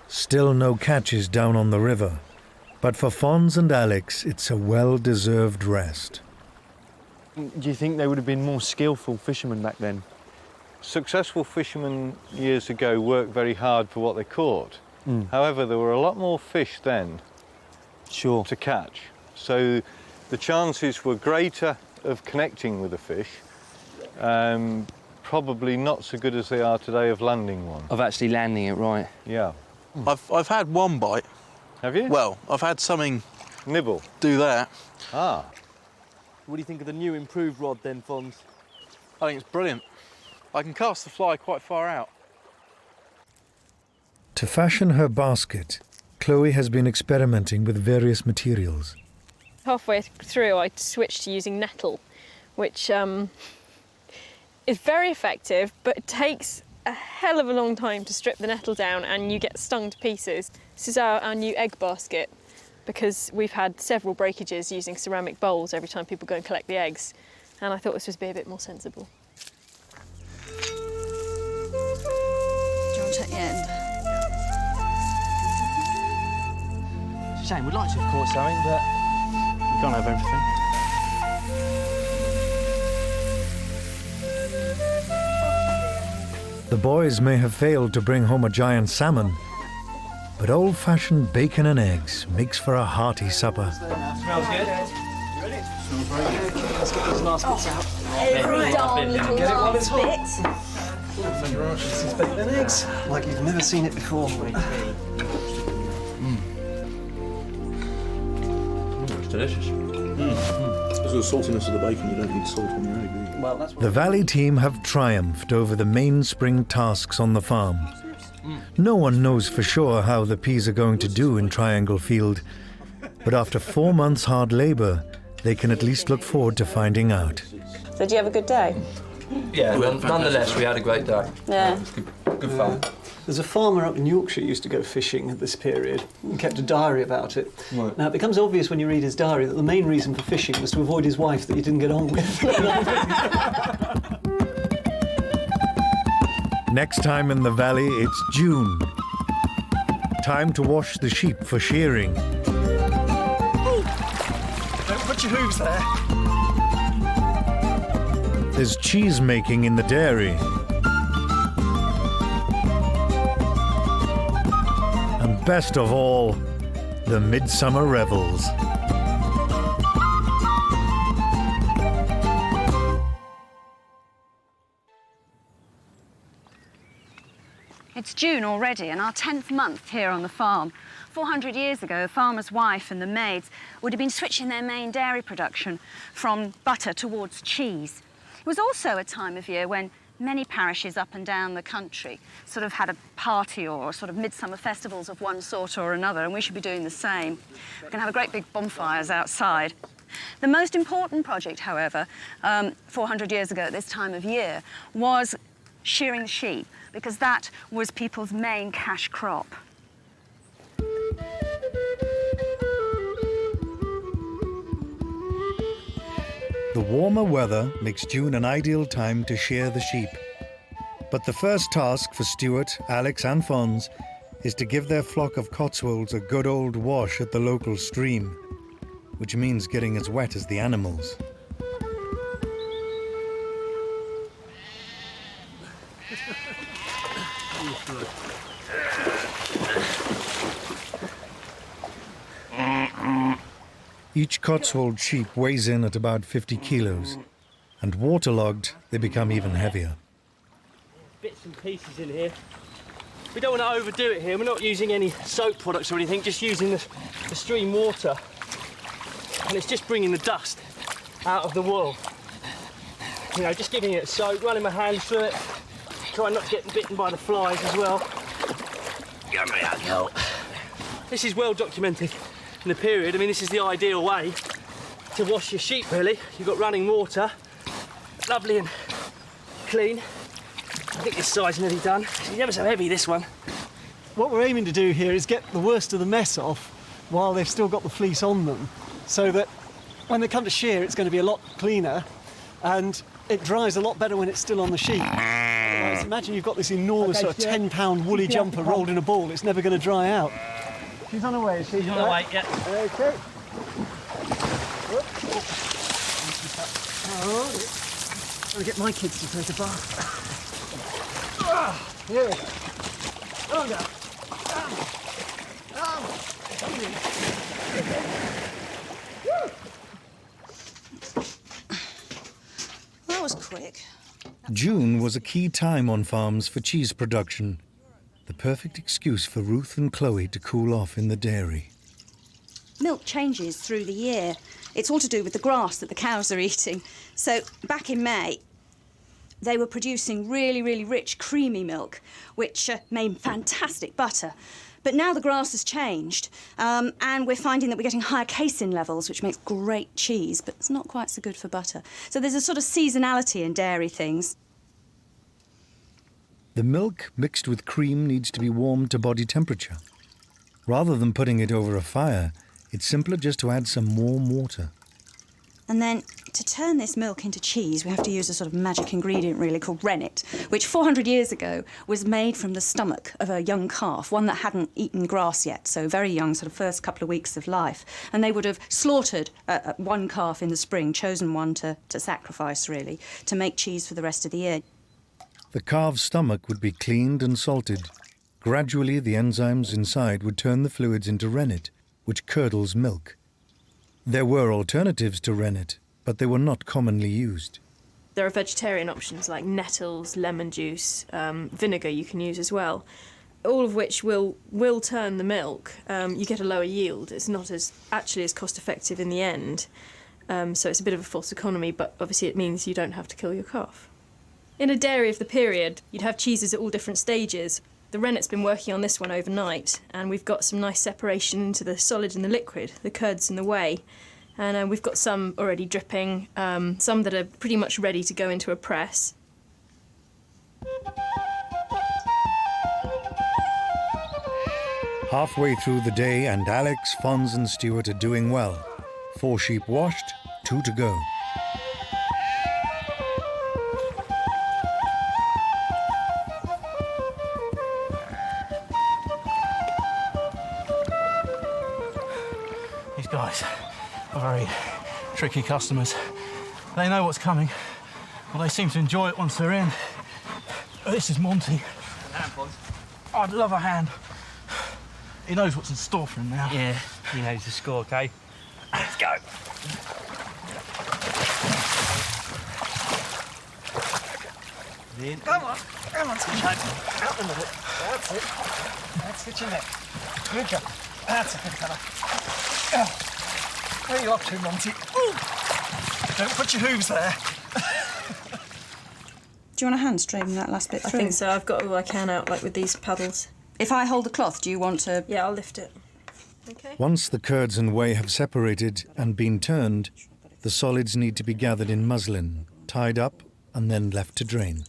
Still no catches down on the river, but for Fons and Alex, it's a well-deserved rest. Do you think they would have been more skillful fishermen back then? Successful fishermen years ago worked very hard for what they caught. However, there were a lot more fish then to catch. So the chances were greater of connecting with a fish, probably not so good as they are today of landing one. Of actually landing it, right. Yeah. I've had one bite. Have you? Well, I've had something nibble. Do that. Ah. What do you think of the new improved rod then, Fons? I think it's brilliant. I can cast the fly quite far out. To fashion her basket, Chloe has been experimenting with various materials. Halfway through, I switched to using nettle, which is very effective, but it takes a hell of a long time to strip the nettle down and you get stung to pieces. This is our new egg basket, because we've had several breakages using ceramic bowls every time people go and collect the eggs, and I thought this would be a bit more sensible. Do you want to take the end? It's a shame, we'd like to have caught something, but You can't have everything. The boys may have failed to bring home a giant salmon, but old-fashioned bacon and eggs makes for a hearty supper. Smells good. You ready? Smells very good. Okay, let's get these last bits out. Every darn little Get it while it's last hot. bit. Thank you very much. This is bacon and eggs, like you've never seen it before. It's delicious. Because of the saltiness of the bacon, you don't need salt on your egg, do you? Well, that's The Valley team have triumphed over the mainspring tasks on the farm. No one knows for sure how the peas are going to do in Triangle Field, but after 4 months' hard labour, they can at least look forward to finding out. So did you have a good day? yeah, nonetheless, we had a great day. Yeah. It was good fun. There's a farmer up in Yorkshire who used to go fishing at this period and kept a diary about it. Right. Now, it becomes obvious when you read his diary that the main reason for fishing was to avoid his wife that he didn't get on with. Next time in the valley, it's June. Time to wash the sheep for shearing. Don't put your hooves there. There's cheese making in the dairy. And best of all, the Midsummer revels. It's June already and our 10th month here on the farm. 400 years ago, a farmer's wife and the maids would have been switching their main dairy production from butter towards cheese. It was also a time of year when many parishes up and down the country sort of had a party or sort of midsummer festivals of one sort or another, and we should be doing the same. We're going to have a great big bonfires outside. The most important project, however, 400 years ago at this time of year, was shearing the sheep, because that was people's main cash crop. The warmer weather makes June an ideal time to shear the sheep. But the first task for Stuart, Alex and Fons is to give their flock of Cotswolds a good old wash at the local stream, which means getting as wet as the animals. Each Cotswold sheep weighs in at about 50 kilos, and waterlogged, they become even heavier. Bits and pieces in here. We don't want to overdo it here. We're not using any soap products or anything, just using the stream water. And it's just bringing the dust out of the wool. You know, just giving it soak, running my hands through it, trying not to get bitten by the flies as well. This is well documented in the period. I mean, this is the ideal way to wash your sheep, really. You've got running water, lovely and clean. I think this side's nearly done. It's never so heavy, this one. What we're aiming to do here is get the worst of the mess off while they've still got the fleece on them, so that when they come to shear, it's going to be a lot cleaner and it dries a lot better when it's still on the sheep. Otherwise, imagine you've got this enormous sort of 10-pound woolly jumper rolled in a ball. It's never going to dry out. She's on her way, is she? She's on her way, yeah. OK. I'll get my kids to take a bath. Here we go. Oh, no. That was quick. June was a key time on farms for cheese production, the perfect excuse for Ruth and Chloe to cool off in the dairy. Milk changes through the year. It's all to do with the grass that the cows are eating. So back in May, they were producing really, really rich, creamy milk, which made fantastic butter. But now the grass has changed, and we're finding that we're getting higher casein levels, which makes great cheese, but it's not quite so good for butter. So there's a sort of seasonality in dairy things. The milk mixed with cream needs to be warmed to body temperature. Rather than putting it over a fire, it's simpler just to add some warm water. And then to turn this milk into cheese, we have to use a sort of magic ingredient, really, called rennet, which 400 years ago was made from the stomach of a young calf, one that hadn't eaten grass yet, so very young, sort of first couple of weeks of life. And they would have slaughtered one calf in the spring, chosen one to sacrifice, really, to make cheese for the rest of the year. The calf's stomach would be cleaned and salted. Gradually, the enzymes inside would turn the fluids into rennet, which curdles milk. There were alternatives to rennet, but they were not commonly used. There are vegetarian options like nettles, lemon juice, vinegar you can use as well, all of which will turn the milk. You get a lower yield. It's not as cost effective in the end, so it's a bit of a false economy, but obviously it means you don't have to kill your calf. In a dairy of the period, you'd have cheeses at all different stages. The rennet's been working on this one overnight, and we've got some nice separation into the solid and the liquid, the curds and the whey. And we've got some already dripping, some that are pretty much ready to go into a press. Halfway through the day, and Alex, Fons and Stuart are doing well. 4 sheep washed, 2 to go. These guys are very tricky customers. They know what's coming, but they seem to enjoy it once they're in. Oh, this is Monty. I'd love a hand. He knows what's in store for him now. Yeah, he knows the score, okay? Let's go. Come on, switch out. Out the middle. That's it. That's it, your neck. Good job. That's a good fella. Where are you up to, Monty? Ooh. Don't put your hooves there. Do you want a hand straightening that last bit through? I think so. I've got all I can out, like with these paddles. If I hold the cloth, do you want to... Yeah, I'll lift it. Okay. Once the curds and whey have separated and been turned, the solids need to be gathered in muslin, tied up and then left to drain.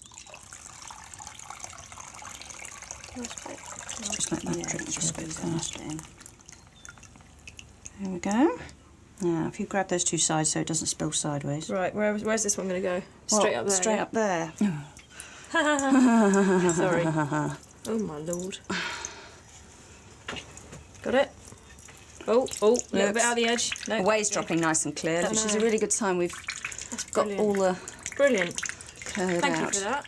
Just let that drip just go past. There we go. Now, if you grab those two sides so it doesn't spill sideways. Right, where's this one going to go? Straight up there? Straight up there. Sorry. Oh, my Lord. Got it? Oh, a little bit out of the edge. No. The whey's dropping nice and clear, which is a really good sign we've got brilliant. all the Brilliant. curd Thank out. you for that.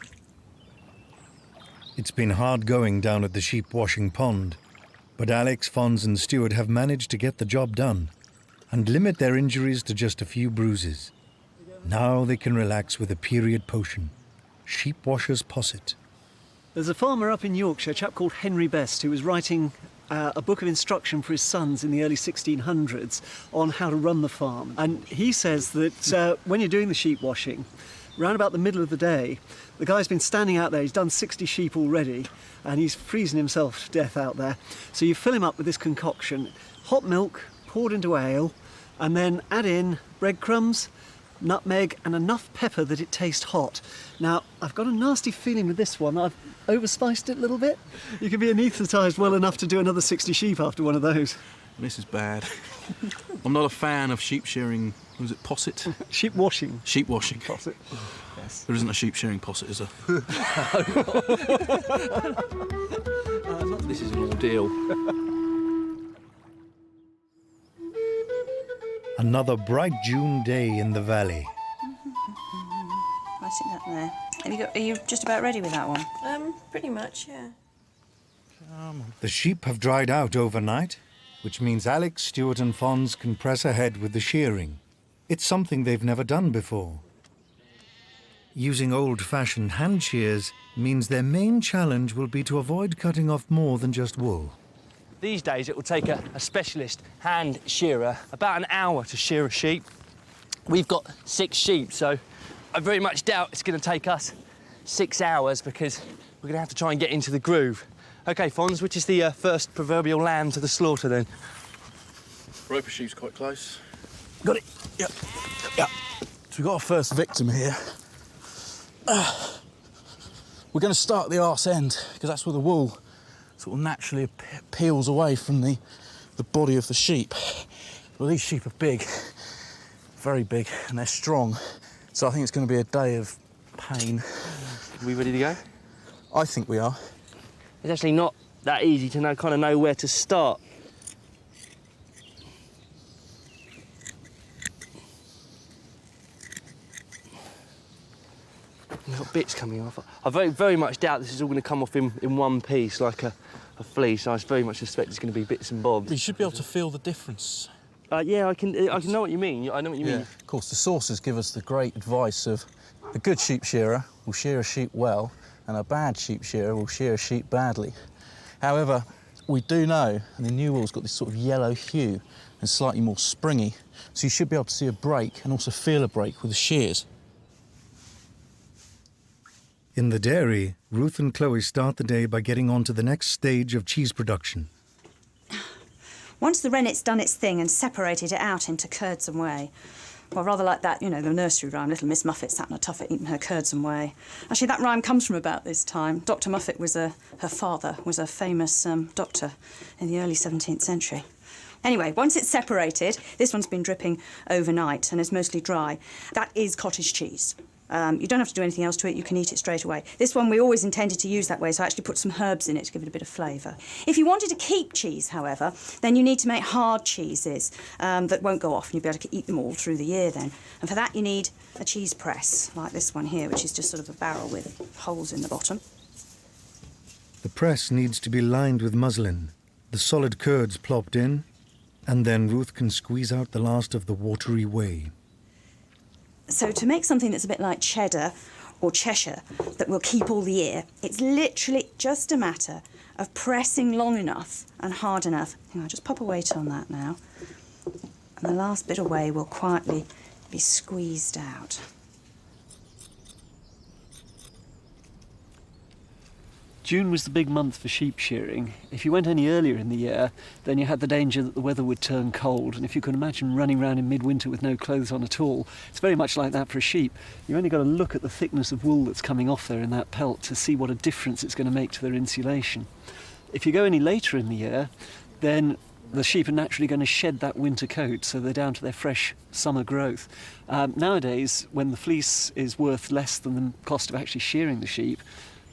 It's been hard going down at the sheep washing pond, but Alex, Fons and Stuart have managed to get the job done and limit their injuries to just a few bruises. Now they can relax with a period potion, sheep washer's posset. There's a farmer up in Yorkshire, a chap called Henry Best, who was writing a book of instruction for his sons in the early 1600s on how to run the farm. And he says that when you're doing the sheep washing, round about the middle of the day, the guy's been standing out there, he's done 60 sheep already, and he's freezing himself to death out there. So you fill him up with this concoction, hot milk poured into ale, and then add in breadcrumbs, nutmeg and enough pepper that it tastes hot. Now, I've got a nasty feeling with this one. I've overspiced it a little bit. You can be anaesthetised well enough to do another 60 sheep after one of those. This is bad. I'm not a fan of sheep shearing. Was it posset? Sheep washing. Sheep washing. Posset. Yes. There isn't a sheep shearing posset, is there? This is an ordeal. Another bright June day in the valley. I see that there. Are you just about ready with that one? Pretty much, yeah. The sheep have dried out overnight, which means Alex, Stuart and Fons can press ahead with the shearing. It's something they've never done before. Using old-fashioned hand shears means their main challenge will be to avoid cutting off more than just wool. These days it will take a specialist hand shearer about an hour to shear a sheep. We've got 6 sheep, so I very much doubt it's going to take us 6 hours because we're going to have to try and get into the groove. OK, Fons, which is the first proverbial lamb to the slaughter, then? Roper sheep's quite close. Got it. Yep. Yep. So we've got our first victim here. We're going to start at the arse end because that's where the wool sort of naturally peels away from the body of the sheep. Well, these sheep are big, very big, and they're strong. So I think it's going to be a day of pain. Are we ready to go? I think we are. It's actually not that easy to know where to start. We've got bits coming off. I very much doubt this is all going to come off in one piece, like a fleece. I very much suspect it's going to be bits and bobs. You should be able to feel the difference. Yeah, I can know what you mean. I know what you mean. Of course, the sources give us the great advice of a good sheep shearer will shear a sheep well, and a bad sheep shearer will shear a sheep badly. However, we do know, and the new wool's got this sort of yellow hue and slightly more springy, so you should be able to see a break and also feel a break with the shears. In the dairy, Ruth and Chloe start the day by getting on to the next stage of cheese production. Once the rennet's done its thing and separated it out into curds and whey, well, rather like that, you know, the nursery rhyme, Little Miss Muffet sat on a tuffet eating her curds and whey. Actually, that rhyme comes from about this time. Dr. Muffet was her father was a famous doctor in the early 17th century. Anyway, once it's separated, this one's been dripping overnight and is mostly dry. That is cottage cheese. You don't have to do anything else to it, you can eat it straight away. This one we always intended to use that way, so I actually put some herbs in it to give it a bit of flavour. If you wanted to keep cheese, however, then you need to make hard cheeses that won't go off, and you'll be able to eat them all through the year then. And for that you need a cheese press, like this one here, which is just sort of a barrel with holes in the bottom. The press needs to be lined with muslin, the solid curds plopped in, and then Ruth can squeeze out the last of the watery whey. So to make something that's a bit like cheddar or Cheshire that will keep all the year, it's literally just a matter of pressing long enough and hard enough. I'll just pop a weight on that now. And the last bit of whey will quietly be squeezed out. June was the big month for sheep shearing. If you went any earlier in the year, then you had the danger that the weather would turn cold. And if you can imagine running around in midwinter with no clothes on at all, it's very much like that for a sheep. You've only got to look at the thickness of wool that's coming off there in that pelt to see what a difference it's going to make to their insulation. If you go any later in the year, then the sheep are naturally going to shed that winter coat, so they're down to their fresh summer growth. Nowadays, when the fleece is worth less than the cost of actually shearing the sheep,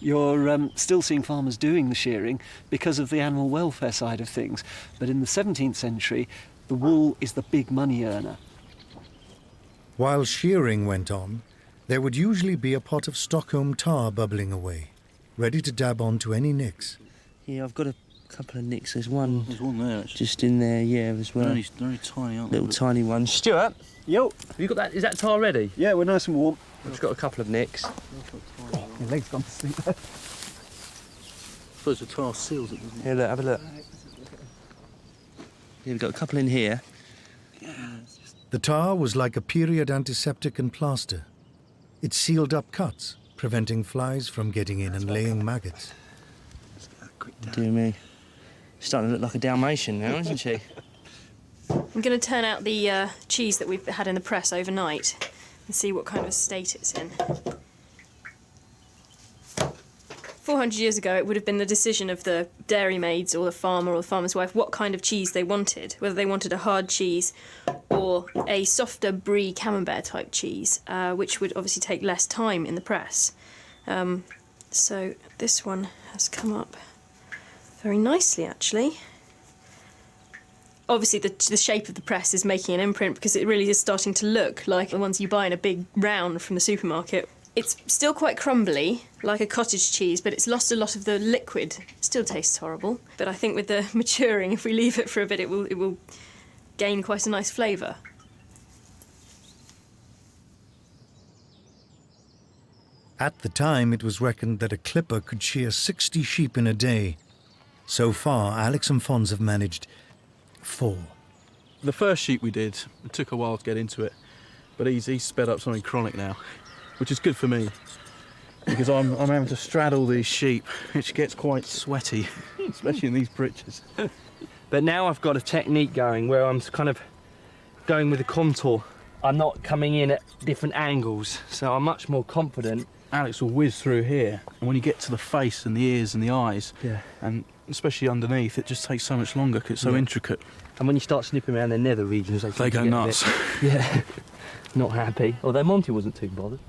you're still seeing farmers doing the shearing because of the animal welfare side of things. But in the 17th century, the wool is the big money earner. While shearing went on, there would usually be a pot of Stockholm tar bubbling away, ready to dab onto any nicks. Yeah, I've got a couple of nicks. There's one, There's one there, actually. just in there, yeah, as well. Very tiny, aren't they? Little tiny one. Stuart? Yo. Have you got that? Is that tar ready? Yeah, we're nice and warm. I've just got a couple of nicks. Your leg's gone to sleep there. I suppose the tar seals it, doesn't it? Here, look, have a look. Yeah, we've got a couple in here. The tar was like a period antiseptic and plaster. It sealed up cuts, preventing flies from getting in and laying maggots. Dear me. Starting to look like a Dalmatian now, isn't she? I'm going to turn out the cheese that we've had in the press overnight and see what kind of state it's in. 400 years ago, it would have been the decision of the dairymaids or the farmer or the farmer's wife what kind of cheese they wanted, whether they wanted a hard cheese or a softer brie camembert type cheese, which would obviously take less time in the press. So this one has come up very nicely, actually. Obviously, the shape of the press is making an imprint because it really is starting to look like the ones you buy in a big round from the supermarket. It's still quite crumbly, like a cottage cheese, but it's lost a lot of the liquid. It still tastes horrible, but I think with the maturing, if we leave it for a bit, it will gain quite a nice flavour. At the time, it was reckoned that a clipper could shear 60 sheep in a day. So far, Alex and Fons have managed 4. The first sheep we did, it took a while to get into it, but he's sped up something chronic now, which is good for me, because I'm having to straddle these sheep, which gets quite sweaty, especially in these breeches. But now I've got a technique going where I'm kind of going with the contour. I'm not coming in at different angles, so I'm much more confident. Alex will whiz through here, and when you get to the face and the ears and the eyes, and especially underneath, it just takes so much longer because it's so intricate. And when you start snipping around their nether regions, they go nuts. Yeah, not happy. Although Monty wasn't too bothered.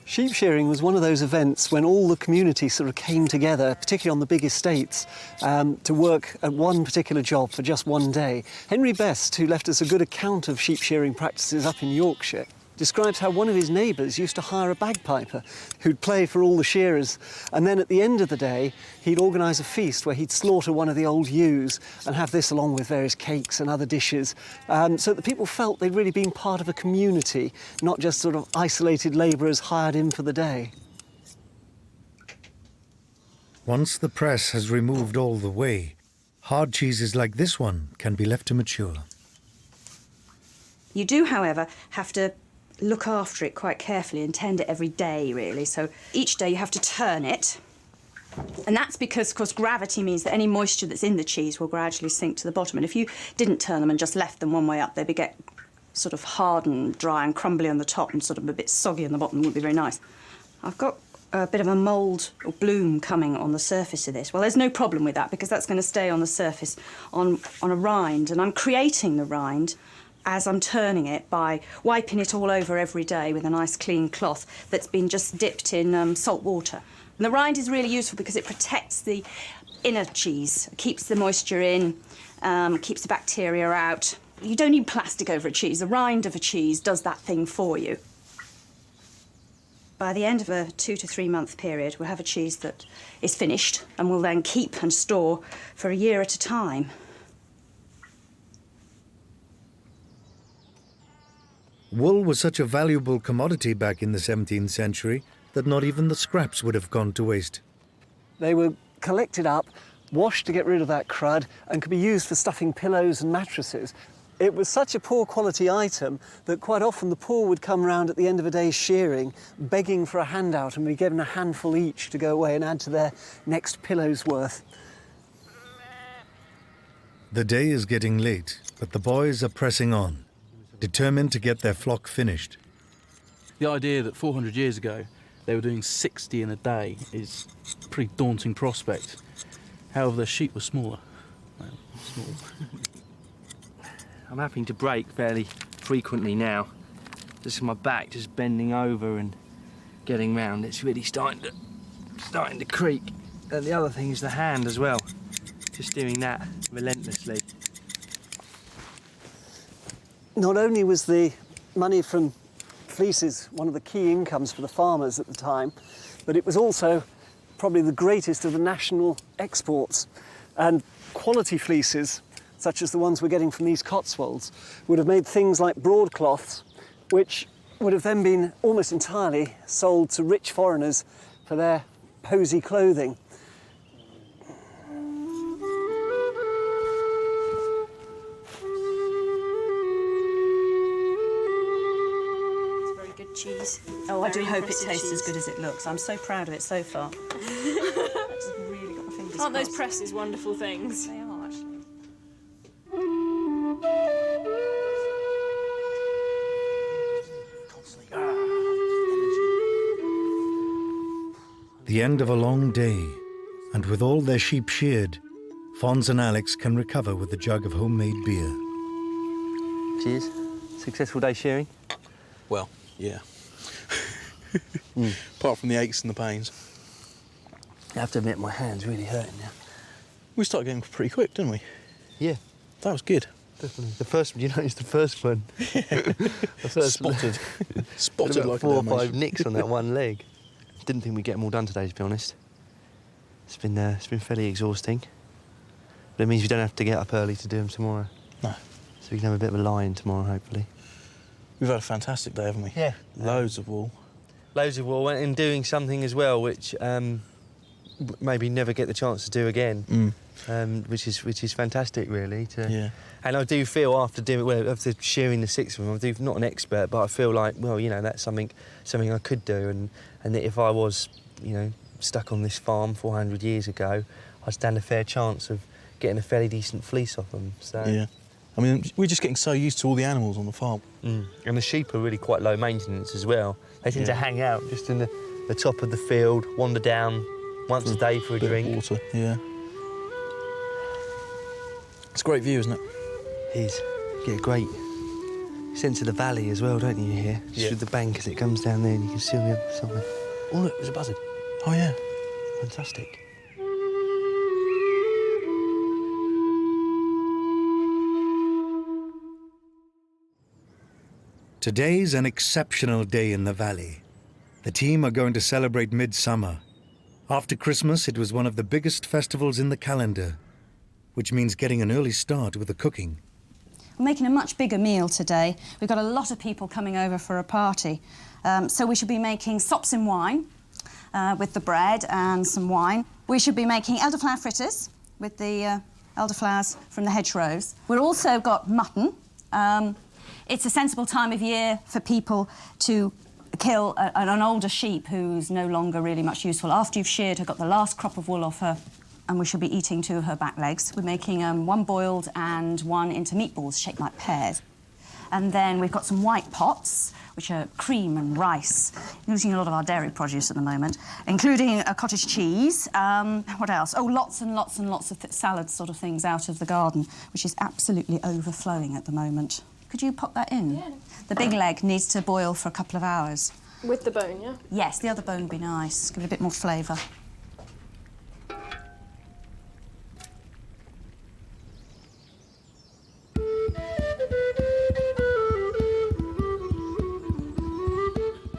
Sheep shearing was one of those events when all the community sort of came together, particularly on the big estates, to work at one particular job for just one day. Henry Best, who left us a good account of sheep shearing practices up in Yorkshire, describes how one of his neighbours used to hire a bagpiper who'd play for all the shearers, and then at the end of the day he'd organise a feast where he'd slaughter one of the old ewes and have this along with various cakes and other dishes, so that people felt they'd really been part of a community, not just sort of isolated labourers hired in for the day. Once the press has removed all the whey, hard cheeses like this one can be left to mature. You do, however, have to look after it quite carefully and tend it every day, really. So each day you have to turn it. And that's because, of course, gravity means that any moisture that's in the cheese will gradually sink to the bottom. And if you didn't turn them and just left them one way up, they'd get sort of hard and dry and crumbly on the top and sort of a bit soggy on the bottom. It wouldn't be very nice. I've got a bit of a mould or bloom coming on the surface of this. Well, there's no problem with that because that's going to stay on the surface on a rind. And I'm creating the rind as I'm turning it by wiping it all over every day with a nice clean cloth that's been just dipped in salt water. And the rind is really useful because it protects the inner cheese, keeps the moisture in, keeps the bacteria out. You don't need plastic over a cheese. The rind of a cheese does that thing for you. By the end of a 2 to 3 month period, we'll have a cheese that is finished and will then keep and store for a year at a time. Wool was such a valuable commodity back in the 17th century that not even the scraps would have gone to waste. They were collected up, washed to get rid of that crud, and could be used for stuffing pillows and mattresses. It was such a poor quality item that quite often the poor would come round at the end of a day's shearing begging for a handout and be given a handful each to go away and add to their next pillow's worth. The day is getting late, but the boys are pressing on, determined to get their flock finished. The idea that 400 years ago they were doing 60 in a day is a pretty daunting prospect. However, their sheep were smaller. Well, small. I'm having to break fairly frequently now. Just my back, just bending over and getting round. It's really starting to creak. And the other thing is the hand as well. Just doing that relentlessly. Not only was the money from fleeces one of the key incomes for the farmers at the time, but it was also probably the greatest of the national exports. And quality fleeces, such as the ones we're getting from these Cotswolds, would have made things like broadcloths, which would have then been almost entirely sold to rich foreigners for their posy clothing. It's very good cheese. Oh, I do hope it tastes as good as it looks. I'm so proud of it so far. I've just really got my fingers Aren't those crossed. presses wonderful things? They are, actually. The end of a long day, and with all their sheep sheared, Fons and Alex can recover with a jug of homemade beer. Cheers. Successful day shearing? Well, yeah. Apart from the aches and the pains. I have to admit, my hand's really hurting now. We started getting pretty quick, didn't we? Yeah. That was good. Definitely. The first one, you noticed the first one? Spotted. Spotted about like 4 or a 5 nicks on that one leg. Didn't think we'd get them all done today, to be honest. It's been fairly exhausting. But it means we don't have to get up early to do them tomorrow. No. So we can have a bit of a lie-in tomorrow, hopefully. We've had a fantastic day, haven't we? Yeah. Loads of wool. Loads of wool, and doing something as well which maybe never get the chance to do again, which is fantastic, really. Yeah. And I do feel after shearing the 6 of them, I'm not an expert, but I feel like, well, you know, that's something I could do, and that if I was, you know, stuck on this farm 400 years ago, I'd stand a fair chance of getting a fairly decent fleece off them. So. Yeah. I mean, we're just getting so used to all the animals on the farm. And the sheep are really quite low maintenance as well. They tend to hang out just in the top of the field, wander down once a day for a drink. Water, yeah. It's a great view, isn't it? It is. You get a great sense of the valley as well, don't you, here? Just through the bank as it comes down there and you can see on the other side. Oh, look, there's a buzzard. Oh, yeah. Fantastic. Today's an exceptional day in the valley. The team are going to celebrate Midsummer. After Christmas, it was one of the biggest festivals in the calendar, which means getting an early start with the cooking. We're making a much bigger meal today. We've got a lot of people coming over for a party. So we should be making sops in wine with the bread and some wine. We should be making elderflower fritters with the elderflowers from the hedgerows. We've also got mutton. It's a sensible time of year for people to kill an older sheep who's no longer really much useful. After you've sheared her, got the last crop of wool off her, and we shall be eating 2 of her back legs. We're making 1 boiled and 1 into meatballs shaped like pears. And then we've got some white pots, which are cream and rice. Using a lot of our dairy produce at the moment, including a cottage cheese. What else? Oh, lots and lots and lots of salad sort of things out of the garden, which is absolutely overflowing at the moment. Could you pop that in? Yeah. The big leg needs to boil for a couple of hours. With the bone, yeah? Yes, the other bone would be nice. Give it a bit more flavour.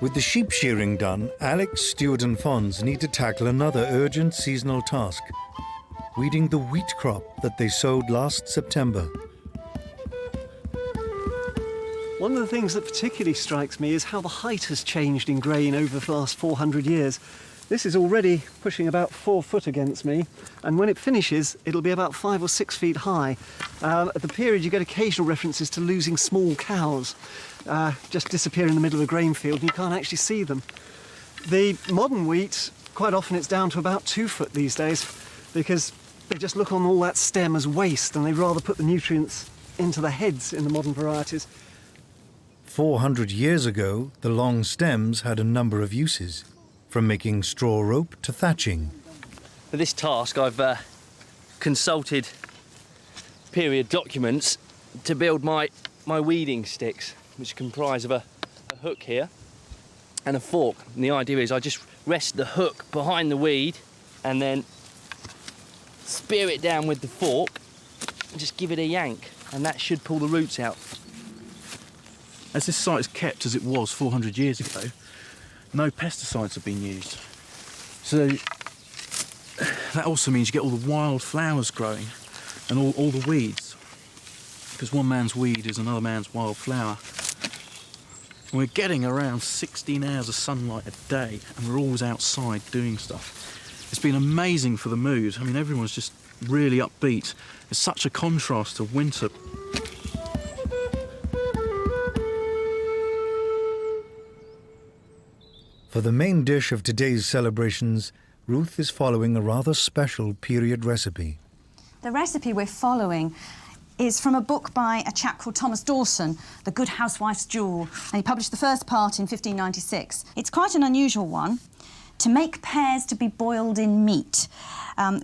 With the sheep shearing done, Alex, Stuart and Fons need to tackle another urgent seasonal task, weeding the wheat crop that they sowed last September. One of the things that particularly strikes me is how the height has changed in grain over the last 400 years. This is already pushing about 4 foot against me, and when it finishes, it'll be about 5 or 6 feet high. At the period, you get occasional references to losing small cows, just disappear in the middle of a grain field, and you can't actually see them. The modern wheat, quite often it's down to about 2 foot these days, because they just look on all that stem as waste, and they'd rather put the nutrients into the heads in the modern varieties. 400 years ago, the long stems had a number of uses, from making straw rope to thatching. For this task, I've consulted period documents to build my weeding sticks, which comprise of a hook here and a fork. And the idea is I just rest the hook behind the weed and then spear it down with the fork and just give it a yank, and that should pull the roots out. As this site is kept as it was 400 years ago, no pesticides have been used. So that also means you get all the wild flowers growing and all the weeds, because one man's weed is another man's wild flower. And we're getting around 16 hours of sunlight a day, and we're always outside doing stuff. It's been amazing for the mood. I mean, everyone's just really upbeat. It's such a contrast to winter. For the main dish of today's celebrations, Ruth is following a rather special period recipe. The recipe we're following is from a book by a chap called Thomas Dawson, The Good Housewife's Jewel, and he published the first part in 1596. It's quite an unusual one. To make pears to be boiled in meat.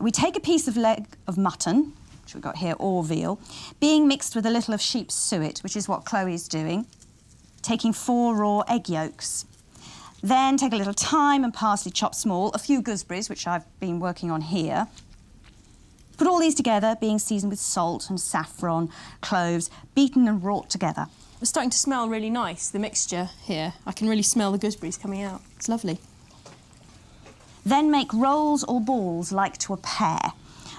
We take a piece of leg of mutton, which we've got here, or veal, being mixed with a little of sheep's suet, which is what Chloe's doing, taking 4 raw egg yolks. Then take a little thyme and parsley chopped small, a few gooseberries, which I've been working on here. Put all these together, being seasoned with salt and saffron, cloves, beaten and wrought together. It's starting to smell really nice, the mixture here. I can really smell the gooseberries coming out. It's lovely. Then make rolls or balls like to a pear.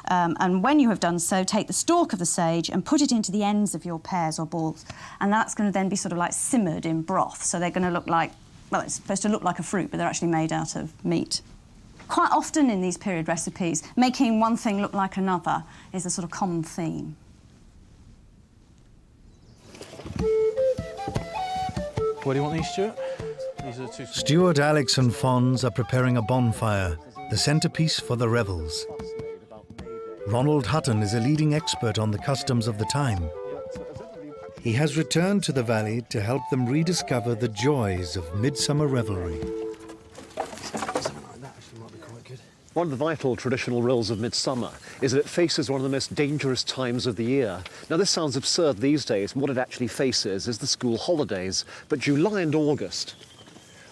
And when you have done so, take the stalk of the sage and put it into the ends of your pears or balls. And that's going to then be sort of like simmered in broth. So they're going to look like, well, it's supposed to look like a fruit, but they're actually made out of meat. Quite often in these period recipes, making one thing look like another is a sort of common theme. What do you want these, Stuart? These are the 2. Stuart, Alex and Fons are preparing a bonfire, the centrepiece for the revels. Ronald Hutton is a leading expert on the customs of the time. He has returned to the valley to help them rediscover the joys of midsummer revelry. One of the vital traditional rules of midsummer is that it faces one of the most dangerous times of the year. Now, this sounds absurd these days. What it actually faces is the school holidays. But July and August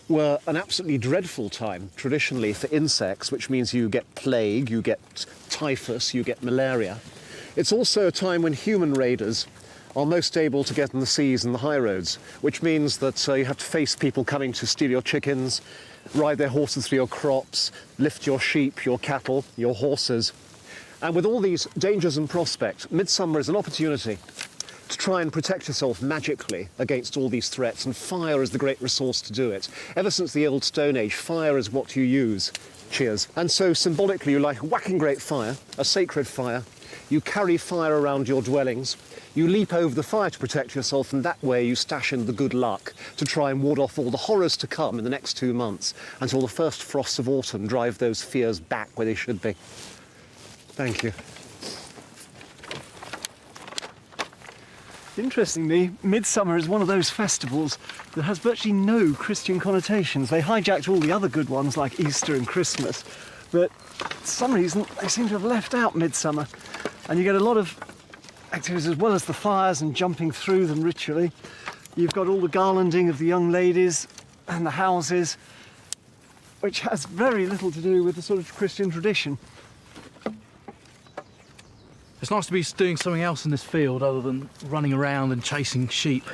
were an absolutely dreadful time, traditionally, for insects, which means you get plague, you get typhus, you get malaria. It's also a time when human raiders are most able to get in the seas and the high roads, which means that you have to face people coming to steal your chickens, ride their horses through your crops, lift your sheep, your cattle, your horses. And with all these dangers and prospects, midsummer is an opportunity to try and protect yourself magically against all these threats, and fire is the great resource to do it. Ever since the old Stone Age, fire is what you use. Cheers. And so symbolically you light a whacking great fire, a sacred fire. You carry fire around your dwellings. You leap over the fire to protect yourself, and that way you stash in the good luck to try and ward off all the horrors to come in the next 2 months until the first frosts of autumn drive those fears back where they should be. Thank you. Interestingly, Midsummer is one of those festivals that has virtually no Christian connotations. They hijacked all the other good ones like Easter and Christmas, but for some reason they seem to have left out Midsummer. And you get a lot of activities as well as the fires and jumping through them ritually. You've got all the garlanding of the young ladies and the houses, which has very little to do with the sort of Christian tradition. It's nice to be doing something else in this field other than running around and chasing sheep.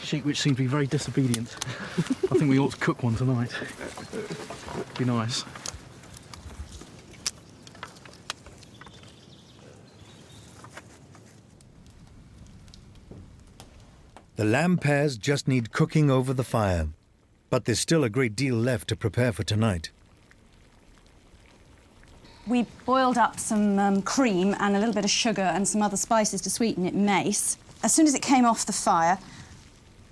Sheep which seem to be very disobedient. I think we ought to cook one tonight. Be nice. The lamb pears just need cooking over the fire. But there's still a great deal left to prepare for tonight. We boiled up some cream and a little bit of sugar and some other spices to sweeten it, mace. As soon as it came off the fire,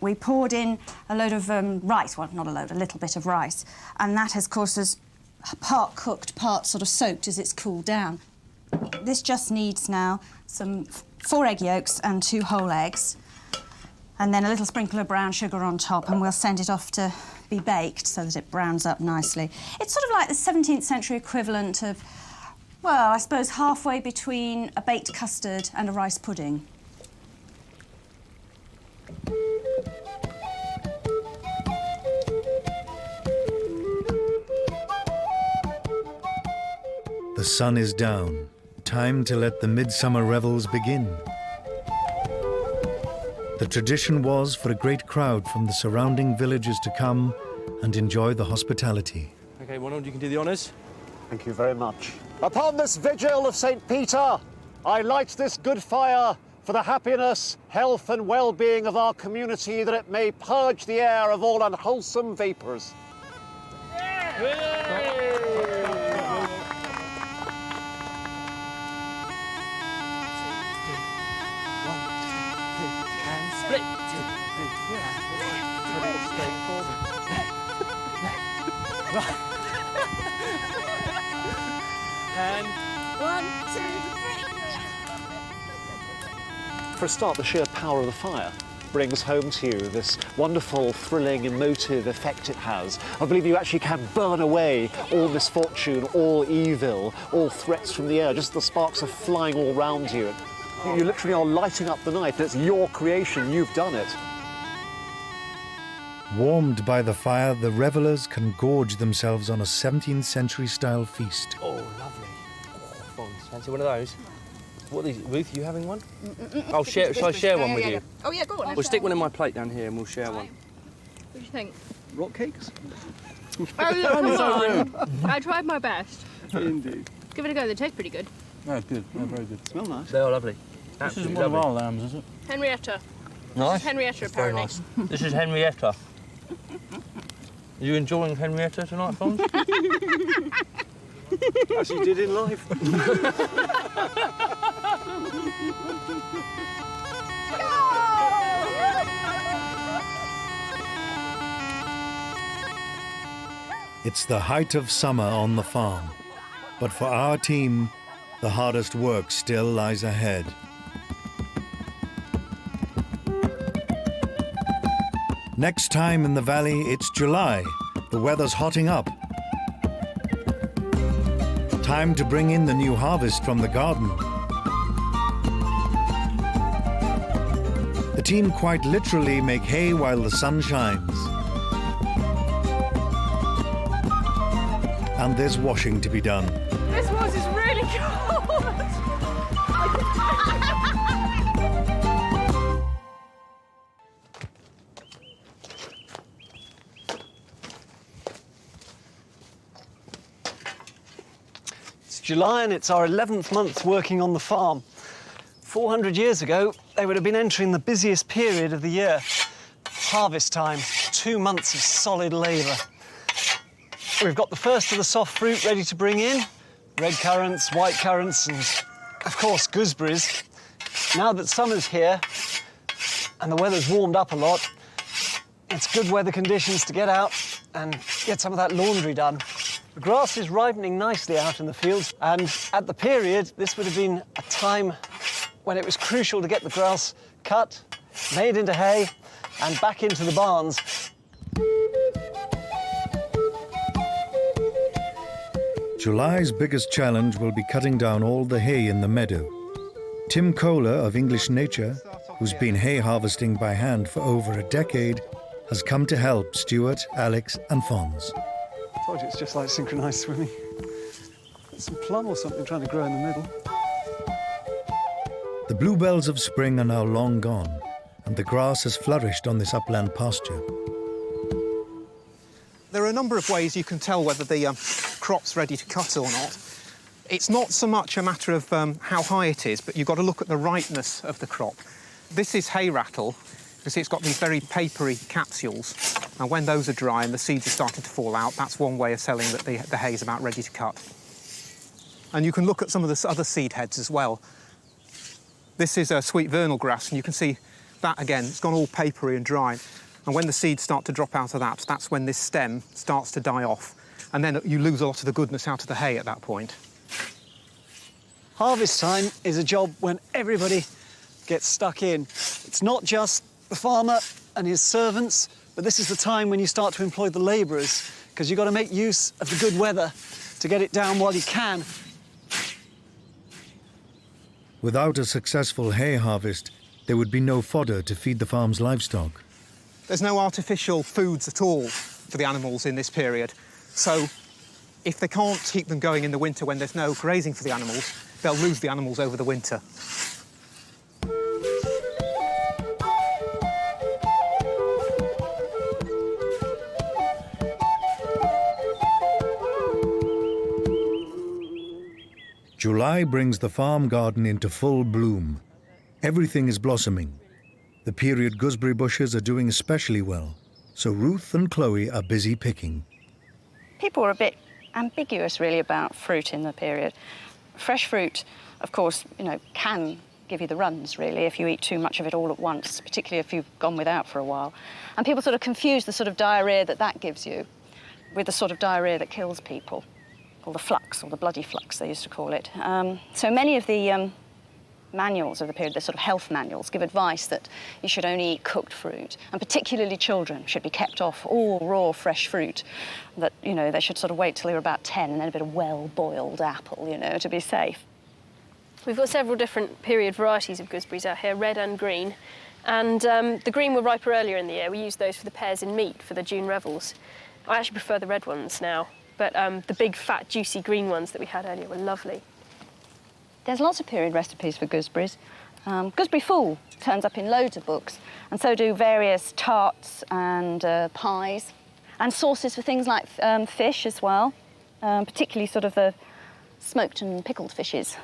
we poured in a load of rice. Well, not a load, a little bit of rice. And that has, of course, is part cooked, part sort of soaked as it's cooled down. This just needs now some 4 egg yolks and 2 whole eggs, and then a little sprinkle of brown sugar on top, and we'll send it off to be baked so that it browns up nicely. It's sort of like the 17th century equivalent of, well, I suppose halfway between a baked custard and a rice pudding. The sun is down. Time to let the midsummer revels begin. The tradition was for a great crowd from the surrounding villages to come and enjoy the hospitality. OK, Ronald, you can do the honours. Thank you very much. Upon this vigil of St. Peter, I light this good fire for the happiness, health and well-being of our community, that it may purge the air of all unwholesome vapours. And 1, 2, 3. For a start, the sheer power of the fire brings home to you this wonderful, thrilling, emotive effect it has. I believe you actually can burn away all misfortune, all evil, all threats from the air, just the sparks are flying all around you. You literally are lighting up the night. It's your creation, you've done it. Warmed by the fire, the revellers can gorge themselves on a 17th century style feast. Oh, lovely. Oh, fancy one of those? What are these? Ruth, you having one? I'll share. Shall I share one with you? Oh, yeah, go on. We'll stick one in my plate down here and we'll share one. What do you think? Rock cakes? Oh, come on. I tried my best. Indeed. Give it a go. They taste pretty good. Yeah, good. Yeah, very good. Smell nice. They are lovely. This isn't Absolutely one of lovely. our lambs, is it? Henrietta. Nice. This is Henrietta, Very apparently. nice. This is Henrietta. Are you enjoying Henrietta tonight, Fons? As you did in life. It's the height of summer on the farm, but for our team, the hardest work still lies ahead. Next time in the valley, it's July. The weather's hotting up. Time to bring in the new harvest from the garden. The team quite literally make hay while the sun shines. And there's washing to be done. This horse is really cold. It's July and it's our 11th month working on the farm. 400 years ago, they would have been entering the busiest period of the year. Harvest time, 2 months of solid labour. We've got the first of the soft fruit ready to bring in. Red currants, white currants, and of course, gooseberries. Now that summer's here and the weather's warmed up a lot, it's good weather conditions to get out and get some of that laundry done. The grass is ripening nicely out in the fields, and at the period, this would have been a time when it was crucial to get the grass cut, made into hay, and back into the barns. July's biggest challenge will be cutting down all the hay in the meadow. Tim Kohler of English Nature, who's been hay harvesting by hand for over a decade, has come to help Stuart, Alex and Fons. I told you it's just like synchronised swimming. There's some plum or something trying to grow in the middle. The bluebells of spring are now long gone, and the grass has flourished on this upland pasture. There are a number of ways you can tell whether the crop's ready to cut or not. It's not so much a matter of how high it is, but you've got to look at the ripeness of the crop. This is hay rattle, because it's got these very papery capsules. And when those are dry and the seeds are starting to fall out, that's one way of telling that the hay is about ready to cut. And you can look at some of the other seed heads as well. This is a sweet vernal grass, and you can see that again, it's gone all papery and dry. And when the seeds start to drop out of that, that's when this stem starts to die off. And then you lose a lot of the goodness out of the hay at that point. Harvest time is a job when everybody gets stuck in. It's not just the farmer and his servants, but this is the time when you start to employ the labourers, because you've got to make use of the good weather to get it down while you can. Without a successful hay harvest, there would be no fodder to feed the farm's livestock. There's no artificial foods at all for the animals in this period. So if they can't keep them going in the winter when there's no grazing for the animals, they'll lose the animals over the winter. July brings the farm garden into full bloom. Everything is blossoming. The period gooseberry bushes are doing especially well, so Ruth and Chloe are busy picking. People were a bit ambiguous, really, about fruit in the period. Fresh fruit, of course, can give you the runs, really, if you eat too much of it all at once, particularly if you've gone without for a while. And people sort of confuse the sort of diarrhoea that gives you with the sort of diarrhoea that kills people, or the flux, or the bloody flux, they used to call it. So many of the manuals of the period, the sort of health manuals, give advice that you should only eat cooked fruit, and particularly children should be kept off all raw, fresh fruit, that, they should sort of wait till they're about 10 and then a bit of well-boiled apple, to be safe. We've got several different period varieties of gooseberries out here, red and green. And the green were riper earlier in the year. We used those for the pears in meat for the June revels. I actually prefer the red ones now, but the big, fat, juicy green ones that we had earlier were lovely. There's lots of period recipes for gooseberries. Gooseberry fool turns up in loads of books, and so do various tarts and pies, and sauces for things like fish as well, particularly sort of the smoked and pickled fishes,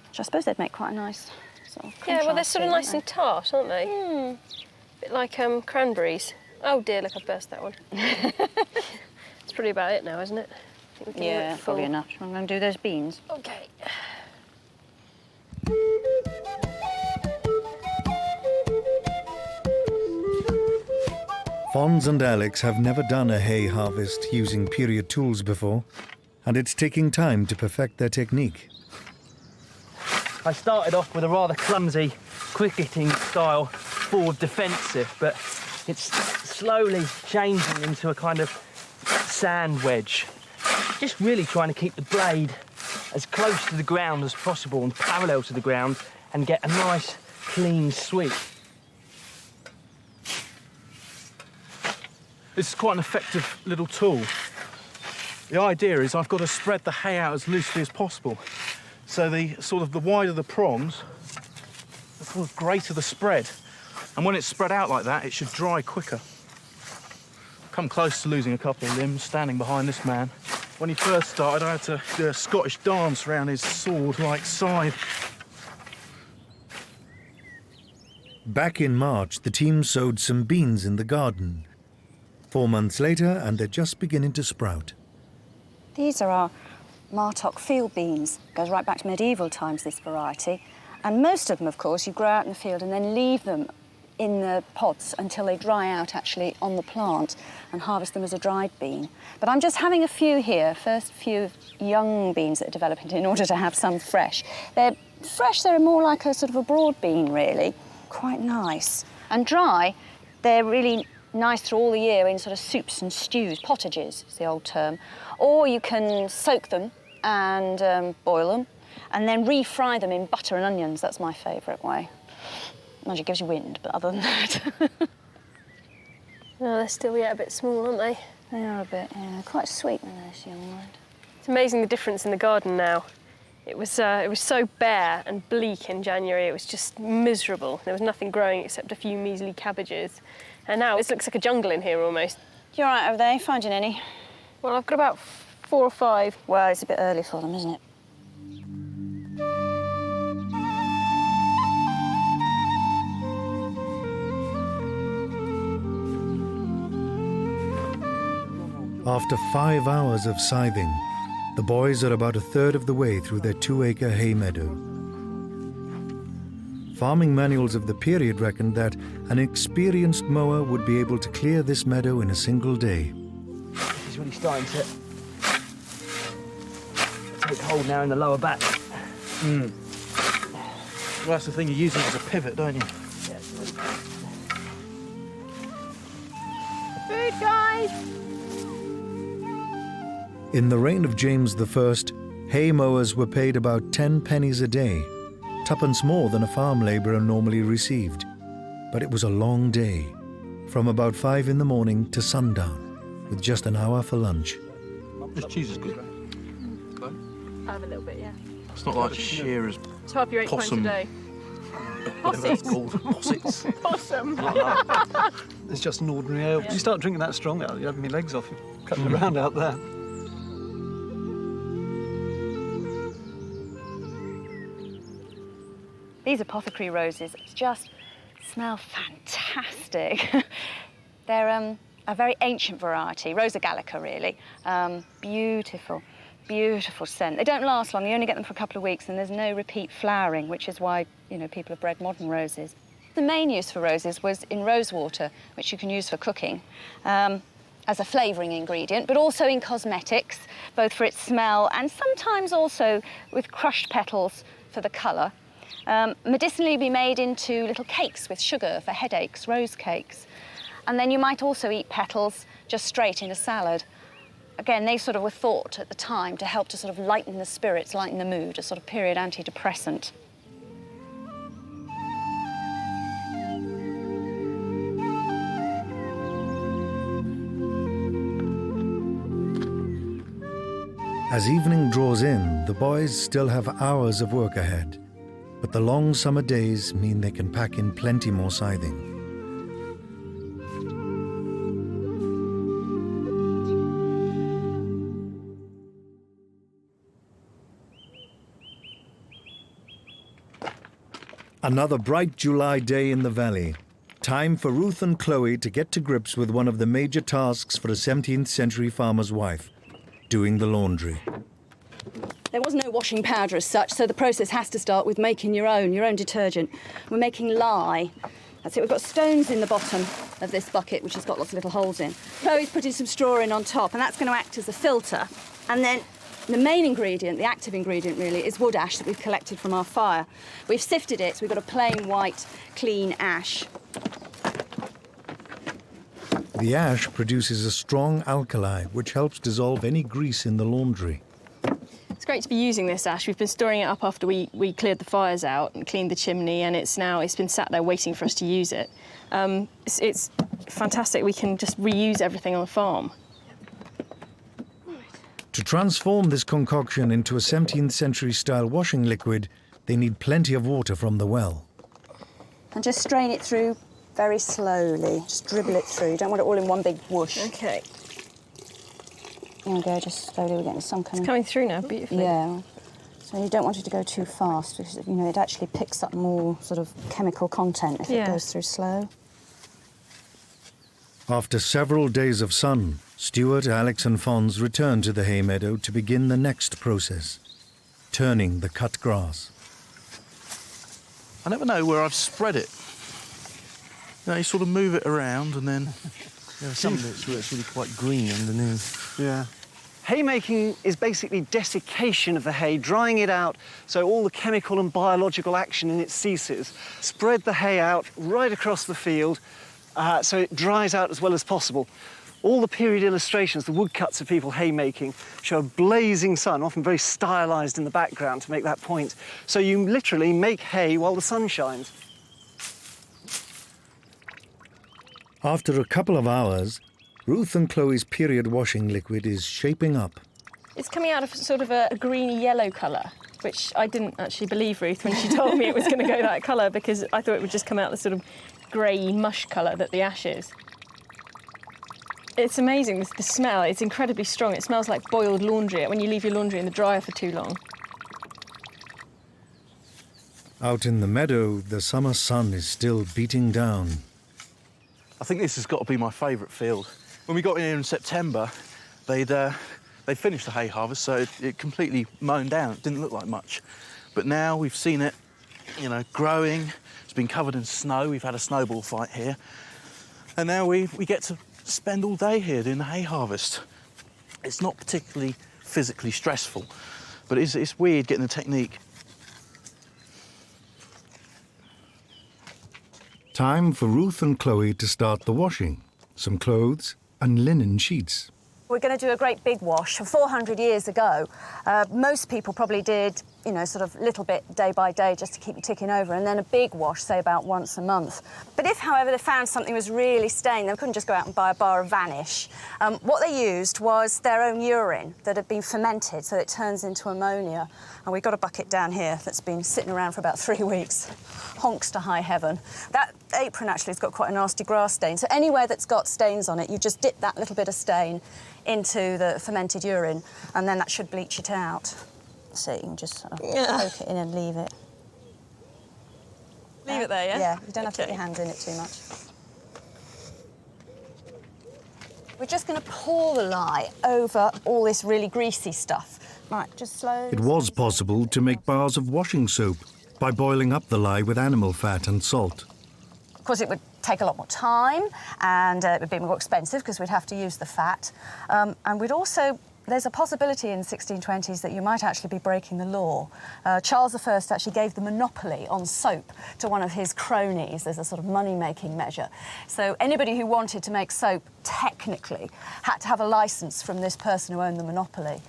which I suppose they'd make quite a nice sort of yeah, well, they're contrast sort of to, nice and tart, aren't they? A bit like cranberries. Oh dear, look, I've burst that one. That's probably about it now, isn't it? I think we can Yeah, look probably full. enough. I'm going to do those beans. Okay. Fons and Alex have never done a hay harvest using period tools before, and it's taking time to perfect their technique. I started off with a rather clumsy, quick-hitting style, forward defensive, but it's slowly changing into a kind of sand wedge. Just really trying to keep the blade as close to the ground as possible and parallel to the ground and get a nice, clean sweep. This is quite an effective little tool. The idea is I've got to spread the hay out as loosely as possible. So the wider the prongs, the sort of greater the spread. And when it's spread out like that, it should dry quicker. Come close to losing a couple of limbs standing behind this man. When he first started, I had to do a Scottish dance around his sword-like side. Back in March, the team sowed some beans in the garden. 4 months later, and they're just beginning to sprout. These are our Martock field beans. Goes right back to medieval times, this variety. And most of them, of course, you grow out in the field and then leave them in the pods until they dry out, actually, on the plant, and harvest them as a dried bean. But I'm just having a few here, first few young beans that are developing in order to have some fresh. They're fresh, they're more like a sort of a broad bean, really. Quite nice. And dry, they're really nice through all the year in sort of soups and stews, potages is the old term. Or you can soak them and boil them, and then refry them in butter and onions. That's my favourite way. Mind you, it gives you wind, but other than that. No, they're still a bit small, aren't they? They are a bit, yeah. Quite sweet when they're this young, right? It's amazing the difference in the garden now. It was so bare and bleak in January. It was just miserable. There was nothing growing except a few measly cabbages. And now it looks like a jungle in here almost. You all right over there? Finding any? Well, I've got about 4 or 5. Well, it's a bit early for them, isn't it? After 5 hours of scything, the boys are about a third of the way through their 2-acre hay meadow. Farming manuals of the period reckoned that an experienced mower would be able to clear this meadow in a single day. It's really starting to take hold now in the lower back. Well, that's the thing, you're using it as a pivot, don't you? Food, guys! In the reign of James I, hay mowers were paid about 10 pennies a day, twopence more than a farm labourer normally received. But it was a long day, from about 5 in the morning to sundown, with just an hour for lunch. This cheese is good. I have a little bit, yeah. It's not like shearers. To help your 8 pints a Possum. day. Whatever that's called. Possets. Possum. It's just an ordinary ale. You start drinking that strong ale, you have my legs off. You're cutting around out there. These apothecary roses just smell fantastic. They're a very ancient variety, Rosa gallica really. Beautiful, beautiful scent. They don't last long, you only get them for a couple of weeks and there's no repeat flowering, which is why, you know, people have bred modern roses. The main use for roses was in rose water, which you can use for cooking, as a flavouring ingredient, but also in cosmetics, both for its smell and sometimes also with crushed petals for the colour. Medicinally be made into little cakes with sugar for headaches, rose cakes. And then you might also eat petals just straight in a salad. Again, they sort of were thought at the time to help to sort of lighten the spirits, lighten the mood, a sort of period antidepressant. As evening draws in, the boys still have hours of work ahead. But the long summer days mean they can pack in plenty more scything. Another bright July day in the valley. Time for Ruth and Chloe to get to grips with one of the major tasks for a 17th century farmer's wife, doing the laundry. There was no washing powder as such, so the process has to start with making your own detergent. We're making lye. That's it, we've got stones in the bottom of this bucket, which has got lots of little holes in. Chloe's putting some straw in on top, and that's going to act as a filter. And then the main ingredient, the active ingredient really, is wood ash that we've collected from our fire. We've sifted it, so we've got a plain white, clean ash. The ash produces a strong alkali, which helps dissolve any grease in the laundry. It's great to be using this ash. We've been storing it up after we cleared the fires out and cleaned the chimney, and it's been sat there waiting for us to use it. It's fantastic. We can just reuse everything on the farm. To transform this concoction into a 17th century style washing liquid, they need plenty of water from the well. And just strain it through very slowly. Just dribble it through. You don't want it all in one big whoosh. OK. There we go, just slowly. We're getting some coming. It's coming through now, beautifully. Yeah. So you don't want it to go too fast because, you know, it actually picks up more sort of chemical content if it goes through slow. After several days of sun, Stuart, Alex and Fons return to the hay meadow to begin the next process, turning the cut grass. I never know where I've spread it. You know, you sort of move it around and then there are some bits where it's really quite green underneath. Yeah. Haymaking is basically desiccation of the hay, drying it out so all the chemical and biological action in it ceases. Spread the hay out right across the field so it dries out as well as possible. All the period illustrations, the woodcuts of people haymaking, show a blazing sun, often very stylised in the background to make that point. So you literally make hay while the sun shines. After a couple of hours, Ruth and Chloe's period washing liquid is shaping up. It's coming out of sort of a greeny-yellow colour, which I didn't actually believe Ruth when she told me it was going to go that colour, because I thought it would just come out the sort of grey mush colour that the ash is. It's amazing, the smell. It's incredibly strong. It smells like boiled laundry when you leave your laundry in the dryer for too long. Out in the meadow, the summer sun is still beating down. I think this has got to be my favourite field. When we got in here in September, They finished the hay harvest, so it completely mown down. It didn't look like much. But now we've seen it, you know, growing. It's been covered in snow. We've had a snowball fight here. And now we get to spend all day here doing the hay harvest. It's not particularly physically stressful, but it's weird getting the technique. Time for Ruth and Chloe to start the washing. Some clothes and linen sheets. We're going to do a great big wash. 400 years ago, most people probably did, you know, sort of little bit day by day just to keep you ticking over, and then a big wash, say about once a month. But if, however, they found something was really stained, they couldn't just go out and buy a bar of Vanish. What they used was their own urine that had been fermented, so it turns into ammonia. And we've got a bucket down here that's been sitting around for about 3 weeks. Honks to high heaven. That apron actually has got quite a nasty grass stain, so anywhere that's got stains on it, you just dip that little bit of stain into the fermented urine, and then that should bleach it out. So you can just sort of poke it in and leave it. Leave it there, yeah? Yeah, you don't have to put your hands in it too much. We're just going to pour the lye over all this really greasy stuff. Right, just slow. It was possible to make bars of washing soap by boiling up the lye with animal fat and salt. Of course, it would take a lot more time, and it would be more expensive because we'd have to use the fat. And we'd also, there's a possibility in the 1620s that you might actually be breaking the law. Charles I actually gave the monopoly on soap to one of his cronies as a sort of money-making measure. So anybody who wanted to make soap, technically, had to have a licence from this person who owned the monopoly.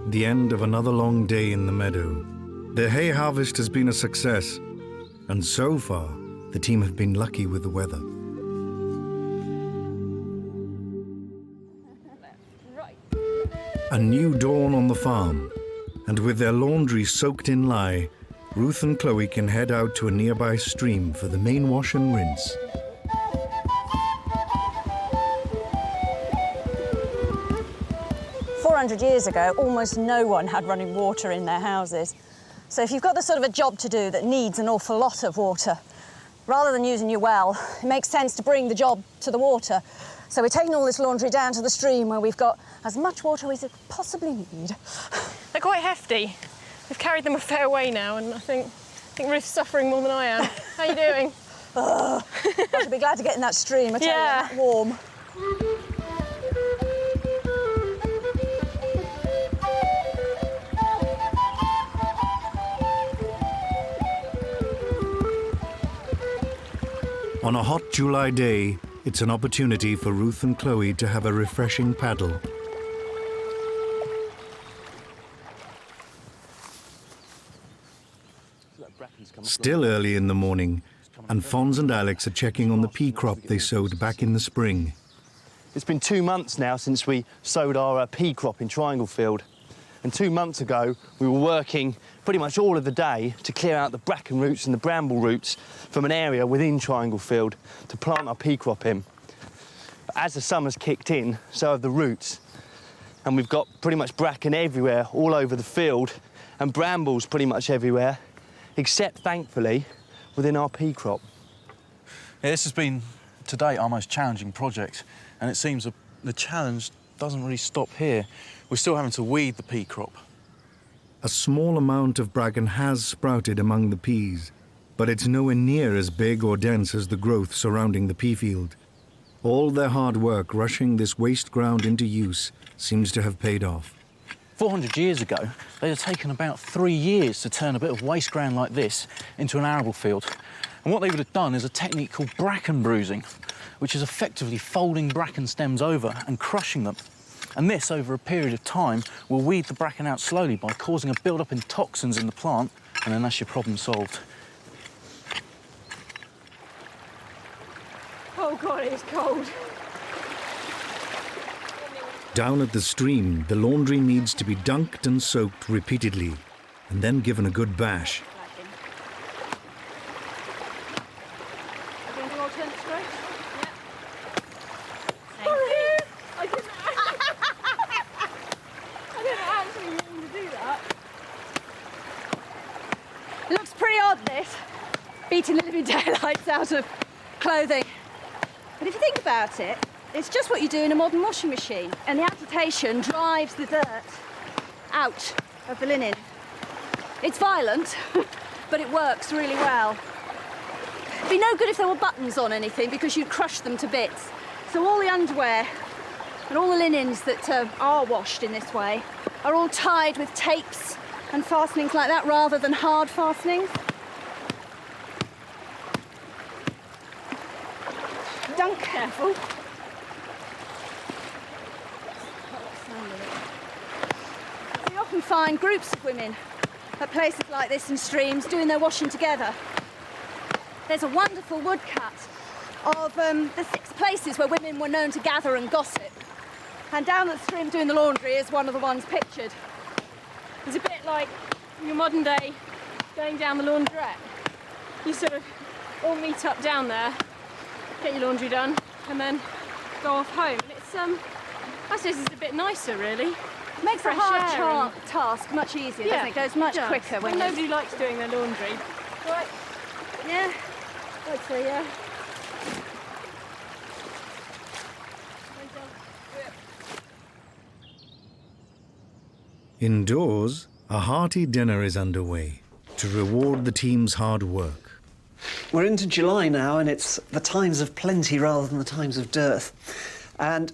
The end of another long day in the meadow. The hay harvest has been a success, and so far, the team have been lucky with the weather. A new dawn on the farm, and with their laundry soaked in lye, Ruth and Chloe can head out to a nearby stream for the main wash and rinse. Years ago, almost no one had running water in their houses. So if you've got the sort of a job to do that needs an awful lot of water, rather than using your well, it makes sense to bring the job to the water. So we're taking all this laundry down to the stream where we've got as much water as we could possibly need. They're quite hefty. We've carried them a fair way now, and I think Ruth's suffering more than I am. How are you doing? I should be glad to get in that stream, I tell you, that warm. On a hot July day, it's an opportunity for Ruth and Chloe to have a refreshing paddle. Still early in the morning, and Fons and Alex are checking on the pea crop they sowed back in the spring. It's been 2 months now since we sowed our pea crop in Triangle Field. And 2 months ago, we were working pretty much all of the day to clear out the bracken roots and the bramble roots from an area within Triangle Field to plant our pea crop in. But as the summer's kicked in, so have the roots. And we've got pretty much bracken everywhere, all over the field, and brambles pretty much everywhere, except, thankfully, within our pea crop. Yeah, this has been, to date, our most challenging project, and it seems the challenge doesn't really stop here. We're still having to weed the pea crop. A small amount of bracken has sprouted among the peas, but it's nowhere near as big or dense as the growth surrounding the pea field. All their hard work rushing this waste ground into use seems to have paid off. 400 years ago, they'd have taken about 3 years to turn a bit of waste ground like this into an arable field. And what they would have done is a technique called bracken bruising, which is effectively folding bracken stems over and crushing them. And this, over a period of time, will weed the bracken out slowly by causing a build-up in toxins in the plant, and then that's your problem solved. Oh God, it's cold. Down at the stream, the laundry needs to be dunked and soaked repeatedly, and then given a good bash. Looks pretty odd, this. beating the living daylights out of clothing. But if you think about it, it's just what you do in a modern washing machine, and the agitation drives the dirt out of the linen. It's violent, but it works really well. It'd be no good if there were buttons on anything, because you'd crush them to bits. So all the underwear and all the linens that are washed in this way are all tied with tapes and fastenings like that, rather than hard fastenings. Dunk, careful. We often find groups of women at places like this in streams doing their washing together. There's a wonderful woodcut of the 6 places where women were known to gather and gossip. And down the stream doing the laundry is one of the ones pictured. It's a bit like your modern day going down the laundrette. You sort of all meet up down there, get your laundry done, and then go off home. And it's, I suppose it's a bit nicer, really. It makes a hard task much easier, doesn't it? It goes much quicker when nobody likes doing their laundry. Right. Yeah. I'd say, yeah. Indoors, a hearty dinner is underway to reward the team's hard work. We're into July now, and it's the times of plenty rather than the times of dearth. And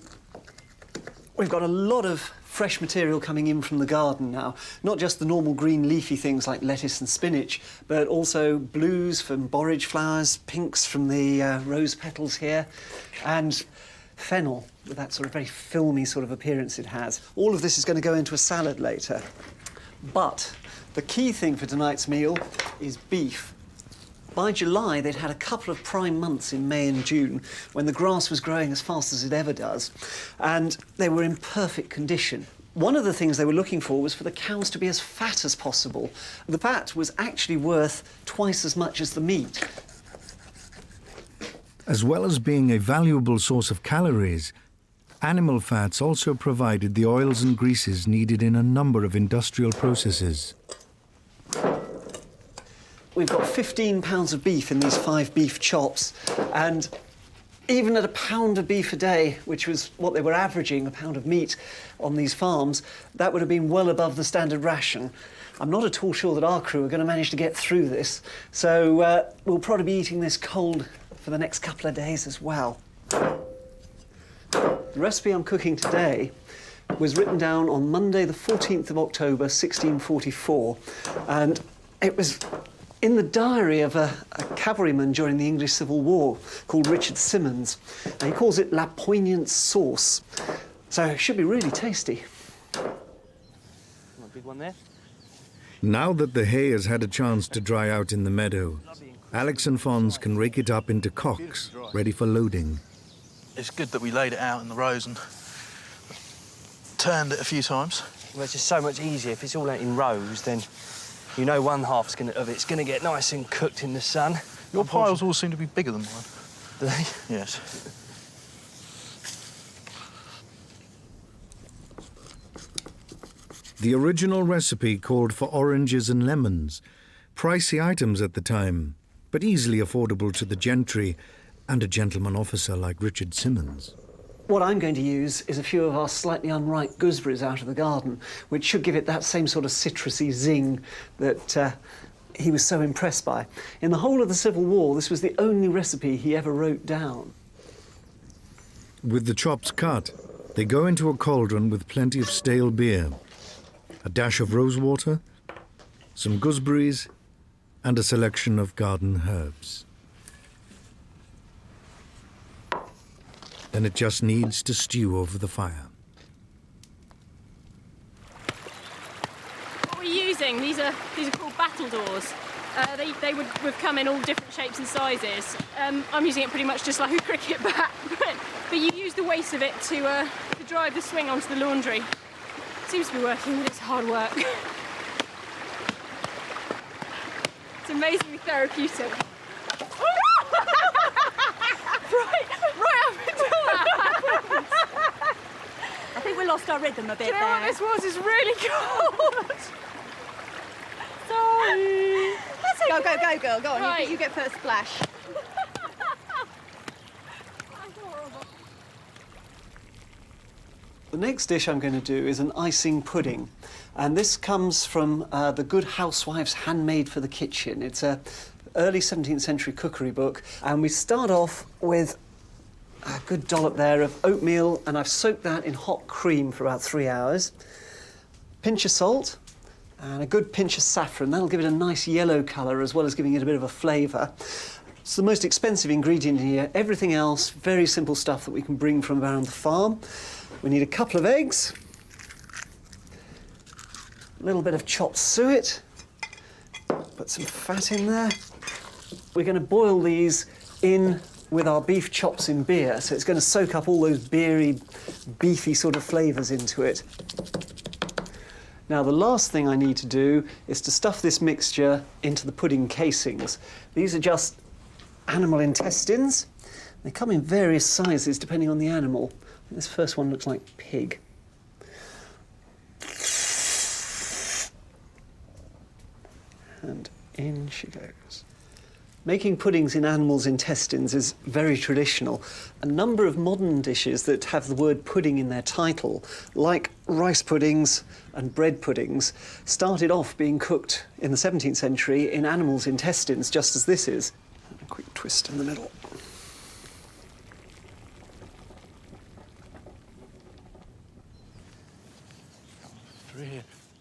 we've got a lot of fresh material coming in from the garden now. Not just the normal green leafy things like lettuce and spinach, but also blues from borage flowers, pinks from the rose petals here, and fennel, with that sort of very filmy sort of appearance it has. All of this is going to go into a salad later. But the key thing for tonight's meal is beef. By July, they'd had a couple of prime months in May and June when the grass was growing as fast as it ever does, and they were in perfect condition. One of the things they were looking for was for the cows to be as fat as possible. The fat was actually worth twice as much as the meat. As well as being a valuable source of calories, animal fats also provided the oils and greases needed in a number of industrial processes. We've got 15 pounds of beef in these 5 beef chops, and even at £1 of beef a day, which was what they were averaging, a pound of meat on these farms, that would have been well above the standard ration. I'm not at all sure that our crew are going to manage to get through this, so we'll probably be eating this cold for the next couple of days as well. The recipe I'm cooking today was written down on Monday the 14th of October 1644, and it was in the diary of a cavalryman during the English Civil War called Richard Simmons. And he calls it La Poignant Sauce. So it should be really tasty. A big one there. Now that the hay has had a chance to dry out in the meadow, Alex and Fons can rake it up into cocks, ready for loading. It's good that we laid it out in the rows and turned it a few times. Well, it's just so much easier. If it's all out in rows, then you know one half's of it's going to get nice and cooked in the sun. Your piles all seem to be bigger than mine. Do they? Yes. The original recipe called for oranges and lemons, pricey items at the time, but easily affordable to the gentry and a gentleman officer like Richard Simmons. What I'm going to use is a few of our slightly unripe gooseberries out of the garden, which should give it that same sort of citrusy zing that he was so impressed by. In the whole of the Civil War, this was the only recipe he ever wrote down. With the chops cut, they go into a cauldron with plenty of stale beer, a dash of rosewater, some gooseberries, and a selection of garden herbs. Then it just needs to stew over the fire. What we're using, these are called battledores. They would come in all different shapes and sizes. I'm using it pretty much just like a cricket bat, but you use the waste of it to drive the swing onto the laundry. Seems to be working, but it's hard work. It's amazingly therapeutic. right up until that happens. I think we lost our rhythm a bit Do you know what this was? It's really cold. Sorry. That's Go, go, go, girl. Go on. Right. You get first splash. The next dish I'm going to do is an icing pudding. And this comes from The Good Housewife's Handmade for the Kitchen. It's a early 17th century cookery book. And we start off with a good dollop there of oatmeal, and I've soaked that in hot cream for about 3 hours. Pinch of salt and a good pinch of saffron. That'll give it a nice yellow colour as well as giving it a bit of a flavour. It's the most expensive ingredient here. Everything else, very simple stuff that we can bring from around the farm. We need a couple of eggs, a little bit of chopped suet, put some fat in there. We're going to boil these in with our beef chops in beer, so it's going to soak up all those beery, beefy sort of flavours into it. Now, the last thing I need to do is to stuff this mixture into the pudding casings. These are just animal intestines. They come in various sizes depending on the animal. This first one looks like pig. And in she goes. Making puddings in animals' intestines is very traditional. A number of modern dishes that have the word pudding in their title, like rice puddings and bread puddings, started off being cooked in the 17th century in animals' intestines, just as this is. A quick twist in the middle.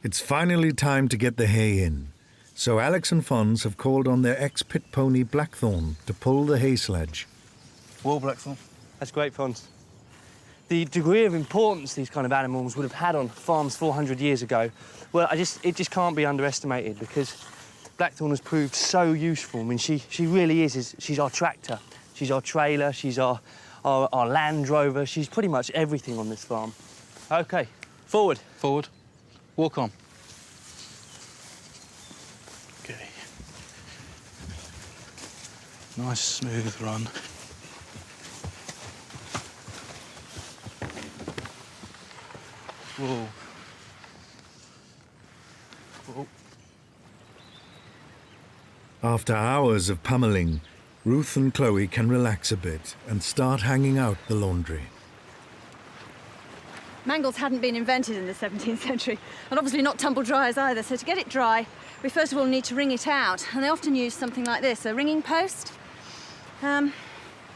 It's finally time to get the hay in. So Alex and Fons have called on their ex-pit pony Blackthorn to pull the hay sledge. Well, Blackthorn. That's great, Fons. The degree of importance these kind of animals would have had on farms 400 years ago, well, it just can't be underestimated, because Blackthorn has proved so useful. I mean, she really is. She's our tractor, she's our trailer, she's our Land Rover. She's pretty much everything on this farm. OK, forward. Forward. Walk on. OK. Nice, smooth run. Whoa. Whoa. After hours of pummeling, Ruth and Chloe can relax a bit and start hanging out the laundry. Mangles hadn't been invented in the 17th century, and obviously not tumble dryers either, so to get it dry, we first of all need to wring it out, and they often use something like this, a wringing post,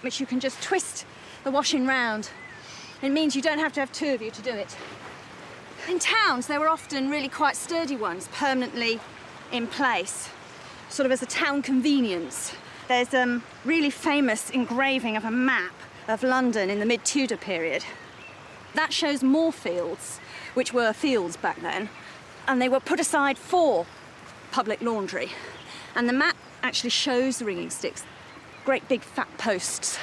which you can just twist the washing round. It means you don't have to have two of you to do it. In towns, there were often really quite sturdy ones, permanently in place, sort of as a town convenience. There's a really famous engraving of a map of London in the mid-Tudor period. That shows Moorfields, which were fields back then, and they were put aside for public laundry. And the map actually shows the wringing sticks, great big fat posts,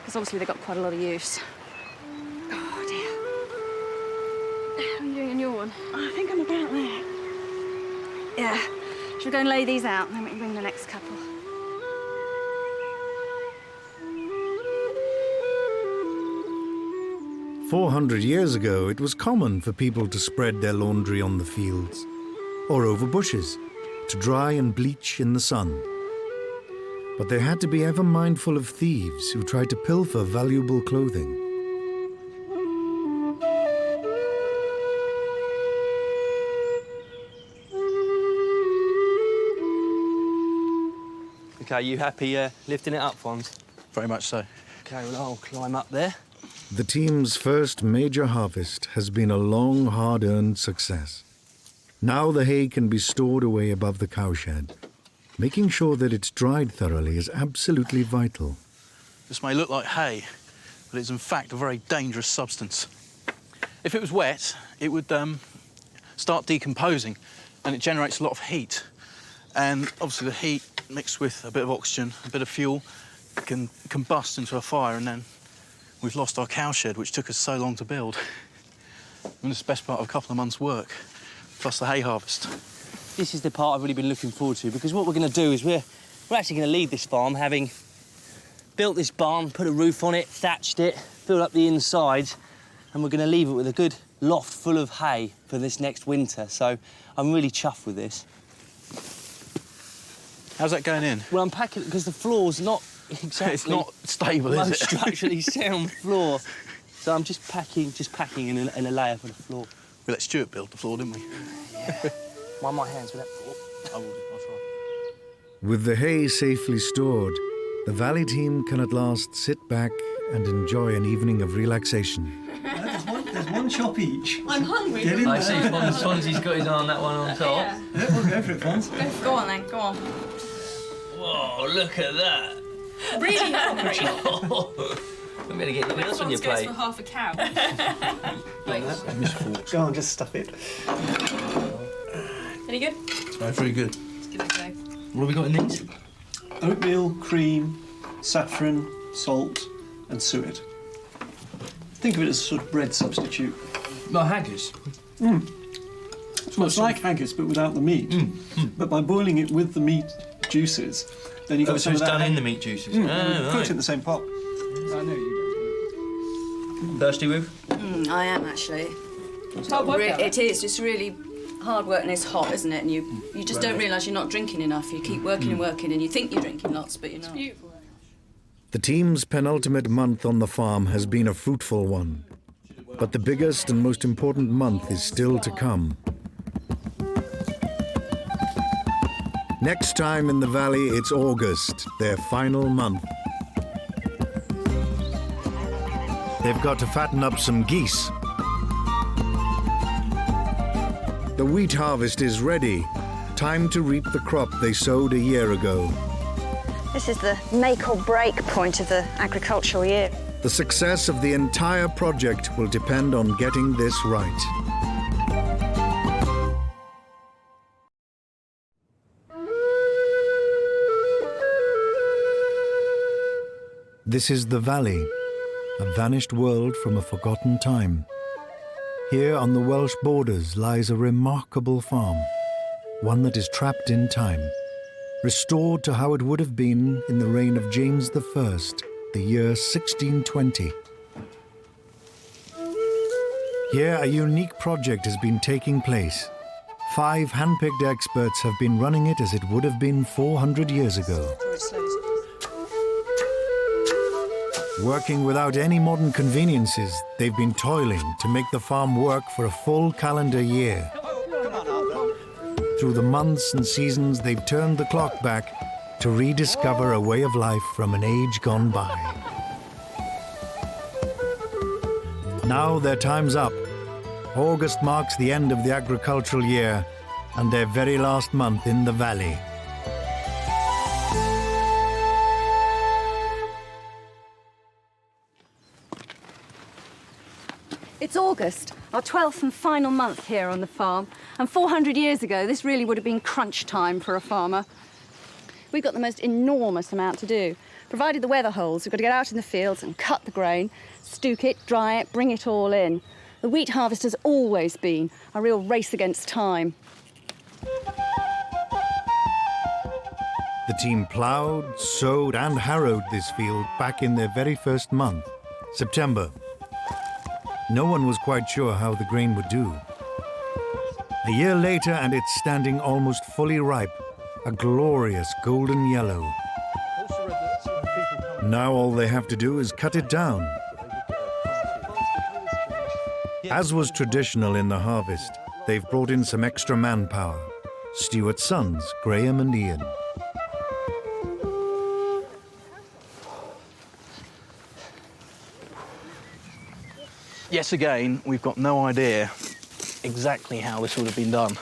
because obviously they got quite a lot of use. Oh dear. How are you doing in your one? I think I'm about there. Yeah. Should we go and lay these out, and then we can bring the next couple? 400 years ago, it was common for people to spread their laundry on the fields or over bushes to dry and bleach in the sun. But they had to be ever mindful of thieves who tried to pilfer valuable clothing. OK, you happy lifting it up, Fons? Very much so. OK, well, I'll climb up there. The team's first major harvest has been a long, hard-earned success. Now the hay can be stored away above the cowshed. Making sure that it's dried thoroughly is absolutely vital. This may look like hay, but it's in fact a very dangerous substance. If it was wet, it would start decomposing, and it generates a lot of heat. And obviously the heat mixed with a bit of oxygen, a bit of fuel, can combust into a fire, and then we've lost our cowshed, which took us so long to build. And it's the best part of a couple of months' work, plus the hay harvest. This is the part I've really been looking forward to, because what we're going to do is we're actually going to leave this farm having built this barn, put a roof on it, thatched it, filled up the insides, and we're going to leave it with a good loft full of hay for this next winter. So I'm really chuffed with this. How's that going in? Well, I'm packing it because the floor's not exactly... It's not stable, is it? structurally sound floor. So I'm just packing in a layer for the floor. We let Stuart build the floor, didn't we? Mind my hands with that floor. I will do, I'll try. With the hay safely stored, the Valley team can at last sit back and enjoy an evening of relaxation. There's one chop each. I'm hungry. Get in I there. see Fonzie's got his eye on that one on top. Yeah. Yeah, we'll go for it, Fons. Go on then, go on. Whoa, look at that. Really hungry. I'm going to get you with us on your Fons goes plate. for half a cow. Go on, just stuff it. Any good? Smells very good. Let's give it a go. What have we got in these? Oatmeal, cream, saffron, salt, and suet. Think of it as a sort of bread substitute. Not haggis. Well, it's like haggis, but without the meat. But by boiling it with the meat juices, then you got so some it's of that. done in the meat juices. Cook Right. it in the same pot. I know you Thirsty, Woo? I am actually. It's hard work, though. It is. It's really hard work and it's hot, isn't it? And you just don't realise you're not drinking enough. You keep working and working, and you think you're drinking lots, but you're not. Beautiful. The team's penultimate month on the farm has been a fruitful one. But the biggest and most important month is still to come. Next time in the valley, it's August, their final month. They've got to fatten up some geese. The wheat harvest is ready. Time to reap the crop they sowed a year ago. This is the make or break point of the agricultural year. The success of the entire project will depend on getting this right. This is the valley, a vanished world from a forgotten time. Here on the Welsh borders lies a remarkable farm, one that is trapped in time, restored to how it would have been in the reign of James I, the year 1620. Here, a unique project has been taking place. 5 hand-picked experts have been running it as it would have been 400 years ago. Working without any modern conveniences, they've been toiling to make the farm work for a full calendar year. Through the months and seasons, they've turned the clock back to rediscover a way of life from an age gone by. Now their time's up. August marks the end of the agricultural year and their very last month in the valley. It's August, our 12th and final month here on the farm, and 400 years ago this really would have been crunch time for a farmer. We've got the most enormous amount to do. Provided the weather holds, we've got to get out in the fields and cut the grain, stook it, dry it, bring it all in. The wheat harvest has always been a real race against time. The team ploughed, sowed and harrowed this field back in their very first month, September. No one was quite sure how the grain would do. A year later and it's standing almost fully ripe, a glorious golden yellow. Now all they have to do is cut it down. As was traditional in the harvest, they've brought in some extra manpower. Stuart's sons, Graham and Ian. Yes, again, we've got no idea exactly how this would have been done.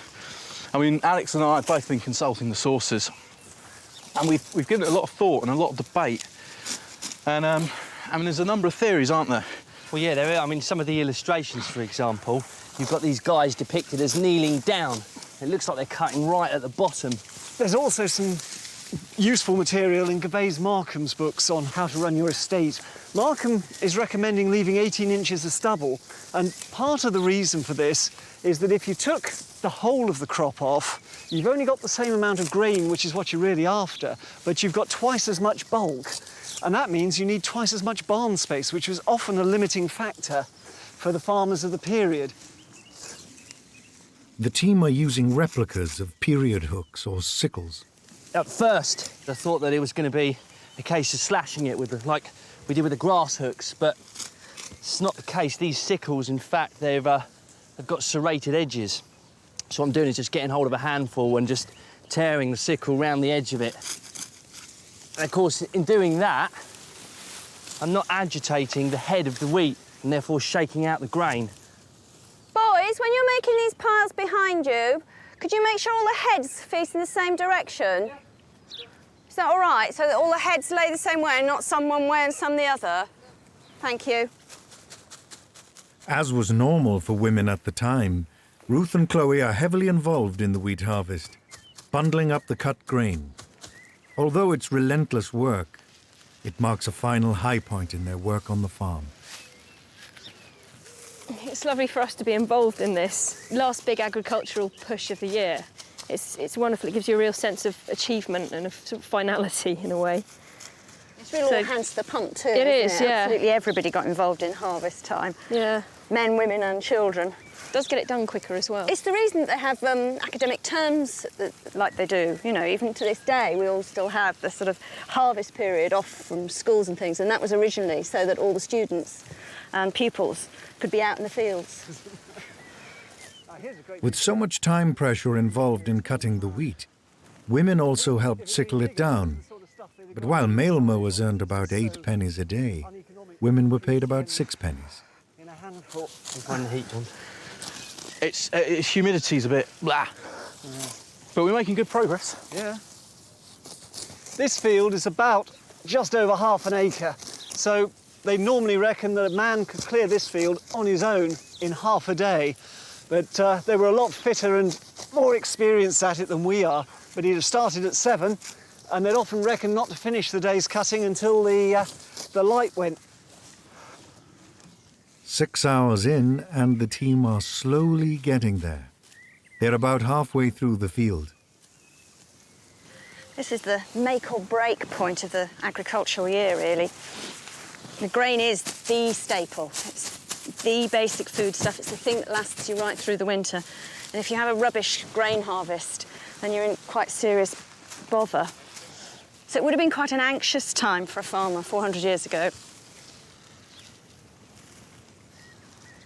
I mean, Alex and I have both been consulting the sources, and we've given it a lot of thought and a lot of debate. And, I mean, there's a number of theories, aren't there? Well, yeah, there are. I mean, some of the illustrations, for example, you've got these guys depicted as kneeling down. It looks like they're cutting right at the bottom. There's also some useful material in Gervase Markham's books on how to run your estate. Markham is recommending leaving 18 inches of stubble, and part of the reason for this is that if you took the whole of the crop off, you've only got the same amount of grain, which is what you're really after, but you've got twice as much bulk, and that means you need twice as much barn space, which was often a limiting factor for the farmers of the period. The team are using replicas of period hooks or sickles. At first, I thought that it was going to be a case of slashing it with, like we did with the grass hooks, but it's not the case. These sickles, in fact, they've got serrated edges. So what I'm doing is just getting hold of a handful and just tearing the sickle round the edge of it. And of course, in doing that, I'm not agitating the head of the wheat and therefore shaking out the grain. Boys, when you're making these piles behind you, could you make sure all the heads face in the same direction? Is that all right? So that all the heads lay the same way and not some one way and some the other? Thank you. As was normal for women at the time, Ruth and Chloe are heavily involved in the wheat harvest, bundling up the cut grain. Although it's relentless work, it marks a final high point in their work on the farm. It's lovely for us to be involved in this last big agricultural push of the year. It's wonderful. It gives you a real sense of achievement and of sort of finality in a way. It's really all hands to the pump too. It is, isn't it? yeah. Absolutely everybody got involved in harvest time. Yeah. Men, women and children. It does get it done quicker as well. It's the reason that they have academic terms like they do. You know, even to this day, we all still have the sort of harvest period off from schools and things, and that was originally so that all the students and pupils could be out in the fields. With so much time pressure involved in cutting the wheat, women also helped sickle it down. But while male mowers earned about 8 pennies a day, women were paid about 6 pennies. Find the heat on. Its humidity's a bit blah. Yeah. But we're making good progress. Yeah. This field is about just over half an acre, so they normally reckon that a man could clear this field on his own in half a day. But they were a lot fitter and more experienced at it than we are. But he'd have started at 7, and they'd often reckon not to finish the day's cutting until the light went. 6 hours in, and the team are slowly getting there. They're about halfway through the field. This is the make or break point of the agricultural year, really. The grain is the staple. It's the basic food stuff. It's the thing that lasts you right through the winter. And if you have a rubbish grain harvest, then you're in quite serious bother. So it would have been quite an anxious time for a farmer 400 years ago.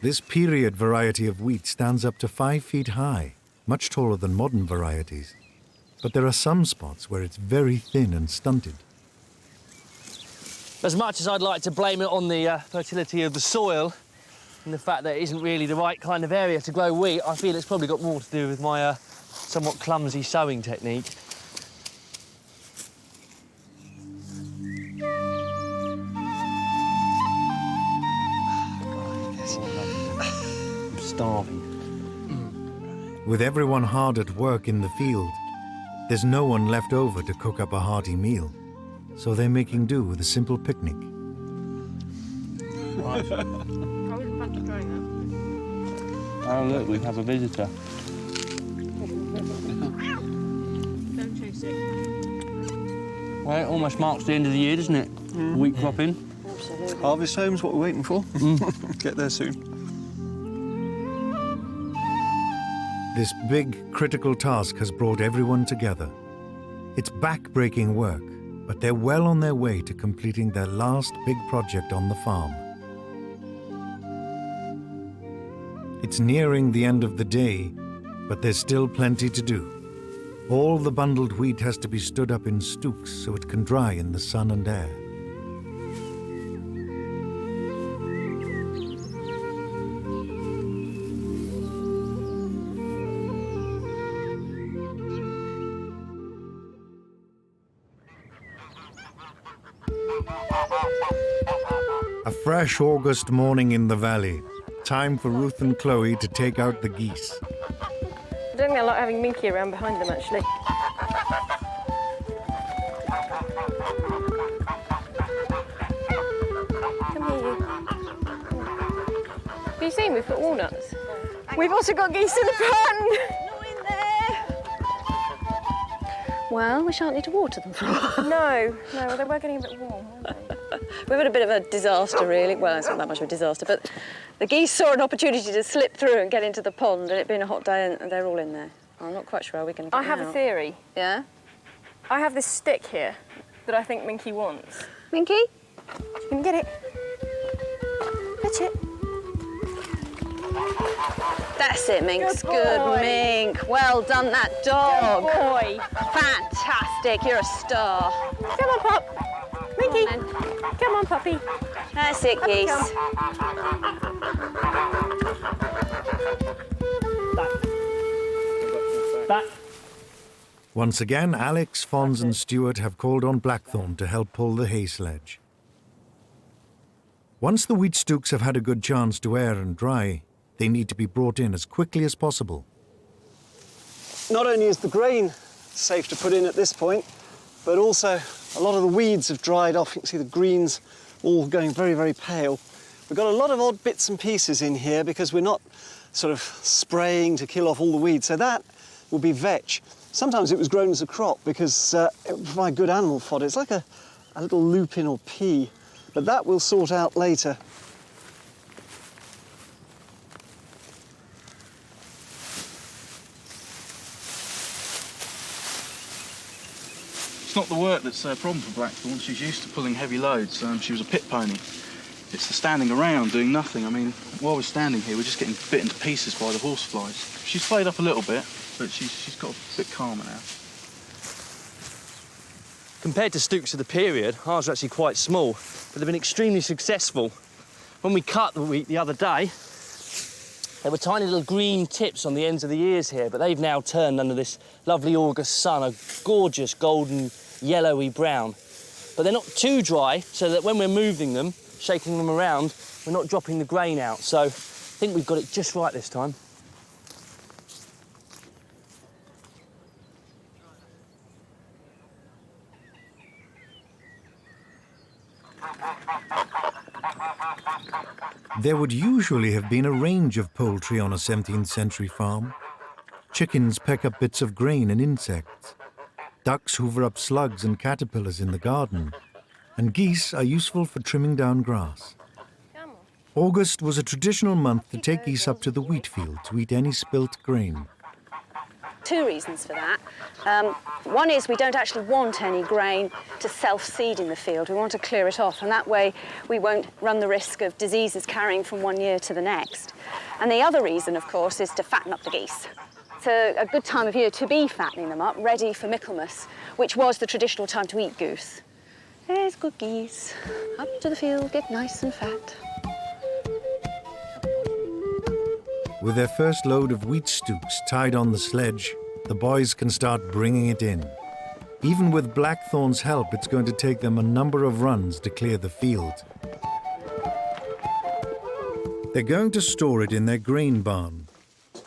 This period variety of wheat stands up to 5 feet high, much taller than modern varieties. But there are some spots where it's very thin and stunted. As much as I'd like to blame it on the fertility of the soil and the fact that it isn't really the right kind of area to grow wheat, I feel it's probably got more to do with my somewhat clumsy sowing technique. I'm starving. With everyone hard at work in the field, there's no one left over to cook up a hearty meal. So they're making do with a simple picnic. Right. Oh, look, we have a visitor. Don't chase it. Well, it almost marks the end of the year, doesn't it? Wheat cropping. Absolutely. Harvest home's what we're waiting for. Get there soon. This big, critical task has brought everyone together. It's back-breaking work, but they're well on their way to completing their last big project on the farm. It's nearing the end of the day, but there's still plenty to do. All the bundled wheat has to be stood up in stooks so it can dry in the sun and air. A fresh August morning in the valley. Time for Ruth and Chloe to take out the geese. I don't think I like having Minky around behind them, actually. Come here, you. Have you seen we've got walnuts? We've also got geese in the pond! Not in there! Well, we shan't need to water them for a while. No, they were getting a bit warm, weren't they? We've had a bit of a disaster, really. Well, it's not that much of a disaster, but the geese saw an opportunity to slip through and get into the pond, and it being a hot day, and they're all in there. I'm not quite sure how we're going to get I have out. a theory. Yeah? I have this stick here that I think Minky wants. Minky? You can get it. Fetch it. That's it, Minx. Good Good, boy. Mink. Well done, that dog. Good boy. Fantastic. You're a star. Come on, Pop. Minky. Come on, puppy. That's it, Up you geese. Back. Once again, Alex, Fons and Stuart have called on Blackthorn to help pull the hay sledge. Once the wheat stooks have had a good chance to air and dry, they need to be brought in as quickly as possible. Not only is the grain safe to put in at this point, but also a lot of the weeds have dried off. You can see the greens all going very, very pale. We've got a lot of odd bits and pieces in here because we're not sort of spraying to kill off all the weeds. So that will be vetch. Sometimes it was grown as a crop because it would provide good animal fodder. It's like a little lupin or pea, but that we'll sort out later. It's not the work that's a problem for Blackthorn. She's used to pulling heavy loads. She was a pit pony. It's the standing around doing nothing. I mean, while we're standing here, we're just getting bitten to pieces by the horseflies. She's played up a little bit, but she's got a bit calmer now. Compared to stooks of the period, ours are actually quite small, but they've been extremely successful. When we cut the wheat the other day, there were tiny little green tips on the ends of the ears here, but they've now turned under this lovely August sun, a gorgeous golden yellowy brown. But they're not too dry, so that when we're moving them, shaking them around, we're not dropping the grain out. So I think we've got it just right this time. There would usually have been a range of poultry on a 17th century farm. Chickens peck up bits of grain and insects. Ducks hoover up slugs and caterpillars in the garden. And geese are useful for trimming down grass. August was a traditional month to take geese up to the wheat field to eat any spilt grain. Two reasons for that. One is we don't actually want any grain to self-seed in the field. We want to clear it off, and that way we won't run the risk of diseases carrying from one year to the next. And the other reason, of course, is to fatten up the geese. It's a good time of year to be fattening them up, ready for Michaelmas, which was the traditional time to eat goose. There's good geese. Up to the field, get nice and fat. With their first load of wheat stooks tied on the sledge, the boys can start bringing it in. Even with Blackthorn's help, it's going to take them a number of runs to clear the field. They're going to store it in their grain barn.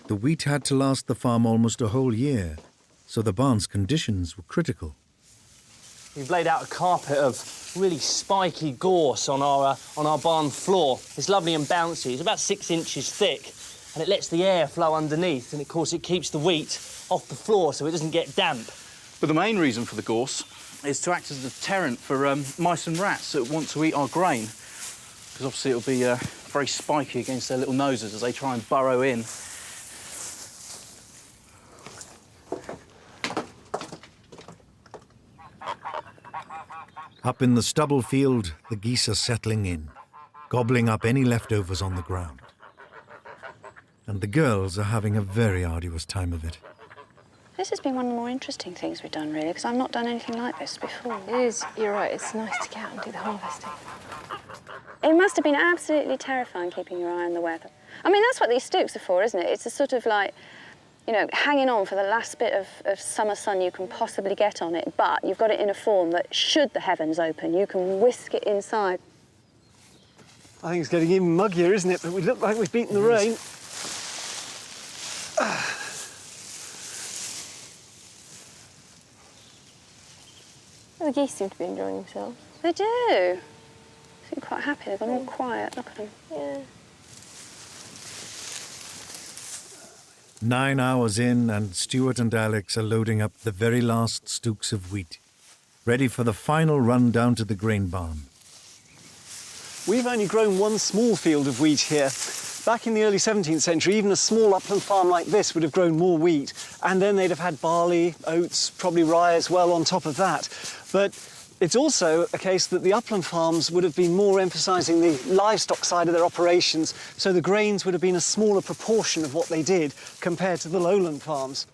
The wheat had to last the farm almost a whole year, so the barn's conditions were critical. We've laid out a carpet of really spiky gorse on our barn floor. It's lovely and bouncy. It's about 6 inches thick, and it lets the air flow underneath, and of course it keeps the wheat off the floor so it doesn't get damp. But the main reason for the gorse is to act as a deterrent for mice and rats that want to eat our grain, because obviously it'll be very spiky against their little noses as they try and burrow in. Up in the stubble field, the geese are settling in, gobbling up any leftovers on the ground. And the girls are having a very arduous time of it. This has been one of the more interesting things we've done, really, because I've not done anything like this before. It is, you're right, it's nice to get out and do the harvesting. It must have been absolutely terrifying keeping your eye on the weather. I mean, that's what these stooks are for, isn't it? It's a sort of like, you know, hanging on for the last bit of summer sun you can possibly get on it, but you've got it in a form that, should the heavens open, you can whisk it inside. I think it's getting even muggier, isn't it? But we look like we've beaten the rain. Well, the geese seem to be enjoying themselves. They do. They seem quite happy. They've gone all quiet. Look at them. Yeah. 9 hours in, and Stuart and Alex are loading up the very last stooks of wheat, ready for the final run down to the grain barn. We've only grown one small field of wheat here, Back in the early 17th century, even a small upland farm like this would have grown more wheat, and then they'd have had barley, oats, probably rye as well on top of that. But it's also a case that the upland farms would have been more emphasising the livestock side of their operations, so the grains would have been a smaller proportion of what they did compared to the lowland farms.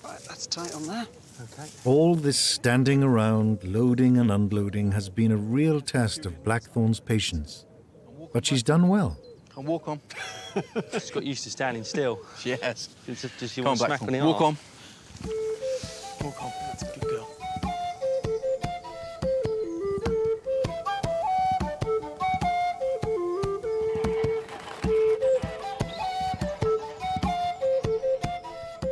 Right, that's tight on there. Okay. All this standing around, loading and unloading, has been a real test of Blackthorn's patience. But she's done well. Come walk on. She's got used to standing still. Yes. Does she Come on, want to smack on the Walk arse? on. Walk on. That's a good girl.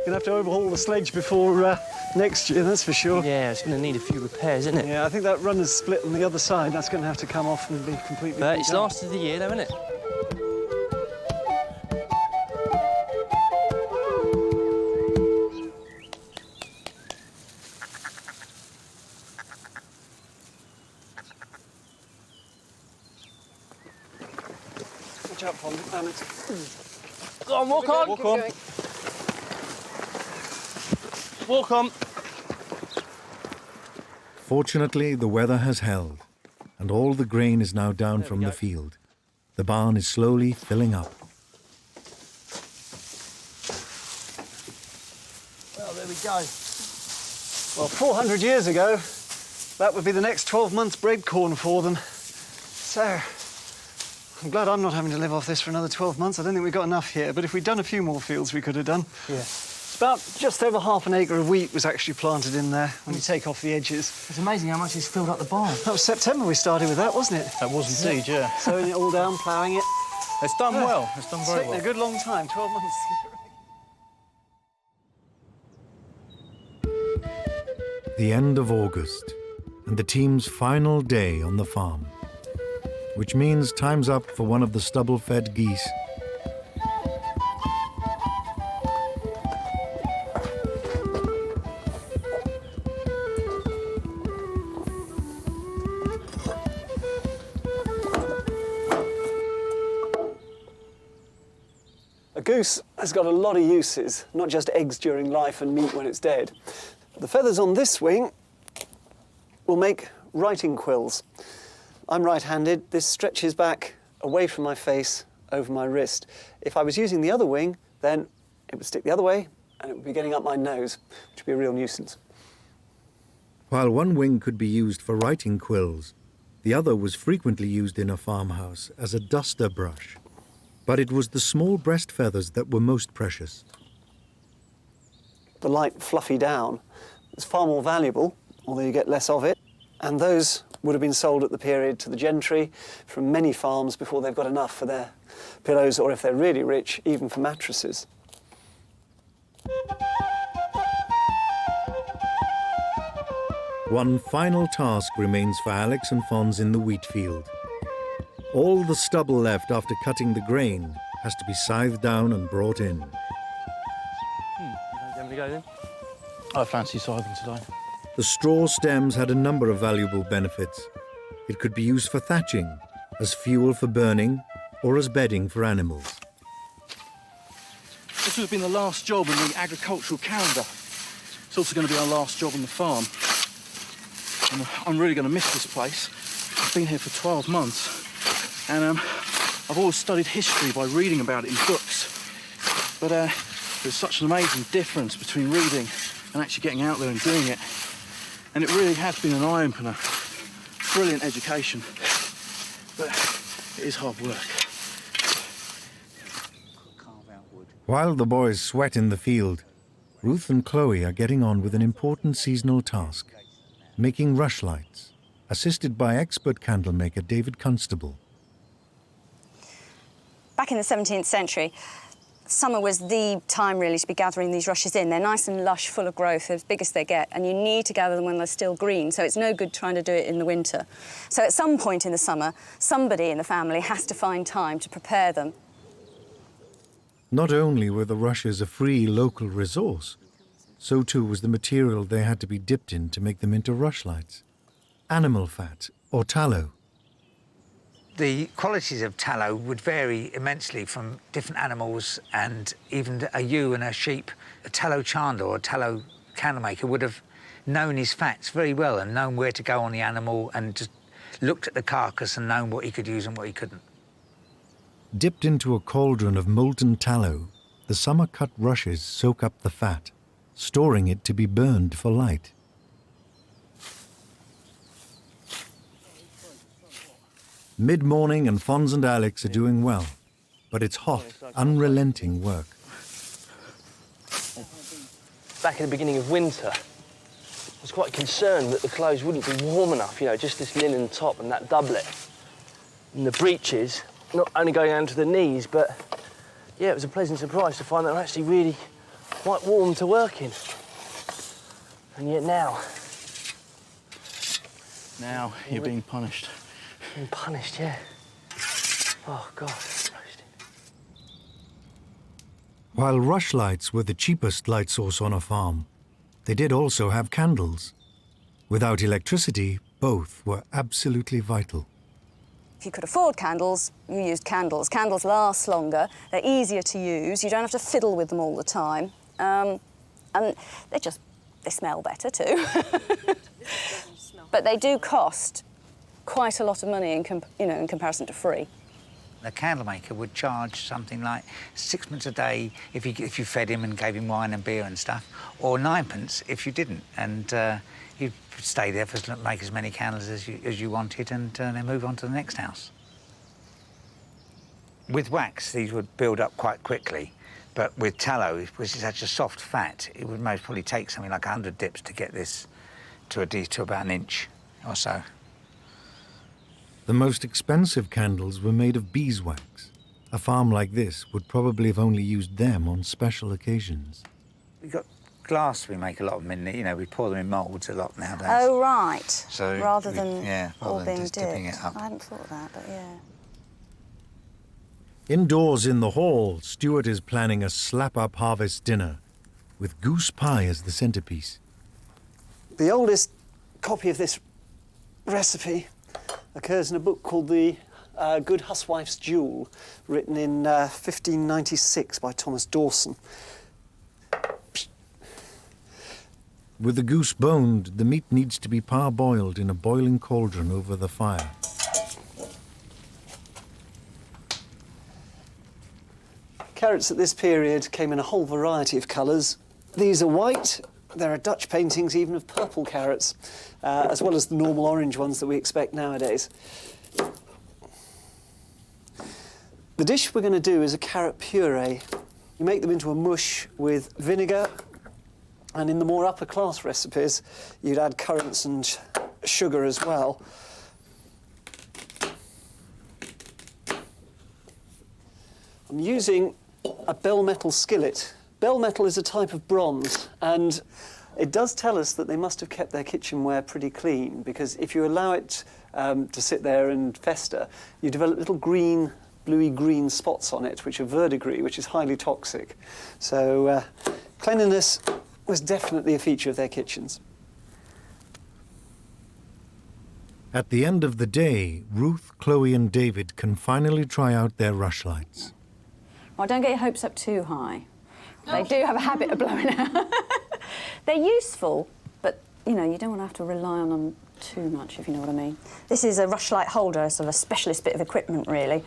Gonna have to overhaul the sledge before next year, that's for sure. Yeah, it's going to need a few repairs, isn't it? Yeah, I think that runner's split on the other side. That's going to have to come off and be completely... But it's redone. lasted the year, though, isn't it? Watch out, Pond. Go on, walk on. Walk on. Walk on. Fortunately, the weather has held, and all the grain is now down from the field. The barn is slowly filling up. Well, there we go. Well, 400 years ago, that would be the next 12 months' bread corn for them. So, I'm glad I'm not having to live off this for another 12 months. I don't think we've got enough here, but if we'd done a few more fields, we could have done. Yeah. About just over half an acre of wheat was actually planted in there when you take off the edges. It's amazing how much it's filled up the barn. That was September we started with that, wasn't it? That was indeed, yeah. Sowing it all down, ploughing it. It's done well. It's done very Taken well. a good long time, 12 months. The end of August, and the team's final day on the farm, which means time's up for one of the stubble-fed geese. A goose has got a lot of uses, not just eggs during life and meat when it's dead. The feathers on this wing will make writing quills. I'm right-handed. This stretches back away from my face over my wrist. If I was using the other wing, then it would stick the other way and it would be getting up my nose, which would be a real nuisance. While one wing could be used for writing quills, the other was frequently used in a farmhouse as a duster brush. But it was the small breast feathers that were most precious. The light, fluffy down is far more valuable, although you get less of it. And those would have been sold at the period to the gentry from many farms before they've got enough for their pillows, or if they're really rich, even for mattresses. One final task remains for Alex and Fons in the wheat field. All the stubble left after cutting the grain has to be scythed down and brought in. You want to go then? I fancy scything today. The straw stems had a number of valuable benefits. It could be used for thatching, as fuel for burning, or as bedding for animals. This would have been the last job in the agricultural calendar. It's also going to be our last job on the farm. And I'm really going to miss this place. I've been here for 12 months. And I've always studied history by reading about it in books. But there's such an amazing difference between reading and actually getting out there and doing it. And it really has been an eye-opener. Brilliant education. But it is hard work. While the boys sweat in the field, Ruth and Chloe are getting on with an important seasonal task, making rushlights, assisted by expert candlemaker David Constable. Back in the 17th century, summer was the time really to be gathering these rushes in. They're nice and lush, full of growth, they're as big as they get, and you need to gather them when they're still green, so it's no good trying to do it in the winter. So at some point in the summer, somebody in the family has to find time to prepare them. Not only were the rushes a free local resource, so too was the material they had to be dipped in to make them into rushlights. Animal fat or tallow. The qualities of tallow would vary immensely from different animals, and even a ewe and a sheep. A tallow chandler or a tallow candle maker would have known his fats very well and known where to go on the animal and just looked at the carcass and known what he could use and what he couldn't. Dipped into a cauldron of molten tallow, the summer-cut rushes soak up the fat, storing it to be burned for light. Mid-morning and Fons and Alex are doing well, but it's hot, unrelenting work. Back at the beginning of winter, I was quite concerned that the clothes wouldn't be warm enough, you know, just this linen top and that doublet. And the breeches, not only going down to the knees, but, yeah, it was a pleasant surprise to find that they're actually really quite warm to work in. And yet now... Now you're being punished. Being punished, yeah. Oh, God. While rushlights were the cheapest light source on a farm, they did also have candles. Without electricity, both were absolutely vital. If you could afford candles, you used candles. Candles last longer, they're easier to use, you don't have to fiddle with them all the time. And they smell better too. But they do cost quite a lot of money in comparison to free. The candle maker would charge something like 6pence a day if you fed him and gave him wine and beer and stuff, or 9pence if you didn't. And you'd stay there for make as many candles as you wanted, and then move on to the next house. With wax, these would build up quite quickly, but with tallow, which is such a soft fat, it would most probably take something like 100 dips to get this to about an inch or so. The most expensive candles were made of beeswax. A farm like this would probably have only used them on special occasions. We've got glass, we make a lot of them in, we pour them in moulds a lot nowadays. Oh, right. So rather than just dipping it up. I hadn't thought of that, but yeah. Indoors in the hall, Stuart is planning a slap-up harvest dinner with goose pie as the centerpiece. The oldest copy of this recipe occurs in a book called The Good Huswife's Jewel, written in 1596 by Thomas Dawson. With the goose boned, the meat needs to be parboiled in a boiling cauldron over the fire. Carrots at this period came in a whole variety of colours. These are white. There are Dutch paintings even of purple carrots, as well as the normal orange ones that we expect nowadays. The dish we're going to do is a carrot puree. You make them into a mush with vinegar, and in the more upper class recipes, you'd add currants and sugar as well. I'm using a bell metal skillet. Bell metal is a type of bronze, and it does tell us that they must have kept their kitchenware pretty clean, because if you allow it to sit there and fester, you develop little green, bluey-green spots on it, which are verdigris, which is highly toxic. So cleanliness was definitely a feature of their kitchens. At the end of the day, Ruth, Chloe and David can finally try out their rushlights. Well, don't get your hopes up too high. They do have a habit of blowing out. They're useful, but, you don't want to have to rely on them too much, if you know what I mean. This is a rushlight holder, sort of a specialist bit of equipment, really.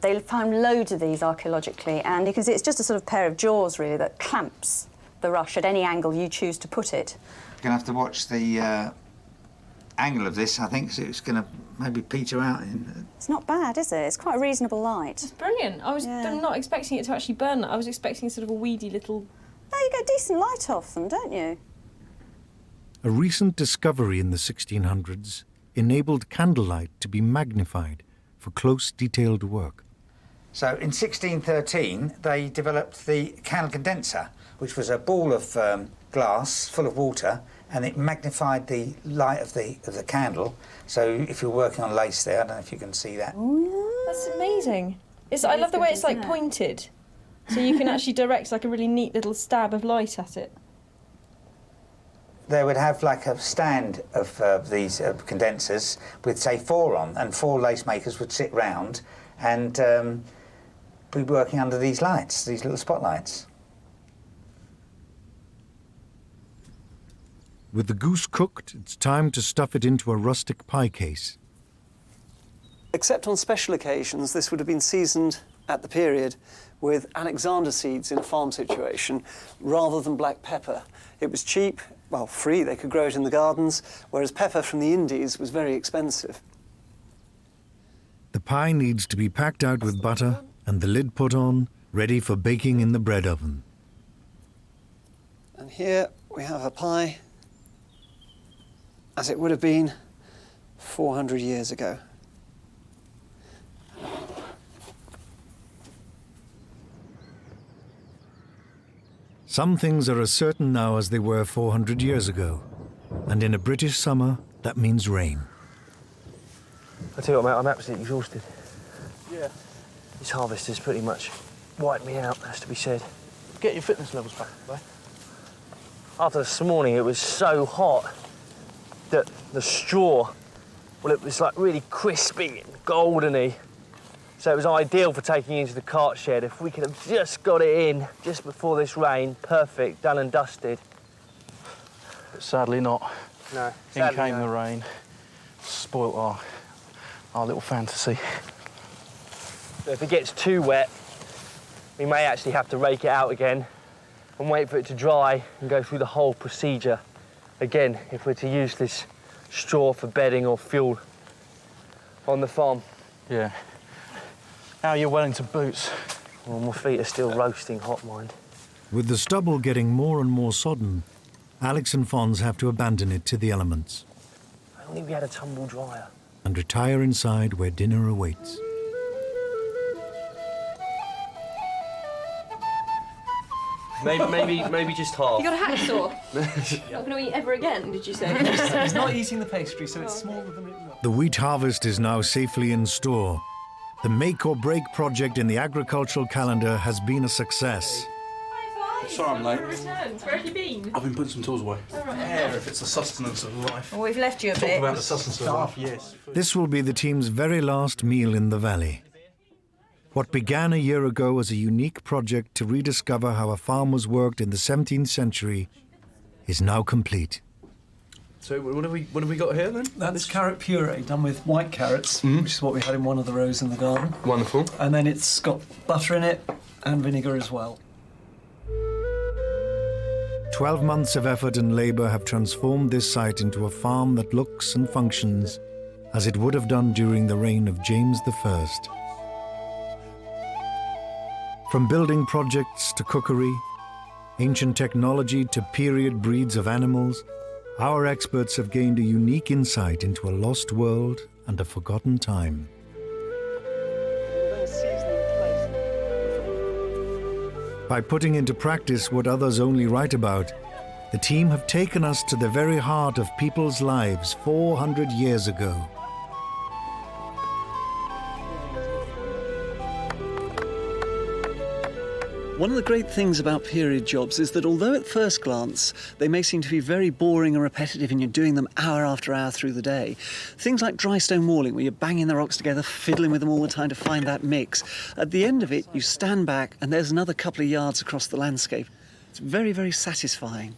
They found loads of these archaeologically, and you can see it's just a sort of pair of jaws, really, that clamps the rush at any angle you choose to put it. You're going to have to watch the angle of this, I think, so it's going to maybe peter out. It's not bad, is it? It's quite a reasonable light. It's brilliant. I'm not expecting it to actually burn. I was expecting sort of a weedy little... No, you get decent light off them, don't you? A recent discovery in the 1600s enabled candlelight to be magnified for close, detailed work. So in 1613, they developed the candle condenser, which was a ball of glass full of water, and it magnified the light of the candle. So if you're working on lace there, I don't know if you can see that. Oh, yeah. That's amazing. I love the way it's like pointed, so you can actually direct like a really neat little stab of light at it. they would have like a stand of these condensers with, say, 4 on, and 4 lace makers would sit round and be working under these lights, these little spotlights. With the goose cooked, it's time to stuff it into a rustic pie case. Except on special occasions, this would have been seasoned at the period with Alexander seeds in a farm situation rather than black pepper. It was cheap, well, free, they could grow it in the gardens, whereas pepper from the Indies was very expensive. The pie needs to be packed out with butter and the lid put on, ready for baking in the bread oven. And here we have a pie as it would have been 400 years ago. Some things are as certain now as they were 400 years ago. And in a British summer, that means rain. I tell you what, mate, I'm absolutely exhausted. Yeah. This harvest has pretty much wiped me out, has to be said. Get your fitness levels back, boy. After this morning, it was so hot that the straw, well, it was like really crispy and goldeny. So it was ideal for taking into the cart shed. If we could have just got it in just before this rain, perfect, done and dusted. But sadly not. No. In came the rain, spoilt our little fantasy. So if it gets too wet, we may actually have to rake it out again and wait for it to dry and go through the whole procedure again if we're to use this straw for bedding or fuel on the farm. Yeah. How are your Wellington boots? Well, my feet are still roasting hot, mind. With the stubble getting more and more sodden, Alex and Fons have to abandon it to the elements I don't think we had a tumble dryer. and retire inside where dinner awaits. Maybe just half. You got a hacksaw? Not going to eat ever again, did you say? He's not eating the pastry, so it's smaller than it looks. The wheat harvest is now safely in store. The make or break project in the agricultural calendar has been a success. Sorry I'm late. Where have you been? I've been putting some tools away. Yeah, if it's the sustenance of life. Well, we've left you a Talk bit. about the sustenance of life, yes. This will be the team's very last meal in the valley. What began a year ago as a unique project to rediscover how a farm was worked in the 17th century is now complete. So what have we got here then? That's carrot puree done with white carrots, which is what we had in one of the rows in the garden. Wonderful. And then it's got butter in it and vinegar as well. 12 months of effort and labour have transformed this site into a farm that looks and functions as it would have done during the reign of James I. From building projects to cookery, ancient technology to period breeds of animals, our experts have gained a unique insight into a lost world and a forgotten time. By putting into practice what others only write about, the team have taken us to the very heart of people's lives 400 years ago. One of the great things about period jobs is that although at first glance they may seem to be very boring and repetitive and you're doing them hour after hour through the day, things like dry stone walling where you're banging the rocks together, fiddling with them all the time to find that mix, at the end of it you stand back and there's another couple of yards across the landscape. It's very, very satisfying.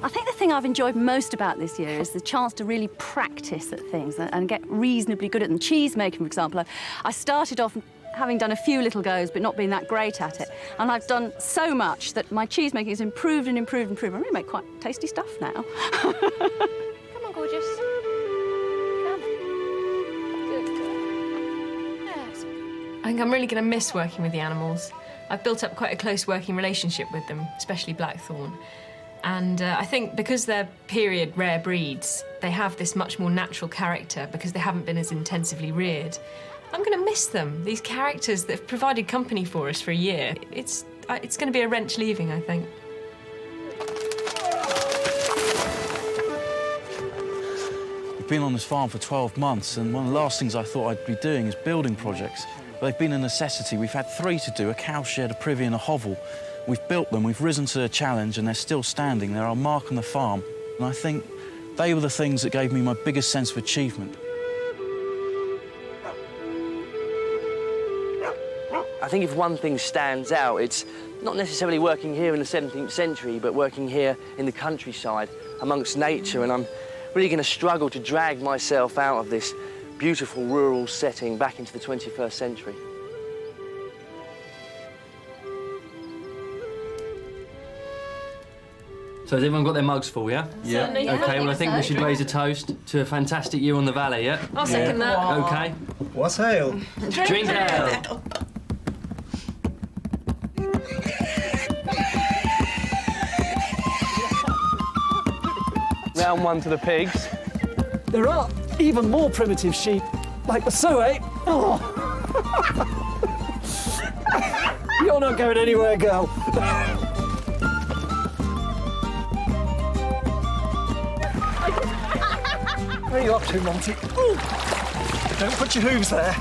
I think the thing I've enjoyed most about this year is the chance to really practice at things and get reasonably good at them. Cheese making, for example, I started off having done a few little goes but not being that great at it. And I've done so much that my cheese making has improved and improved and improved. I really make quite tasty stuff now. Come on, gorgeous. Come. Good. Yes. I think I'm really going to miss working with the animals. I've built up quite a close working relationship with them, especially blackthorn. And I think because they're period rare breeds, they have this much more natural character because they haven't been as intensively reared. I'm going to miss them, these characters that have provided company for us for a year. It's going to be a wrench leaving, I think. We've been on this farm for 12 months, and one of the last things I thought I'd be doing is building projects. But they've been a necessity. We've had 3 to do, a cowshed, a privy and a hovel. We've built them, we've risen to the challenge, and they're still standing. They're our mark on the farm. And I think they were the things that gave me my biggest sense of achievement. I think if one thing stands out, it's not necessarily working here in the 17th century, but working here in the countryside, amongst nature, and I'm really going to struggle to drag myself out of this beautiful rural setting back into the 21st century. So has everyone got their mugs full, yeah? Yeah. Certainly, yeah. OK, well, I think we So. should raise a toast to a fantastic year on the valley, yeah? I'll second that. OK. What's ale? Drink ale. Round one to the pigs. There are even more primitive sheep, like the Sowing. Oh. You're not going anywhere, girl. Where are you up to, Monty? Ooh. Don't put your hooves there.